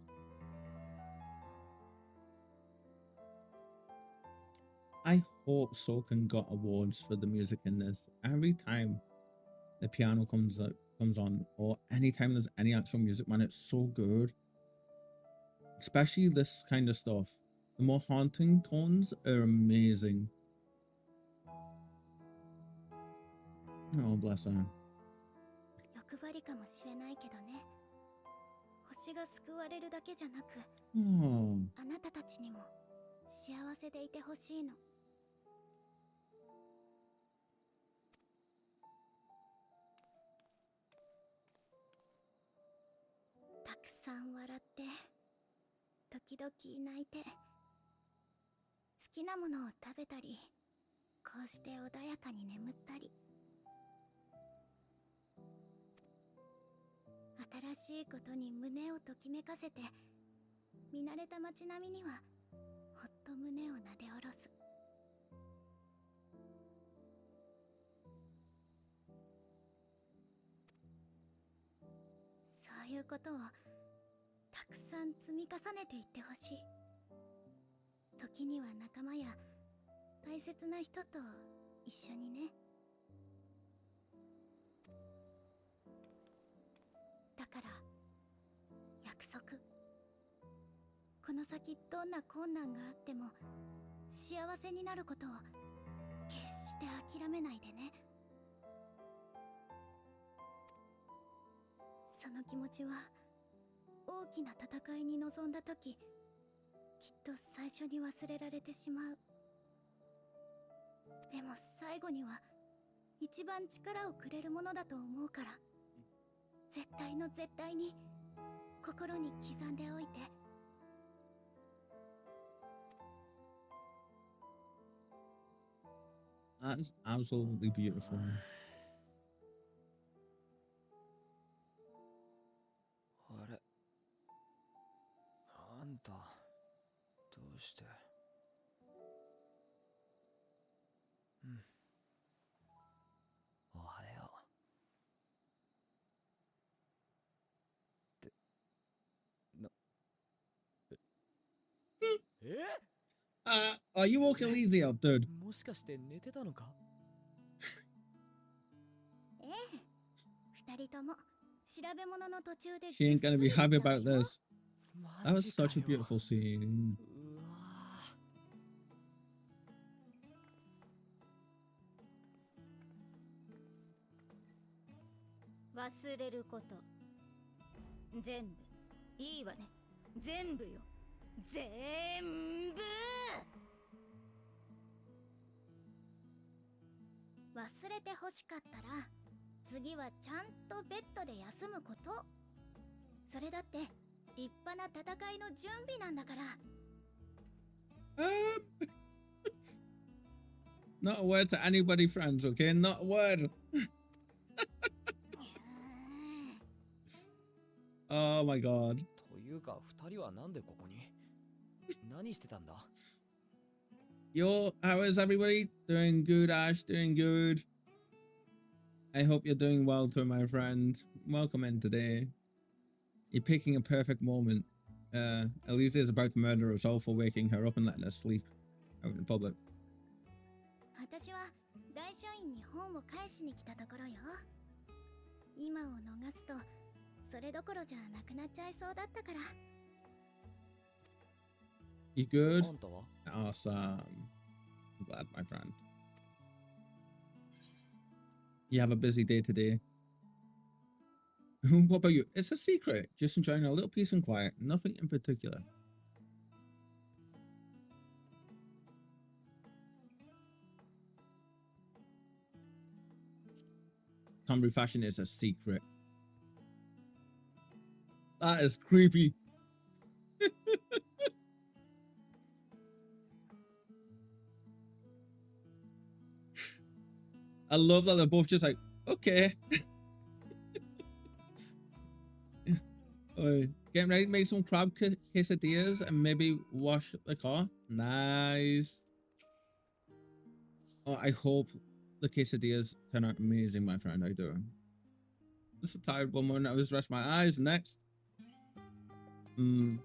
I hope Soken got awards for the music in this. Every time the piano comes on, or anytime there's any actual music, man, it's so good. Especially this kind of stuff. The more haunting tones are amazing. Oh, bless her. 欲張りかもしれないけどね。星が救われるだけじゃなく、あなたたちにも幸せでいてほしいの。たくさん笑って、時々泣いて、好きなものを食べたり、こうして穏やかに眠ったり。新しいことに胸をときめかせて、見慣れた街並みにはほっと胸をなで下ろす。そういうことをたくさん積み重ねていってほしい。時には仲間や大切な人と一緒にね。だから約束、この先どんな困難があっても幸せになることを決して諦めないでね。その気持ちは大きな戦いに臨んだ時、きっと最初に忘れられてしまう。でも最後には一番力をくれるものだと思うから、絶対の絶対に心に刻んでおいて。That's absolutely beautiful. あれ、あんた、どうして。うん。おはよう。って、な、Are you okay, Leo, dude? もしかして寝てたのか？ええ、二人とも調べ物の途中で She ain't gonna be happy about this. マ That was ジかよ。 such a beautiful scene. うわ忘れること全部いいわね。全部よ、全部。忘れて欲しかったら次はちゃんとベッドで休むこと。それだって立派な戦いの準備なんだから。Not a word to anybody, friends, okay? Not a word. Oh my god. というか、二人はなんでここに？何してたんだ？ Yo, how is everybody? Doing good, Ash, doing good. I hope you're doing well too, my friend. Welcome in today. You're picking a perfect moment. Elisa is about to murder us all for waking her up and letting us sleep out in public. 私は大書院に本を返しに来たところよ。今を逃すとそれどころじゃなくなっちゃいそうだったから。You good? あんたは？ Awesome. I'm glad, my friend. You have a busy day today. What about you? It's a secret. Just enjoying a little peace and quiet. Nothing in particular. Tumblr fashion is a secret. That is creepy. I love that they're both just like, okay. Getting ready to make some crab quesadillas and maybe wash the car. Nice. Oh, I hope the quesadillas turn out amazing, my friend. I do. This is a tired woman. I was rest my eyes. Next. Look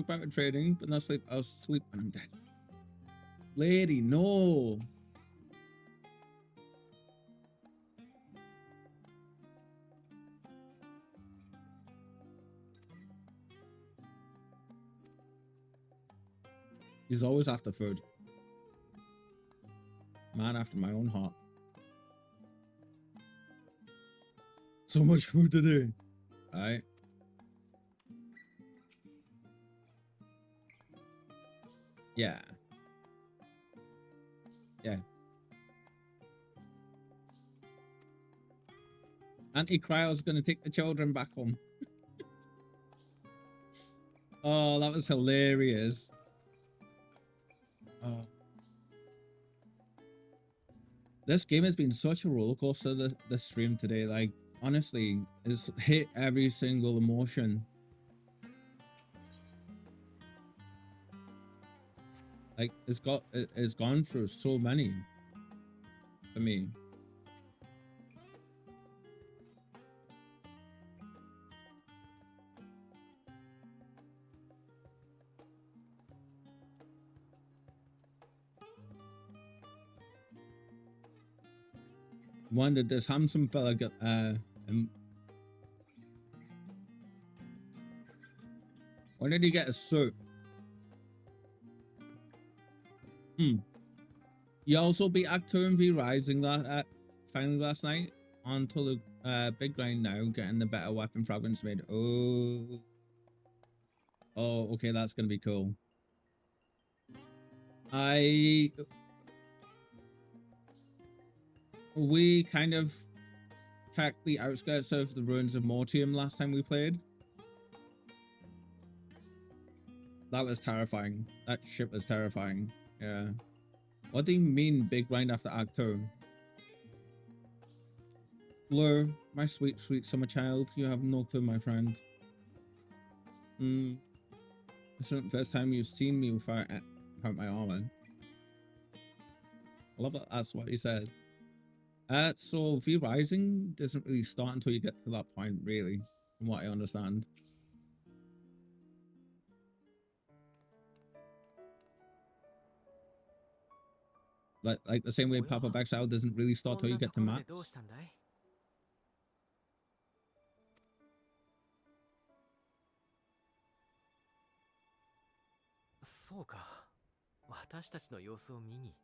back at trading, but not sleep. I'll sleep when I'm dead. Lady, no. He's always after food. Man after my own heart. So much food to do. Alright. Yeah. Yeah. Auntie Cryo's gonna take the children back home. Oh, that was hilarious. Oh. This game has been such a roller coaster this stream today. Like, honestly, it's hit every single emotion. Like, it's gone through so many for me. When did this handsome fella get when did he get a suit? You also beat Act 2 and V Rising finally last night onto the big grind now, getting the better weapon fragments made. Oh, okay, that's gonna be cool. We kind of checked the outskirts of the ruins of Mortium last time we played. That was terrifying. That ship was terrifying. Yeah. What do you mean, big grind after Act 2? Blur, my sweet, sweet summer child, you have no clue, my friend. This isn't the first time you've seen me without my armor. I love that that's what he said. So V Rising doesn't really start until you get to that point, really, from what I understand. Like the same way Path of Exile doesn't really start till you get to Max. そうか。私たちの様子を見に。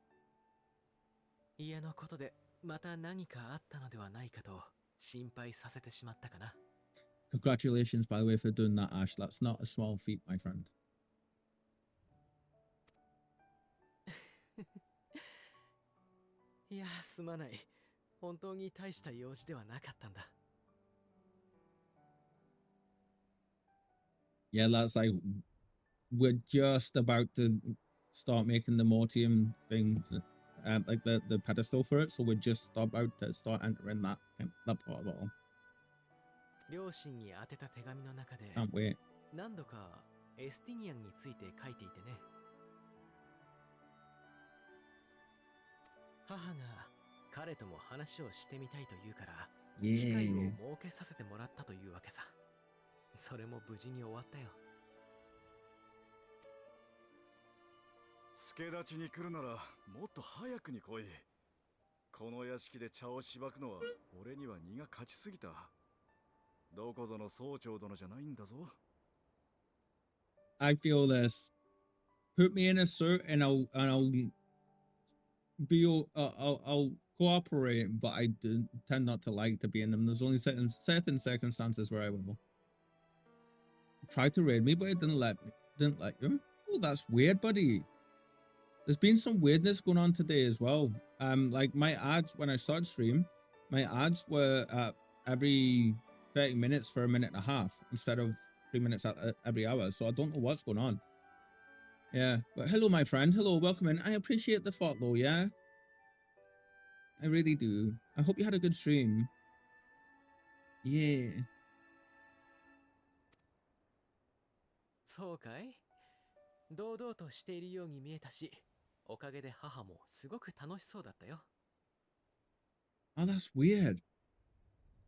家のことでまた何かあったのではないかと心配させてしまったかな。Congratulations, by the way, for doing that, Ash. That's not a small feat, my friend. いや、すまない。本当に大した用事ではなかったんだ。Yeah, that's like we're just about to start making the Mortium things, like the pedestal for it. So we're just about to start entering that part of it all. 両親に宛てた手紙の中で Can't wait. 何度かエスティニアンについて書いていてね。母が彼とも話をしてみたいと言うから機会を設けさせてもらったというわけさ。それも無事に終わったよ。助立ちに来るならもっと早くに来い。この屋敷で茶をしばくのは俺には荷が勝ちすぎた。どこぞの総長殿じゃないんだぞ。I feel this. Put me in a suit and I'll cooperate, but I tend not to like to be in them. There's only certain circumstances where I will. Tried to raid me, but it didn't let you. Oh, that's weird, buddy. There's been some weirdness going on today as well. Like my ads when I started stream, my ads were every 30 minutes for a minute and a half instead of 3 minutes every hour. So I don't know what's going on. Yeah, but hello, my friend. Hello, welcome in. I appreciate the follow, yeah? I really do. I hope you had a good stream. Yeah. そうかい？堂々としているように見えたし、おかげで母もすごく楽しそうだったよ。Oh, that's weird.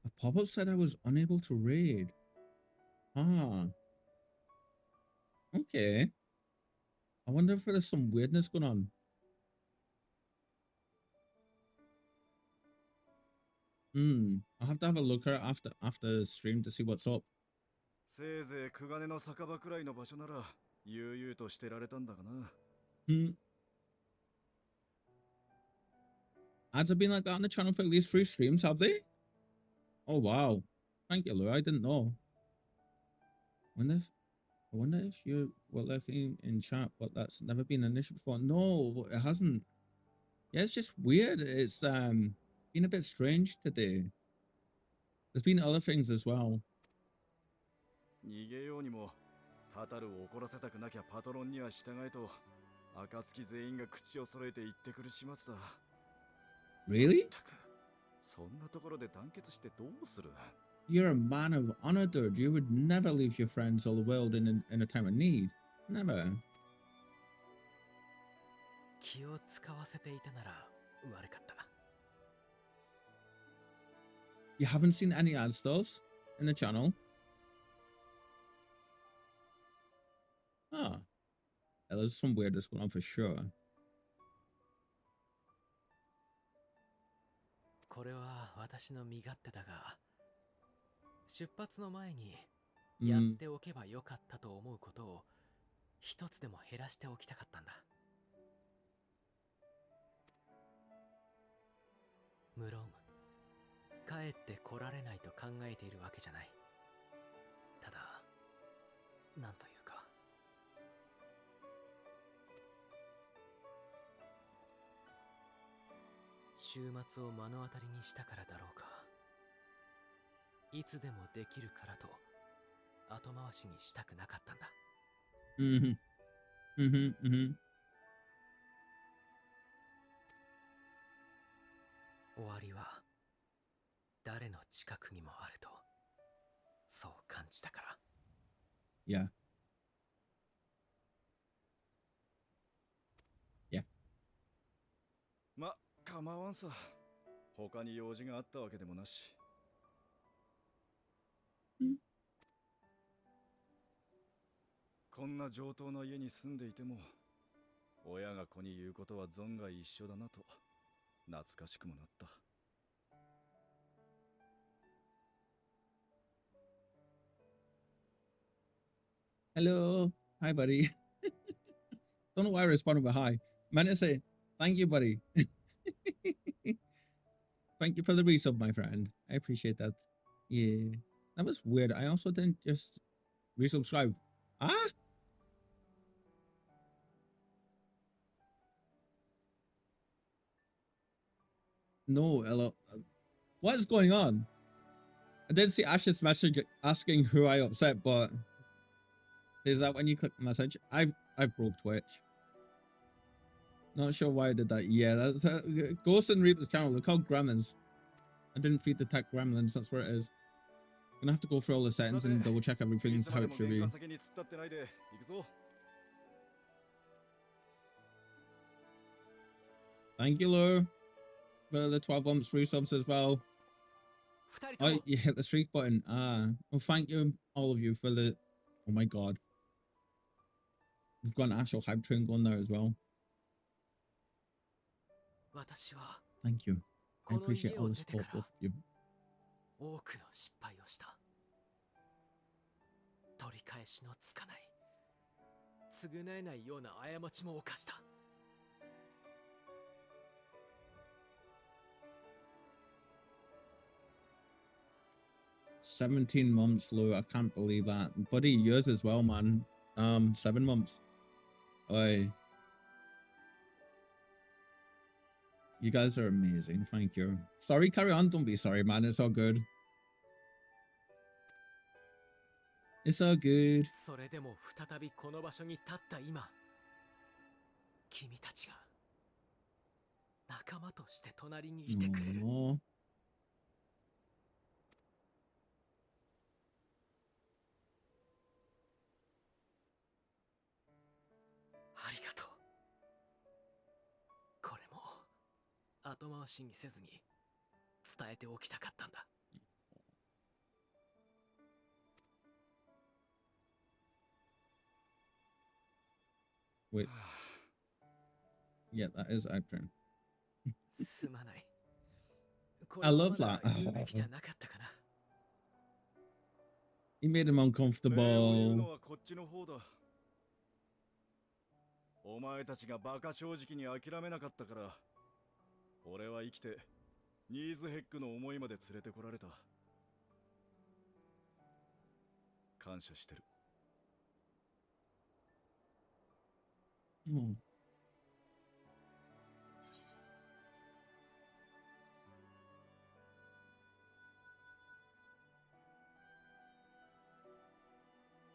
A pop-up said I was unable to raid. Ah. Okay. I wonder if there's some weirdness going on. I'll have to have a look at it after stream to see what's up. せいぜいクガネの酒場くらいの場所なら悠々としてられたんだがな。Ads have been like that on the channel for at least 3 streams, have they? Oh wow. Thank you, Lou. I didn't know. I wonder if you were lurking in chat, but that's never been an issue before. No, it hasn't. Yeah, it's just weird. It's been a bit strange today. There's been other things as well. 逃げようにもタタルを怒らせたくなきゃパトロンには従えと暁全員が口を揃えて言ってくる始末だ。Really? そんなところで団結してどうする？ You're a man of honor, dude. You would never leave your friends or the world in a time of need. Never. 気を使わせていたなら悪かった。You haven't seen any ad stuffs in the channel? Ah. Yeah, there's some weirdness going on for sure. これは私の身勝手だが、出発の前にうんやっておけばよかったと思うことを一つでも減らしておきたかったんだ。無論、帰って来られないと考えているわけじゃない。ただ、なんというか。週末を目の当たりにしたからだろうか。いつでもできるからと後回しにしたくなかったんだ。終わりは誰の近くにもあるとそう感じたから。 Yeah. Yeah. ま、構わんさ。他に用事があったわけでもなし。こんな上等な家に住んでいても、親が子に言うことは存外一緒だなと懐かしくもなった。Hello. Hi, buddy. Don't know why I responded with hi. Meant to say, thank you, buddy. Thank you for the resub, my friend. I appreciate that. Yeah. That was weird. I also didn't just resubscribe. Ah? No, hello. What is going on? I did see Ash's message asking who I upset, but is that when you click the message? I've broke Twitch. Not sure why I did that. Yeah, that's Ghost and Reaper's channel. They're called Gremlins. I didn't feed the tech Gremlins. That's where it is. Gonna have to go through all the settings and double check everything's how it should be. Thank you, Lou, for the 12 months resubs as well. Oh, you hit the streak button. Ah, well, thank you, all of you, for the. Oh my god. We've got an actual hype train going there as well. Thank you. I appreciate all the support, both of you. 多くの失敗をした。取り返しのつかない、償えないような過ちも犯した。17 months, Lou. I can't believe that. Buddy, yours as well, man. 7 months. Oi. You guys are amazing. Thank you. Sorry, carry on. Don't be sorry, man. It's all good. It's all good. それでも再びこの場所に立った今、君たちが仲間として隣にいてくれる。Oh. ありがとう。これも後回しにせずに伝えておきたかったんだ。Wait. Yeah, that is Actron. すまない。 I love that. He made him uncomfortable. お前たちがバカ正直に諦めなかったから、俺は生きてニーズヘックの思いまで連れてこられた。感謝してる。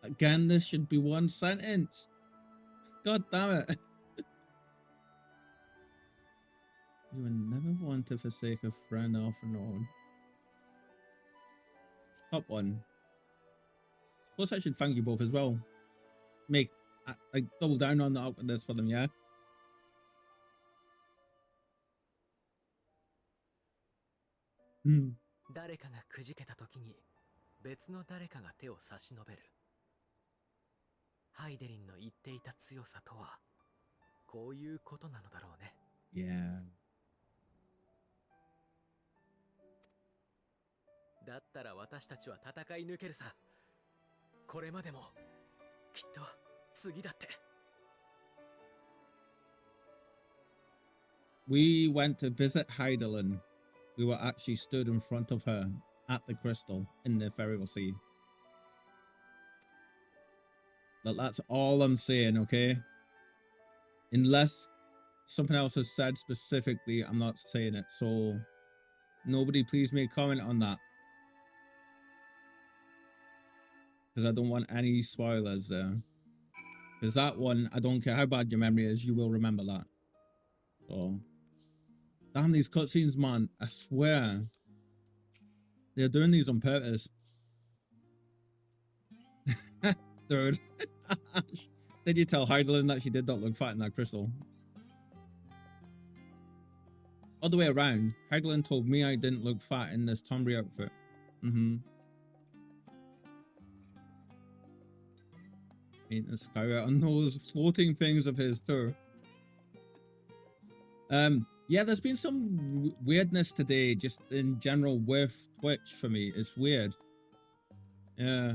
Again, this should be one sentence. God damn it. You would never want to forsake a friend off and on. Top one. Suppose I should thank you both as well. Make I double down on the awkwardness for them, yeah? 誰かがくじけた時に別の誰かが手を差し伸べる。ハイデリンの言っていた強さとはこういうことなのだろうね。Yeah. だったら私たちは戦い抜けるさ。これまでもきっと次だって。We went to visit Heidelin. We were actually stood in front of her at the crystal in the Ferial Sea. But that's all I'm saying, okay? Unless something else is said specifically, I'm not saying it. So nobody please make a comment on that. Because I don't want any spoilers there. Because that one, I don't care how bad your memory is, you will remember that. So Damn these cutscenes, man. I swear. They're doing these on purpose. Dude. Did you tell Heidelin that she did not look fat in that crystal? Other way around. Heidelin told me I didn't look fat in this Tombury outfit. Ain't the sky out on those floating things of his too. Yeah, there's been some weirdness today, just in general with Twitch for me. It's weird. Yeah.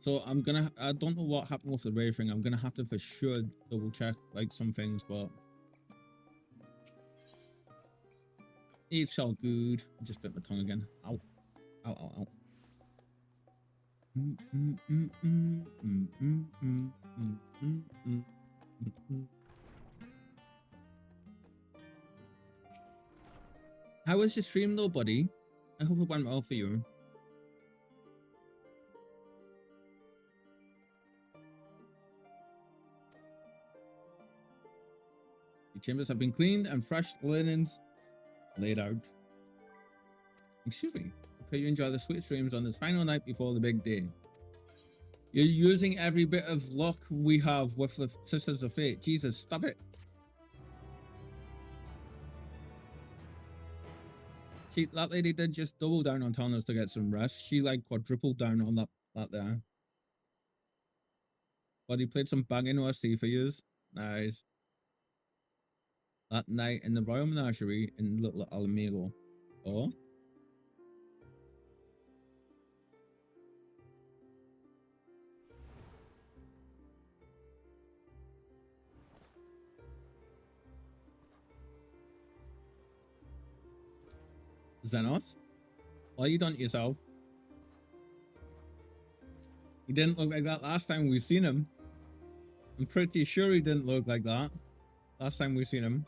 So I don't know what happened with the raid thing. I'm gonna have to for sure double check like some things, but it's all good. I just bit my tongue again. Ow. Ow, ow, ow. How was your stream though, buddy? I hope it went well for you. The chambers have been cleaned and fresh linens laid out. Excuse me. I hope you enjoy the sweet streams on this final night before the big day. You're using every bit of luck we have with the Sisters of Fate. Jesus, stop it. That lady did just double down on telling us to get some rest. She like quadrupled down on that there. But he played some banging OST for yous. Nice. That night in the Royal Menagerie in Little Alamego. Oh? Xenos? Why you done it yourself? He didn't look like that last time we seen him. I'm pretty sure he didn't look like that last time we seen him.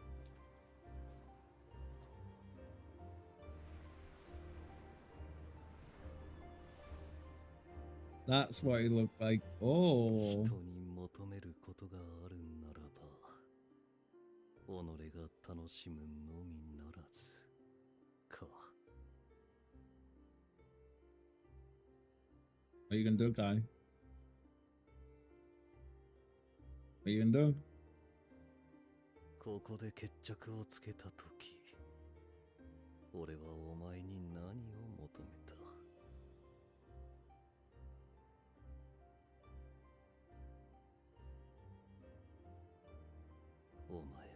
That's what he looked like. Oh. 人に求めることがあるならば、己が楽しむのみならずか。What are you gonna do, guy? What are you gonna do? ここで決着をつけたとき、俺はお前に何を求めた？お前は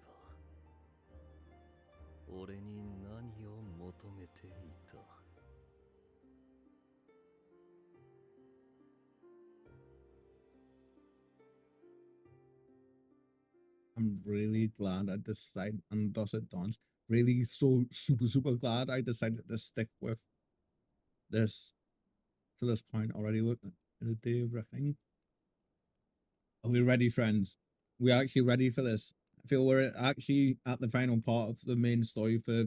俺に何を求めていた？ I'm really glad I decided, and thus it dawns, really so super glad I decided to stick with this to this point already. Look at the day of everything. Are we ready, friends? We're actually ready for this. I feel we're actually at the final part of the main story for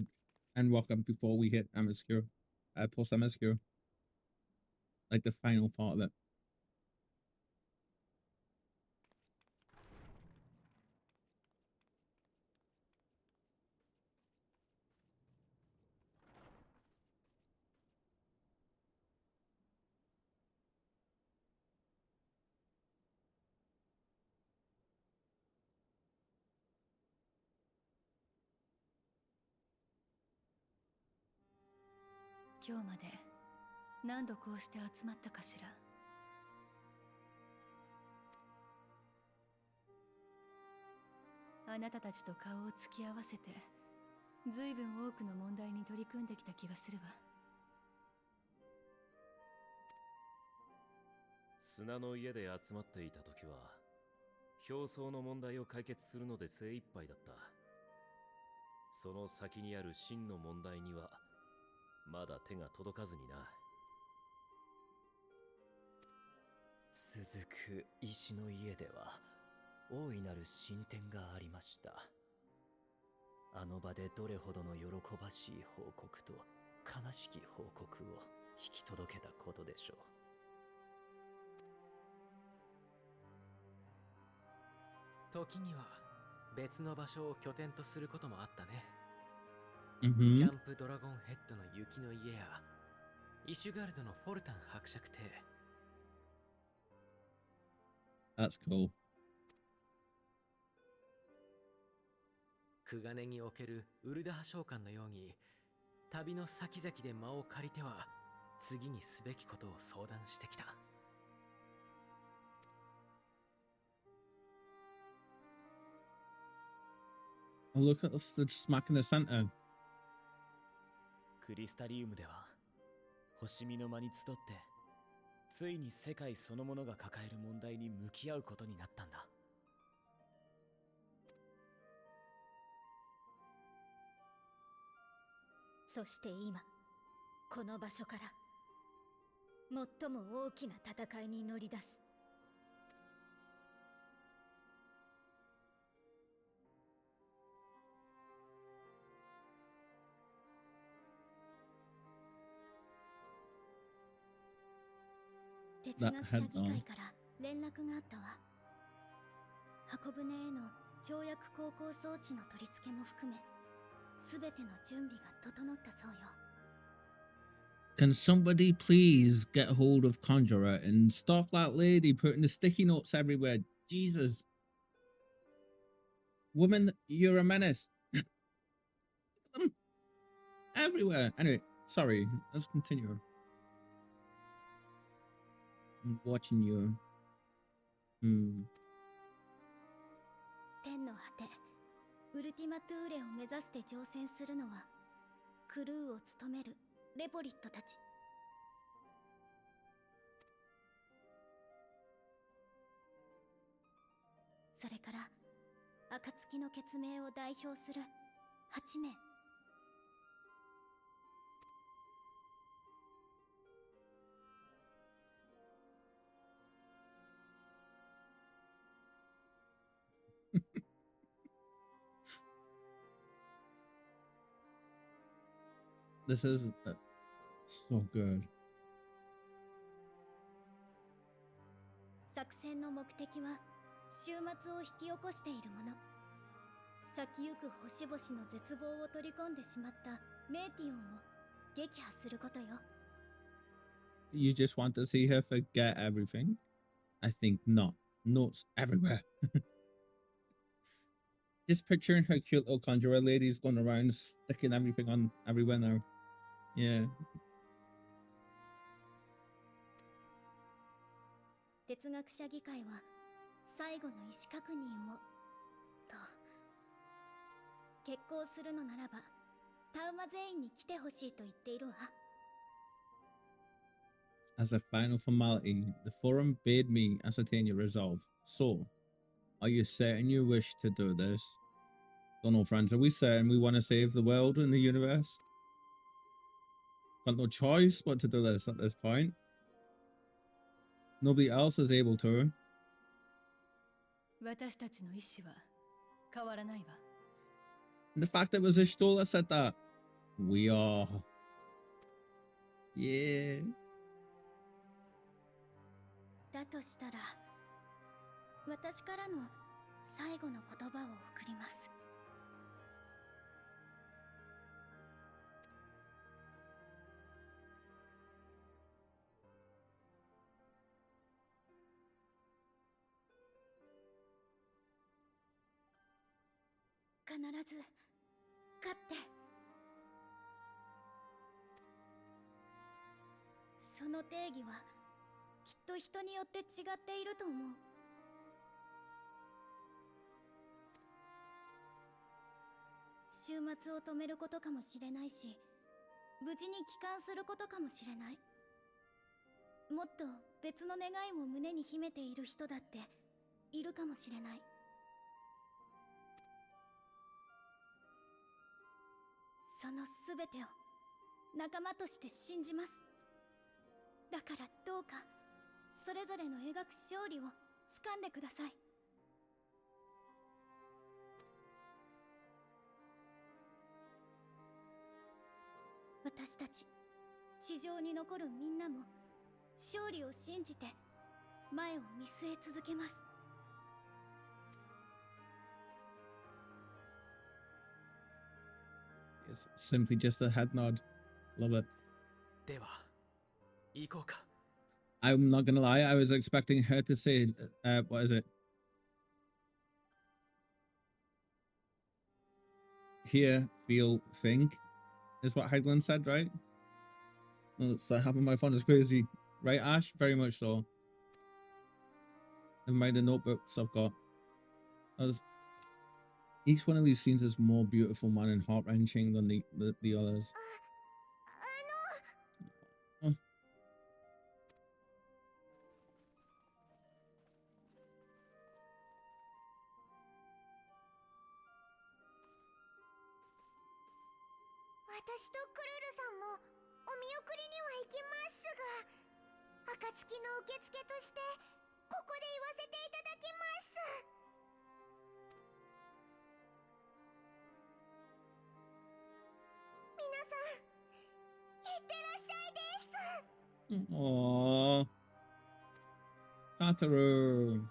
Endwalker before we hit Amazcure, post Amazcure. Like the final part of it.「今日まで何度こうして集まったかしら」「あなたたちと顔を突き合わせてずいぶん多くの問題に取り組んできた気がするわ」砂の家で集まっていた時は表層の問題を解決するので精一杯だった。その先にある真の問題にはまだ手が届かずにな。続く石の家では大いなる進展がありました。あの場でどれほどの喜ばしい報告と悲しき報告を引き届けたことでしょう。時には別の場所を拠点とすることもあったね。キ Mm-hmm. ャンプドラゴンヘッドの雪の家やイシュガルドのフォルタン伯爵邸。That's cool. クガネにおけるウルダハ召喚のように、旅の先々で間を借りては次にすべきことを相談してきた。Oh, look at us, they're smack in the center. クリスタリウムでは星見の間に集って、ついに世界そのものが抱える問題に向き合うことになったんだ。そして今この場所から最も大きな戦いに乗り出す。哲学者議会から連絡があったわ。箱舟への跳躍航行装置の取り付けも含め、すべての準備が整ったそうよ。Can somebody please get hold of Conjurer and stop that lady putting the sticky notes everywhere? Jesus. Woman, you're a menace. Everywhere. Anyway, sorry. Let's continue. I'm watching you. 天の果て、ウルティマトゥーレを目指して挑戦するのは、クルーを務めるレポリットたち。それから暁の血明を代表する8名。This is so good. 作戦の目的は終末を引き起こしているもの。咲きゆく星々の絶望を取り込んでしまったメーティオンを撃破することよ。You just want to see her forget everything? I think not. Notes everywhere. Just picturing her cute little conjurer ladies going around sticking everything on everywhere now. Yeah. 哲学者議会は最後の意思確認をと決行するのならばタウマ全員に来てほしいと言っているわ。As a final formality, the forum bade me ascertain your resolve. So, are you certain you wish to do this? Don't know, friends. Are we certain we want to save the world and the universe? Got no choice but to do this at this point. Nobody else is able to. 私たちの意志は変わらないわ。 And the fact that it was Ishtola that said that. We are. Yeah. だとしたら私からの最後の言葉を送ります。必ず勝って、その定義はきっと人によって違っていると思う。終末を止めることかもしれないし、無事に帰還することかもしれない。もっと別の願いを胸に秘めている人だっているかもしれない。そのすべてを仲間として信じます。だからどうかそれぞれの描く勝利を掴んでください。私たち地上に残るみんなも勝利を信じて前を見据え続けます。It's simply just a head nod. Love it. では行こうか。 I'm not gonna lie, I was expecting her to say, what is it? Hear, feel, think, is what Heidland said, right? Well, it's like having my phone is crazy. Right, Ash? Very much so. And the notebooks I've got. Each one of these scenes is more beautiful, man, and heart-wrenching than the others. Oh. 私とクルルさんもお見送りには行きますが、暁の受付としてここで言わせていただきます。皆さん、いってらっしゃいです。Aww. Tataru.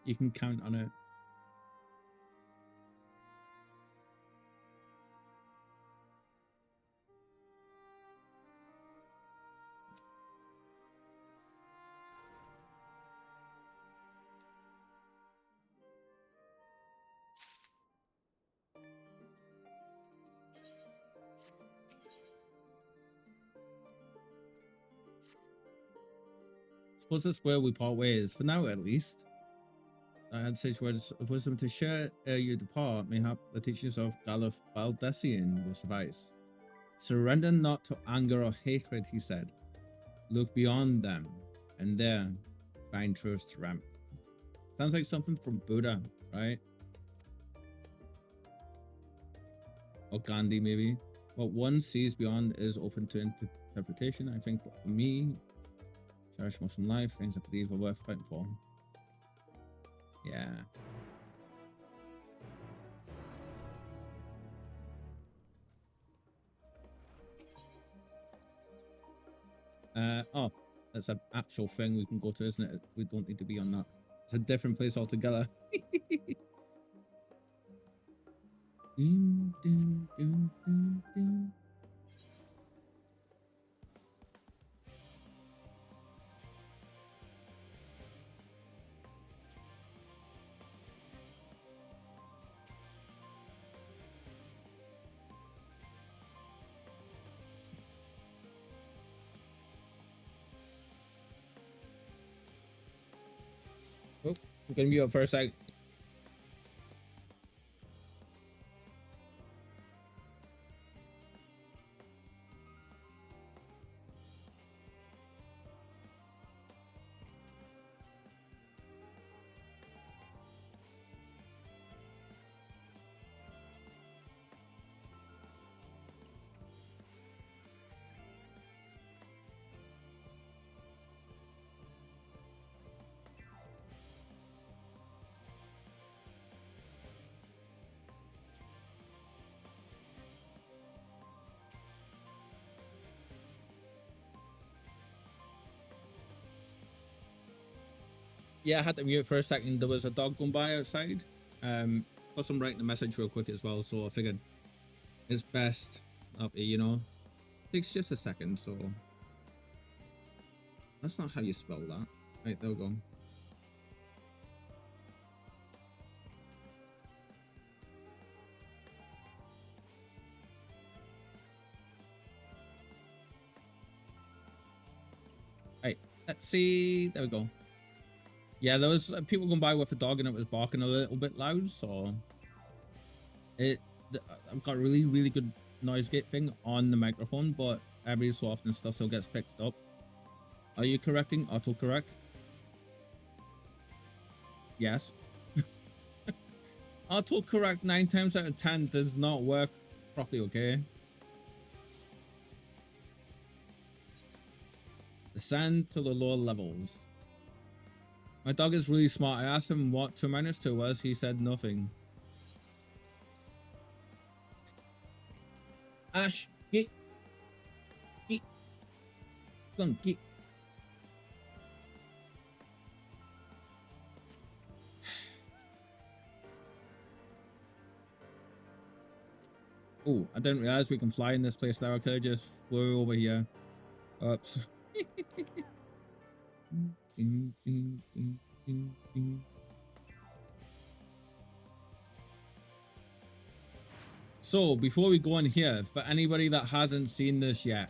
You can count on it. Suppose that's where we part ways, for now at least. I had sage words of wisdom to share ere you depart, mayhap the teachings of Galuf Baldessian will suffice. Surrender not to anger or hatred, he said. Look beyond them, and there find truth's ramp. Sounds like something from Buddha, right? Or Gandhi, maybe. What one sees beyond is open to interpretation. I think for me, cherish most in life, things I believe are worth fighting for. Yeah. Oh, that's an actual thing we can go to, isn't it? We don't need to be on that. It's a different place altogether. Dun, dun, dun, dun, dun. Oh, I'm gonna mute up for a sec. Yeah, I had to mute for a second. There was a dog going by outside. Plus I'm writing a message real quick as well, so I figured it's best up, you know. Takes just a second, so that's not how you spell that. Right, there we go. Right, let's see. There we go. Yeah, there was people going by with a dog and it was barking a little bit loud, so I've got a really good noise gate thing on the microphone, but every so often stuff still gets picked up. Are you correcting autocorrect? Yes. Autocorrect 9 times out of 10 does not work properly, okay? Descend to the lower levels. My dog is really smart. I asked him what 2 minus 2 was. He said nothing. Ash, get. Come, get. Oh, I didn't realize we can fly in this place now. I could have just flew over here. Oops. So, before we go in here, for anybody that hasn't seen this yet,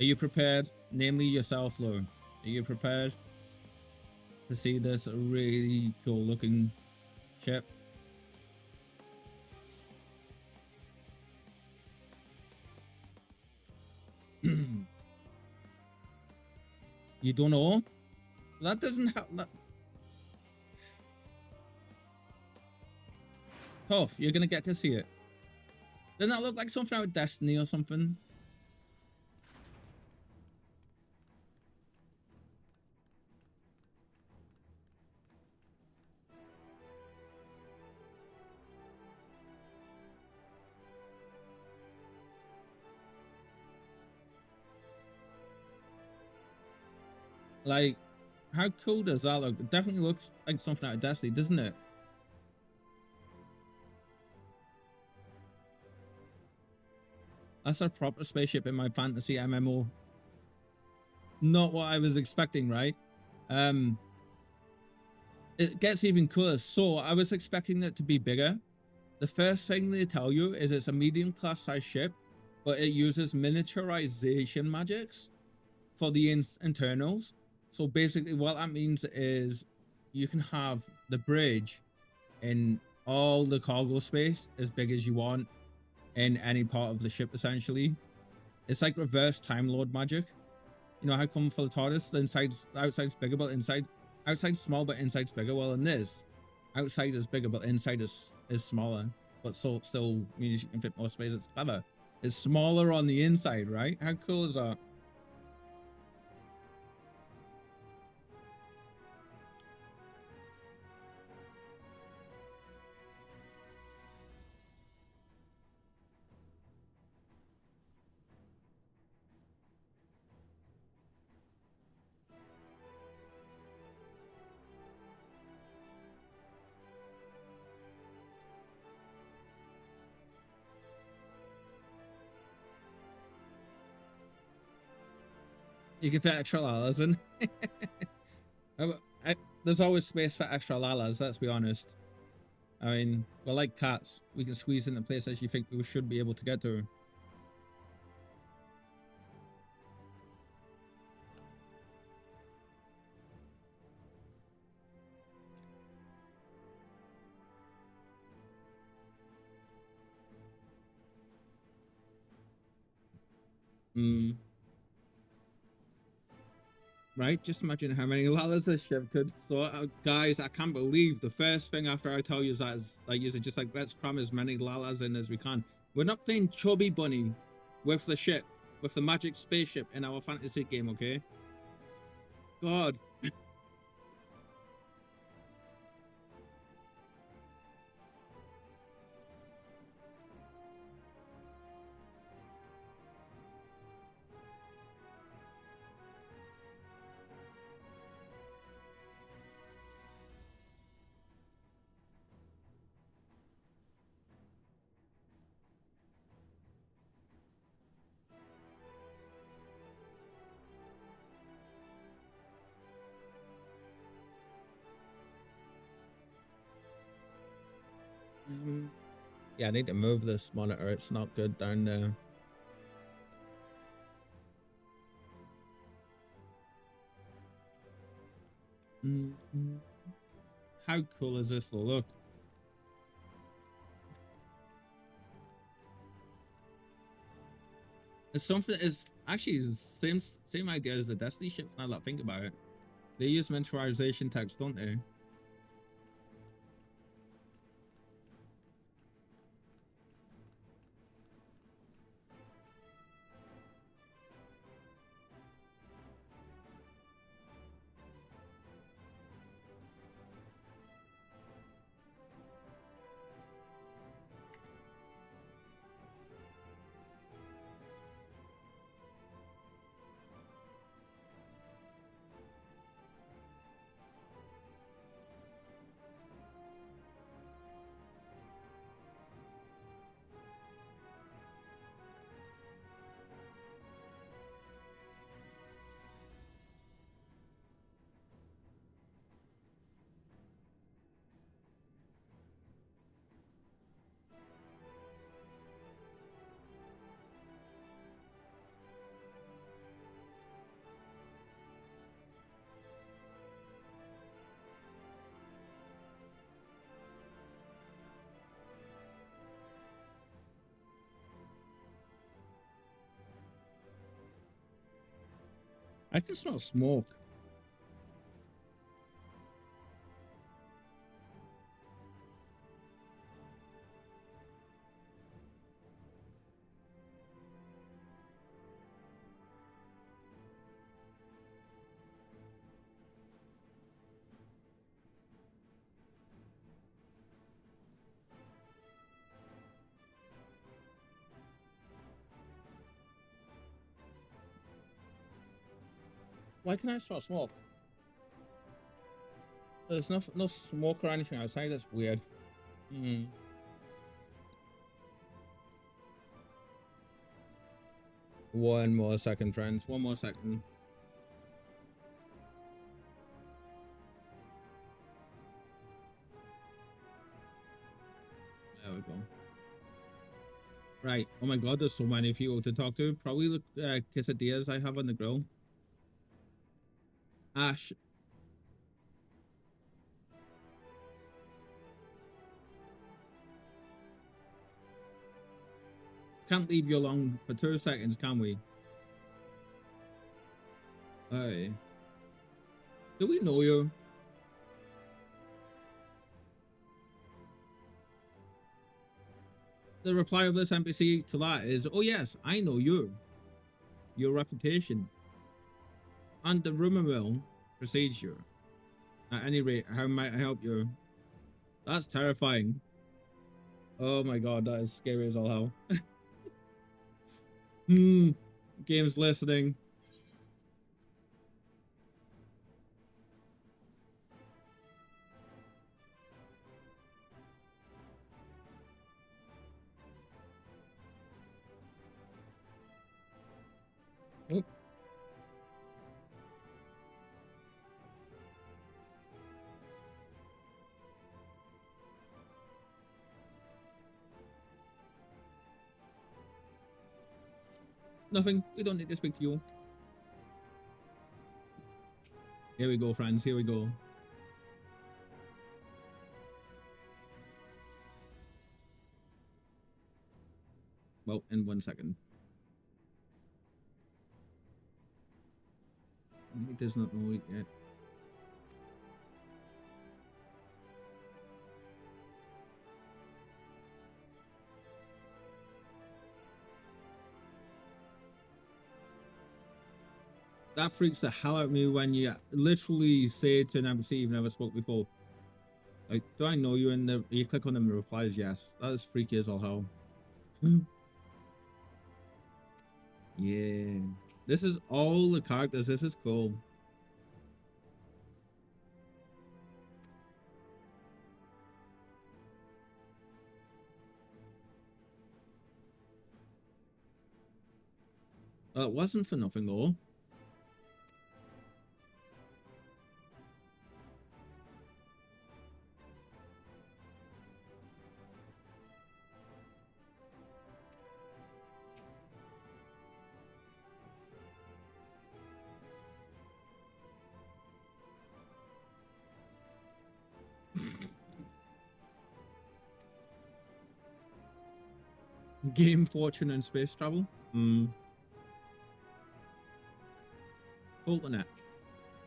are you prepared? Namely yourself, Lou. Are you prepared to see this really cool looking ship? You don't know? That doesn't have that. Puff, you're gonna get to see it. Doesn't that look like something out of Destiny or something? Like, how cool does that look? It definitely looks like something out of Destiny, doesn't it? That's a proper spaceship in my fantasy MMO. Not what I was expecting, right? It gets even cooler. So I was expecting it to be bigger. The first thing they tell you is it's a medium class size ship, but it uses miniaturization magics for the internals. So basically what that means is you can have the bridge in all the cargo space as big as you want in any part of the ship, essentially. It's like reverse Time Lord magic. You know how come for the TARDIS, the outside's bigger, but outside's small, but inside's bigger. Well, in this, outside is bigger, but inside is smaller, but so still means you can fit more space. It's clever. It's smaller on the inside, right? How cool is that? You can fit extra lalas in. There's always space for extra lalas, let's be honest. I mean, we're like cats. We can squeeze into places you think we should be able to get to. Right? Just imagine how many lalas this ship could sort out. Guys, I can't believe the first thing after I tell you that is like, is it just like, let's cram as many lalas in as we can. We're not playing Chubby Bunny with the ship, with the magic spaceship in our fantasy game, okay? God. Yeah, I need to move this monitor. It's not good down there. How cool is this look? It's something. It's actually the same idea as the Destiny ships. Now that I think about it, they use miniaturization text, don't they? I can smell smoke. Why can I smell smoke? There's no smoke or anything outside. That's weird. Hmm. One more second, friends. One more second. There we go. Right. Oh my god, there's so many people to talk to. Probably the quesadillas I have on the grill. Ash. Can't leave you alone for 2 seconds, can we? Hey. Do we know you? The reply of this NPC to that is, oh yes, I know you. Your reputation. And the rumor mill precedes you. At any rate, how might I help you? That's terrifying. Oh my god, that is scary as all hell. Game's listening. Oh. Nothing. We don't need to speak to you. Here we go, friends. Here we go. Well, in 1 second. He does not know it yet. That freaks the hell out of me when you literally say to an NPC you've never spoke before. Like, do I know you? And you click on them and replies yes. That is freaky as all hell. Yeah. This is all the characters. This is cool. It wasn't for nothing though. Game, fortune, and space travel. Internet.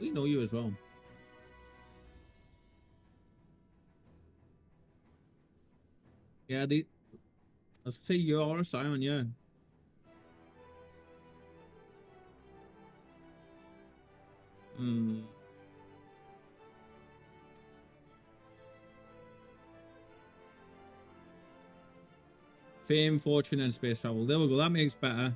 We know you as well. Yeah, I was gonna say you are Simon, yeah. Fame, fortune, and space travel. There we go. That makes better.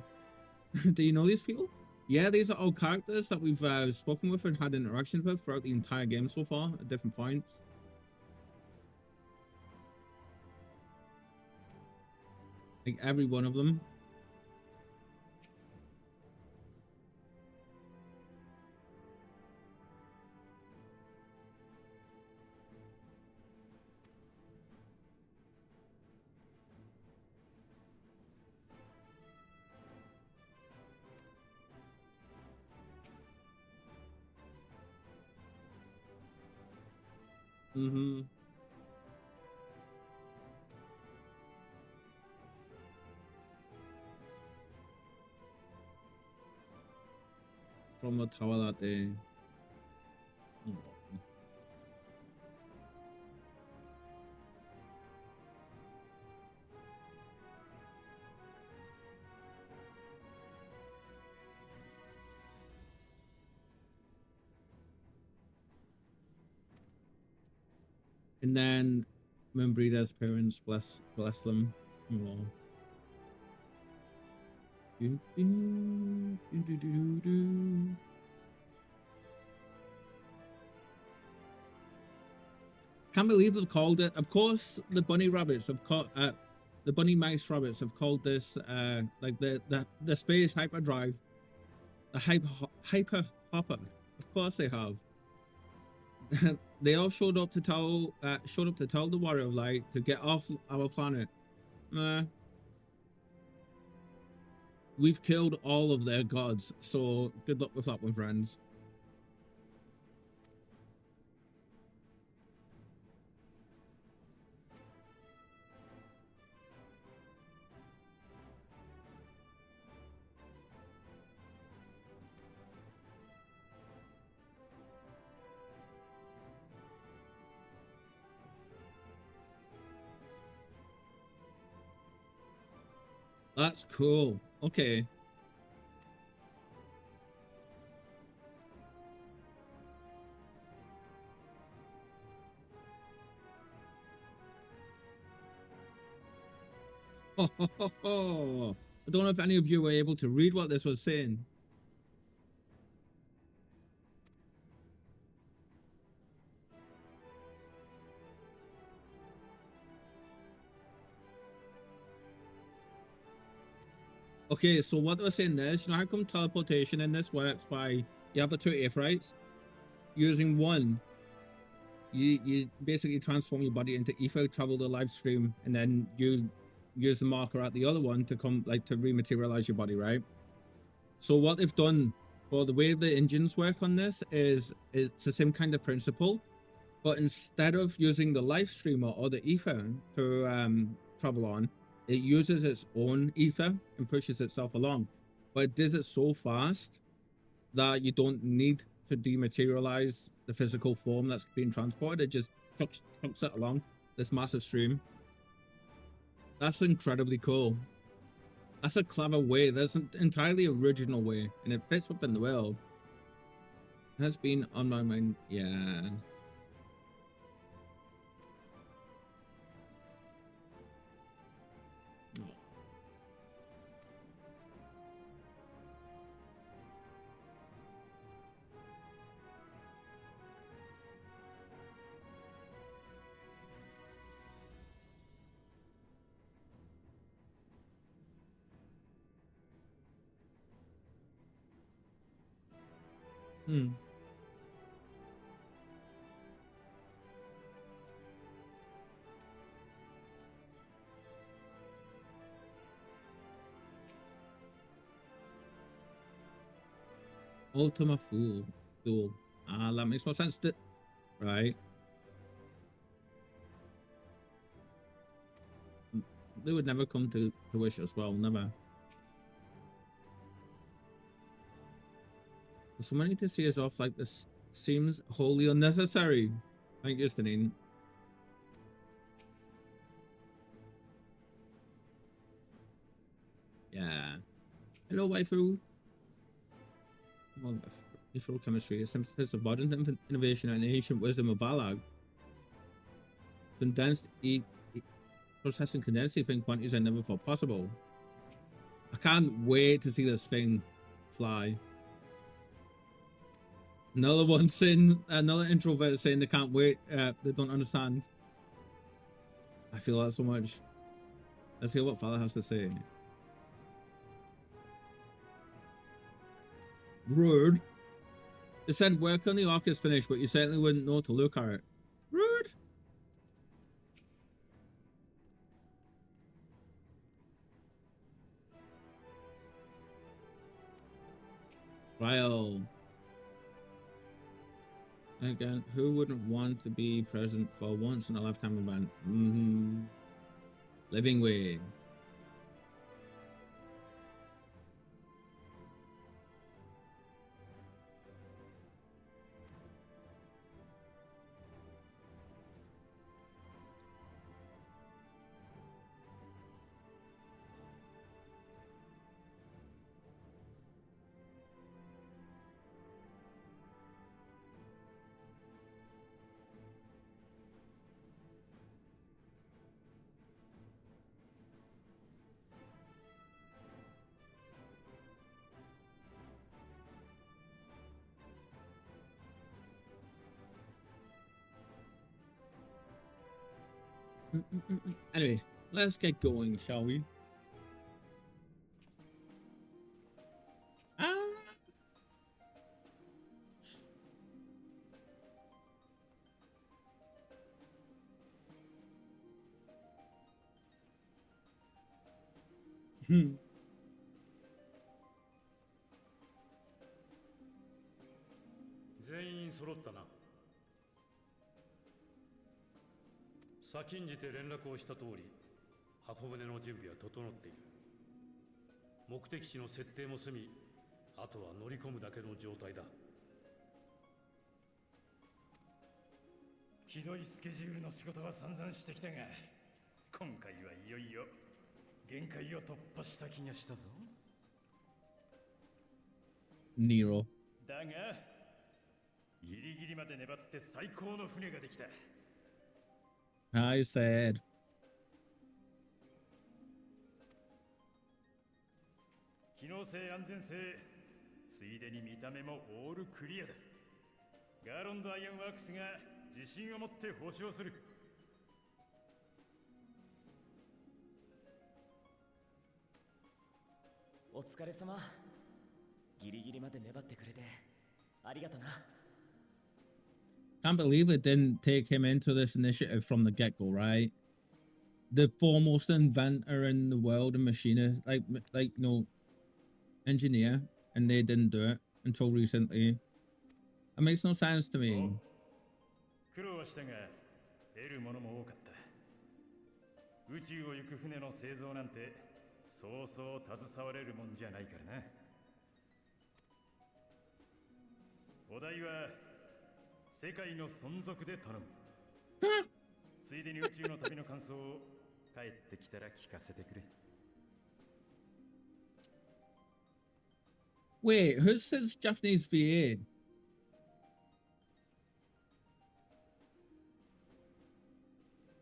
Do you know these people? Yeah, these are all characters that we've spoken with and had interactions with throughout the entire game so far at different points. Like every one of them. from the tower that day. Oh. And then Membrida's parents, bless them. Oh. Can't believe they've called it. Of course, the bunny rabbits have called the bunny mice rabbits have called this like the space hyperdrive, the hyper hopper. Of course they have. They all showed up to tell the Warrior of Light to get off our planet. We've killed all of their gods, so good luck with that one, friends. That's cool. Okay. I don't know if any of you were able to read what this was saying. Okay, so what they're saying there is, you know how come teleportation in this works by, you have the two aetherytes? Using one, you basically transform your body into ether, travel the live stream, and then you use the marker at the other one to come, like, to rematerialize your body, right? So what they've done for the way the engines work on this is it's the same kind of principle, but instead of using the live streamer or the ether to travel on, it uses its own ether and pushes itself along. But it does it so fast that you don't need to dematerialize the physical form that's being transported. It just chucks it along this massive stream. That's incredibly cool. That's a clever way. That's an entirely original way, and it fits within the world. It has been on my mind. Yeah. Hmm. Ultima Fool. That makes more sense. Right. They would never come to wish as well. Never. For somebody to see us off like this seems wholly unnecessary. Thank you, Stanine. Yeah. Hello, waifu. Well, Ethereal chemistry, a synthesis of modern innovation and ancient wisdom of Balag. Condensed processing condensed ether in quantities I never thought possible. I can't wait to see this thing fly. Another one saying, another introvert saying they can't wait. They don't understand. I feel that so much. Let's hear what Father has to say. Rude. They said work on the arc is finished, but you certainly wouldn't know to look at it. Rude. Ryle. Again, who wouldn't want to be present for once in a lifetime event? Living Way. Anyway, let's get going, shall we? Ah. Hmm. 全員揃ったな。先んじて連絡をした通り、箱舟の準備は整っている。目的地の設定も済み、あとは乗り込むだけの状態だ。ひどいスケジュールの仕事は散々してきたが、今回はいよいよ限界を突破した気がしたぞ。Nero. だが、ギリギリまで粘って最高の船ができた。I said. 機能性、安全性、ついでに見た目もオールクリアだ。ガーロンド・アイアンワークスが自信を持って保証する。お疲れ様。ギリギリまで粘ってくれてありがとな。Can't believe it didn't take him into this initiative from the get-go, right? The foremost inventor in the world and machinist, like you know, engineer, and they didn't do it until recently. It makes no sense to me. 苦労はしたが得るものも多かった。宇宙を行く船の製造なんてそうそう携われるもんじゃないからな。お題は世界の存続で頼む。ついでに宇宙の旅の感想を帰ってきたら聞かせてくれ。Wait, who says Japanese VA?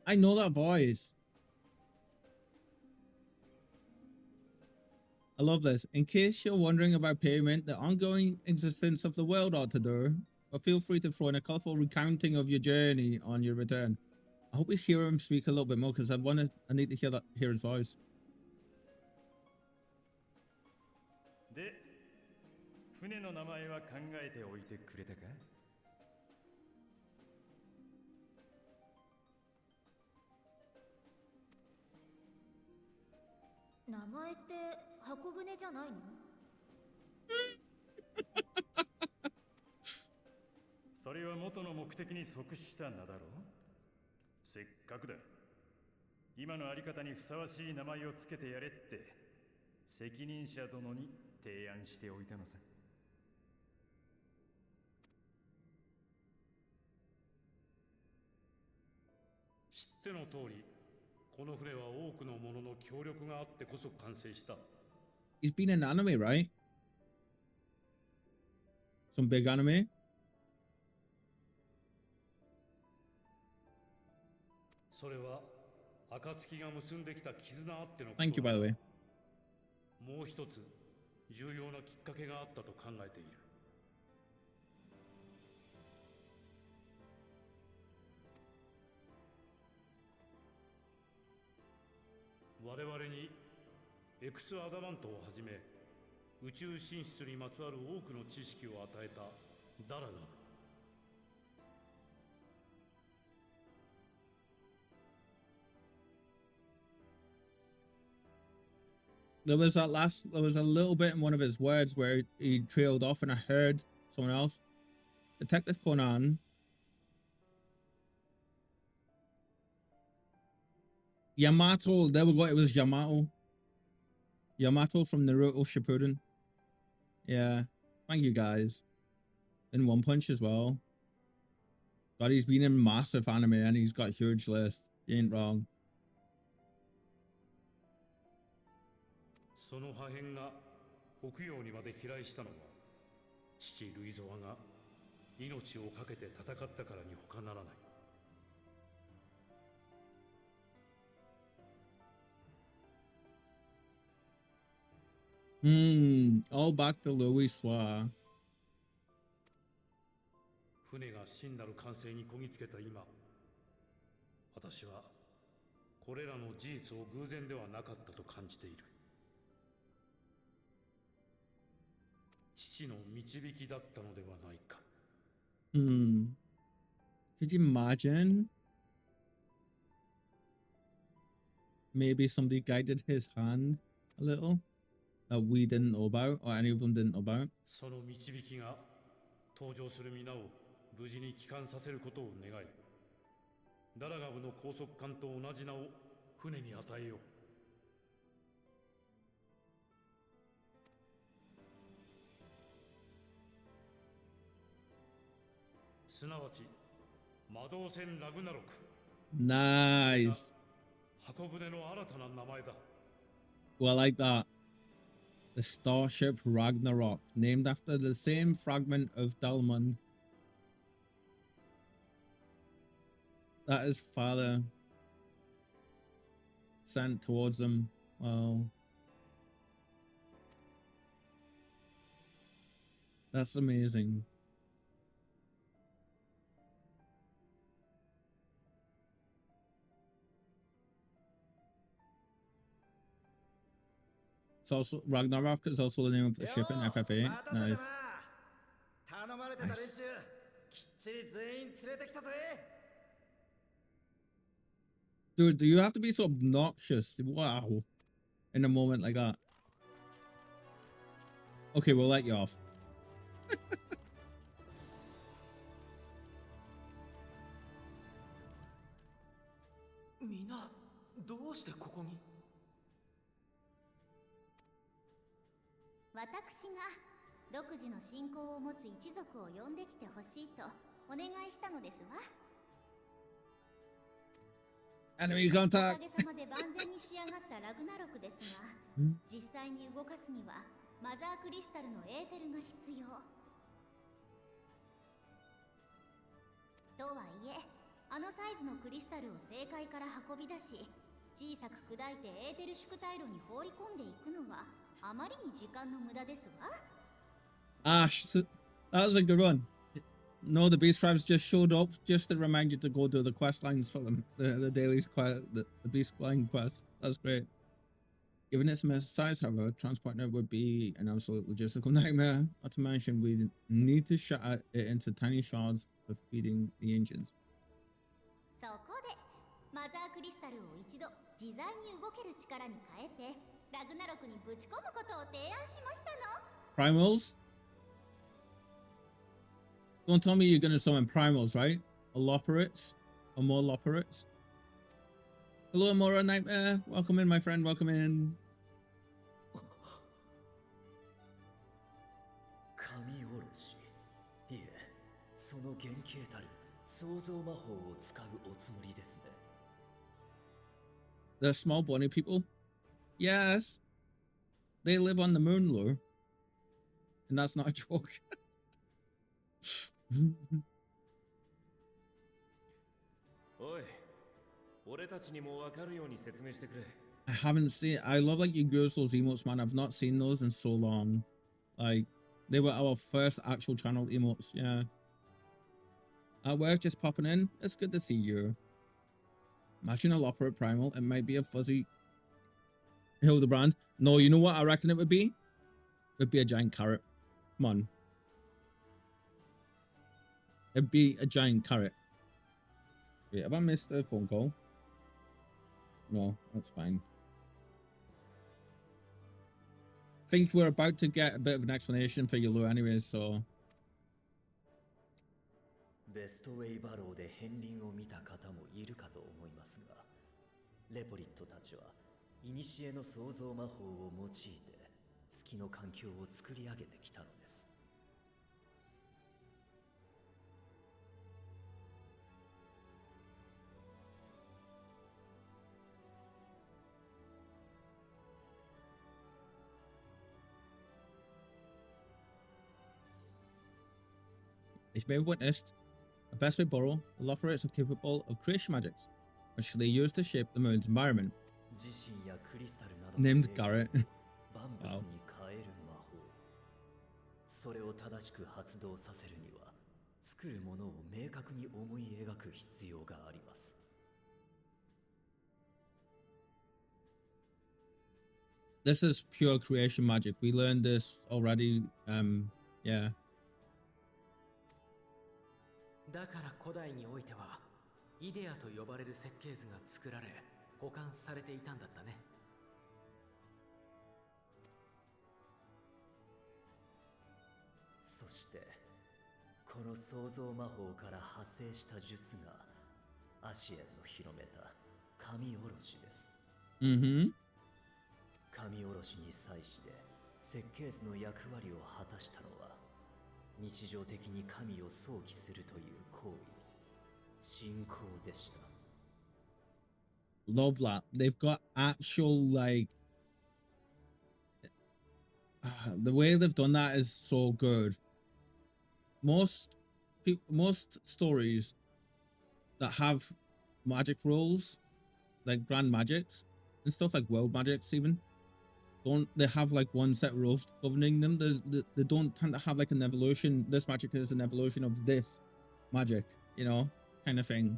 I know that voice. I love this. In case you're wondering about payment, the ongoing existence of the world ought to do, but feel free to throw in a colorful recounting of your journey on your return. I hope we hear him speak a little bit more because I need to hear his voice. で、船の名前は考えておいてくれたか？名前って箱舟じゃないの？それは元の目的に即した名だろう。せっかくだ。今のあり方にふさわしい名前をつけてやれって責任者殿に提案しておいたのさ。知っての通り、この船は多くの者の協力があってこそ完成した。He's been in anime, right? Some big anime? それは暁が結んできた絆あってのこと。 Thank you, by the way. もう一つ重要なきっかけがあったと考えている。我々にエクスアダマントをはじめ宇宙進出にまつわる多くの知識を与えたダラが There was a little bit in one of his words where he trailed off and I heard someone else. Detective Conan. Yamato, there we go, it was Yamato. Yamato from Naruto Shippuden. Yeah, thank you guys. In One Punch as well. God, he's been in massive anime and he's got a huge list. You ain't wrong. その破片が北洋にまで飛来したのは父ルイゾワが命を懸けて戦ったからに他ならない。 all back to Louis Soir. 船が真なる完成にこぎつけた今、私はこれらの事実を偶然ではなかったと感じている。父の導きだったのではないか。Hmm. Could you imagine? Maybe somebody guided his hand a little that we didn't know about, or any of them didn't know about. その導きが登場する皆を無事に帰還させることを願い、ダラガブの高速艦と同じ名を船に与えよう。すなわち魔導船ラグナロク。 Nice. 箱舟の新たな名前だ。 Well, I like that. The starship Ragnarok, named after the same fragment of Dalmund that his father sent towards him. Wow. That's amazing. It's also Ragnarok is also the name of the ship in FF8. Nice. 頼まれてた連中、きっちり全員連れてきたぜ。 Dude, do you have to be so obnoxious? Wow. In a moment like that. Okay, we'll let you off. みんなどうしてここに？私が独自の信仰を持つ一族を呼んできてほしいとお願いしたのですわ。 Enemy お contact. かげさまで万全に仕上がったラグナロクですが、実際に動かすにはマザークリスタルのエーテルが必要。とはいえ、あのサイズのクリスタルを正解から運び出し、小さく砕いてエーテル縮体炉に放り込んでいくのはあまりに時間の無駄ですわ。 Ash, that was a good one. No, the beast tribes just showed up just to remind you to go do the quest lines for them. The daily quest, the beast line quest. That's great. Given its immense size, however, transporting it would be an absolute logistical nightmare. Not to mention, we need to shatter it into tiny shards for feeding the engines. そこでマザークリスタルを一度自在に動ける力に変えてラグナロクにぶち込むことを提案しましたの。 Primals? Don't tell me you're going to summon primals, right? Or Loperates? Or more Loperates? Hello, Mora Nightmare. Welcome in, my friend. Welcome in. 神おろし。いえ、その原型たる創造魔法を使うおつもりですね。The small bunny people? Yes. They live on the moon, lure. And that's not a joke. Oi, 俺たちにもわかるように説明してくれ。 I haven't seen. I love like you girls those emotes, man. I've not seen those in so long. Like they were our first actual channel emotes. Yeah. At work, just popping in. It's good to see you. Imagine a Loperate Primal. It might be a fuzzy Hildebrand. No, you know what I reckon it would be? It'd be a giant carrot. Come on. It'd be a giant carrot. Wait, have I missed a phone call? No, that's fine. I think we're about to get a bit of an explanation for Yulu anyways, so... ベストウェイバローで片鱗を見た方もいるかと思いますが、レポリットたちは古の創造魔法を用いて月の環境を作り上げてきたのです。As may have witnessed, the best way borrow, the Loperates are capable of creation magics, which they use to shape the moon's environment. Named Garrett. 万物に変える魔法。それを正しく発動させるには、作るものを明確に思い描く必要があります。This is pure creation magic. We learned this already. Yeah. だから古代においてはイデアと呼ばれる設計図が作られ保管されていたんだったね。そしてこの創造魔法から派生した術がアシエンの広めた神おろしです。神おろしに際して設計図の役割を果たしたのは日常的に神を想起するという行為、信仰でした。Love that. They've got actual, like, the way they've done that is so good. Most stories that have magic rules, like grand magics and stuff, like world magics even, don't they have like one set of rules governing them? They don't tend to have like an evolution. This magic is an evolution of this magic, you know, kind of thing.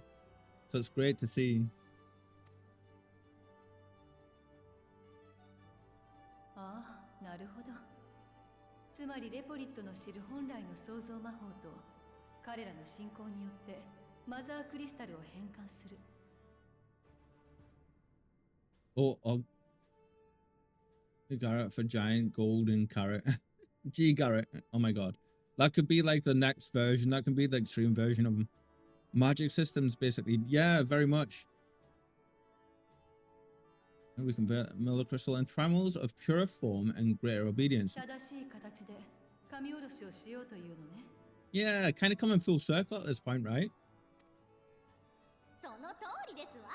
So it's great to see. ああ、なるほど。つまりレポリットの知る本来の創造魔法と彼らの信仰によってマザークリスタルを変換する。Oh, Garrett for giant golden carrot. G Garrett. Oh my god. That could be like the next version. That can be the extreme version of magic systems, basically. Yeah, very much. And we convert Miller Crystal and primals of purer form and greater obedience. Yeah, kind of coming full circle at this point, right? その通りですわ。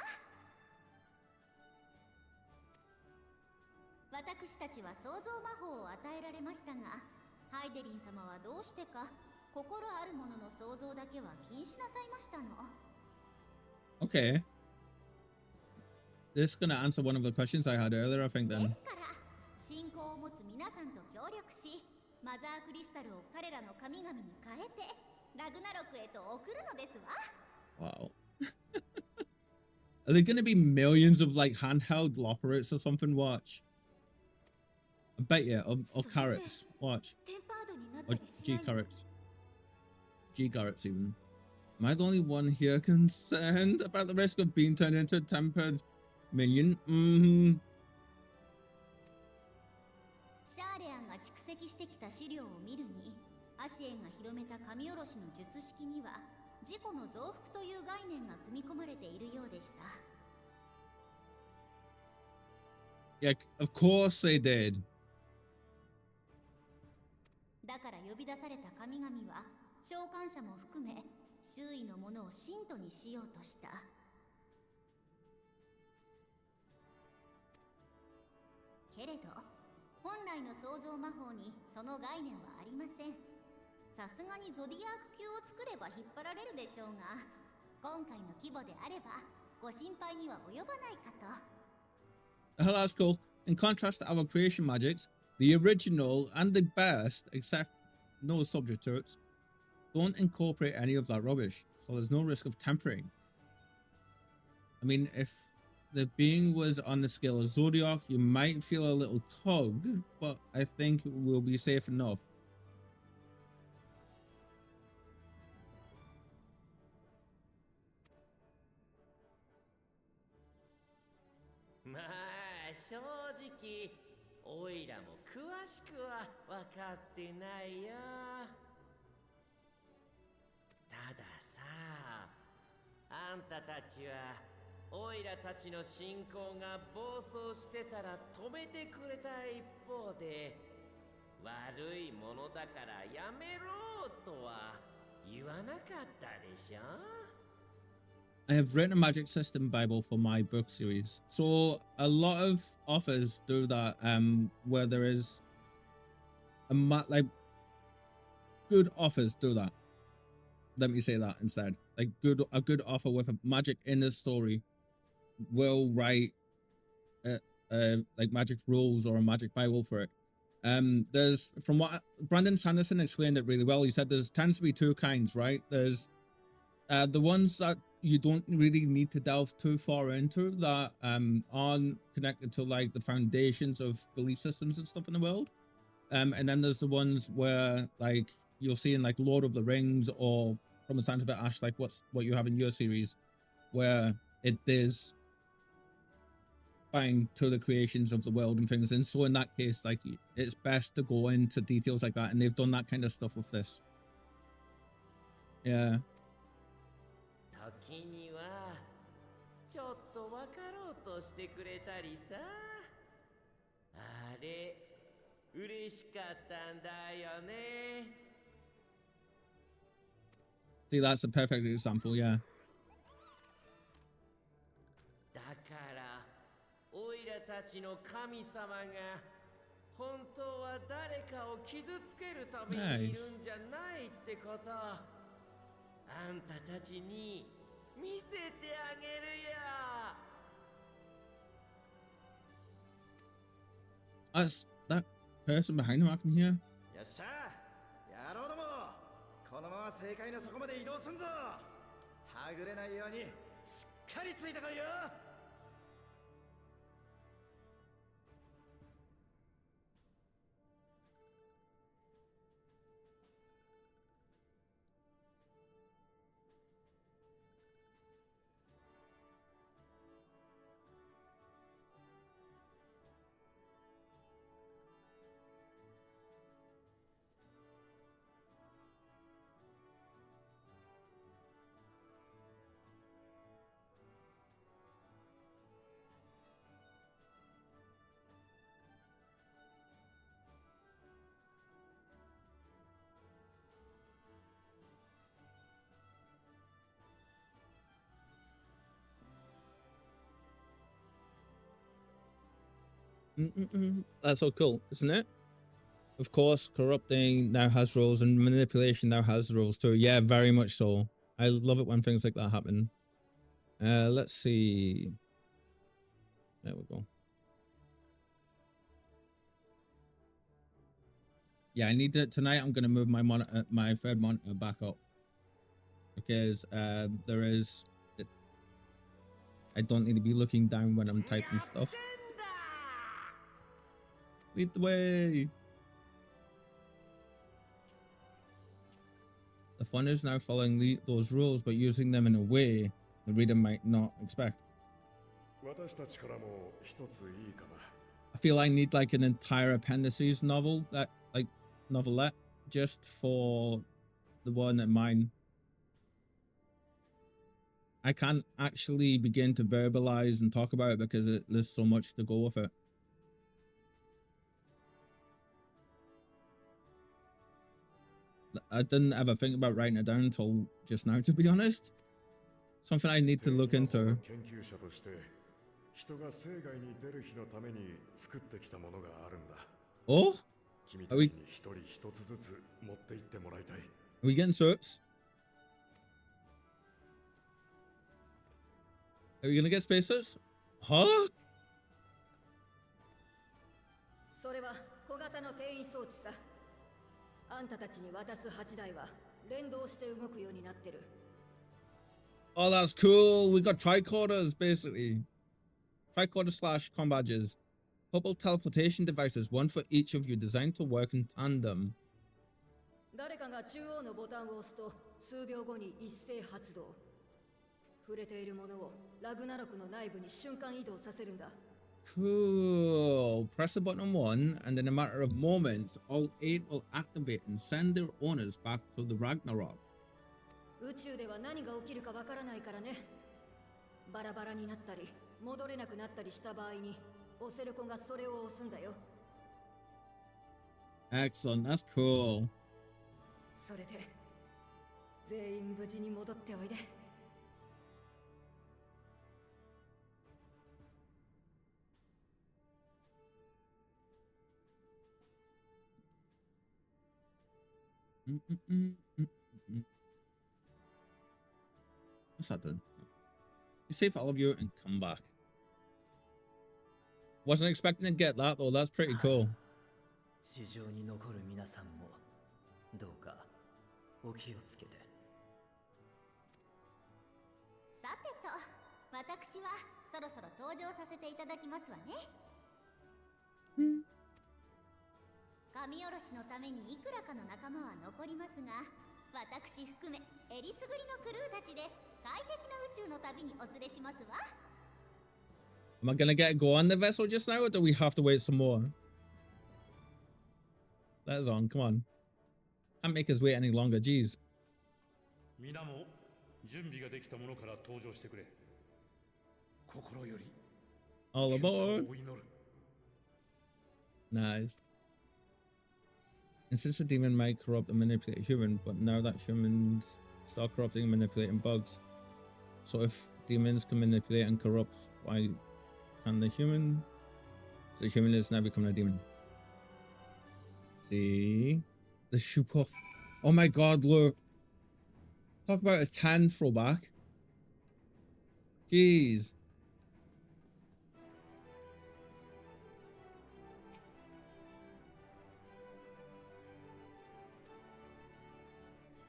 私たちは創造魔法を与えられましたが、ハイデリン様はどうしてか心あるものの創造だけは禁止なさいましたの。Okay. This is gonna answer one of the questions I had earlier, I think, then. ですから、信仰を持つ皆さんと協力し、マザークリスタルを彼らの神々に変えて、ラグナロクへと送るのですわ。Wow. Are there gonna be millions of like handheld lockerates or something? Watch. I bet you, or carrots. Watch. Or G carrots. G carrots even. Am I the only one here concerned about the risk of being turned into a tempered minion? シャーレアンが蓄積してきた資料を見るに、アシエンが広めた神おろしの術式には自己の増幅という概念が組み込まれているようでした。Yeah, of course they did. だから呼び出された神々は召喚者も含め周囲のものを信徒にしようとした。けれど本来の創造魔法にその概念はありません。さすがにゾディアーク級を作れば引っ張られるでしょうが、今回の規模であればご心配には及ばないかと。Oh, that's cool. In contrast to our creation magics, the original and the best, except no subject turrets, don't incorporate any of that rubbish, so there's no risk of tempering. I mean, if the being was on the scale of Zodiac, you might feel a little tugged, but I think we'll be safe enough. まあ正直おいらも詳しくは分かってないよ。たださ、あんたたちはおいらたちの信仰が暴走してたら止めてくれた一方で、悪いものだからやめろとは言わなかったでしょ。I have written a magic system bible for my book series, so a lot of authors do that, where there is like good authors do that. Let me say that instead. Like a good author with a magic in the story will write like magic rules or a magic bible for it. There's, from what Brandon Sanderson explained it really well, he said tends to be two kinds, right? There's the ones that you don't really need to delve too far into that aren't connected to like the foundations of belief systems and stuff in the world. And then there's the ones where like you'll see in like Lord of the Rings or from the sounds of it, Ash, like what you have in your series, where it is fine to the creations of the world and things. And so in that case, like it's best to go into details like that, and they've done that kind of stuff with this. Yeah. 時にはちょっと分かろうとしてくれたりさ。あれ嬉しかったんだよね。See, that's a perfect example, yeah. だからオイラたちの神様が本当は誰かを傷つけるためにいるんじゃないってこと、あんたたちに見せてあげるよ。That's that person behind him I can hear. よっしゃ野郎ども、このまま正解の底まで移動すんぞ。はぐれないようにしっかりついてこいよ。That's so cool, isn't it? Of course, corrupting now has rules and manipulation now has rules too. Yeah, very much so. I love it when things like that happen. Let's see. There we go. Yeah, I need to tonight. I'm gonna move my monitor, my third monitor, back up because there is. I don't need to be looking down when I'm typing stuff. Lead the way. The fun is now following those rules, but using them in a way the reader might not expect. I feel I need like an entire appendices novel, that like novelette, just for the one at mine. I can't actually begin to verbalize and talk about it because there's so much to go with it. I didn't ever think about writing it down until just now, to be honest. Something I need to look into. Oh? Are we getting certs? Are we gonna get space certs? Huh? それは小型の転移装置さ。あんたたちに渡す8台は連動して動くようになってる。Oh, that's cool. We got tricorders, basically. Tricorder / convergers. Couple teleportation devices, one for each of you, designed to work in tandem. 誰かが中央のボタンを押すと数秒後に一斉発動。触れているものをラグナロクの内部に瞬間移動させるんだ。Cool. Press the button on one, and in a matter of moments, all 8 will activate and send their owners back to the Ragnarok. 宇宙では何が起きるかわからないからね。バラバラになったり戻れなくなったりした場合にオセルコがそれを押すんだよ。Excellent. That's cool. それで全員無事に戻っておいで。What's that done? You save all of you and come back. Wasn't expecting to get that though. That's pretty cool. 地上に残る皆さんもどうかお気をつけて。私はそろそろ登場させていただきますわね。神下ろしのためにいくらかの仲間は残りますが、私含めえりすぐりのクルーたちで快適な宇宙の旅にお連れしますわ。Am I gonna get go on the vessel just now, or do we have to wait some more? Let us on, come on. Can't make us wait any longer, jeez. 皆も準備ができたものから登場してくれ。心より All 健闘 aboard. を祈る。 Nice. And since a demon might corrupt and manipulate a human, but now that humans start corrupting and manipulating bugs. So if demons can manipulate and corrupt, why can the human? So the human is now becoming a demon. See? The shoe puff. Oh my god, look. Talk about a tan throwback. Jeez.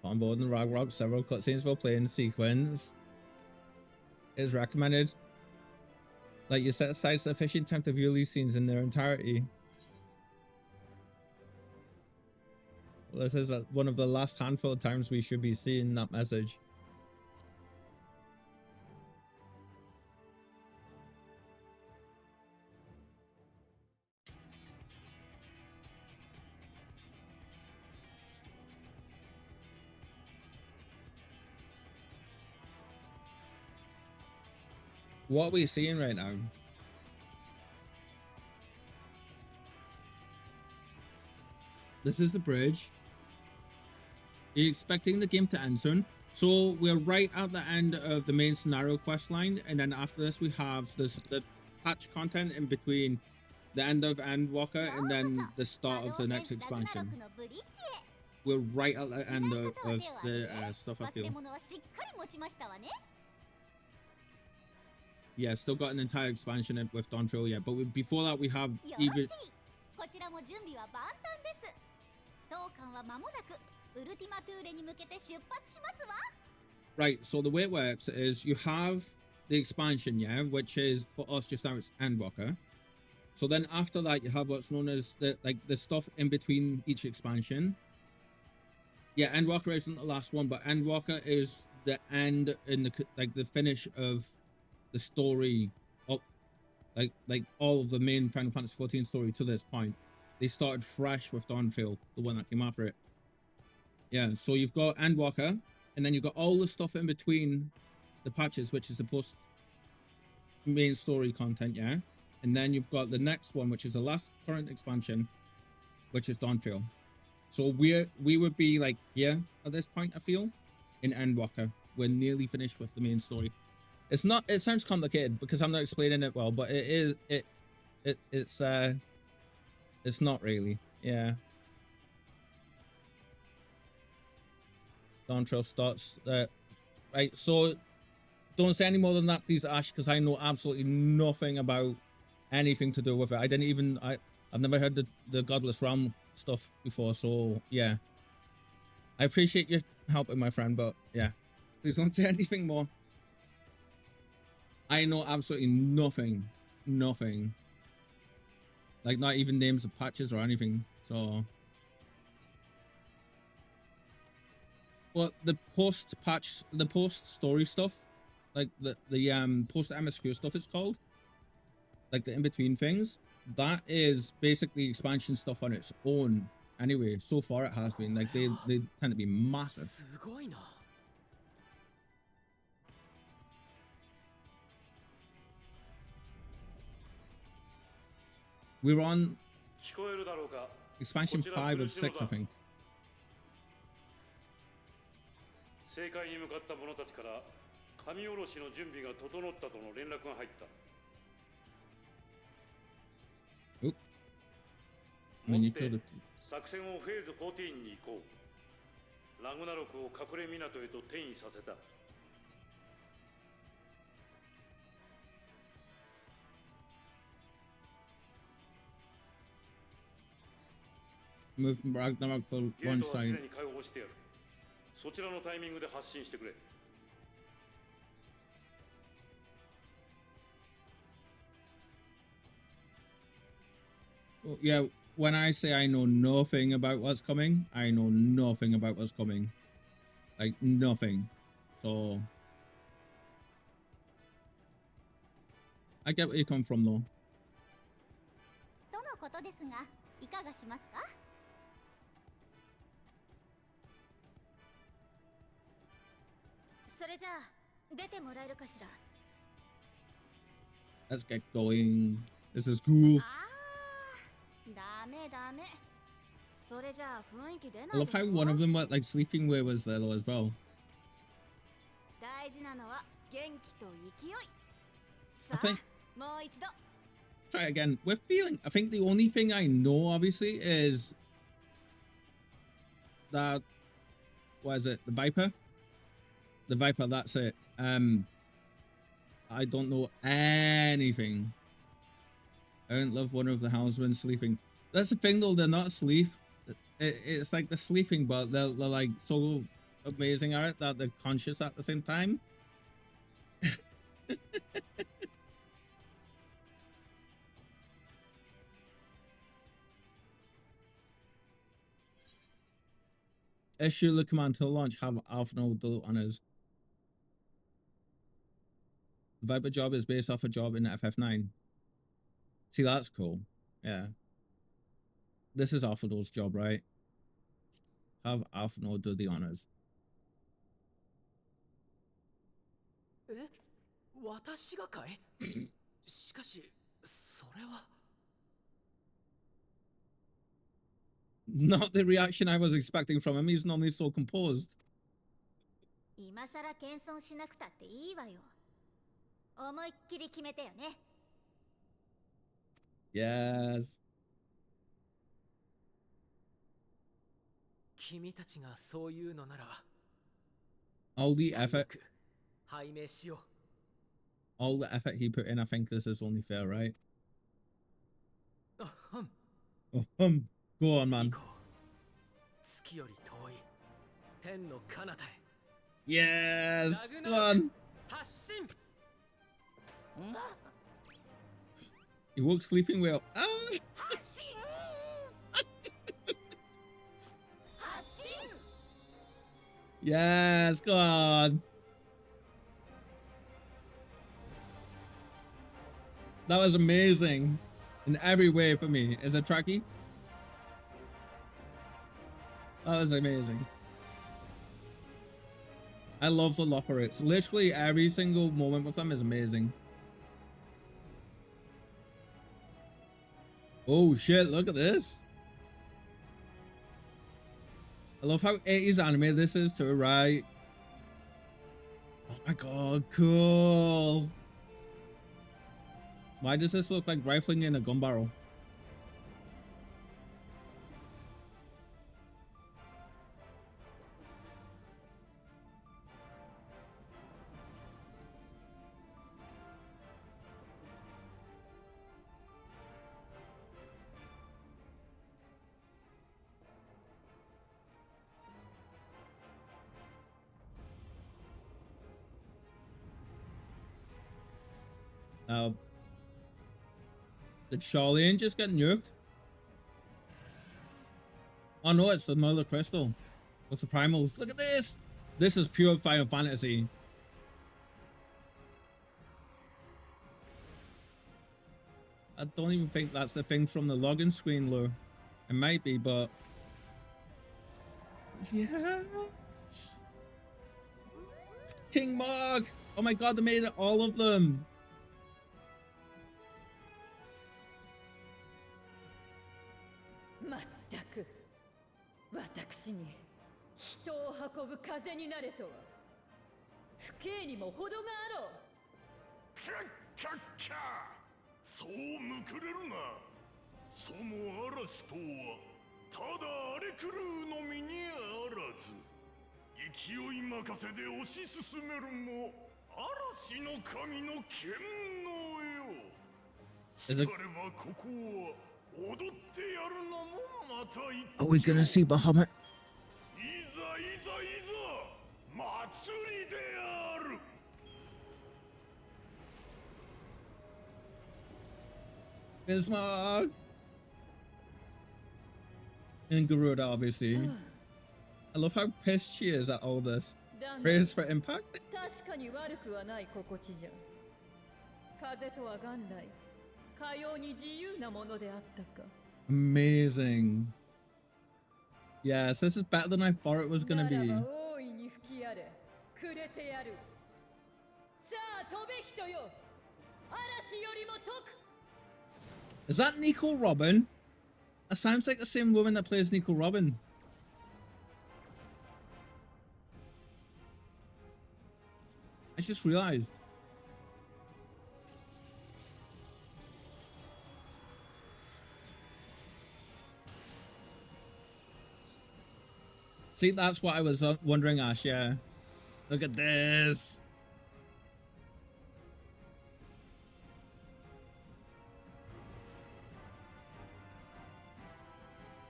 On board in Ragnarok, several cutscenes will play in sequence. It is recommended that you set aside sufficient time to view these scenes in their entirety. Well, this is one of the last handful of times we should be seeing that message. What are we seeing right now? This is the bridge. Are you expecting the game to end soon? So we're right at the end of the main scenario quest line, and then after this we have the patch content in between the end of Endwalker and then the start of the next expansion. We're right at the end of the stuff, I feel. Yeah, still got an entire expansion with Dontrell, yeah, but before that we have even... Right, so the way it works is you have the expansion, yeah, which is for us just now it's Endwalker. So then after that you have what's known as the stuff in between each expansion. Yeah, Endwalker isn't the last one, but Endwalker is the end in the finish of the story up, like all of the main Final Fantasy 14 story to this point. They started fresh with Dawntrail, the one that came after it. Yeah, so you've got Endwalker, and then you've got all the stuff in between the patches, which is the post main story content, yeah. And then you've got the next one, which is the last current expansion, which is Dawntrail. So we would be like here at this point, I feel, in Endwalker. We're nearly finished with the main story. It's not. It sounds complicated because I'm not explaining it well, but it is. It's not really. Yeah. Dawntrail starts. Right. So don't say any more than that, please, Ash, because I know absolutely nothing about anything to do with it. I didn't even. I've never heard the Godless Realm stuff before, so yeah. I appreciate your helping, my friend, but yeah, please don't say anything more. I know absolutely nothing. Like not even names of patches or anything. So, but the post patch, the post story stuff, like the post MSQ stuff, it's called, like the in between things. That is basically expansion stuff on its own. Anyway, so far it has been like they tend to be massive. We're on expansion 5 of 6, I think. 正解に向かった者たちから神下ろしの準備が整ったとの連絡が入った。持って作戦をフェーズ14に行こう。ラグナロクを隠れ港へと転移させた。Move from Ragnarok to one side. そちらのタイミングで発進してくれ。Well, yeah, when I say I know nothing about what's coming, I know nothing about what's coming. Like, nothing. So... I get where you come from, though. とのことですが、いかがしますか？それじゃあ、出てもらえるかしら。Let's get going. This is cool. ダメダメ。それじゃあ雰囲気出ない I love how one of them, like, sleeping where was there, though, as well. 大事なのは元気と勢い。 I think... もう一度。 Try it again. We're feeling... I think the only thing I know, obviously, is... that... What is it? The Viper? The Viper, that's it. I don't know anything. I don't love one of the helmsmen sleeping. That's the thing, though. They're not asleep. It's like they're sleeping, but they're like so amazing at it that they're conscious at the same time. Issue the command to launch. Have Alpha Node delete on us. The Viper job is based off a job in FF9. See, that's cool. Yeah. This is Alpha Node's job, right? Have Alpha Node do the honors. え、私がかい？しかし、それは。Not the reaction I was expecting from him. He's normally so composed. 今さら謙遜しなくたっていいわよ。思いっきり決めてよね。Yes. 君たちがそういうのなら。 All the effort. 拝命しよう。 All the effort he put in, I think this is only fair, right? Go on, man. 月より遠い天の彼方へ。 Yes. Go on. 発進。 He woke sleeping well. Ah! Yes, go on. That was amazing in every way for me. Is it Tracky? That was amazing. I love the Lopperates. Literally every single moment with them is amazing. Oh shit, look at this. I love how 80s anime this is too, right? Oh my god, cool. Why does this look like rifling in a gun barrel? Did Charlene just get nuked? Oh no, it's the Mother Crystal. What's the primals? Look at this! This is pure Final Fantasy. I don't even think that's the thing from the login screen, Lou. It might be, but... Yes! King Mog! Oh my god, they made it all of them! Is it... Are we gonna see Bahamut? Bismarck! And Garuda, obviously. I love how pissed she is at all this. Praise for impact. 確かに悪くはない心地じゃ。風とは元来かように自由なものであったか。 Amazing. Yes, this is better than I thought it was gonna be. ならば大いに吹き荒れ、くれてやる。さあ飛べ人よ、嵐よりも遠く。 Is that Nico Robin? That sounds like the same woman that plays Nico Robin. I just realized. See, that's what I was wondering, Ash, yeah. Look at this.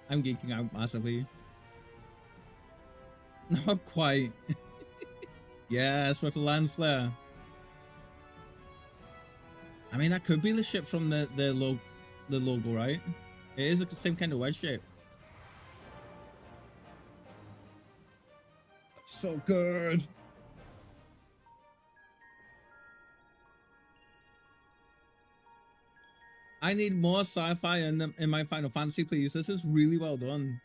I'm geeking out massively. Not quite. Yes, with the lens flare. I mean, that could be the ship from the logo, right? It is the same kind of wedge shape. That's so good. I need more sci-fi in my Final Fantasy, please. This is really well done.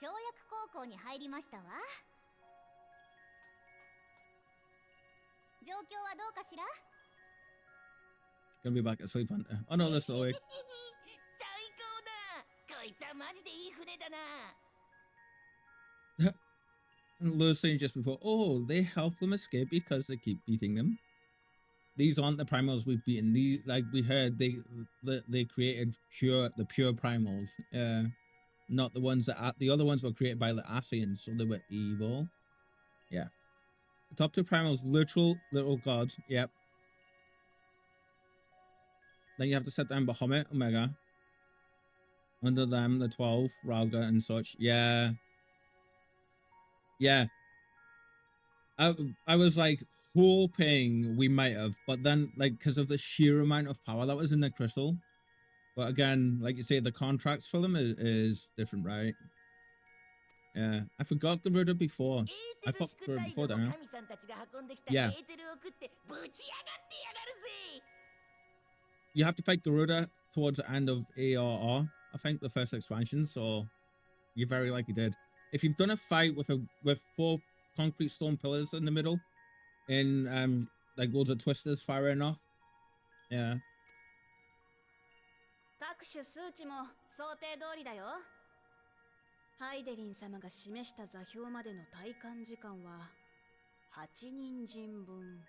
跳躍高校に入りましたわ。状況はどうかしら？ Gonna be back at Sleep Hunter. Oh no, this is the way. 最高だ。こいつはマジでいい船だな。Lewis saying just before, oh, they help them escape because they keep beating them. These aren't the primals we've beaten. These, like we heard, they created the pure primals. Not the ones that the other ones were created by the Ascians, so they were evil. Yeah. The top two primals, literal gods. Yep. Then you have to set down Bahamut, Omega. Under them, the 12, Rauga and such. Yeah. Yeah. I was like hoping we might have, but then like because of the sheer amount of power that was in the crystal. But again, like you say, the contracts for them is different, right? Yeah. I forgot Garuda before. I thought Garuda before, don't I? Yeah. You have to fight Garuda towards the end of ARR, I think, the first expansion, so you very likely did. If you've done a fight with 4 concrete stone pillars in the middle, in like loads of twisters firing off, yeah. 各種数値も想定通りだよ。ハイデリン様が示した座標までの体感時間は8人陣分。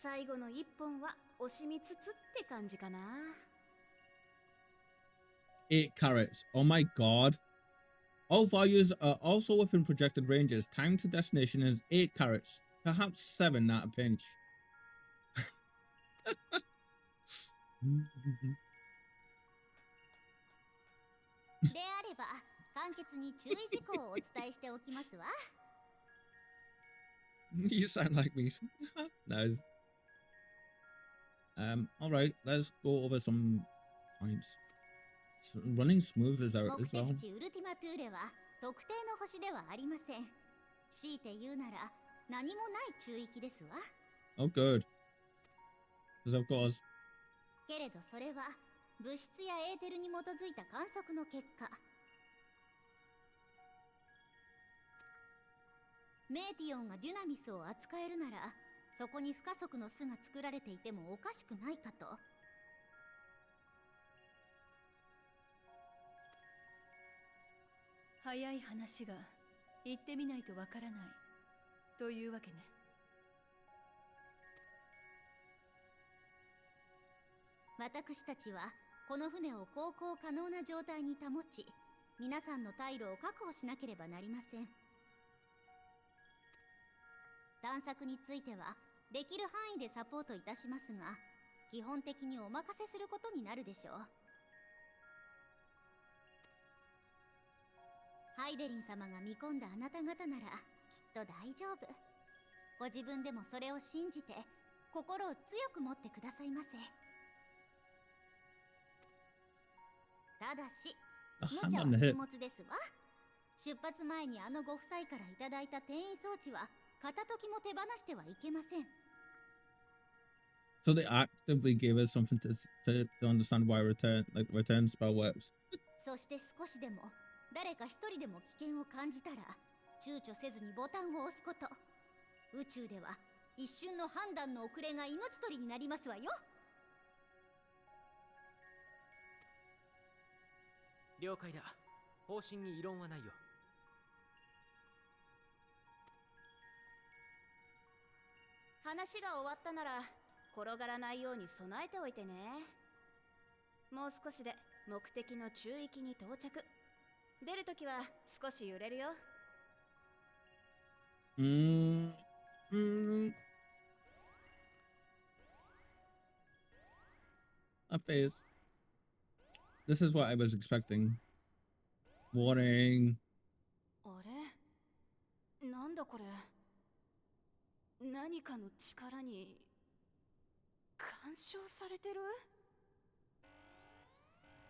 最後の1本は惜しみつつって感じかな。8 carats. Oh my god. All values are also within projected ranges. Time to destination is 8 carats. Perhaps 7 at a pinch. であれば簡潔に注意事項をお伝えしておきますわ。You sound like me. Nice. All right, let's go over some points. Running smooth as well. 目的地ウルティマトゥーレは特定の星ではありません。強いて言うなら何もない中域ですわ。Oh, good. Because of course. けれどそれは物質やエーテルに基づいた観測の結果。メーティオンがデュナミスを扱えるなら、そこに不可測の巣が作られていてもおかしくないかと。早い話が行ってみないとわからないというわけね。私たちはこの船を航行可能な状態に保ち、皆さんの退路を確保しなければなりません。探索についてはできる範囲でサポートいたしますが、基本的にお任せすることになるでしょう。ハイデリン様が見込んだあなた方ならきっと大丈夫。ご自分でもそれを信じて心を強く持ってくださいませ。ただし無茶は禁物ですわ。出発前にあのご夫妻からいただいた転移装置は片時も手放してはいけません。 So they actively gave us something to understand why return spell works. そして少しでも誰か一人でも危険を感じたら躊躇せずにボタンを押すこと。宇宙では一瞬の判断の遅れが命取りになりますわよ。了解だ。方針に異論はないよ。話が終わったなら転がらないように備えておいてね。もう少しで目的の中域に到着。出るときは少し揺れるよ。A phase. This is what I was expecting. Warning. あれ、なんだこれ。何かの力に干渉されてる。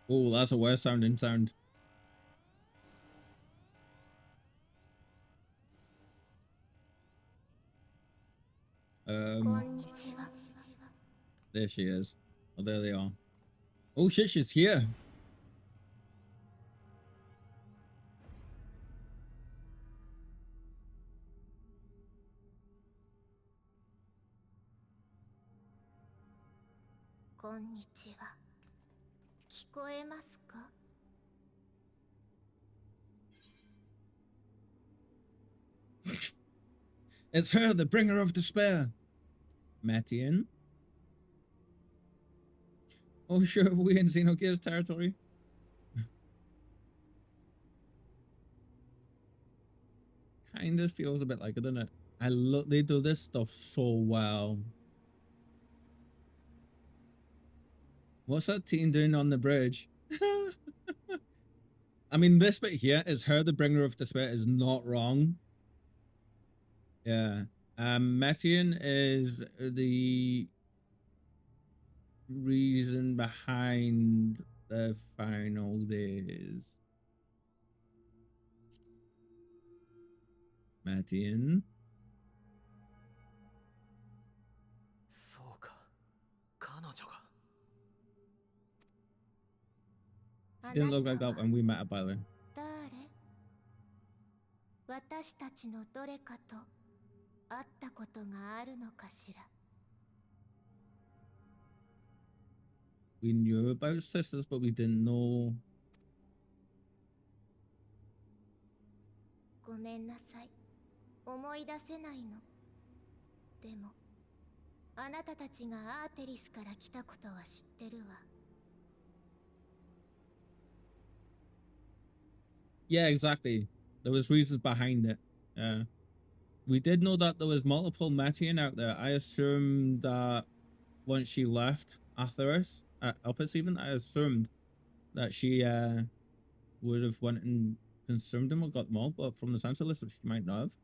Oh, that's a worse sounding sound. There she is. Oh, there they are. Oh shit, she's here. Konnichiwa. 聞こえますか? It's her, the bringer of despair. Matian. Oh sure, we in Xenogears territory. Kind of feels a bit like it, doesn't it? They do this stuff so well. What's that team doing on the bridge? I mean, this bit here is her, the bringer of despair, is not wrong. Yeah. Metian is the reason behind the final days. Metian. そうか、彼女が。Didn't look like that when we met her, by the way. 誰? 私たちのどれかと会ったことがあるのかしら。 We knew about sisters, but we didn't know. ごめんなさい。思い出せないの。でも、あなたたちがアーテリスから来たことは知ってるわ。Yeah, exactly. There was reasons behind it. We did know that there was multiple Metian out there. I assumed that once she left Atheros, Elpis even, I assumed that she would have went and consumed them or got them all, but from the sounds of this, she might not have.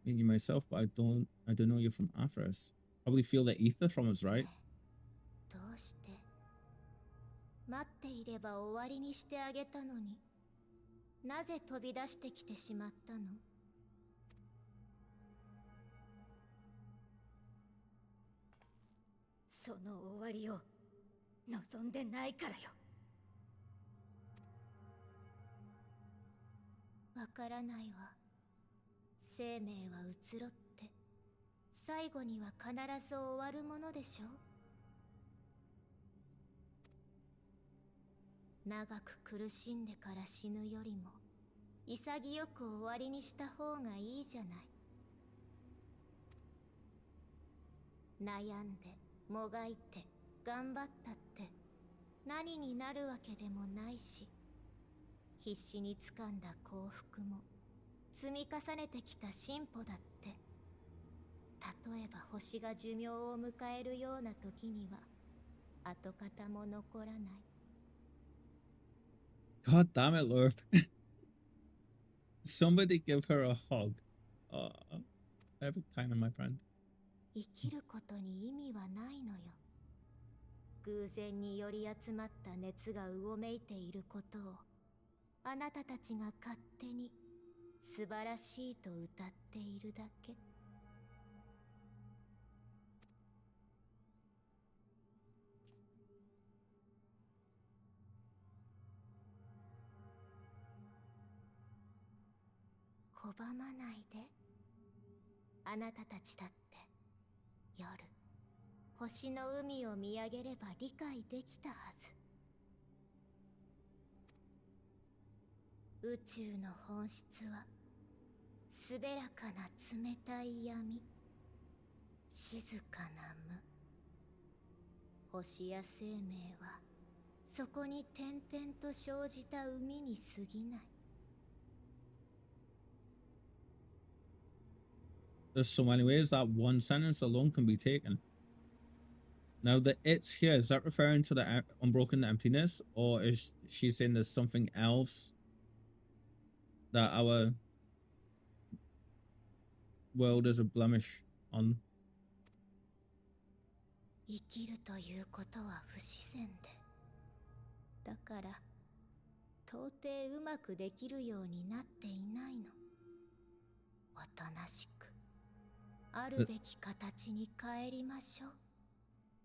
I mean, you myself, but I don't know you're from Atheros. Probably feel the ether from us, right? どうして？待っていれば終わりにしてあげたのに。なぜ飛び出してきてしまったの？その終わりを望んでないからよ。わからないわ。生命は移ろって最後には必ず終わるものでしょう。長く苦しんでから死ぬよりも潔く終わりにした方がいいじゃない。悩んでもがいて頑張ったって何になるわけでもないし、必死に掴んだ幸福も積み重ねてきた進歩だって、例えば星が寿命を迎えるような時には跡形も残らない。God damn it, Lord. Somebody give her a hug. Perfect timing, my friend. 生きることに意味はないのよ。偶然により集まった熱がうごめいていることをあなたたちが勝手に素晴らしいと歌っているだけ。拒まないで。あなたたちだって夜星の海を見上げれば理解できたはず。宇宙の本質はすべらかな冷たい闇、静かな無。星や生命はそこに点々と生じた海に過ぎない。There's so many ways that one sentence alone can be taken. Now, the it's here, is that referring to the unbroken emptiness, or is she saying there's something else that our world is a blemish on? 生きるということは不自然で、だから到底うまくできるようになっていないの。おとなしくあるべき形に帰りましょう。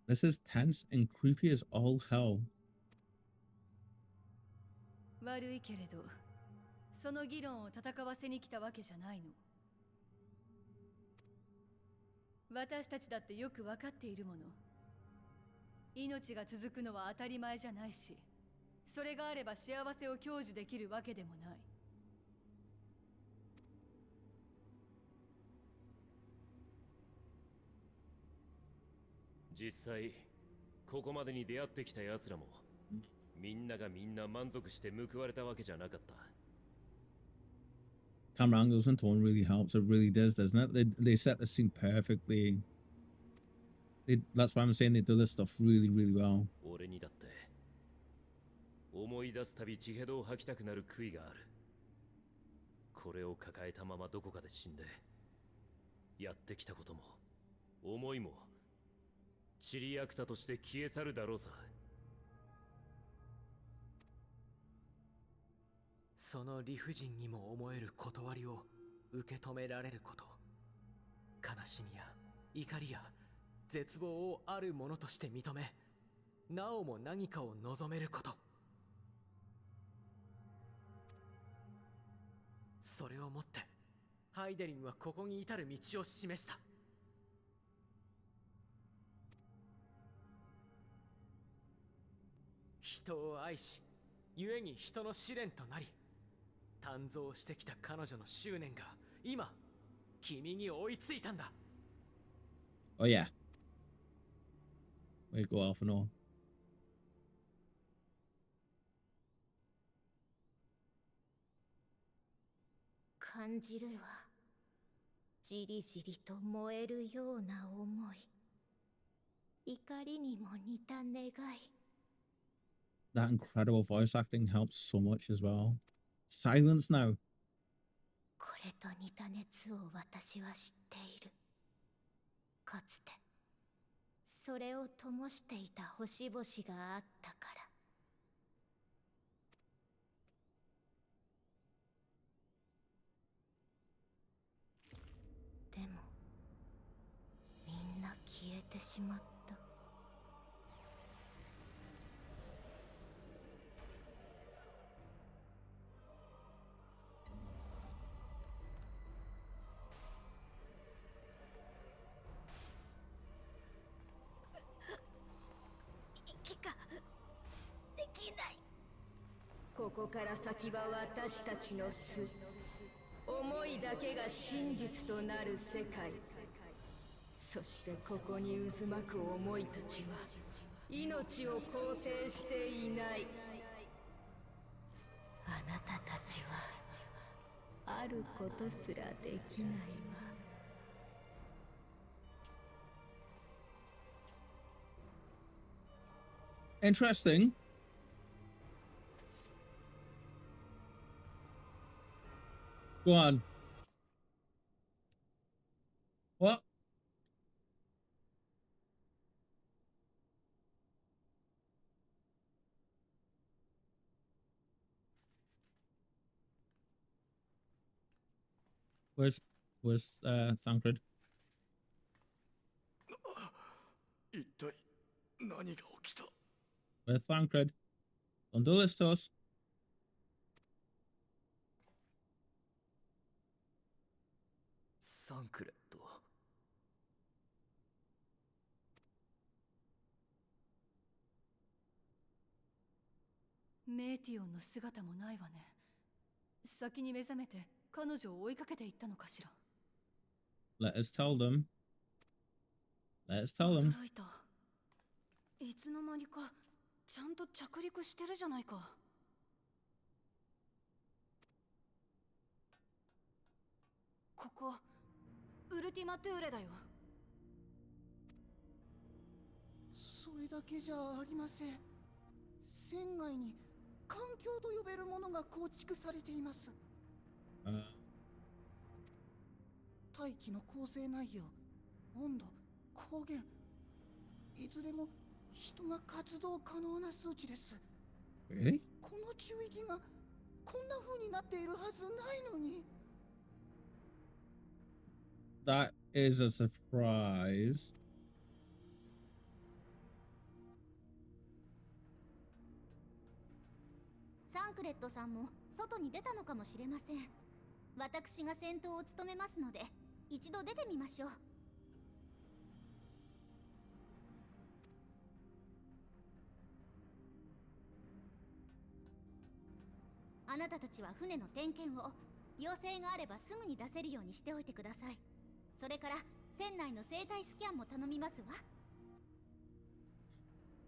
This is tense and creepy as all hell. 悪いけれど、その議論を戦わせに来たわけじゃないの。私たちだってよくわかっているもの。命が続くのは当たり前じゃないし、それがあれば幸せを享受できるわけでもない。実際ここまでに出会ってきた奴らもみんながみんな満足して報われたわけじゃなかった。 Camera angles and tone really helps. It really does, doesn't it? They set the scene perfectly. That's why I'm saying they do this stuff really, really well. 俺にだって思い出すたび血へどを吐きたくなる悔いがある。これを抱えたままどこかで死んで、やってきたことも思いもチリアクタとして消え去るだろうさ。その理不尽にも思える断りを受け止められること、悲しみや怒りや絶望をあるものとして認め、なおも何かを望めること、それをもってハイデリンはここに至る道を示した。人を愛し、故に人の試練となり、誕生してきた彼女の執念が今君に追いついたんだ。Oh yeah. We go off and on. 感じるわ。じりじりと燃えるような思い。怒りにも似た願い。That incredible voice acting helps so much as well. Silence now. これと似た熱を私は知っている。かつてそれを灯していた星々があったから。でもみんな消えてしまった。息ができない。ここから先は私たちの巣。思いだけが真実となる世界。そしてここに渦巻く思いたちは命を肯定していない。あなたたちはあることすらできないわ。Interesting. Go on. What? Where's Thancred? 一体何が起きた？ Where's Thancred? Don't do this to us. サンクレット。メーティオンの姿もないわね。先に目覚めて彼女を追いかけていったのかしら。Let us tell them. Let us tell them. 驚いた。いつの間にかちゃんと着陸してるじゃないか。ここウルティマトゥーレだよ。それだけじゃありません。船外に環境と呼べるものが構築されています。大気の構成内容、温度、光源、いずれも人が活動可能な数値です。Really? この中域がこんな風になっているはずないのに。That is a surprise. サンクレットさんも外に出たのかもしれません。私が先頭を務めますので、一度出てみましょう。あなたたちは船の点検を、要請があればすぐに出せるようにしておいてください。それから船内の生態スキャンも頼みますわ。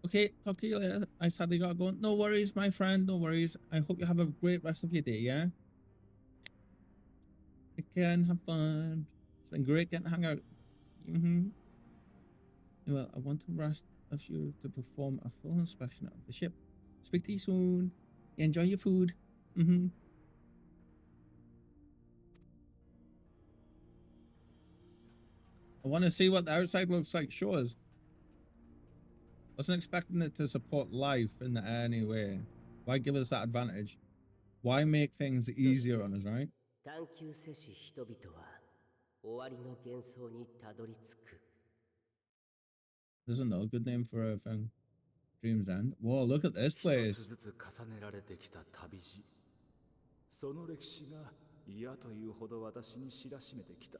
Okay, talk to you later. I sadly gotta go. No worries, my friend. No worries. I hope you have a great rest of your day, yeah? Take care and have fun. It's been great getting to hang out. Well, I want to ask a few to perform a full inspection of the ship. Speak to you soon. Enjoy your food. I want to see what the outside looks like. Show us. Wasn't expecting it to support life in the air anyway. Why give us that advantage? Why make things easier on us, right? 探求せし人々は終わりの幻想にたどり着く。 There's another good name for a thing. Dream's End. Whoa, look at this 一つ place. ずつ重ねられてきた旅路。その歴史が嫌というほど私に知らしめてきた。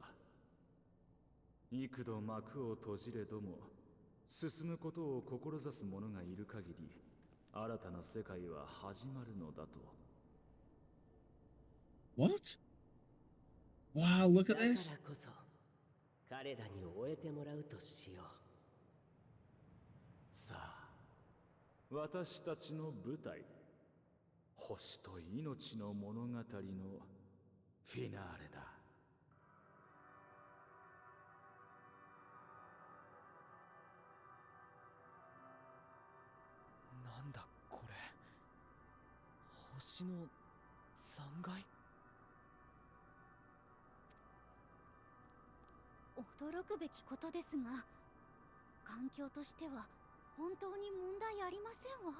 幾度幕を閉じれども、進むことを志す者がいる限り、新たな世界は始まるのだと。What? Wow, look at this. だからこそ彼らに終えてもらうとしよう。さあ、私たちの舞台、星と命の物語のフィナーレだ。なんだこれ。星の残骸？驚くべきことですが、環境としては本当に問題ありませんわ。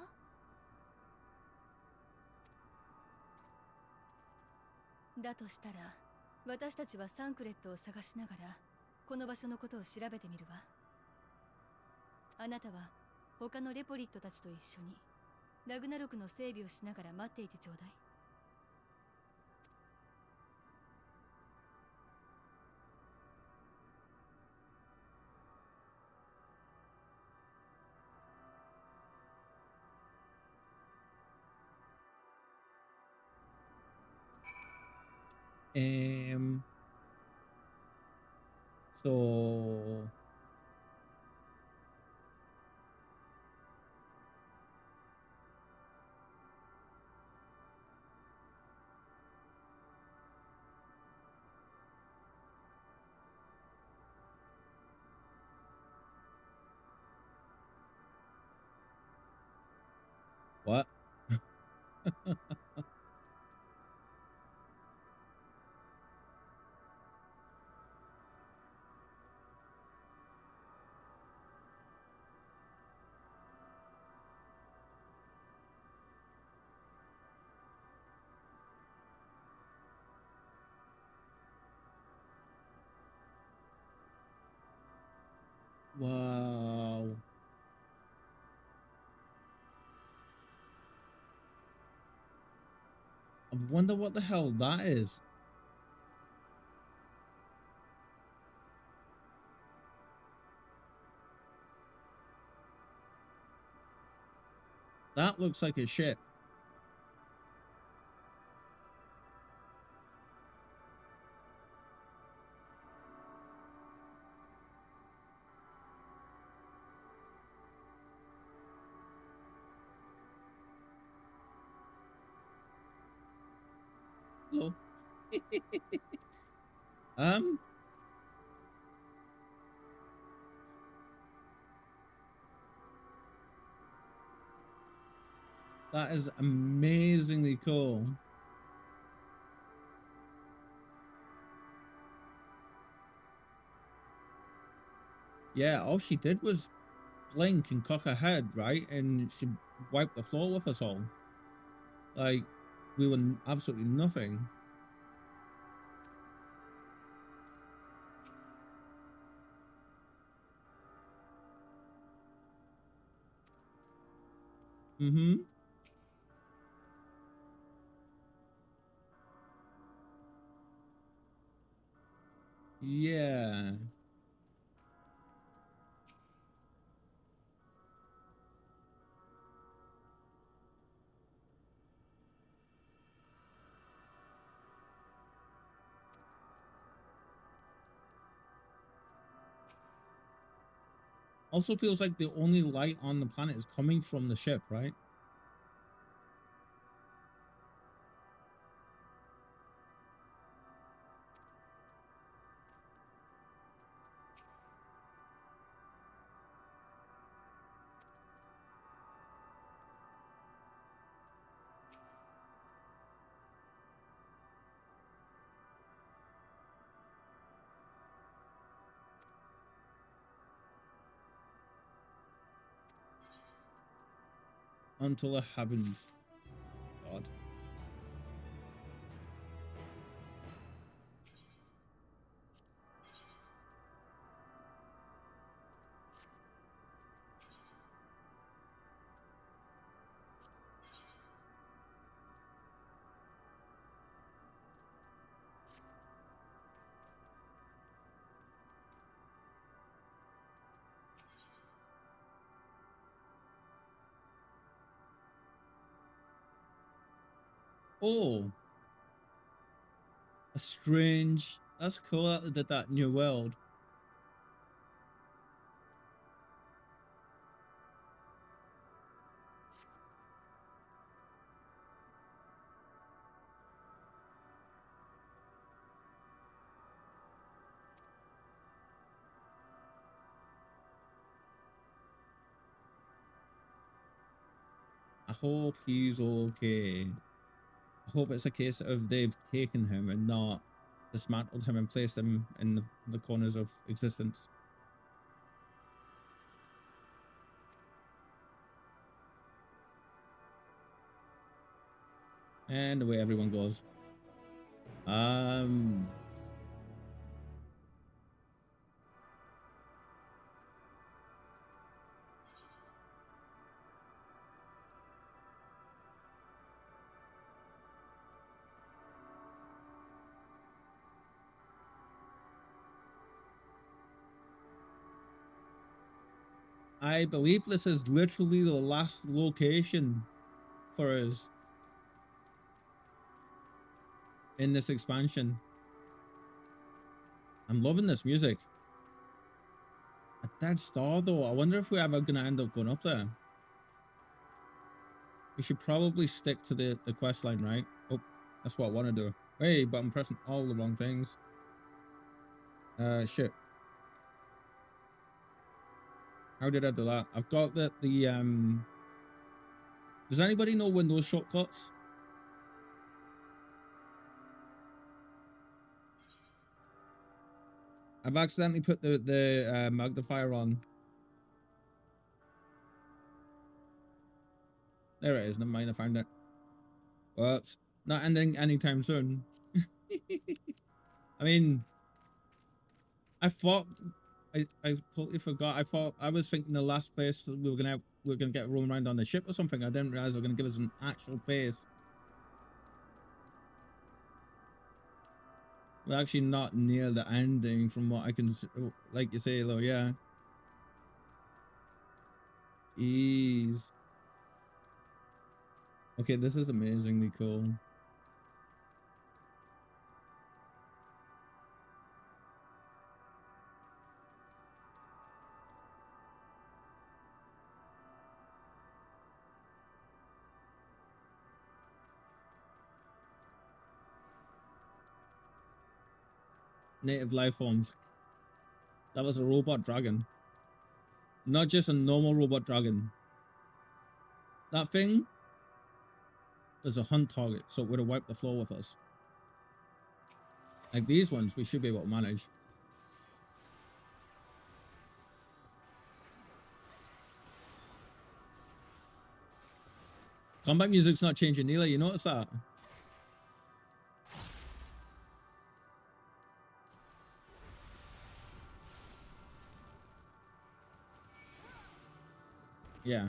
だとしたら私たちはサンクレットを探しながらこの場所のことを調べてみるわ。あなたは他のレポリットたちと一緒にラグナロクの整備をしながら待っていてちょうだい。So what? Wow. I wonder what the hell that is. That looks like a ship. Hello. That is amazingly cool. Yeah, all she did was blink and cock her head, right? And she wiped the floor with us all. Like, we were absolutely nothing. Mm-hmm. Yeah. Also feels like the only light on the planet is coming from the ship, right? Until it happens. God. Oh. A strange. That's cool that they did that new world. I hope he's okay. I hope it's a case of they've taken him and not dismantled him and placed him in the corners of existence. And away everyone goes. I believe this is literally the last location for us in this expansion. I'm loving this music. A dead star though. I wonder if we're ever gonna end up going up there. We should probably stick to the quest line, right? Oh, that's what I want to do. Hey, but I'm pressing all the wrong things. Shit. How did I do that? I've got the does anybody know Windows shortcuts? I've accidentally put the magnifier on. There it is. Never mind, I found it. Whoops. Not ending anytime soon. I mean, I thought I totally forgot. I was thinking the last place we were gonna get roam around on the ship or something. I didn't realize they were gonna give us an actual place. We're actually not near the ending from what I can, like you say, though. Yeah. Jeez. Okay, this is amazingly cool. Native life forms. That was a robot dragon. Not just a normal robot dragon. That thing was a hunt target, so it would have wiped the floor with us. Like these ones, we should be able to manage. Combat music's not changing either, you notice that? Yeah.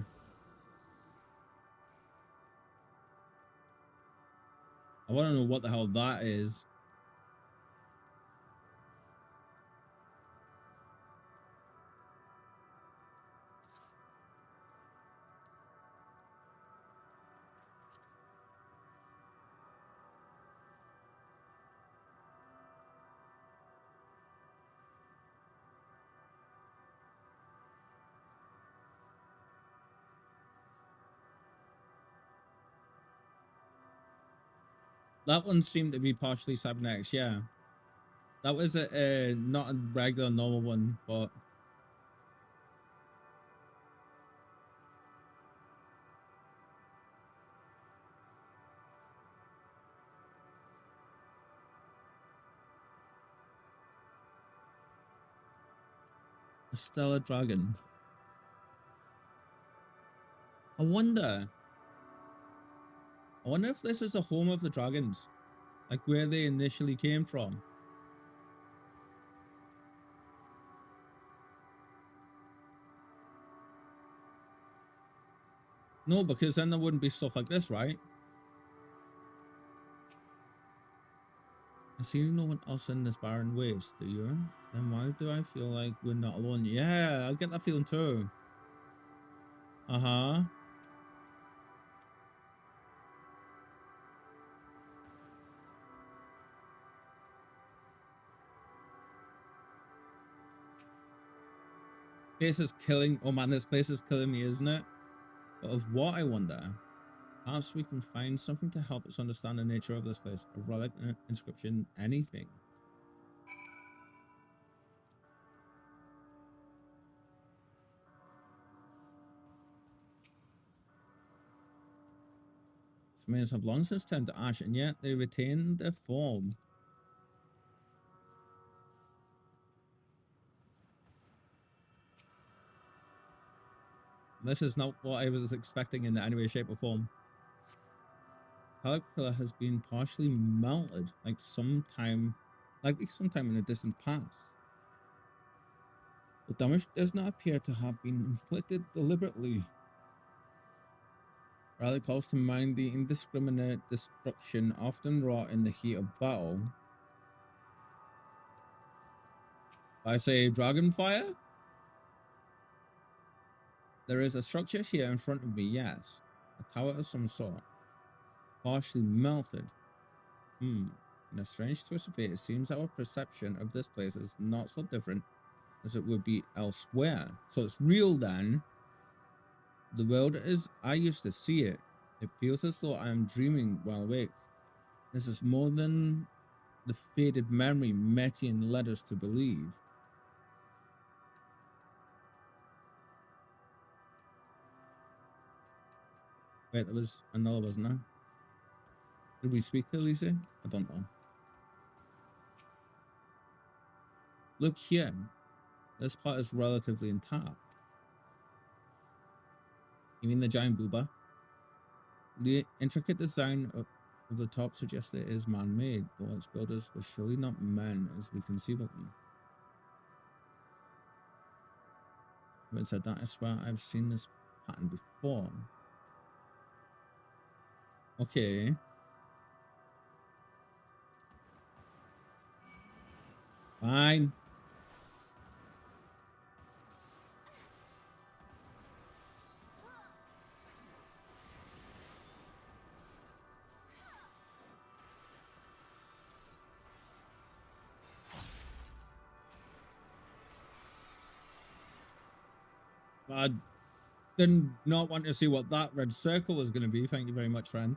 I want to know what the hell that is. That one seemed to be partially cybernetics, yeah. That was a not a regular normal one, but a stellar dragon. I wonder if this is the home of the dragons, like where they initially came from. No, because then there wouldn't be stuff like this, right? I see no one else in this barren waste, do you? Then why do I feel like we're not alone? Yeah, I get that feeling too. Uh-huh. Place is killing. Oh man, this place is killing me, isn't it? But of what, I wonder? Perhaps we can find something to help us understand the nature of this place. A relic, an inscription, anything. Remains have long since turned to ash, and yet they retain their form. This is not what I was expecting in any way, shape, or form. Caterpillar has been partially melted, like sometime in the distant past. The damage does not appear to have been inflicted deliberately. Rather calls to mind the indiscriminate destruction often wrought in the heat of battle. I say dragonfire? There is a structure here in front of me, yes. A tower of some sort. Partially melted. In a strange twist of fate, it seems our perception of this place is not so different as it would be elsewhere. So it's real then. The world as I used to see it. It feels as though I am dreaming while awake. This is more than the faded memory Metian led us to believe. Wait, there was another, wasn't there? Did we speak to Lisa? I don't know. Look here. This part is relatively intact. You mean the giant booba? The intricate design of the top suggests it is man-made, but its builders were surely not men as we conceive of them. But said that, I swear I've seen this pattern before. Okay. Fine. I did not want to see what that red circle was going to be. Thank you very much, friend.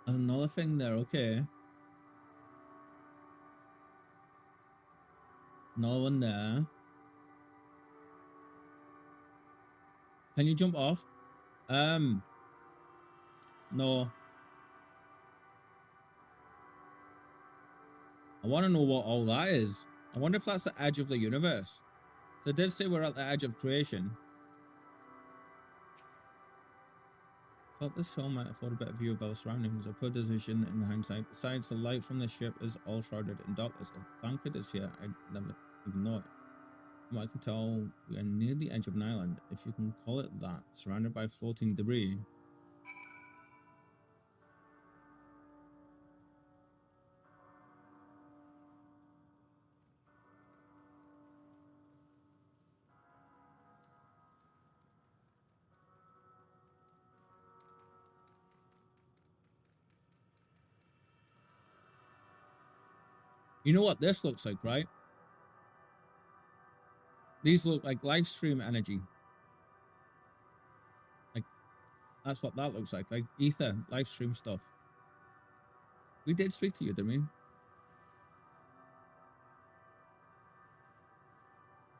Another thing there, okay. Another one there. Can you jump off? No. I want to know what all that is. I wonder if that's the edge of the universe. So they did say we're at the edge of creation. Thought this film might afford a better view of our surroundings. A poor decision in hindsight. Besides, the light from the ship is all shrouded in darkness. A banquet is here. I never even know it. From what I can tell, we are near the edge of an island, if you can call it that, surrounded by floating debris. You know what this looks like, right? These look like live stream energy. Like, that's what that looks like ether, live stream stuff. We did speak to you, didn't we?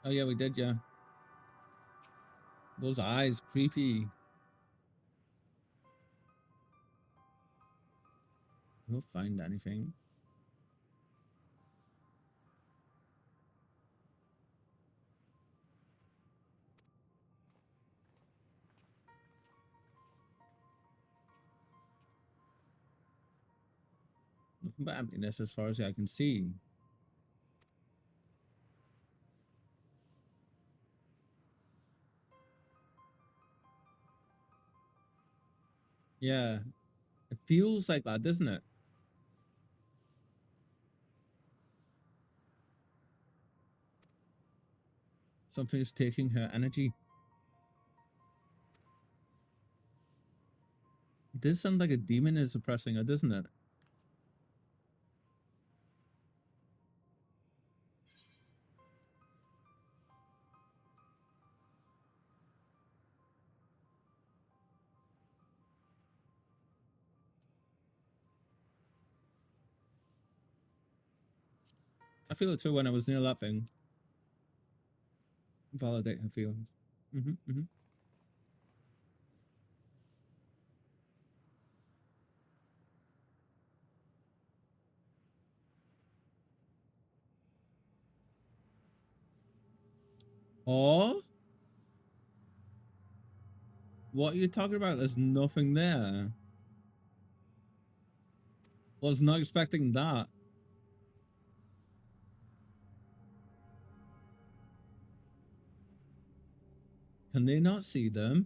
Oh yeah, we did, yeah. Those eyes, creepy. We'll find anything. Nothing but emptiness as far as I can see. Yeah. It feels like that, doesn't it? Something's taking her energy. It does sound like a demon is oppressing her, doesn't it? I feel it too when I was near that thing. Validate her feelings. Oh? What are you talking about? There's nothing there. Was not expecting that. Can they not see them?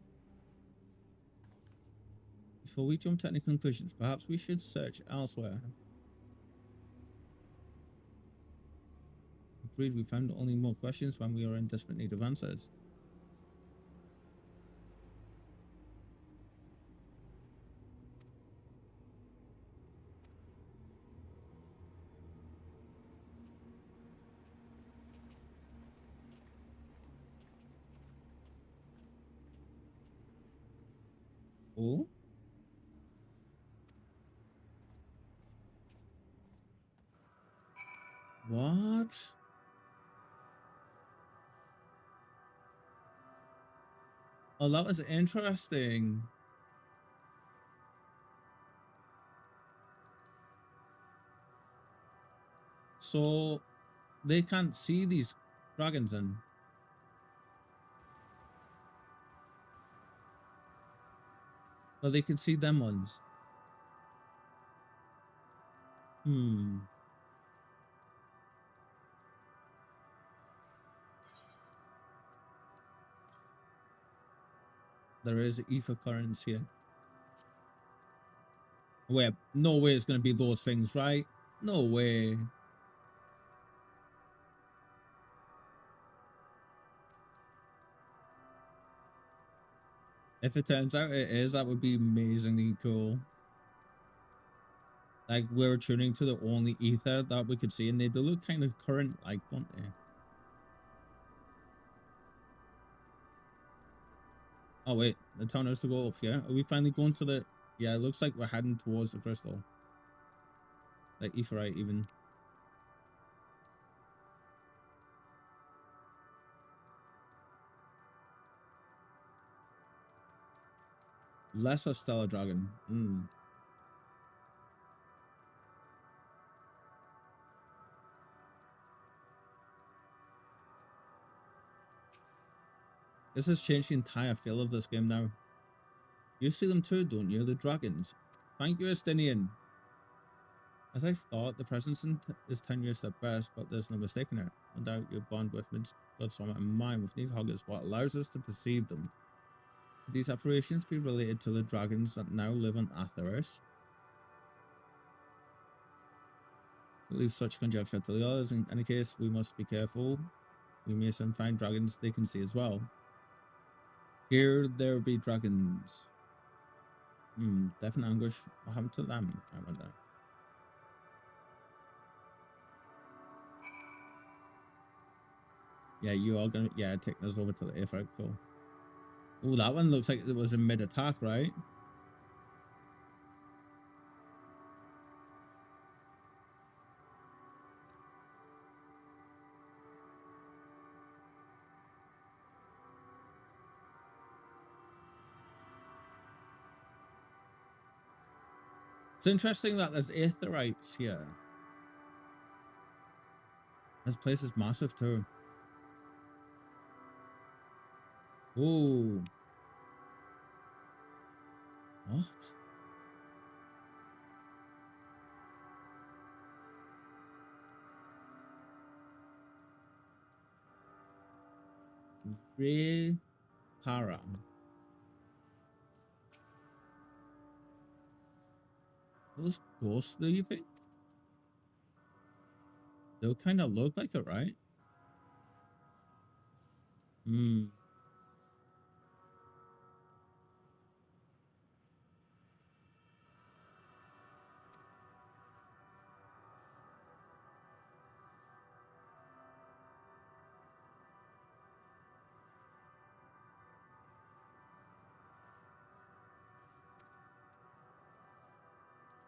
Before we jump to any conclusions, perhaps we should search elsewhere. Agreed, we found only more questions when we were in desperate need of answers. Oh? What? Oh, that was interesting. So they can't see these dragons and but they can see them ones. There is ether currents here. Wait, no way it's gonna be those things, right? No way. If it turns out it is, that would be amazingly cool. Like, we're tuning to the only ether that we could see, and they do look kind of current-like, don't they? Oh, wait. They're telling us to go off, yeah? Are we finally going to the... Yeah, it looks like we're heading towards the crystal. Like, etherite, even. Lesser stellar dragon. This has changed the entire feel of this game now. You see them too, don't you? The dragons. Thank you, Estinian. As I thought, the presence is tenuous at best, but there's no mistaking it. No doubt your bond with Midgardsormr and mine with Nidhogg is what allows us to perceive them. Could these apparitions be related to the dragons that now live on Atheros? Leave such conjecture to the others. In any case, we must be careful. We may soon find dragons they can see as well. Here there be dragons. Death and anguish. What happened to them? I wonder. Yeah, you are gonna take us over to the airfrag. Cool. Oh, that one looks like it was a mid-attack, right? It's interesting that there's aetherites here. This place is massive too. Oh. What? Reeper. Those ghosts, do you think? They'll kind of look like it, right?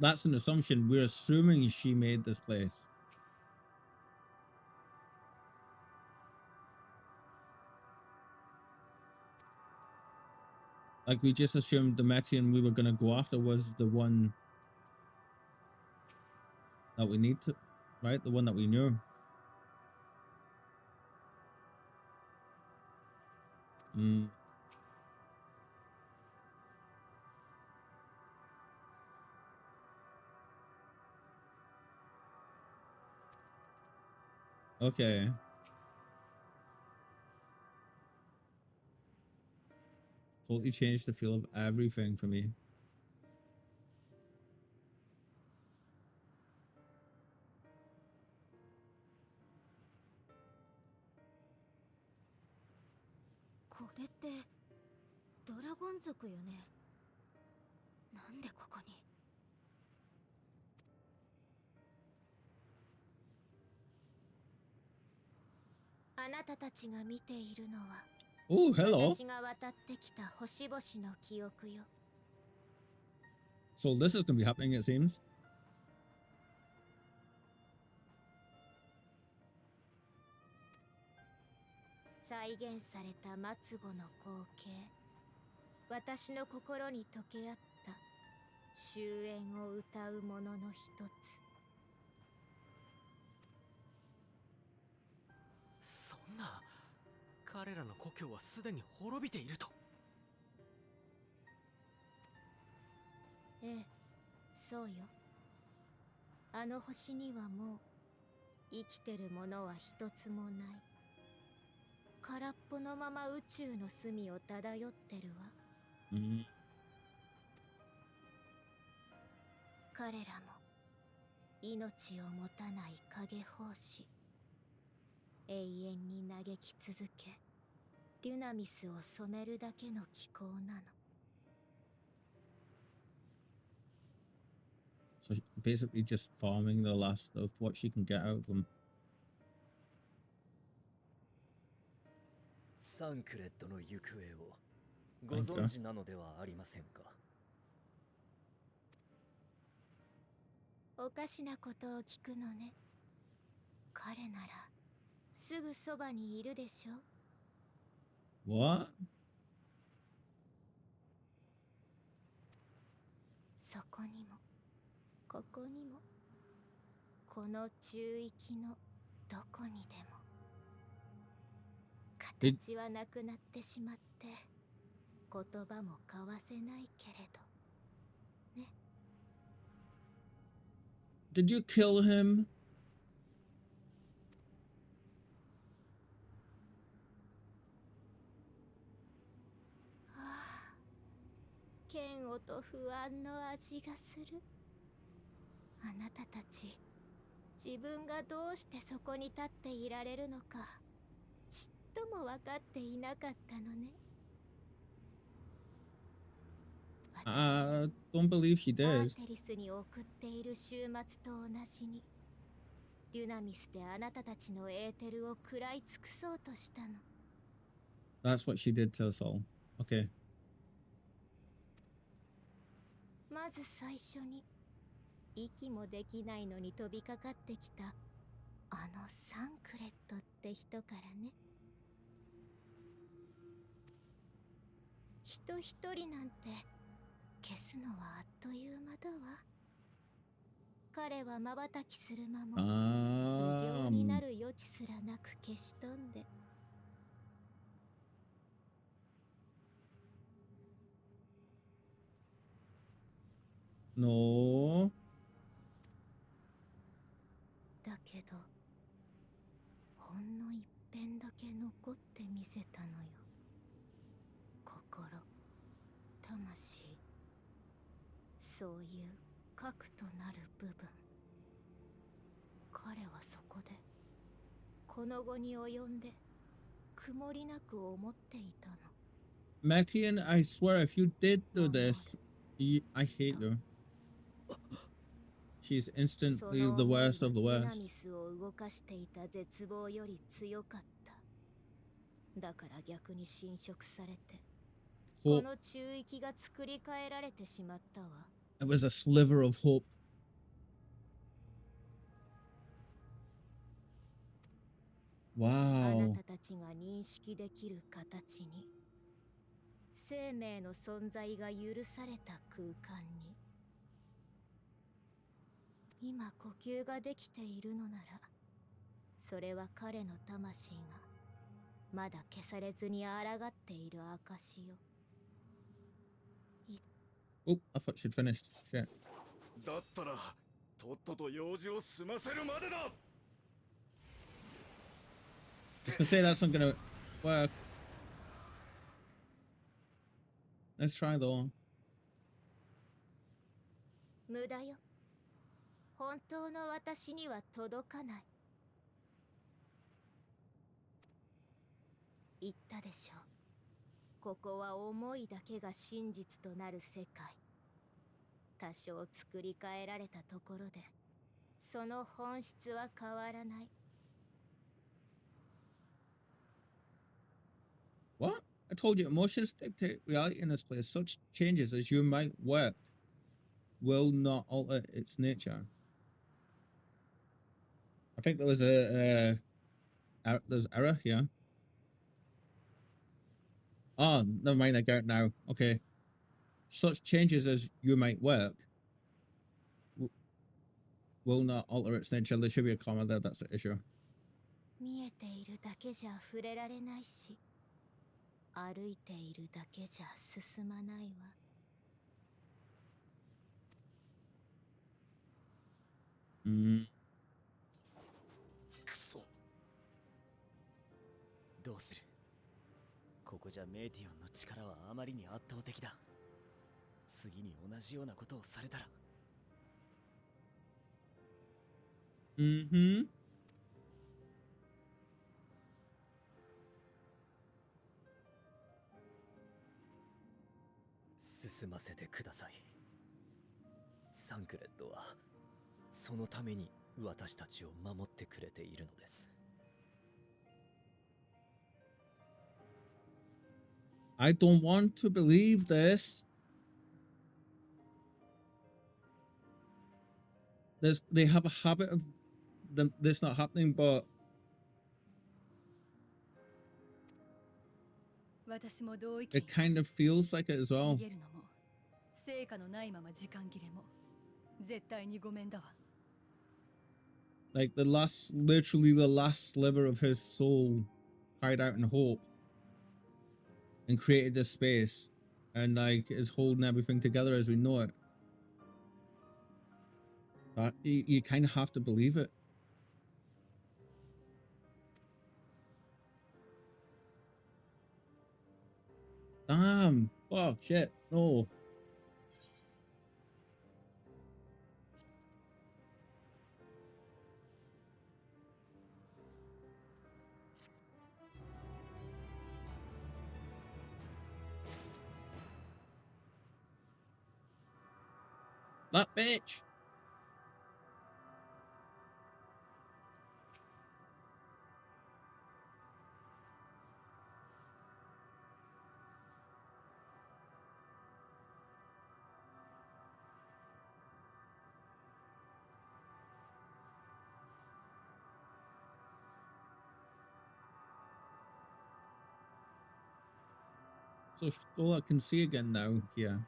That's an assumption. We're assuming she made this place. Like, we just assumed the Metean we were going to go after was the one that we need to, right? The one that we knew. Okay. Totally changed the feel of everything for me. Oh, hello. So this is going to be happening, it seems. 彼らの故郷はすでに滅びていると。ええ、そうよ。あの星にはもう生きてるものは一つもない。空っぽのまま宇宙の隅を漂ってるわ。彼らも命を持たない影胞子、永遠に嘆き続け、デュナミスを染めるだけの気候なの。So basically just farming the last of what she can get out of them. サンクレットの行方をご存知なのではありませんか。おかしなことを聞くのね。彼ならすぐそばにいるでしょ。What? そこにもここにも、この中域のどこにでも。形はなくなってしまって言葉も交わせないけれどね。Did you kill him? ああ、嫌悪と不安の味がする。あなたたち、自分がどうしてそこに立っていられるのかちっとも分かっていなかったのね。I don't believe she アー did. テリスに送っている週末と同じに、デュナミスであなたたちのエーテルを食らい尽くそうとしたの。That's what she did to us all. Okay. まず最初に息もできないのに飛びかかってきたあのサンクレットって人からね。人一人なんて消すのはあっという間だわ。彼は瞬きする間も異形になる余地すらなく消し飛んで。No. だけどほんの一遍だけ残ってみせたのよ。心、魂、そういう核となる部分。彼はそこでこの後に及んで曇りなく思っていたの。Metian, I swear, if you did do this, I hate you. She's instantly the worst of the デュナミ worst. スを動かしていた絶望より強かった。だから逆に侵食されて、この中域が作り変えられてしまったわ。It was a sliver of hope. あな Wow. たたちが認識できる形に、生命の存在が許された空間に、今呼吸ができているのなら、それは彼の魂がまだ消されずに抗っている証よ。Oh, I thought she'd finished. Shit. だったらとっとと用事を済ませるまでだ。I was gonna say that's not gonna work. Let's try though. 無駄よ。本当の私には届かない。言ったでしょう。ここは思いだけが真実となる世界。多少作り変えられたところで、その本質は変わらない。What? I told you, emotions dictate reality in this place. Such changes as you might work will not alter its nature. I think there was there's error here. Oh, never mind, I get it now. Okay. Such changes as you might work will not alter its nature. There should be a comma there, that's the issue. 見えているだけじゃ触れられないし、歩いているだけじゃ進まないわ。くそ。どうする？ここじゃメーティオンの力はあまりに圧倒的だ。次に同じようなことをされたら。進ませてください。サンクレットはそのために私たちを守ってくれているのです。I don't want to believe this. They have a habit of this not happening, but 私も同意見。 it kind of feels like it as 逃 well. げるのも成果のないまま時間切れも絶対にごめんだわ。 Like literally the last sliver of his soul cried out in hope and created this space and like is holding everything together as we know it. But you kind of have to believe it. Damn. Oh shit. No. That bitch. So all I can see again now here.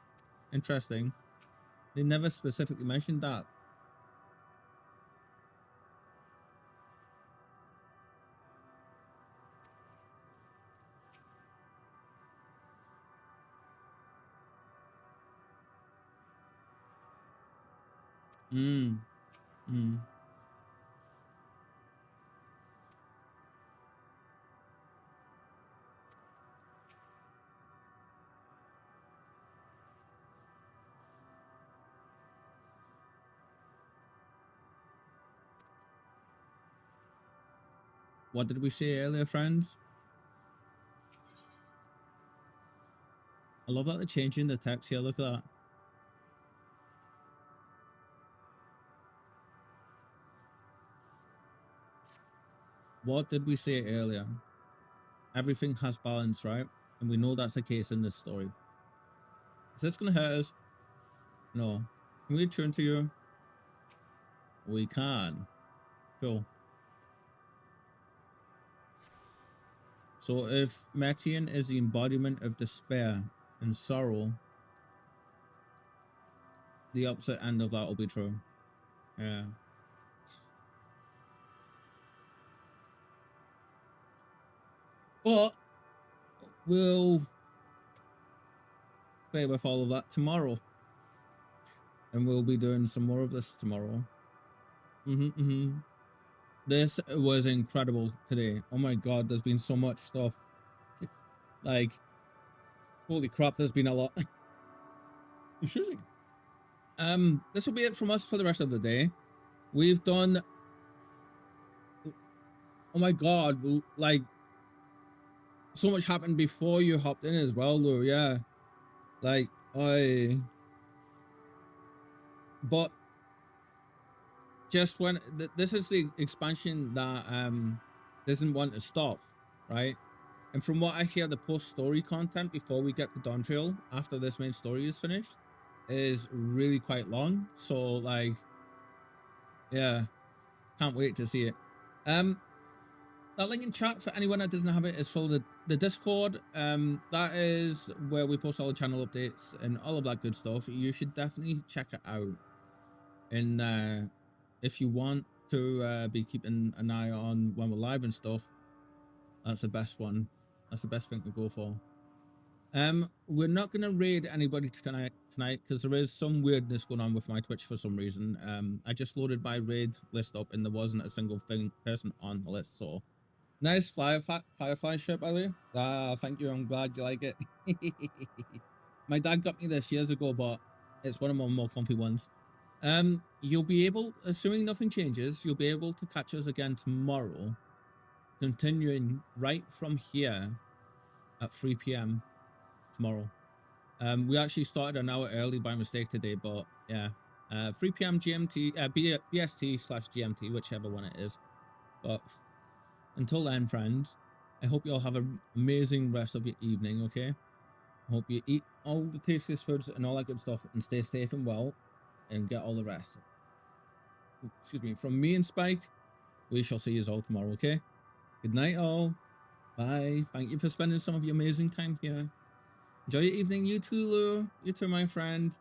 Interesting. They never specifically mentioned that. What did we say earlier, friends? I love that they're changing the text here. Look at that. What did we say earlier? Everything has balance, right? And we know that's the case in this story. Is this gonna hurt us? No. Can we turn to you? We can. Cool. So if Metian is the embodiment of despair and sorrow, the opposite end of that will be true. Yeah. But we'll play with all of that tomorrow. And we'll be doing some more of this tomorrow. This was incredible today. Oh my god, there's been so much stuff. Like, holy crap, there's been a lot. Excuse me. This will be it from us for the rest of the day. We've done, oh my god, like, so much happened before you hopped in as well, though. Yeah, like, but just when this is the expansion that doesn't want to stop, right? And from what I hear, the post-story content before we get to Dawn Trail, after this main story is finished, is really quite long. So like, yeah, can't wait to see it. That link in chat for anyone that doesn't have it is for the Discord. That is where we post all the channel updates and all of that good stuff. You should definitely check it out. And if you want to be keeping an eye on when we're live and stuff, that's the best one. That's the best thing to go for. We're not gonna raid anybody tonight because there is some weirdness going on with my Twitch for some reason. I just loaded my raid list up and there wasn't a single person on the list. So nice Firefly shirt, by the way. Thank you. I'm glad you like it. My dad got me this years ago, but it's one of my more comfy ones. You'll be able, assuming nothing changes, you'll be able to catch us again tomorrow, continuing right from here at 3 p.m. tomorrow. We actually started an hour early by mistake today, but yeah, 3 p.m. GMT, BST/GMT, whichever one it is. But until then, friends, I hope you all have an amazing rest of your evening, okay? I hope you eat all the tastiest foods and all that good stuff and stay safe and well and get all the rest. Excuse me. From me and Spike, we shall see you all tomorrow, okay? Good night, all. Bye. Thank you for spending some of your amazing time here. Enjoy your evening. You too, Lou. You too, my friend.